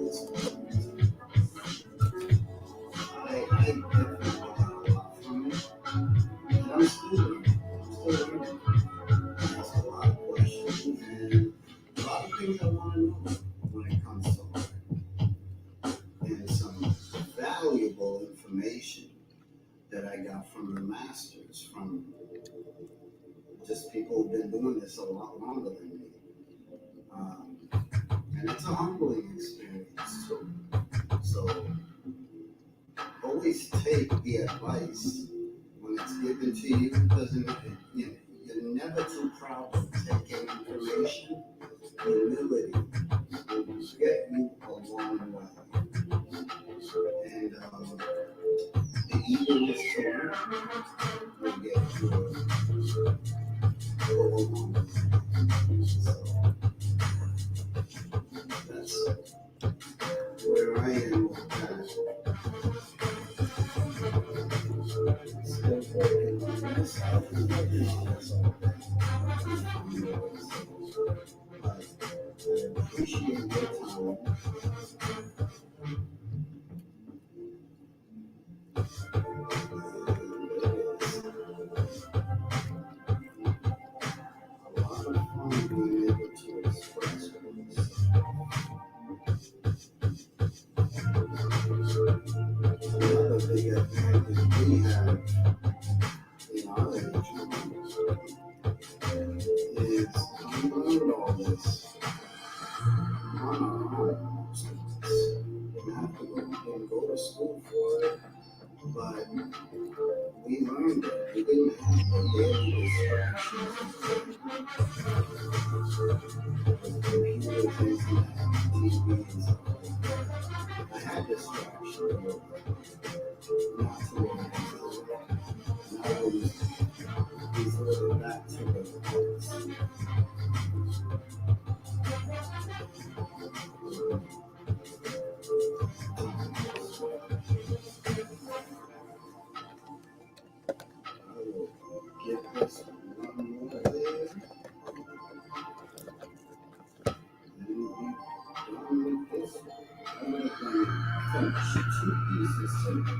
Speaker 11: I definitely got a lot from it, and I'm still learning. I ask a lot of questions and a lot of things I want to know when it comes to art. And some valuable information that I got from the masters, from just people who've been doing this a lot longer than me. And it's a humbling experience too. So always take the advice when it's given to you, because you're never too proud to take in information. Humility will get you a long way. And the eagerness to learn will get you a long way. So that's where I am with that. Still working on I've been working on this all day. I appreciate your time. A lot of fun being able to express another big advantage we have in our age is we learned all this on our own. Didn't have to go to school for it, but we learned it. We didn't have the daily distractions of computers, internet, TV, and stuff like that. I had distractions, but not to what I was doing. And I always resorted back to the books. I will give this one more there. And we'll be done with this. I'm going to finish 2 pieces today.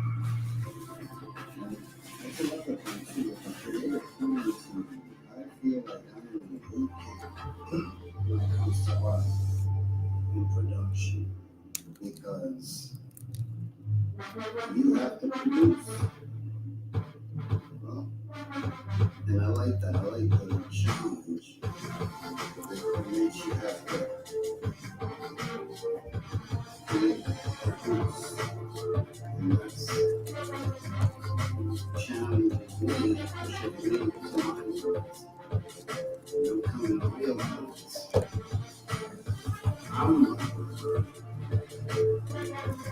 Speaker 11: And that's another thing too. If I create a comedy scene, I feel like I'm in a boot camp when it comes to art and production. Because you have to produce. Well, and I like that. I like the challenge. It makes you have to create, produce. And that's challenges me, pushes me to my limits. And I'm coming to realize I'm not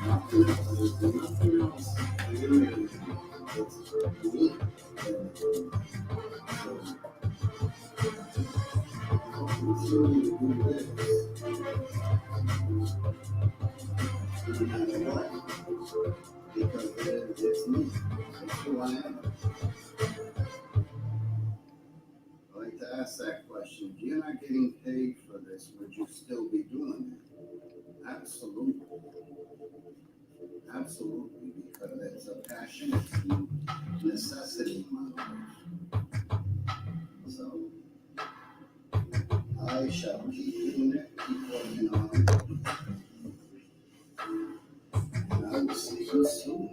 Speaker 11: nothing else. There's nothing else doing it's me. I'll continue to do this no matter what, because it's me. It's who I am. I like to ask that question. If you're not getting paid for this, would you still be doing it? Absolutely. Absolutely, because it's a passion, it's a necessity in my life. So I shall keep doing it, keep working on it, and I will see you soon.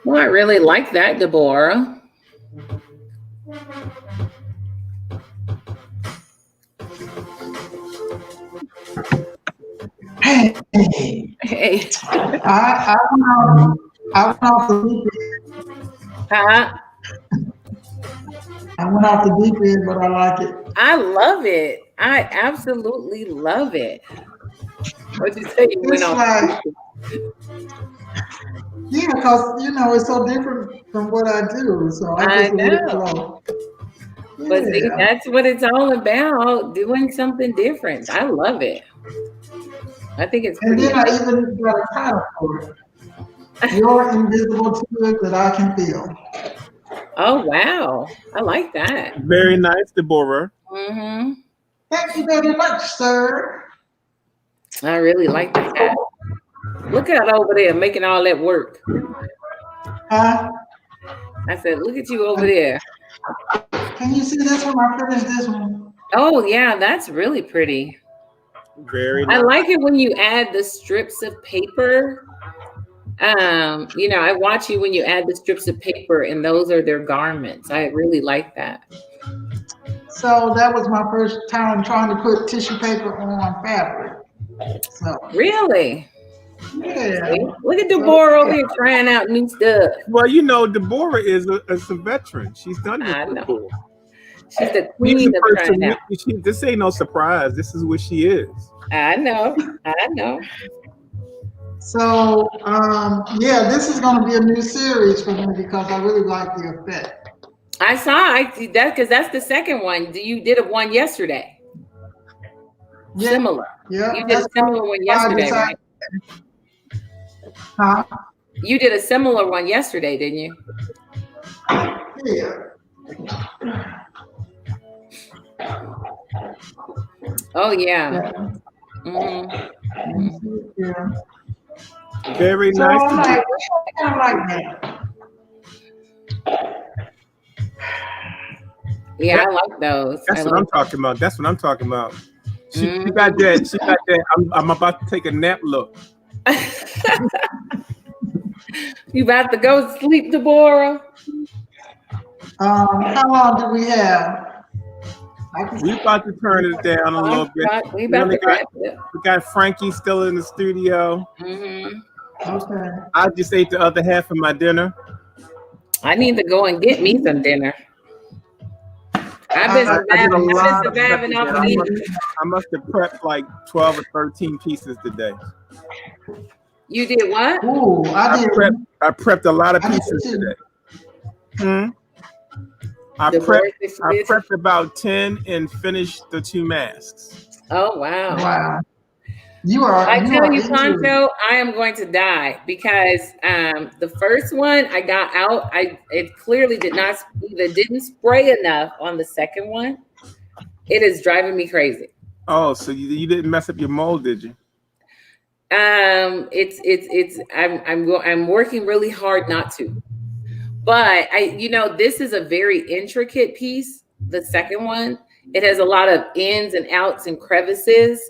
Speaker 2: Well, I really like that, Deborah.
Speaker 12: Hey,
Speaker 2: Hey.
Speaker 12: I went off the deep end.
Speaker 2: Huh?
Speaker 12: I went off the deep end, but I like it.
Speaker 2: I love it. I absolutely love it. What'd you say? You went
Speaker 12: It's
Speaker 2: off?
Speaker 12: like, yeah, because it's so different from what I do. So I
Speaker 2: I
Speaker 12: just let it
Speaker 2: know.
Speaker 12: flow.
Speaker 2: But see,
Speaker 12: Yeah.
Speaker 2: that's what it's all about, doing something different. I love it. I think it's
Speaker 12: And
Speaker 2: pretty
Speaker 12: then I
Speaker 2: amazing.
Speaker 12: even got a title for it. You're invisible to it that I can feel.
Speaker 2: Oh, wow. I like that.
Speaker 1: Very nice, Deborah.
Speaker 2: Mm-hmm.
Speaker 12: Thank you very much, sir.
Speaker 2: I really like the hat. Look out over there making all that work.
Speaker 12: Huh?
Speaker 2: I said, look at you over there.
Speaker 12: Can you see this one? I finished this one.
Speaker 2: Oh, yeah, that's really pretty.
Speaker 1: Very
Speaker 2: I
Speaker 1: nice.
Speaker 2: like it when you add the strips of paper. I watch you when you add the strips of paper, and those are their garments. I really like that.
Speaker 12: So that was my first time trying to put tissue paper on fabric. So
Speaker 2: Really?
Speaker 12: yeah.
Speaker 2: See? Look at Deborah over here trying out new stuff.
Speaker 1: Well, Deborah is a veteran. She's done this
Speaker 2: I know.
Speaker 1: before.
Speaker 2: She's the queen of trying out.
Speaker 1: This ain't no surprise. This is what she is.
Speaker 2: I know.
Speaker 12: So yeah, this is going to be a new series for me because I really like the effect.
Speaker 2: I saw that because that's the second one. You did one yesterday.
Speaker 12: Yeah.
Speaker 2: Similar.
Speaker 12: Yeah.
Speaker 2: You did a similar one yesterday, right?
Speaker 12: Huh?
Speaker 2: You did a similar one yesterday, didn't you?
Speaker 12: Yeah.
Speaker 2: Oh yeah.
Speaker 12: Yeah.
Speaker 2: Mm-hmm.
Speaker 12: Yeah.
Speaker 1: Very
Speaker 12: So
Speaker 1: nice.
Speaker 12: I'm like, I kind of like that.
Speaker 2: Yeah, I like those.
Speaker 1: That's what I'm talking about. That's what I'm talking about. She got that. She got that. I'm about to take a nap look.
Speaker 2: You about to go to sleep, Deborah?
Speaker 12: How long do we have?
Speaker 1: We about to turn it down a little bit.
Speaker 2: We about to wrap it up.
Speaker 1: We got Frankie still in the studio.
Speaker 2: Mm-hmm.
Speaker 12: Okay.
Speaker 1: I just ate the other half of my dinner.
Speaker 2: I need to go and get me some dinner. I've been surviving off of these.
Speaker 1: I must have prepped like 12 or 13 pieces today.
Speaker 2: You did what?
Speaker 12: Ooh, I
Speaker 1: prepped a lot of pieces today. I prepped about 10 and finished the 2 masks.
Speaker 2: Oh wow.
Speaker 12: Wow.
Speaker 2: I tell you, Pancho, I am going to die because the first one I got out, it clearly didn't spray enough on the second one. It is driving me crazy.
Speaker 1: Oh, so you didn't mess up your mold, did you?
Speaker 2: I'm working really hard not to. But this is a very intricate piece, the second one. It has a lot of ins and outs and crevices.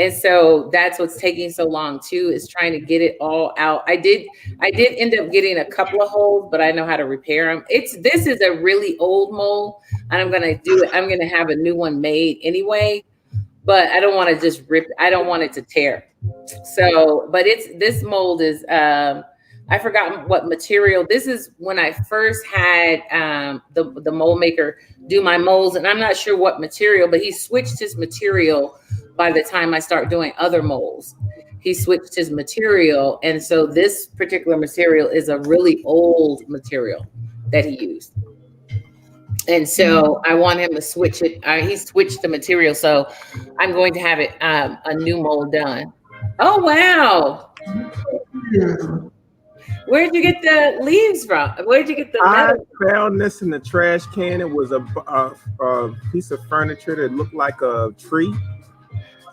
Speaker 2: And so that's what's taking so long too, is trying to get it all out. I did end up getting a couple of holes, but I know how to repair them. This is a really old mold, and I'm gonna have a new one made anyway, but I don't want to just rip. I don't want it to tear. So, but this mold is I forgot what material. This is when I first had the mold maker do my molds, and I'm not sure what material, but he switched his material by the time I start doing other molds. He switched his material, and so this particular material is a really old material that he used. And so I want him to switch it. He switched the material, so I'm going to have it a new mold done. Oh wow! Where'd you get the leaves from? Where'd you get the metal?
Speaker 1: I found this in the trash can. It was a piece of furniture that looked like a tree.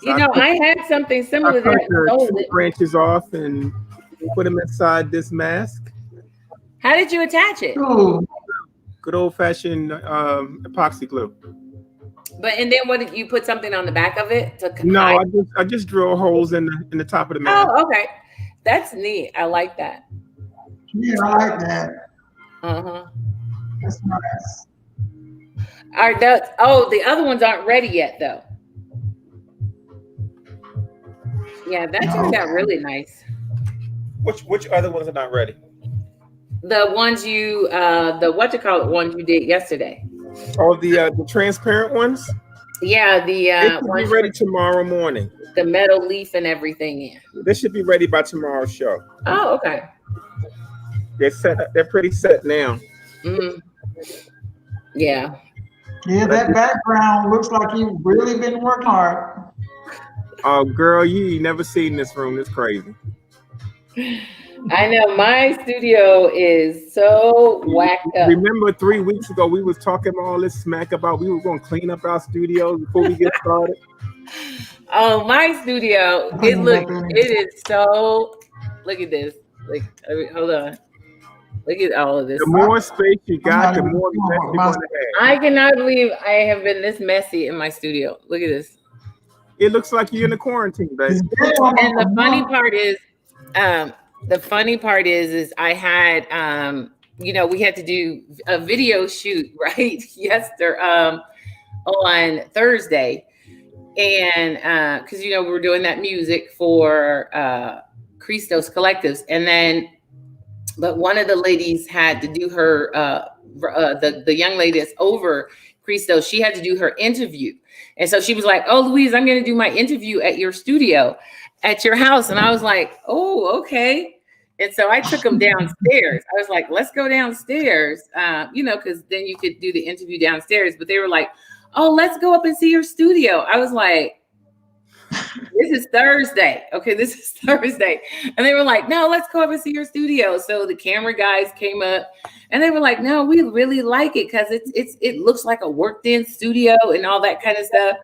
Speaker 1: So
Speaker 2: I had something similar to that.
Speaker 1: I cut the branches off and put them inside this mask.
Speaker 2: How did you attach it?
Speaker 12: Ooh.
Speaker 1: Good old-fashioned epoxy glue.
Speaker 2: And then what did you put something on the back of it to hide?
Speaker 1: No, I just drill holes in the top of the mask.
Speaker 2: Oh, okay. That's neat. I like that.
Speaker 12: Yeah, I like that.
Speaker 2: Uh-huh.
Speaker 12: That's nice.
Speaker 2: All right, the other ones aren't ready yet though. Yeah, that turned out really nice.
Speaker 1: Which other ones are not ready?
Speaker 2: The ones you ones you did yesterday.
Speaker 1: Oh, the transparent ones?
Speaker 2: Yeah,
Speaker 1: They should be
Speaker 2: ones
Speaker 1: ready
Speaker 2: with
Speaker 1: tomorrow morning.
Speaker 2: the metal leaf and everything in.
Speaker 1: They should be ready by tomorrow's show.
Speaker 2: Oh, okay.
Speaker 1: They're pretty set now.
Speaker 2: Mm-hmm. Yeah.
Speaker 12: Yeah, that background looks like you've really been working hard.
Speaker 1: Oh, girl, you ain't never seen this room. It's crazy.
Speaker 2: I know my studio is so whacked up.
Speaker 1: Remember 3 weeks ago we was talking all this smack about we were going to clean up our studios before we get started.
Speaker 2: Oh, my studio, it is so, look at this. Hold on. Look at all of this.
Speaker 1: The more space you got, the more mess you're going to have.
Speaker 2: I cannot believe I have been this messy in my studio. Look at this.
Speaker 1: It looks like you're in a quarantine, baby.
Speaker 2: And the funny part is I had, we had to do a video shoot right on Thursday, and because we were doing that music for Christos Collectives, but one of the ladies had to do her the young lady that's over Christos, she had to do her interview. And so she was like, "Oh, Louise, I'm going to do my interview at your studio, at your house." And I was like, "Oh, okay." And so I took them downstairs. I was like, "Let's go downstairs," because then you could do the interview downstairs. But they were like, "Oh, let's go up and see your studio." I was like, "This is Thursday. Okay, this is Thursday." And they were like, "No, let's go up and see your studio." So the camera guys came up and they were like, "No, we really like it because it looks like a worked in studio and all that kind of stuff."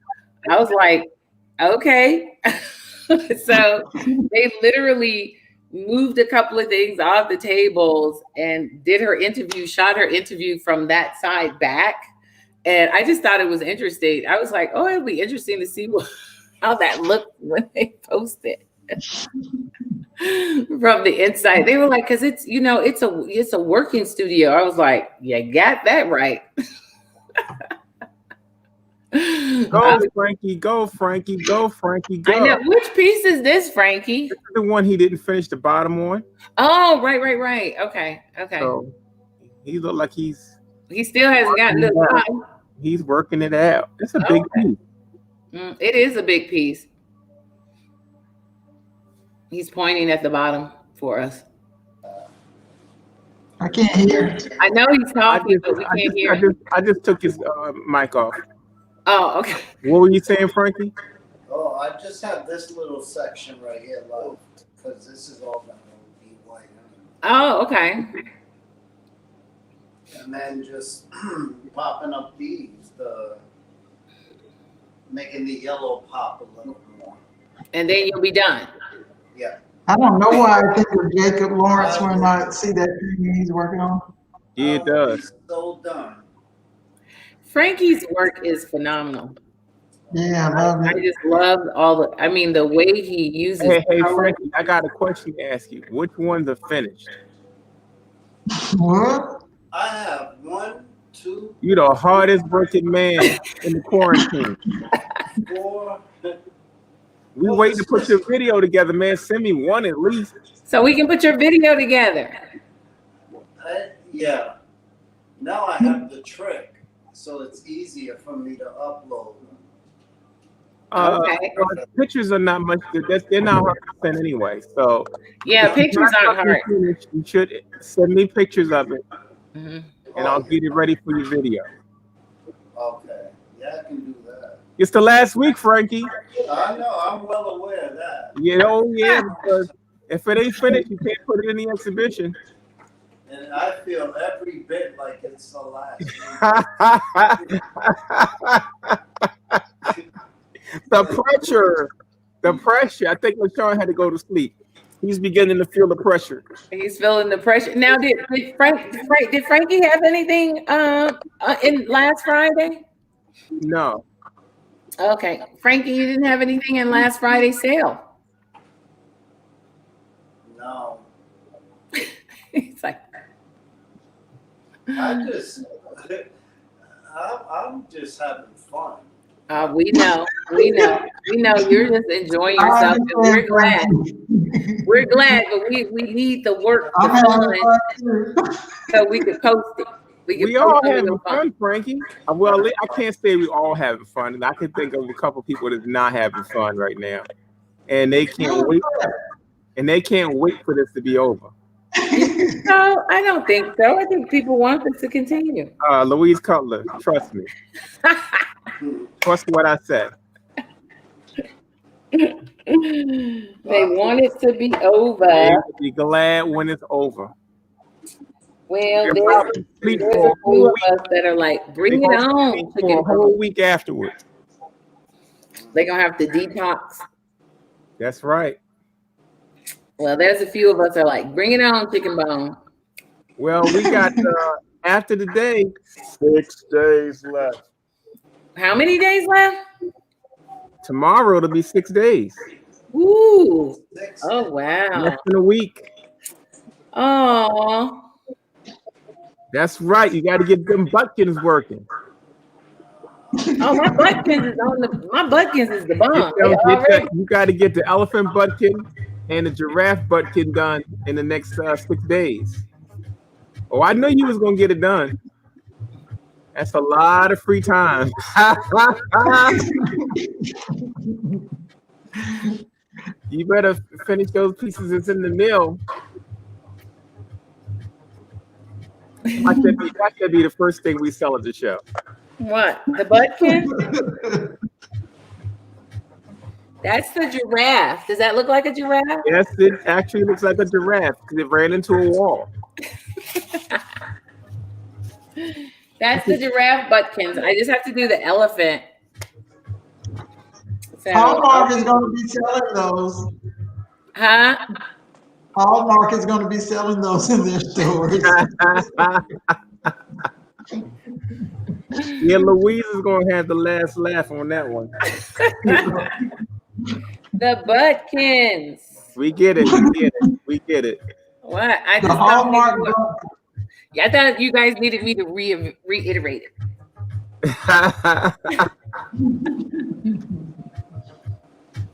Speaker 2: I was like, "Okay." So they literally moved a couple of things off the tables and did her interview, shot her interview from that side back. And I just thought it was interesting. I was like, "Oh, it'll be interesting to see how that looked when they post it." From the inside. They were like, "Because it's a working studio." I was like, "You got that right."
Speaker 1: Go, Frankie, go, Frankie, go, Frankie, go.
Speaker 2: I know. Which piece is this, Frankie?
Speaker 1: This is the one he didn't finish the bottom one.
Speaker 2: Oh, right. Okay.
Speaker 1: So he looked like he
Speaker 2: still hasn't gotten the bottom.
Speaker 1: He's working it out. It's a big piece.
Speaker 2: It is a big piece. He's pointing at the bottom for us.
Speaker 12: I can't hear.
Speaker 2: I know he's talking, but we can't hear.
Speaker 1: I just took his mic off.
Speaker 2: Oh, okay.
Speaker 1: What were you saying, Frankie?
Speaker 11: Oh, I just have this little section right here left because this is all going to be white.
Speaker 2: Oh, okay.
Speaker 11: And then just popping up these, making the yellow pop a little more.
Speaker 2: And then you'll be done.
Speaker 11: Yeah.
Speaker 12: I don't know why I think of Jacob Lawrence when I see that thing he's working on.
Speaker 1: Yeah, it does.
Speaker 11: So done.
Speaker 2: Frankie's work is phenomenal.
Speaker 12: Yeah, I love it.
Speaker 2: I just love the way he uses.
Speaker 1: Hey, Frankie, I got a question to ask you. Which ones are finished?
Speaker 12: What?
Speaker 11: I have 1, 2.
Speaker 1: You the hardest working man in the quarantine.
Speaker 11: 4.
Speaker 1: We waiting to put your video together, man. Send me one at least.
Speaker 2: So we can put your video together.
Speaker 11: Yeah. Now I have the trick, so it's easier for me to upload.
Speaker 2: Okay.
Speaker 1: Pictures are not much. They're not hard to send anyway. So
Speaker 2: yeah, pictures aren't hard.
Speaker 1: You should send me pictures of it, and I'll get it ready for your video.
Speaker 11: Okay. Yeah, I can do that.
Speaker 1: It's the last week, Frankie.
Speaker 11: I know. I'm well aware of that.
Speaker 1: Yeah, because if it ain't finished, you can't put it in the exhibition.
Speaker 11: And I feel every bit like it's the last week. The pressure. I think LaShawn had to go to sleep. He's beginning to feel the pressure.
Speaker 2: He's feeling the pressure. Now, did Frankie have anything in last Friday?
Speaker 1: No.
Speaker 2: Okay. Frankie, you didn't have anything in last Friday's sale?
Speaker 11: No.
Speaker 2: It's like
Speaker 11: I'm just having fun.
Speaker 2: we know you're just enjoying yourself, and we're glad. We're glad, but we need the work, the fun, so we could post it.
Speaker 1: We all having fun, Frankie. Well, I can't say we all having fun, and I can think of a couple people that's not having fun right now, and they can't wait. And they can't wait for this to be over.
Speaker 2: No, I don't think so. I think people want this to continue.
Speaker 1: Louise Cutler, trust me. Trust what I said.
Speaker 2: They want it to be over.
Speaker 1: They'll be glad when it's over.
Speaker 2: Well, there's a few of us that are like, bring it on.
Speaker 1: For a whole week afterwards.
Speaker 2: They're going to have to detox.
Speaker 1: That's right.
Speaker 2: Well, there's a few of us that are like, bring it on, chicken bone.
Speaker 1: Well, we got, after the day, 6 days left.
Speaker 2: How many days left?
Speaker 1: Tomorrow it'll be 6 days.
Speaker 2: Ooh. Oh, wow.
Speaker 1: Less than a week.
Speaker 2: Oh.
Speaker 1: That's right. You got to get them butkins working.
Speaker 2: Oh, my butkins is the bomb.
Speaker 1: You got to get the elephant butkin and the giraffe butkin done in the next 6 days. Oh, I know you was gonna get it done. That's a lot of free time. You better finish those pieces that's in the mill. That should be the first thing we sell at the show.
Speaker 2: What? The butkin? That's the giraffe. Does that look like a giraffe?
Speaker 1: Yes, it actually looks like a giraffe because it ran into a wall.
Speaker 2: That's the giraffe butkins. I just have to do the elephant. So,
Speaker 12: Hallmark is going to be selling those.
Speaker 2: Huh?
Speaker 12: Hallmark is going to be selling those in their stores.
Speaker 1: Yeah, Louise is going to have the last laugh on that one.
Speaker 2: The butkins.
Speaker 1: We get it. We get it.
Speaker 2: What? I just thought I thought you guys needed me to reiterate it.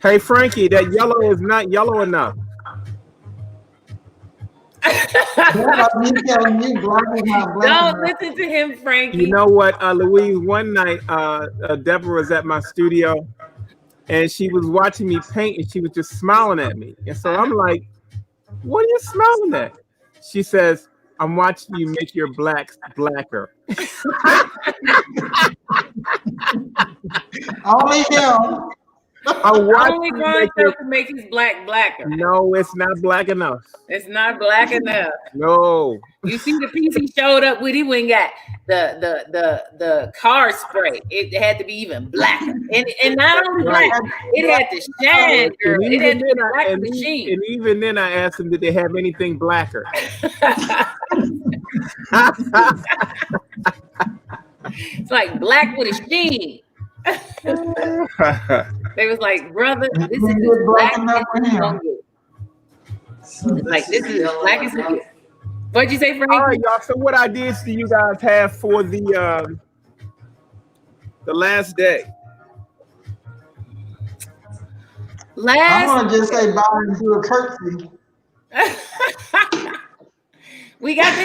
Speaker 1: Hey, Frankie, that yellow is not yellow enough.
Speaker 2: Don't listen to him, Frankie.
Speaker 1: You know what, Louise? One night, Deborah was at my studio, and she was watching me paint, and she was just smiling at me. And so I'm like, "What are you smiling at?" She says, "I'm watching you make your blacks blacker."
Speaker 12: Only him.
Speaker 1: I'm
Speaker 2: only going to make his black blacker.
Speaker 1: No, it's not black enough.
Speaker 2: It's not black enough.
Speaker 1: No.
Speaker 2: You see the piece he showed up with, he went and got the car spray. It had to be even blacker. And not only black, it had to shine, girl. It had to be black machine.
Speaker 1: And even then I asked him, did they have anything blacker?
Speaker 2: It's like black with a sheen. They was like, brother, this is as black as it's gonna get. It's like, this is as black as it gets. What'd you say, Frank?
Speaker 1: All right, y'all. So what ideas do you guys have for the last day?
Speaker 12: I want to just say bye and do a curtsy.
Speaker 2: We got to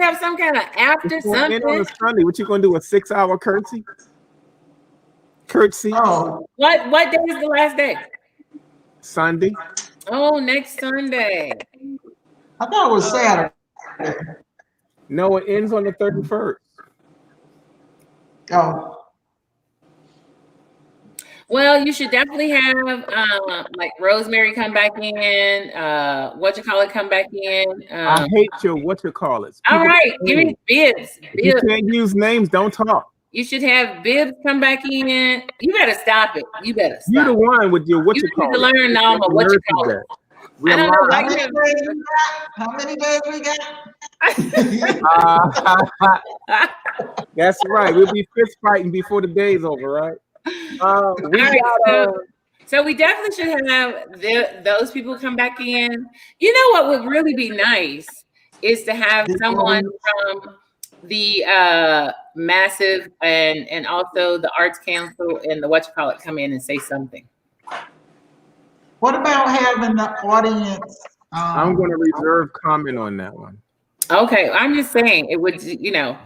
Speaker 2: have some kind of after something.
Speaker 1: On a Sunday, what you gonna do? A 6-hour curtsy? Curtsy.
Speaker 12: Oh.
Speaker 2: What day is the last day?
Speaker 1: Sunday.
Speaker 2: Oh, next Sunday.
Speaker 12: I thought it was Saturday.
Speaker 1: No, it ends on the 31st.
Speaker 12: Oh.
Speaker 2: Well, you should definitely have like Rosemary come back in, come back in.
Speaker 1: I hate your whatchamacallits.
Speaker 2: All right, give me Bibbs.
Speaker 1: You can't use names, don't talk.
Speaker 2: You should have Bibbs come back in. You better stop it. You better stop.
Speaker 1: You're the one with your
Speaker 2: You need to learn now what you call it. I don't know why
Speaker 12: how many days we got?
Speaker 1: That's right. We'll be fist fighting before the day's over, right?
Speaker 2: So we definitely should have those people come back in. You know what would really be nice is to have someone from the Massive and also the Arts Council and the whatchamacallit come in and say something.
Speaker 12: What about having the audience?
Speaker 1: I'm going to reserve comment on that one.
Speaker 2: Okay, I'm just saying it would, you know.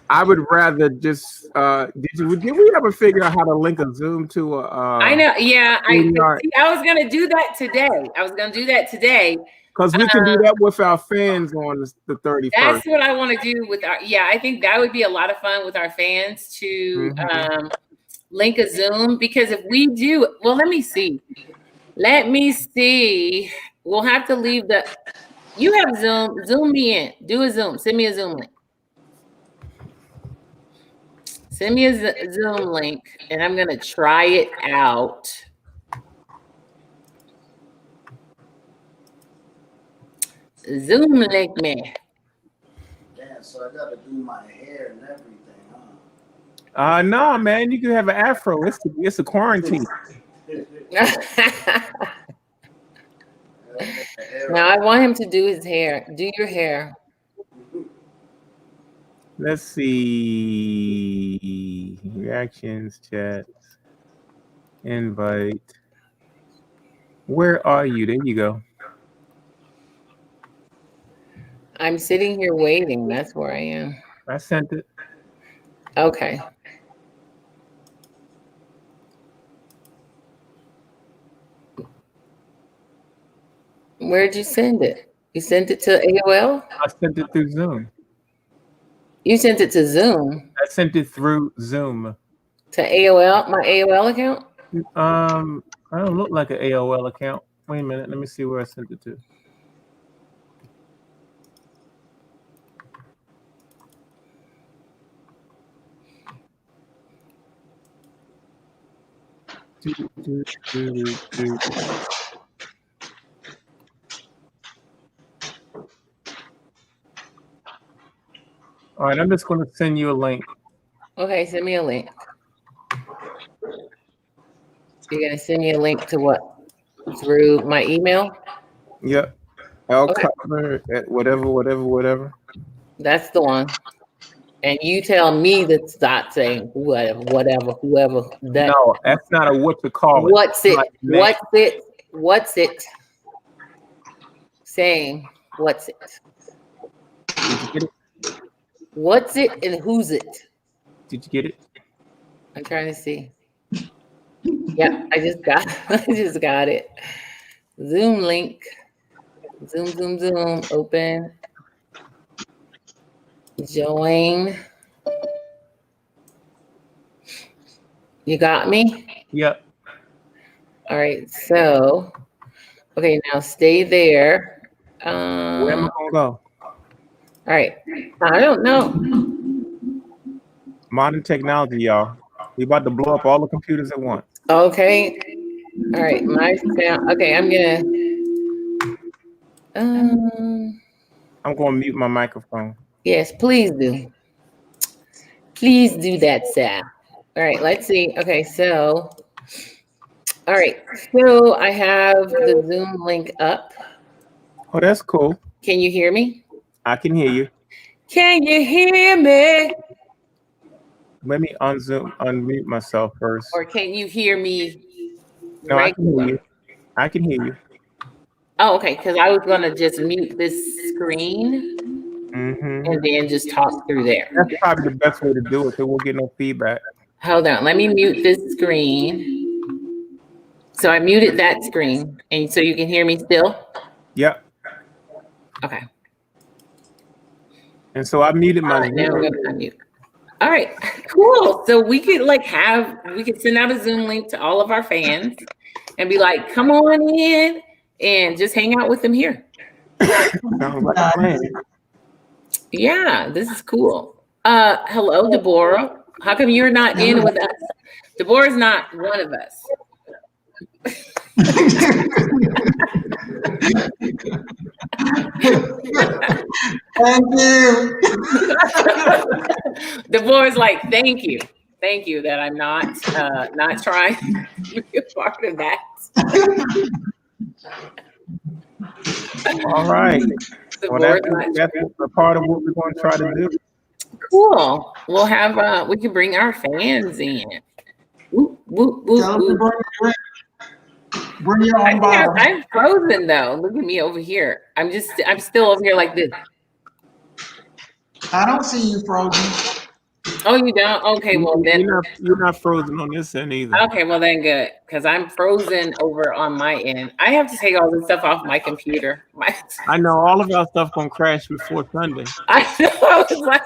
Speaker 1: I would rather just did we ever figure out how to link a Zoom to a
Speaker 2: I know, yeah. I was gonna do that today.
Speaker 1: Because we can do that with our fans on the 31st.
Speaker 2: That's what I want to do with our, I think that would be a lot of fun with our fans to link a Zoom, because if we do, well, let me see. We'll have to leave you have Zoom me in, do a Zoom, send me a Zoom link. Send me a Zoom link and I'm going to try it out. Zoom link me.
Speaker 11: Damn, so I got to do my hair and everything, huh?
Speaker 1: No, man, you can have an afro. It's a quarantine.
Speaker 2: Now I want him to do his hair. Do your hair.
Speaker 1: Let's see. Reactions, chats, invite. Where are you? There you go.
Speaker 2: I'm sitting here waiting. That's where I am.
Speaker 1: I sent it.
Speaker 2: Okay. Where'd you send it? You sent it to AOL?
Speaker 1: I sent it through Zoom.
Speaker 2: You sent it to Zoom?
Speaker 1: I sent it through Zoom.
Speaker 2: To AOL? My AOL account?
Speaker 1: I don't look like an AOL account. Wait a minute. Let me see where I sent it to. All right, I'm just going to send you a link.
Speaker 2: Okay, send me a link. You're going to send me a link to what? Through my email?
Speaker 1: Yep. Cover at whatever.
Speaker 2: That's the one. And you tell me to stop saying whoever. That,
Speaker 1: no, that's not a what to call it.
Speaker 2: What's it? Saying what's it?
Speaker 1: Did you get it?
Speaker 2: What's it and who's it?
Speaker 1: Did you get it?
Speaker 2: I'm trying to see. Yeah, I just got it. Zoom link. Zoom. Open. Join. You got me?
Speaker 1: Yep.
Speaker 2: All right. So, okay, now stay there.
Speaker 1: Where am I gonna go?
Speaker 2: All right. I don't know.
Speaker 1: Modern technology, y'all. We about to blow up all the computers at once.
Speaker 2: Okay. All right. My sound. Okay, I'm
Speaker 1: gonna mute my microphone.
Speaker 2: Yes, please do. Please do that, Sam. All right, let's see. Okay, so all right. So I have the Zoom link up.
Speaker 1: Oh, that's cool.
Speaker 2: Can you hear me?
Speaker 1: I can hear you.
Speaker 2: Can you hear me?
Speaker 1: Let me unmute myself first.
Speaker 2: Or can you hear me?
Speaker 1: No, I can hear you. I can hear you.
Speaker 2: Oh, okay. Because I was gonna just mute this screen and then just talk through there.
Speaker 1: That's probably the best way to do it, so we'll get no feedback.
Speaker 2: Hold on. Let me mute this screen. So I muted that screen, and so you can hear me still?
Speaker 1: Yep.
Speaker 2: Okay.
Speaker 1: And so I muted my
Speaker 2: Zoom. Now I'm gonna unmute. All right, cool. So we could send out a Zoom link to all of our fans and be like, come on in and just hang out with them here.
Speaker 1: Sounds like a plan.
Speaker 2: Yeah, this is cool. Hello, Deborah. How come you're not in with us? Deborah's not one of us.
Speaker 12: Thank you.
Speaker 2: Deborah's like, thank you. Thank you that I'm not trying to be a part of that.
Speaker 1: All right. Well, that's a part of what we're going to try to do.
Speaker 2: Cool. We'll have we can bring our fans in. Whoop, whoop, whoop, whoop.
Speaker 12: Bring your own bottle.
Speaker 2: I'm frozen though. Look at me over here. I'm still over here like this.
Speaker 12: I don't see you frozen.
Speaker 2: Oh, you don't? Okay, well then
Speaker 1: you're not frozen on this end either.
Speaker 2: Okay, well then good, because I'm frozen over on my end. I have to take all this stuff off my computer.
Speaker 1: I know all of our stuff gonna crash before Sunday.
Speaker 2: I know. I was like,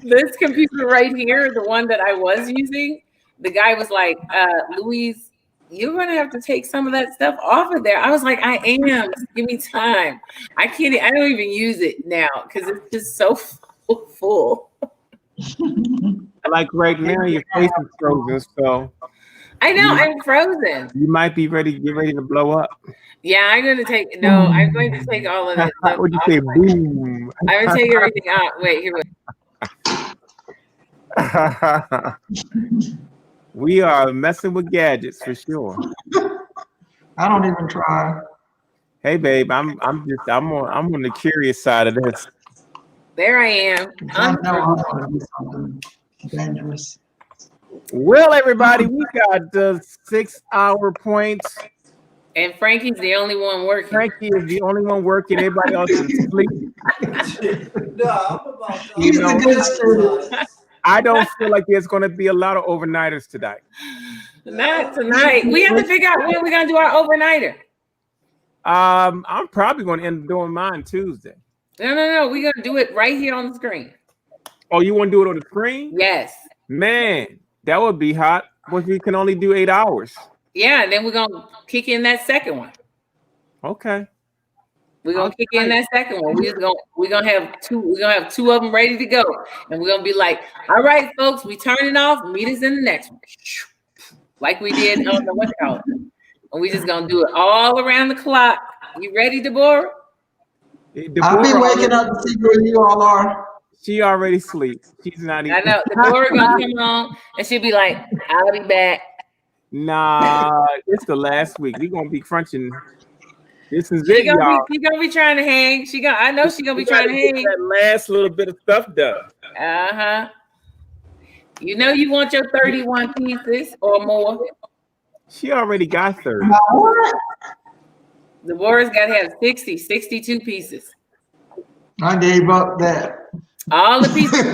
Speaker 2: this computer right here, the one that I was using, the guy was like, Louise, you're gonna have to take some of that stuff off of there. I was like, I am. Just give me time. I don't even use it now because it's just so full.
Speaker 1: Like right now, your face is frozen, so
Speaker 2: I know I'm frozen.
Speaker 1: You might be get ready to blow up.
Speaker 2: Yeah, I'm going to take all of that.
Speaker 1: What would you say? Boom!
Speaker 2: I'm going to take everything out. Wait, here.
Speaker 1: We are messing with gadgets for sure.
Speaker 12: I don't even try.
Speaker 1: Hey, babe, I'm on the curious side of this.
Speaker 2: There I am.
Speaker 12: I'm something dangerous.
Speaker 1: Well, everybody, we got the 6-hour points.
Speaker 2: And Frankie's the only one working.
Speaker 1: Frankie is the only one working. Everybody else is asleep.
Speaker 12: He's a good student.
Speaker 1: I don't feel like there's going to be a lot of overnighters tonight.
Speaker 2: Not tonight. We have to figure out when we're going to do our overnighter.
Speaker 1: I'm probably going to end up doing mine Tuesday.
Speaker 2: No. We're going to do it right here on the screen.
Speaker 1: Oh, you want to do it on the screen?
Speaker 2: Yes.
Speaker 1: Man, that would be hot. But we can only do 8 hours.
Speaker 2: Yeah, and then we're going to kick in that second one.
Speaker 1: Okay.
Speaker 2: We're going to kick in that second one. We're going to have two of them ready to go. And we're going to be like, all right, folks, we turn it off. Meet us in the next one. Like we did on the what's called. And we just going to do it all around the clock. You ready, Deborah?
Speaker 12: I'll be waking up to see where you all are.
Speaker 1: She already sleeps. She's not even.
Speaker 2: I know. Deborah going to come on and she'll be like, I'll be back.
Speaker 1: Nah, it's the last week. We're going to be crunching. This is it, y'all.
Speaker 2: She's gonna be trying to hang. I know she's gonna be trying to hang.
Speaker 1: That last little bit of stuff done.
Speaker 2: You know you want your 31 pieces or more.
Speaker 1: She already got 30.
Speaker 2: Deborah's got to have 62 pieces.
Speaker 12: I gave up that.
Speaker 2: All the pieces,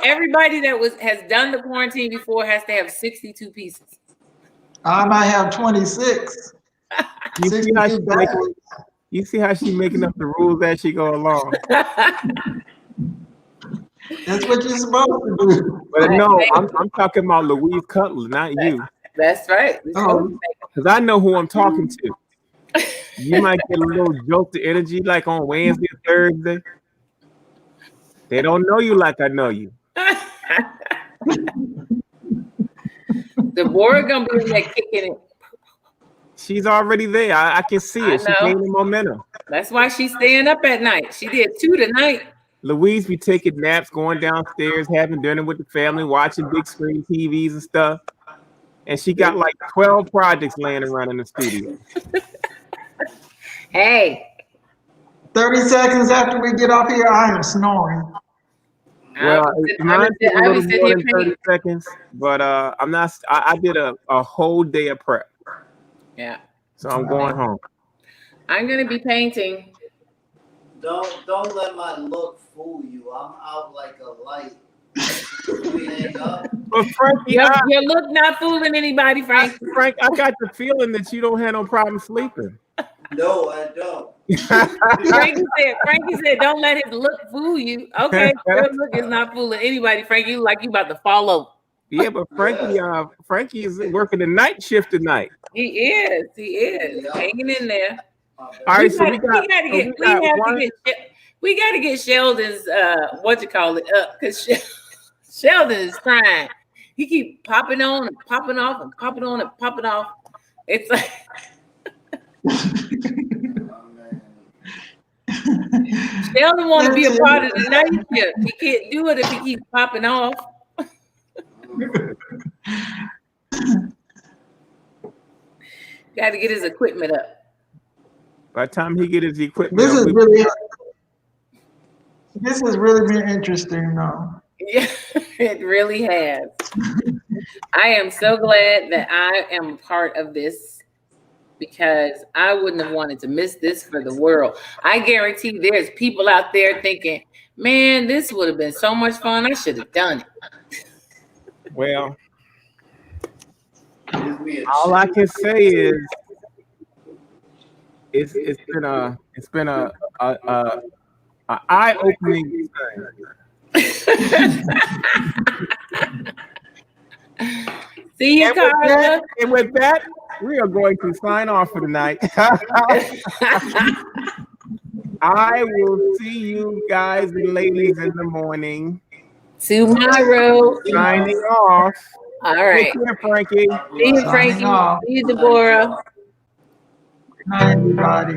Speaker 2: everybody that has done the quarantine before has to have 62 pieces.
Speaker 12: I might have 26.
Speaker 1: You see how she's making up the rules as she go along.
Speaker 12: That's what you're supposed to do.
Speaker 1: But no, I'm talking about Louise Cutler, not you.
Speaker 2: That's right.
Speaker 1: Because I know who I'm talking to. You might get a little jolt to energy like on Wednesday or Thursday. They don't know you like I know you.
Speaker 2: Deborah gonna be there kicking it.
Speaker 1: She's already there. I can see it. She's gaining momentum.
Speaker 2: That's why she's staying up at night. She did 2 tonight.
Speaker 1: Louise be taking naps, going downstairs, having dinner with the family, watching big screen TVs and stuff. And she got like 12 projects laying around in the studio.
Speaker 2: Hey.
Speaker 12: 30 seconds after we get off here, I am snoring.
Speaker 1: Well, mine took a little more than 30 seconds, but I'm not. I did a whole day of prep.
Speaker 2: Yeah.
Speaker 1: So I'm going home.
Speaker 2: I'm gonna be painting.
Speaker 11: Don't let my look fool you. I'm out like a light.
Speaker 1: But Frankie,
Speaker 2: your look not fooling anybody, Frank.
Speaker 1: Frank, I got the feeling that you don't have no problem sleeping.
Speaker 11: No, I don't.
Speaker 2: Frankie said, don't let his look fool you. Okay, your look is not fooling anybody, Frankie. You like you about to fall over.
Speaker 1: Yeah, but Frankie is working the night shift tonight.
Speaker 2: He is hanging in there.
Speaker 1: All right, so we got
Speaker 2: to get Sheldon's up because Sheldon is trying. He keep popping on and popping off and popping on and popping off. It's like Sheldon want to be a part of the night shift. He can't do it if he keeps popping off. Got to get his equipment up.
Speaker 1: By the time he get his equipment,
Speaker 12: This
Speaker 1: up,
Speaker 12: has really been interesting, though.
Speaker 2: Yeah, it really has. I am so glad that I am a part of this because I wouldn't have wanted to miss this for the world. I guarantee there's people out there thinking, man, this would have been so much fun. I should have done it.
Speaker 1: well, all I can say is it's been a eye-opening experience.
Speaker 2: See you, Carla.
Speaker 1: And with that, we are going to sign off for tonight. I will see you guys and ladies in the morning.
Speaker 2: Tomorrow.
Speaker 1: Signing off.
Speaker 2: All right.
Speaker 1: Take care, Frankie.
Speaker 2: See you, Frankie. See you, Deborah.
Speaker 12: Good night, everybody.